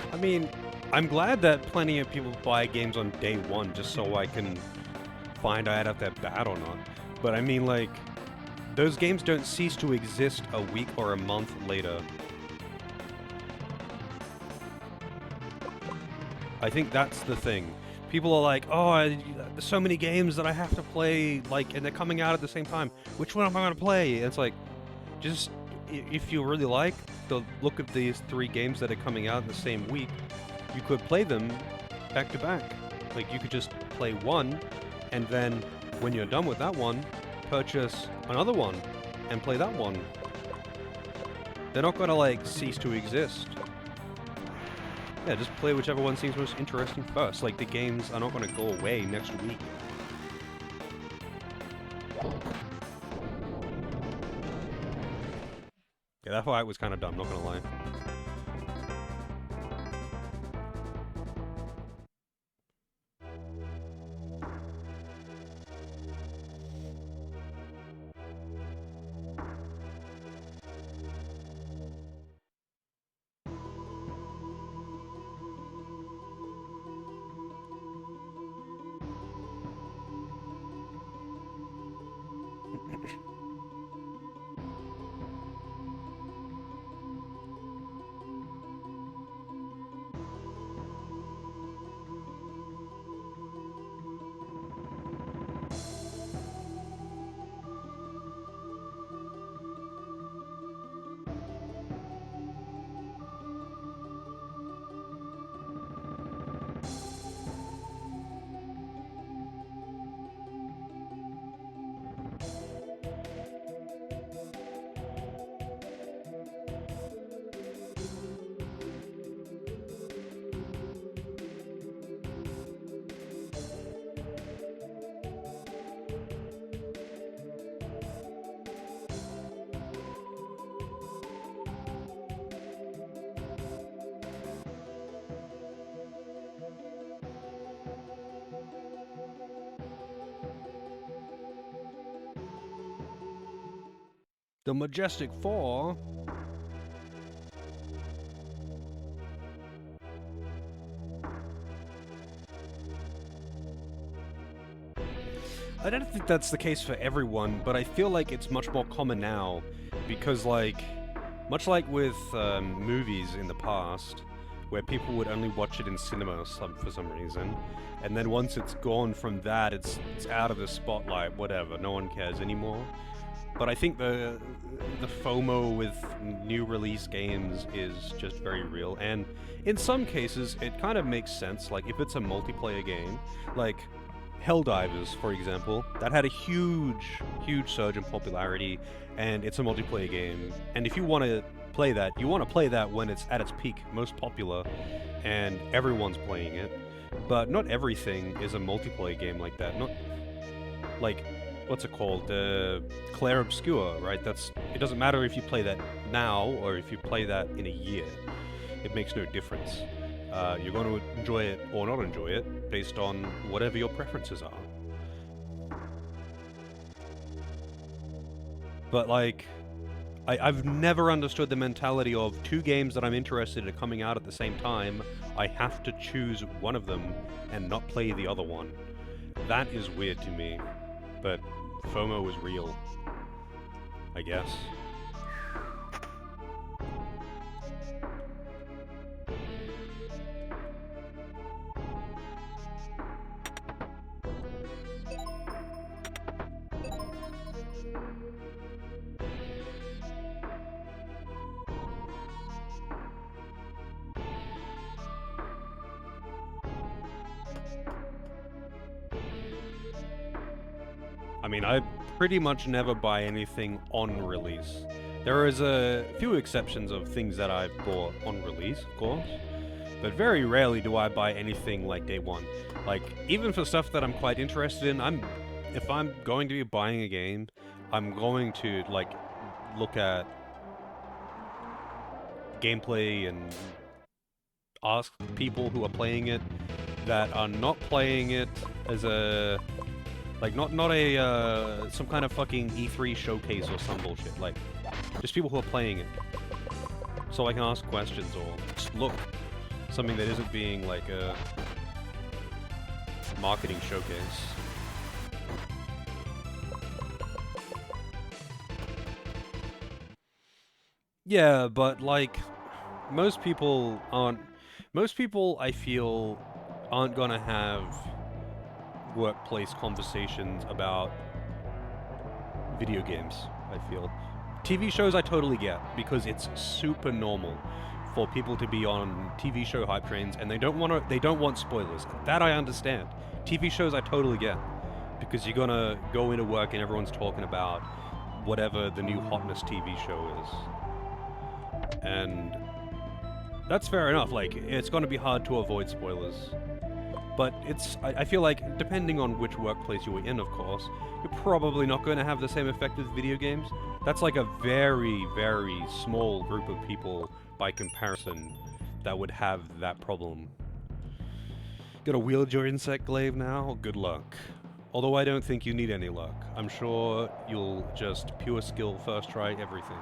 I mean, I'm glad that plenty of people buy games on day one just so I can find out if they're bad or not. But I mean, like, those games don't cease to exist a week or a month later. I think that's the thing. People are like, oh, there's so many games that I have to play, like, and they're coming out at the same time. Which one am I going to play? And it's like, just, if you really like the look of these 3 games that are coming out in the same week, you could play them back to back. Like, you could just play one, and then when you're done with that one, purchase another one and play that one. They're not gonna, like, cease to exist. Yeah, just play whichever one seems most interesting first. Like, the games are not gonna go away next week. Yeah, that fight was kind of dumb, not gonna lie. The Majestic 4. I don't think that's the case for everyone, but I feel like it's much more common now because, like, much like with movies in the past, where people would only watch it in cinema for some reason, and then once it's gone from that, it's out of the spotlight, whatever, no one cares anymore. But I think the FOMO with new release games is just very real, and in some cases, it kind of makes sense. Like, if it's a multiplayer game, like Helldivers, for example, that had a huge surge in popularity, and it's a multiplayer game, and if you want to play that, you want to play that when it's at its peak, most popular, and everyone's playing it. But not everything is a multiplayer game like that. Not, like, what's it called? Claire Obscure, right? It doesn't matter if you play that now or if you play that in a year. It makes no difference. You're going to enjoy it or not enjoy it based on whatever your preferences are. But, like, I've never understood the mentality of 2 games that I'm interested in coming out at the same time. I have to choose one of them and not play the other one. That is weird to me. But FOMO is real, I guess. I mean, I pretty much never buy anything on release. There is a few exceptions of things that I've bought on release, of course, but very rarely do I buy anything like day one. Like, even for stuff that I'm quite interested in, if I'm going to be buying a game, I'm going to, like, look at gameplay and ask people who are playing it that are not playing it as a... Like, not a, some kind of fucking E3 showcase or some bullshit. Like, just people who are playing it. So I can ask questions or just look. something that isn't being like a marketing showcase. Yeah, but like most people I feel aren't gonna have workplace conversations about video games, I feel. TV shows I totally get, because it's super normal for people to be on TV show hype trains and they don't want spoilers. That I understand. TV shows I totally get, because you're gonna go into work and everyone's talking about whatever the new hotness TV show is. And that's fair enough, like, it's gonna be hard to avoid spoilers. But I feel like, depending on which workplace you were in, of course, you're probably not going to have the same effect with video games. That's like a very, very small group of people, by comparison, that would have that problem. Gonna wield your insect glaive now? Good luck. Although I don't think you need any luck. I'm sure you'll just pure skill first try everything.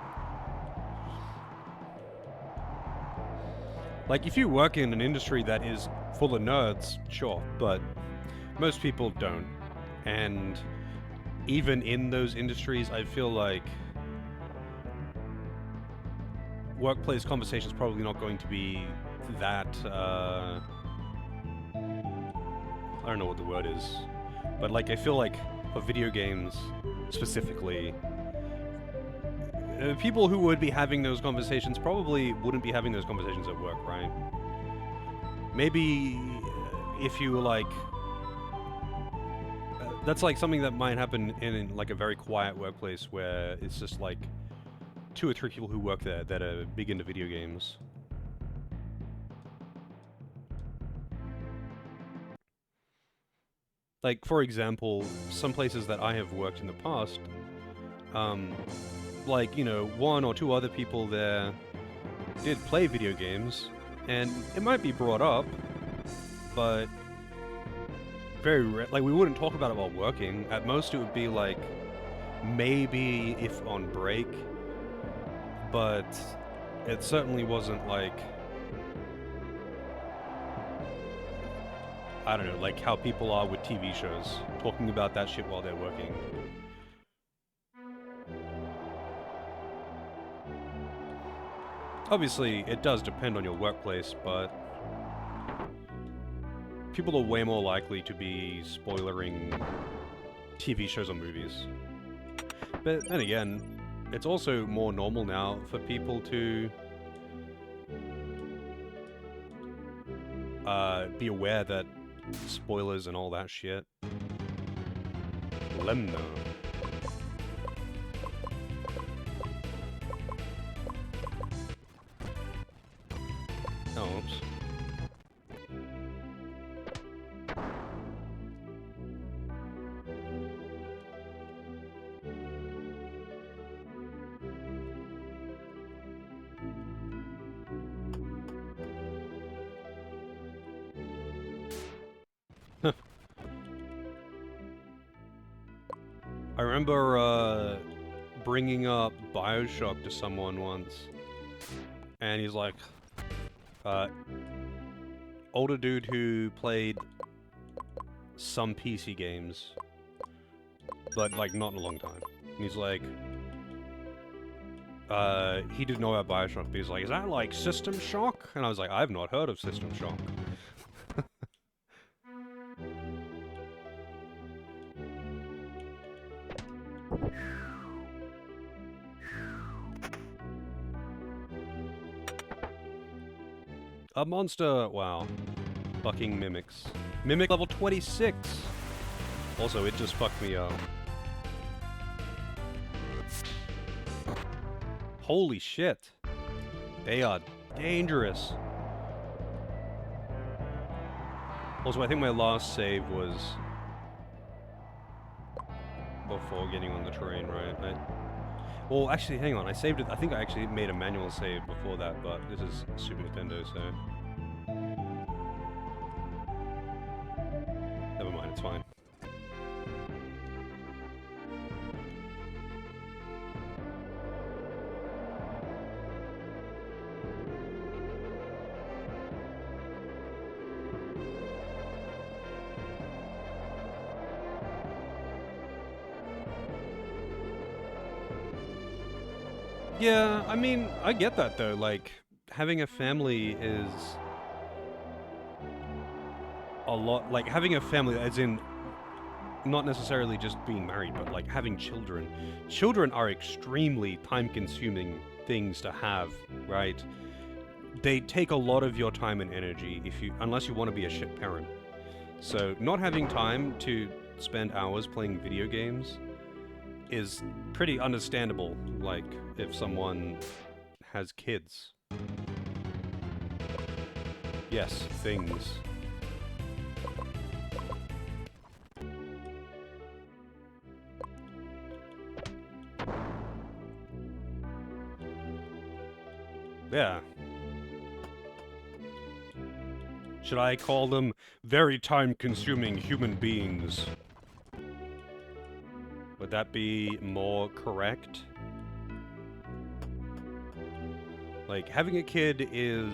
Like, if you work in an industry that is full of nerds, sure, but most people don't. And even in those industries, I feel like workplace conversations probably not going to be that, I don't know what the word is, but like, I feel like for video games specifically, people who would be having those conversations probably wouldn't be having those conversations at work, right? Maybe if you like, that's like something that might happen in like a very quiet workplace where it's just like 2 or 3 people who work there that are big into video games. Like, for example, some places that I have worked in the past, like, you know, 1 or 2 other people there did play video games, and it might be brought up, but very like, we wouldn't talk about it while working. At most, it would be like, maybe if on break, but it certainly wasn't like, I don't know, like how people are with TV shows, talking about that shit while they're working. Obviously, it does depend on your workplace, but people are way more likely to be spoilering TV shows or movies. But then again, it's also more normal now for people to be aware that spoilers and all that shit. Lemno. Oh, oops. I remember bringing up BioShock to someone once, and he's like, older dude who played some PC games, but like not in a long time. And he's like, he didn't know about BioShock, but he's like, is that like System Shock? And I was like, I've not heard of System Shock. A monster! Wow. Fucking mimics. Mimic level 26! Also, it just fucked me up. Holy shit. They are dangerous. Also, I think my last save was before getting on the train, right? Well, actually, hang on. I saved it. I think I actually made a manual save before that, but this is Super Nintendo, so never mind. It's fine. Yeah, I mean, I get that though. Like, having a family is a lot. Like, having a family, as in not necessarily just being married, but like having children. Children are extremely time-consuming things to have, right? They take a lot of your time and energy unless you want to be a shit parent. So not having time to spend hours playing video games is pretty understandable, like, if someone has kids. Yes, things. Yeah. Should I call them very time-consuming human beings? Would that be more correct? Like, having a kid is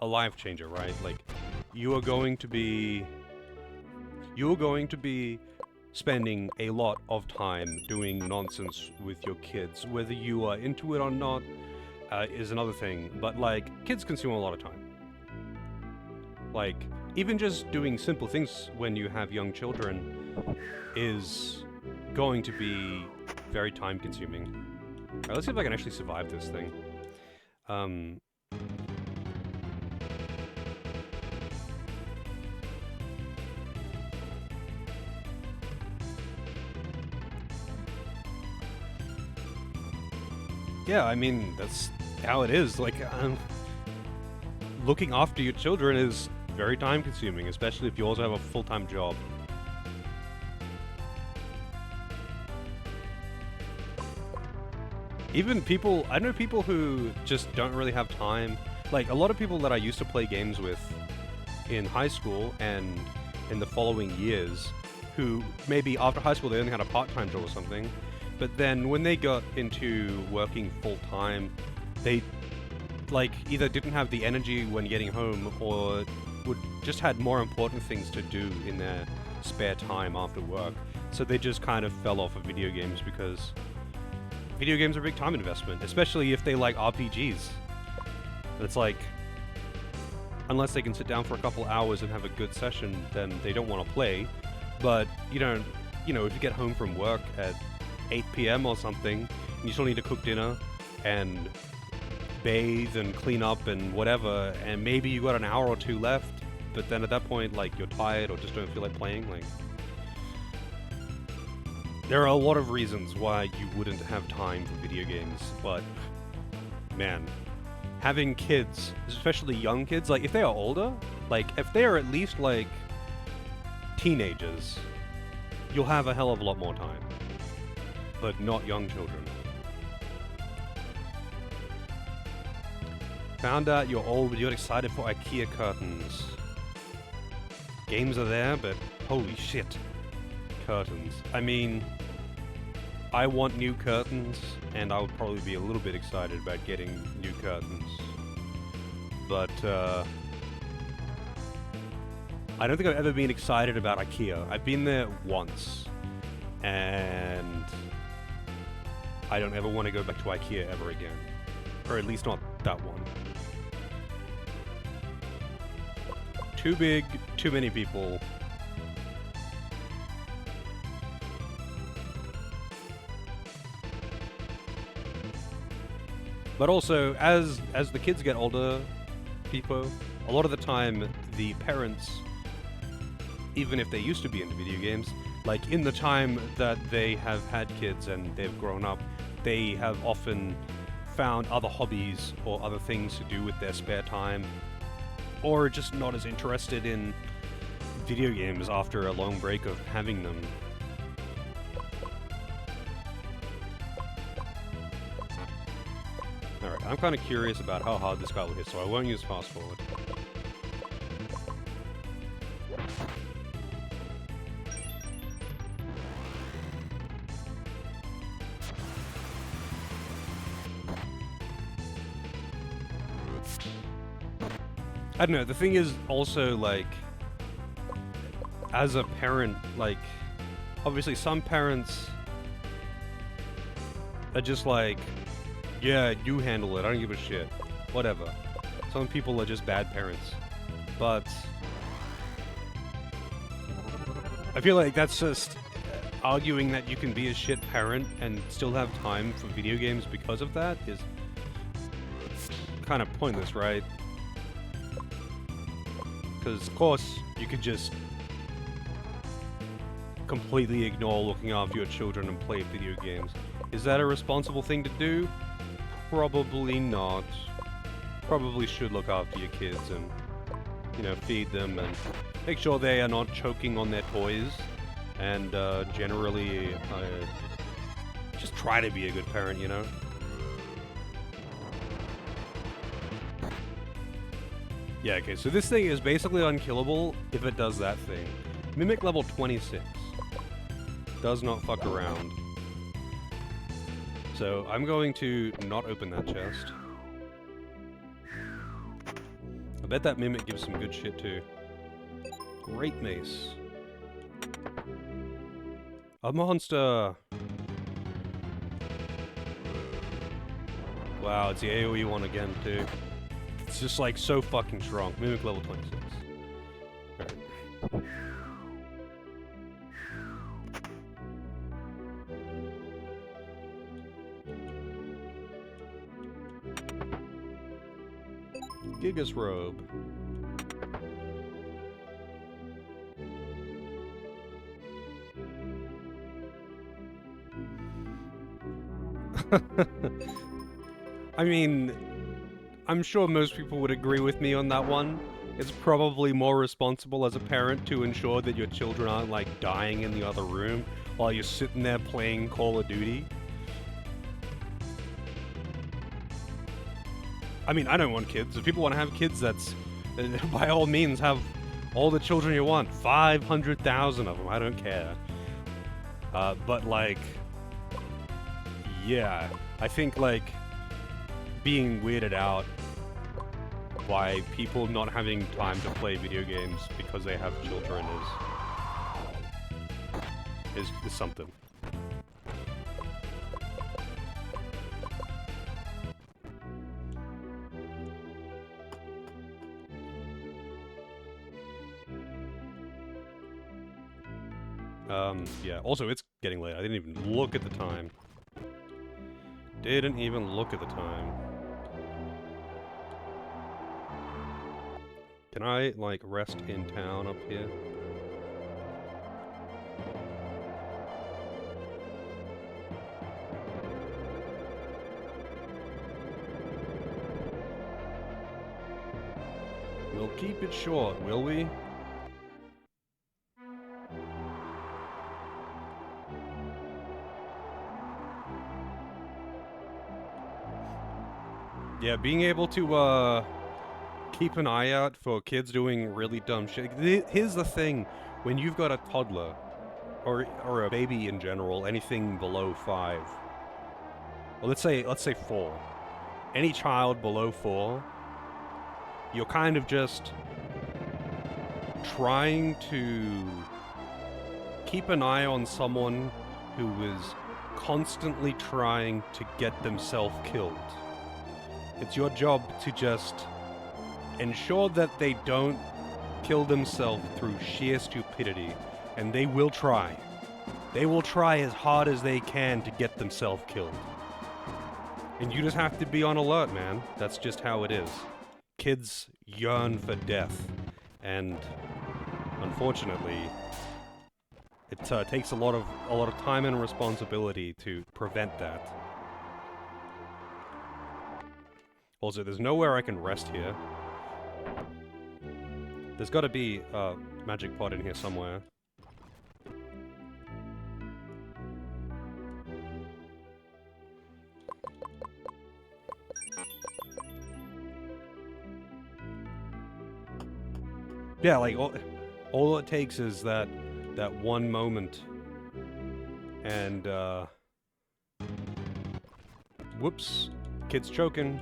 a life changer, right? Like, you are going to be spending a lot of time doing nonsense with your kids. Whether you are into it or not is another thing, but like, kids consume a lot of time. Like, even just doing simple things when you have young children is going to be very time consuming. Alright, let's see if I can actually survive this thing. Yeah, I mean, that's how it is. Like, looking after your children is very time consuming, especially if you also have a full-time job. Even people, I know people who just don't really have time. Like, a lot of people that I used to play games with in high school and in the following years, who maybe after high school they only had a part-time job or something, but then when they got into working full-time, they, like, either didn't have the energy when getting home or just had more important things to do in their spare time after work. So they just kind of fell off of video games because video games are a big time investment, especially if they like RPGs. It's like, unless they can sit down for a couple hours and have a good session, then they don't want to play. But you don't, if you get home from work at 8 p.m. or something, and you still need to cook dinner and bathe and clean up and whatever, and maybe you got an hour or two left, but then at that point, like, you're tired or just don't feel like playing, like, there are a lot of reasons why you wouldn't have time for video games, but man, having kids, especially young kids, like, if they are older, like, if they are at least like teenagers, you'll have a hell of a lot more time, but not young children. Found out you're old, but you're excited for IKEA curtains. Games are there, but holy shit. Curtains. I mean, I want new curtains, and I would probably be a little bit excited about getting new curtains. But, I don't think I've ever been excited about IKEA. I've been there once, and I don't ever want to go back to IKEA ever again. Or at least not that one. Too big, too many people. But also, as the kids get older, people, a lot of the time, the parents, even if they used to be into video games, like, in the time that they have had kids and they've grown up, they have often found other hobbies or other things to do with their spare time, or just not as interested in video games after a long break of having them. Alright, I'm kind of curious about how hard this guy will hit, so I won't use fast forward. I don't know, the thing is also, like, as a parent, like, obviously some parents, are just like, yeah, you handle it, I don't give a shit. Whatever. Some people are just bad parents. But I feel like that's just arguing that you can be a shit parent and still have time for video games because of that is kind of pointless, right? Because, of course, you could just completely ignore looking after your children and play video games. Is that a responsible thing to do? Probably not. Probably should look after your kids and, you know, feed them and make sure they are not choking on their toys. And generally, just try to be a good parent, you know? Yeah, okay, so this thing is basically unkillable if it does that thing. Mimic level 26. Does not fuck around. So, I'm going to not open that chest. I bet that Mimic gives some good shit too. Great mace. A monster! Wow, it's the AoE one again too. It's just like so fucking strong. Mimic level 26. Alright. Gigas robe. I mean, I'm sure most people would agree with me on that one. It's probably more responsible as a parent to ensure that your children aren't, like, dying in the other room while you're sitting there playing Call of Duty. I mean, I don't want kids. If people want to have kids, that's... by all means, have all the children you want. 500,000 of them, I don't care. But, like... yeah, I think, like, being weirded out by people not having time to play video games because they have children is something. Yeah, also it's getting late. I didn't even look at the time. Didn't even look at the time. Can I, like, rest in town up here? We'll keep it short, will we? Yeah, being able to, keep an eye out for kids doing really dumb shit. Here's the thing, when you've got a toddler, or a baby in general, anything below 5, well, let's say 4. Any child below 4, you're kind of just trying to keep an eye on someone who is constantly trying to get themselves killed. It's your job to just ensure that they don't kill themselves through sheer stupidity, and they will try. They will try as hard as they can to get themselves killed. And you just have to be on alert, man. That's just how it is. Kids yearn for death, and unfortunately, it takes a lot of time and responsibility to prevent that. Also, there's nowhere I can rest here. There's got to be a magic pot in here somewhere. Yeah, like, all it takes is that one moment. And, whoops. Kid's choking.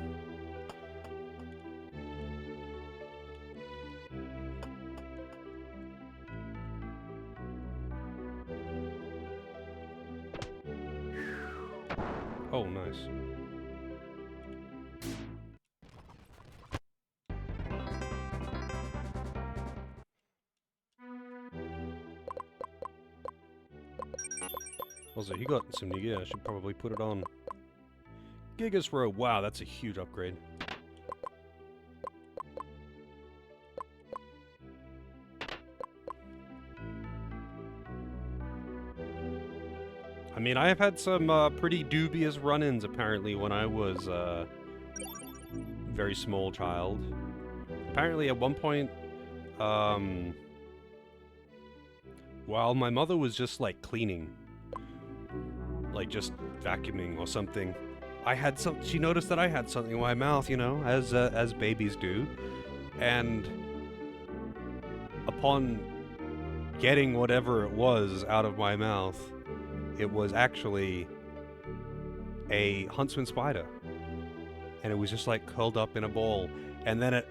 Oh, nice. Also, he got some new gear. I should probably put it on. Gigas Row. Wow, that's a huge upgrade. I mean, I have had some pretty dubious run-ins, apparently, when I was a very small child. Apparently, at one point, while my mother was just, like, cleaning, like, just vacuuming or something, she noticed that I had something in my mouth, you know, as babies do, and upon getting whatever it was out of my mouth, it was actually a huntsman spider. And it was just like curled up in a ball. And then it,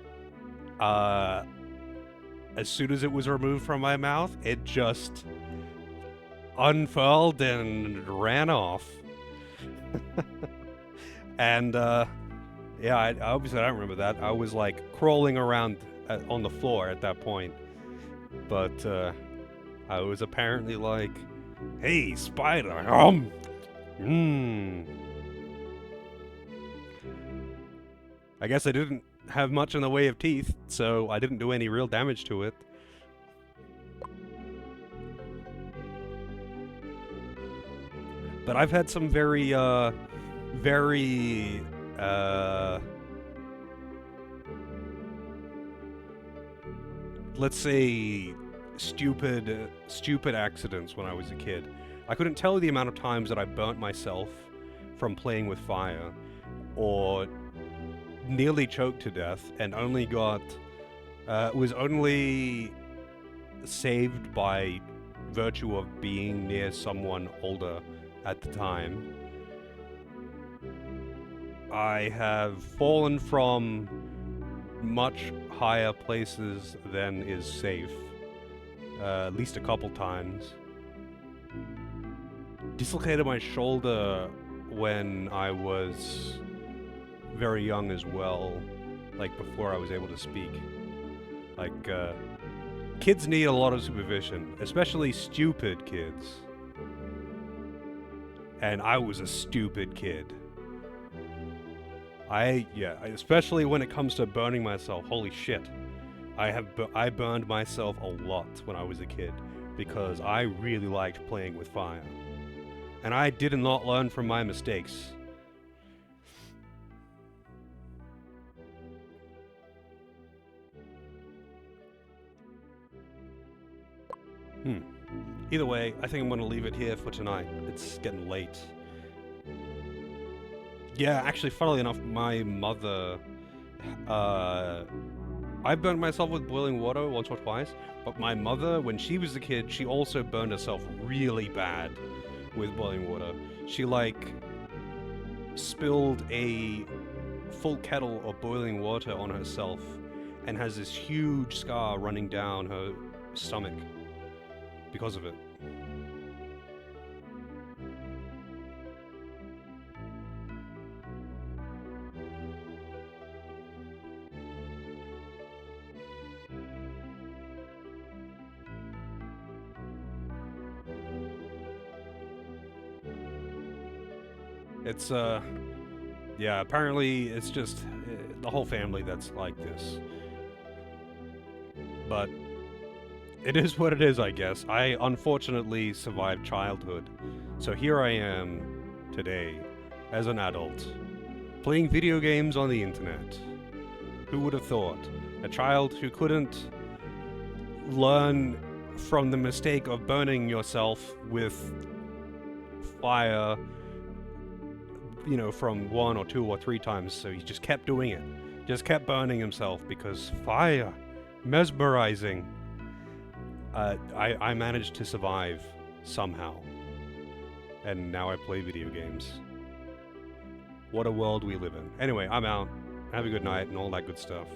as soon as it was removed from my mouth, it just unfurled and ran off. And, yeah, I obviously I don't remember that. I was like crawling around on the floor at that point. But, I was apparently like, hey, spider, I guess I didn't have much in the way of teeth, so I didn't do any real damage to it. But I've had some very, let's say, stupid accidents when I was a kid. I couldn't tell you the amount of times that I burnt myself from playing with fire, or nearly choked to death, and only was only saved by virtue of being near someone older at the time. I have fallen from much higher places than is safe, at least a couple times. Dislocated my shoulder when I was very young as well, like before I was able to speak. Like, kids need a lot of supervision, especially stupid kids. And I was a stupid kid. Especially when it comes to burning myself. Holy shit. I burned myself a lot when I was a kid because I really liked playing with fire. And I did not learn from my mistakes. Either way, I think I'm gonna leave it here for tonight. It's getting late. Yeah, actually, funnily enough, my mother... I burned myself with boiling water once or twice, but my mother, when she was a kid, she also burned herself really bad with boiling water. She, like, spilled a full kettle of boiling water on herself and has this huge scar running down her stomach because of it. It's, yeah, apparently it's just the whole family that's like this. But it is what it is, I guess. I unfortunately survived childhood. So here I am today, as an adult, playing video games on the internet. Who would have thought? A child who couldn't learn from the mistake of burning yourself with fire, you know, from 1 or 2 or 3 times, so he just kept doing it. Just kept burning himself because fire, mesmerizing. I managed to survive somehow. And now I play video games. What a world we live in. Anyway, I'm out. Have a good night and all that good stuff.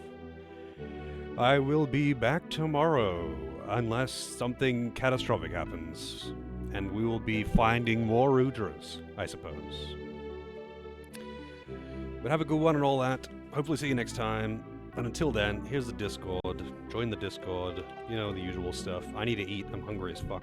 I will be back tomorrow, unless something catastrophic happens. And we will be finding more Rudras, I suppose. But have a good one and all that. Hopefully see you next time. And until then, here's the Discord. Join the Discord. You know, the usual stuff. I need to eat. I'm hungry as fuck.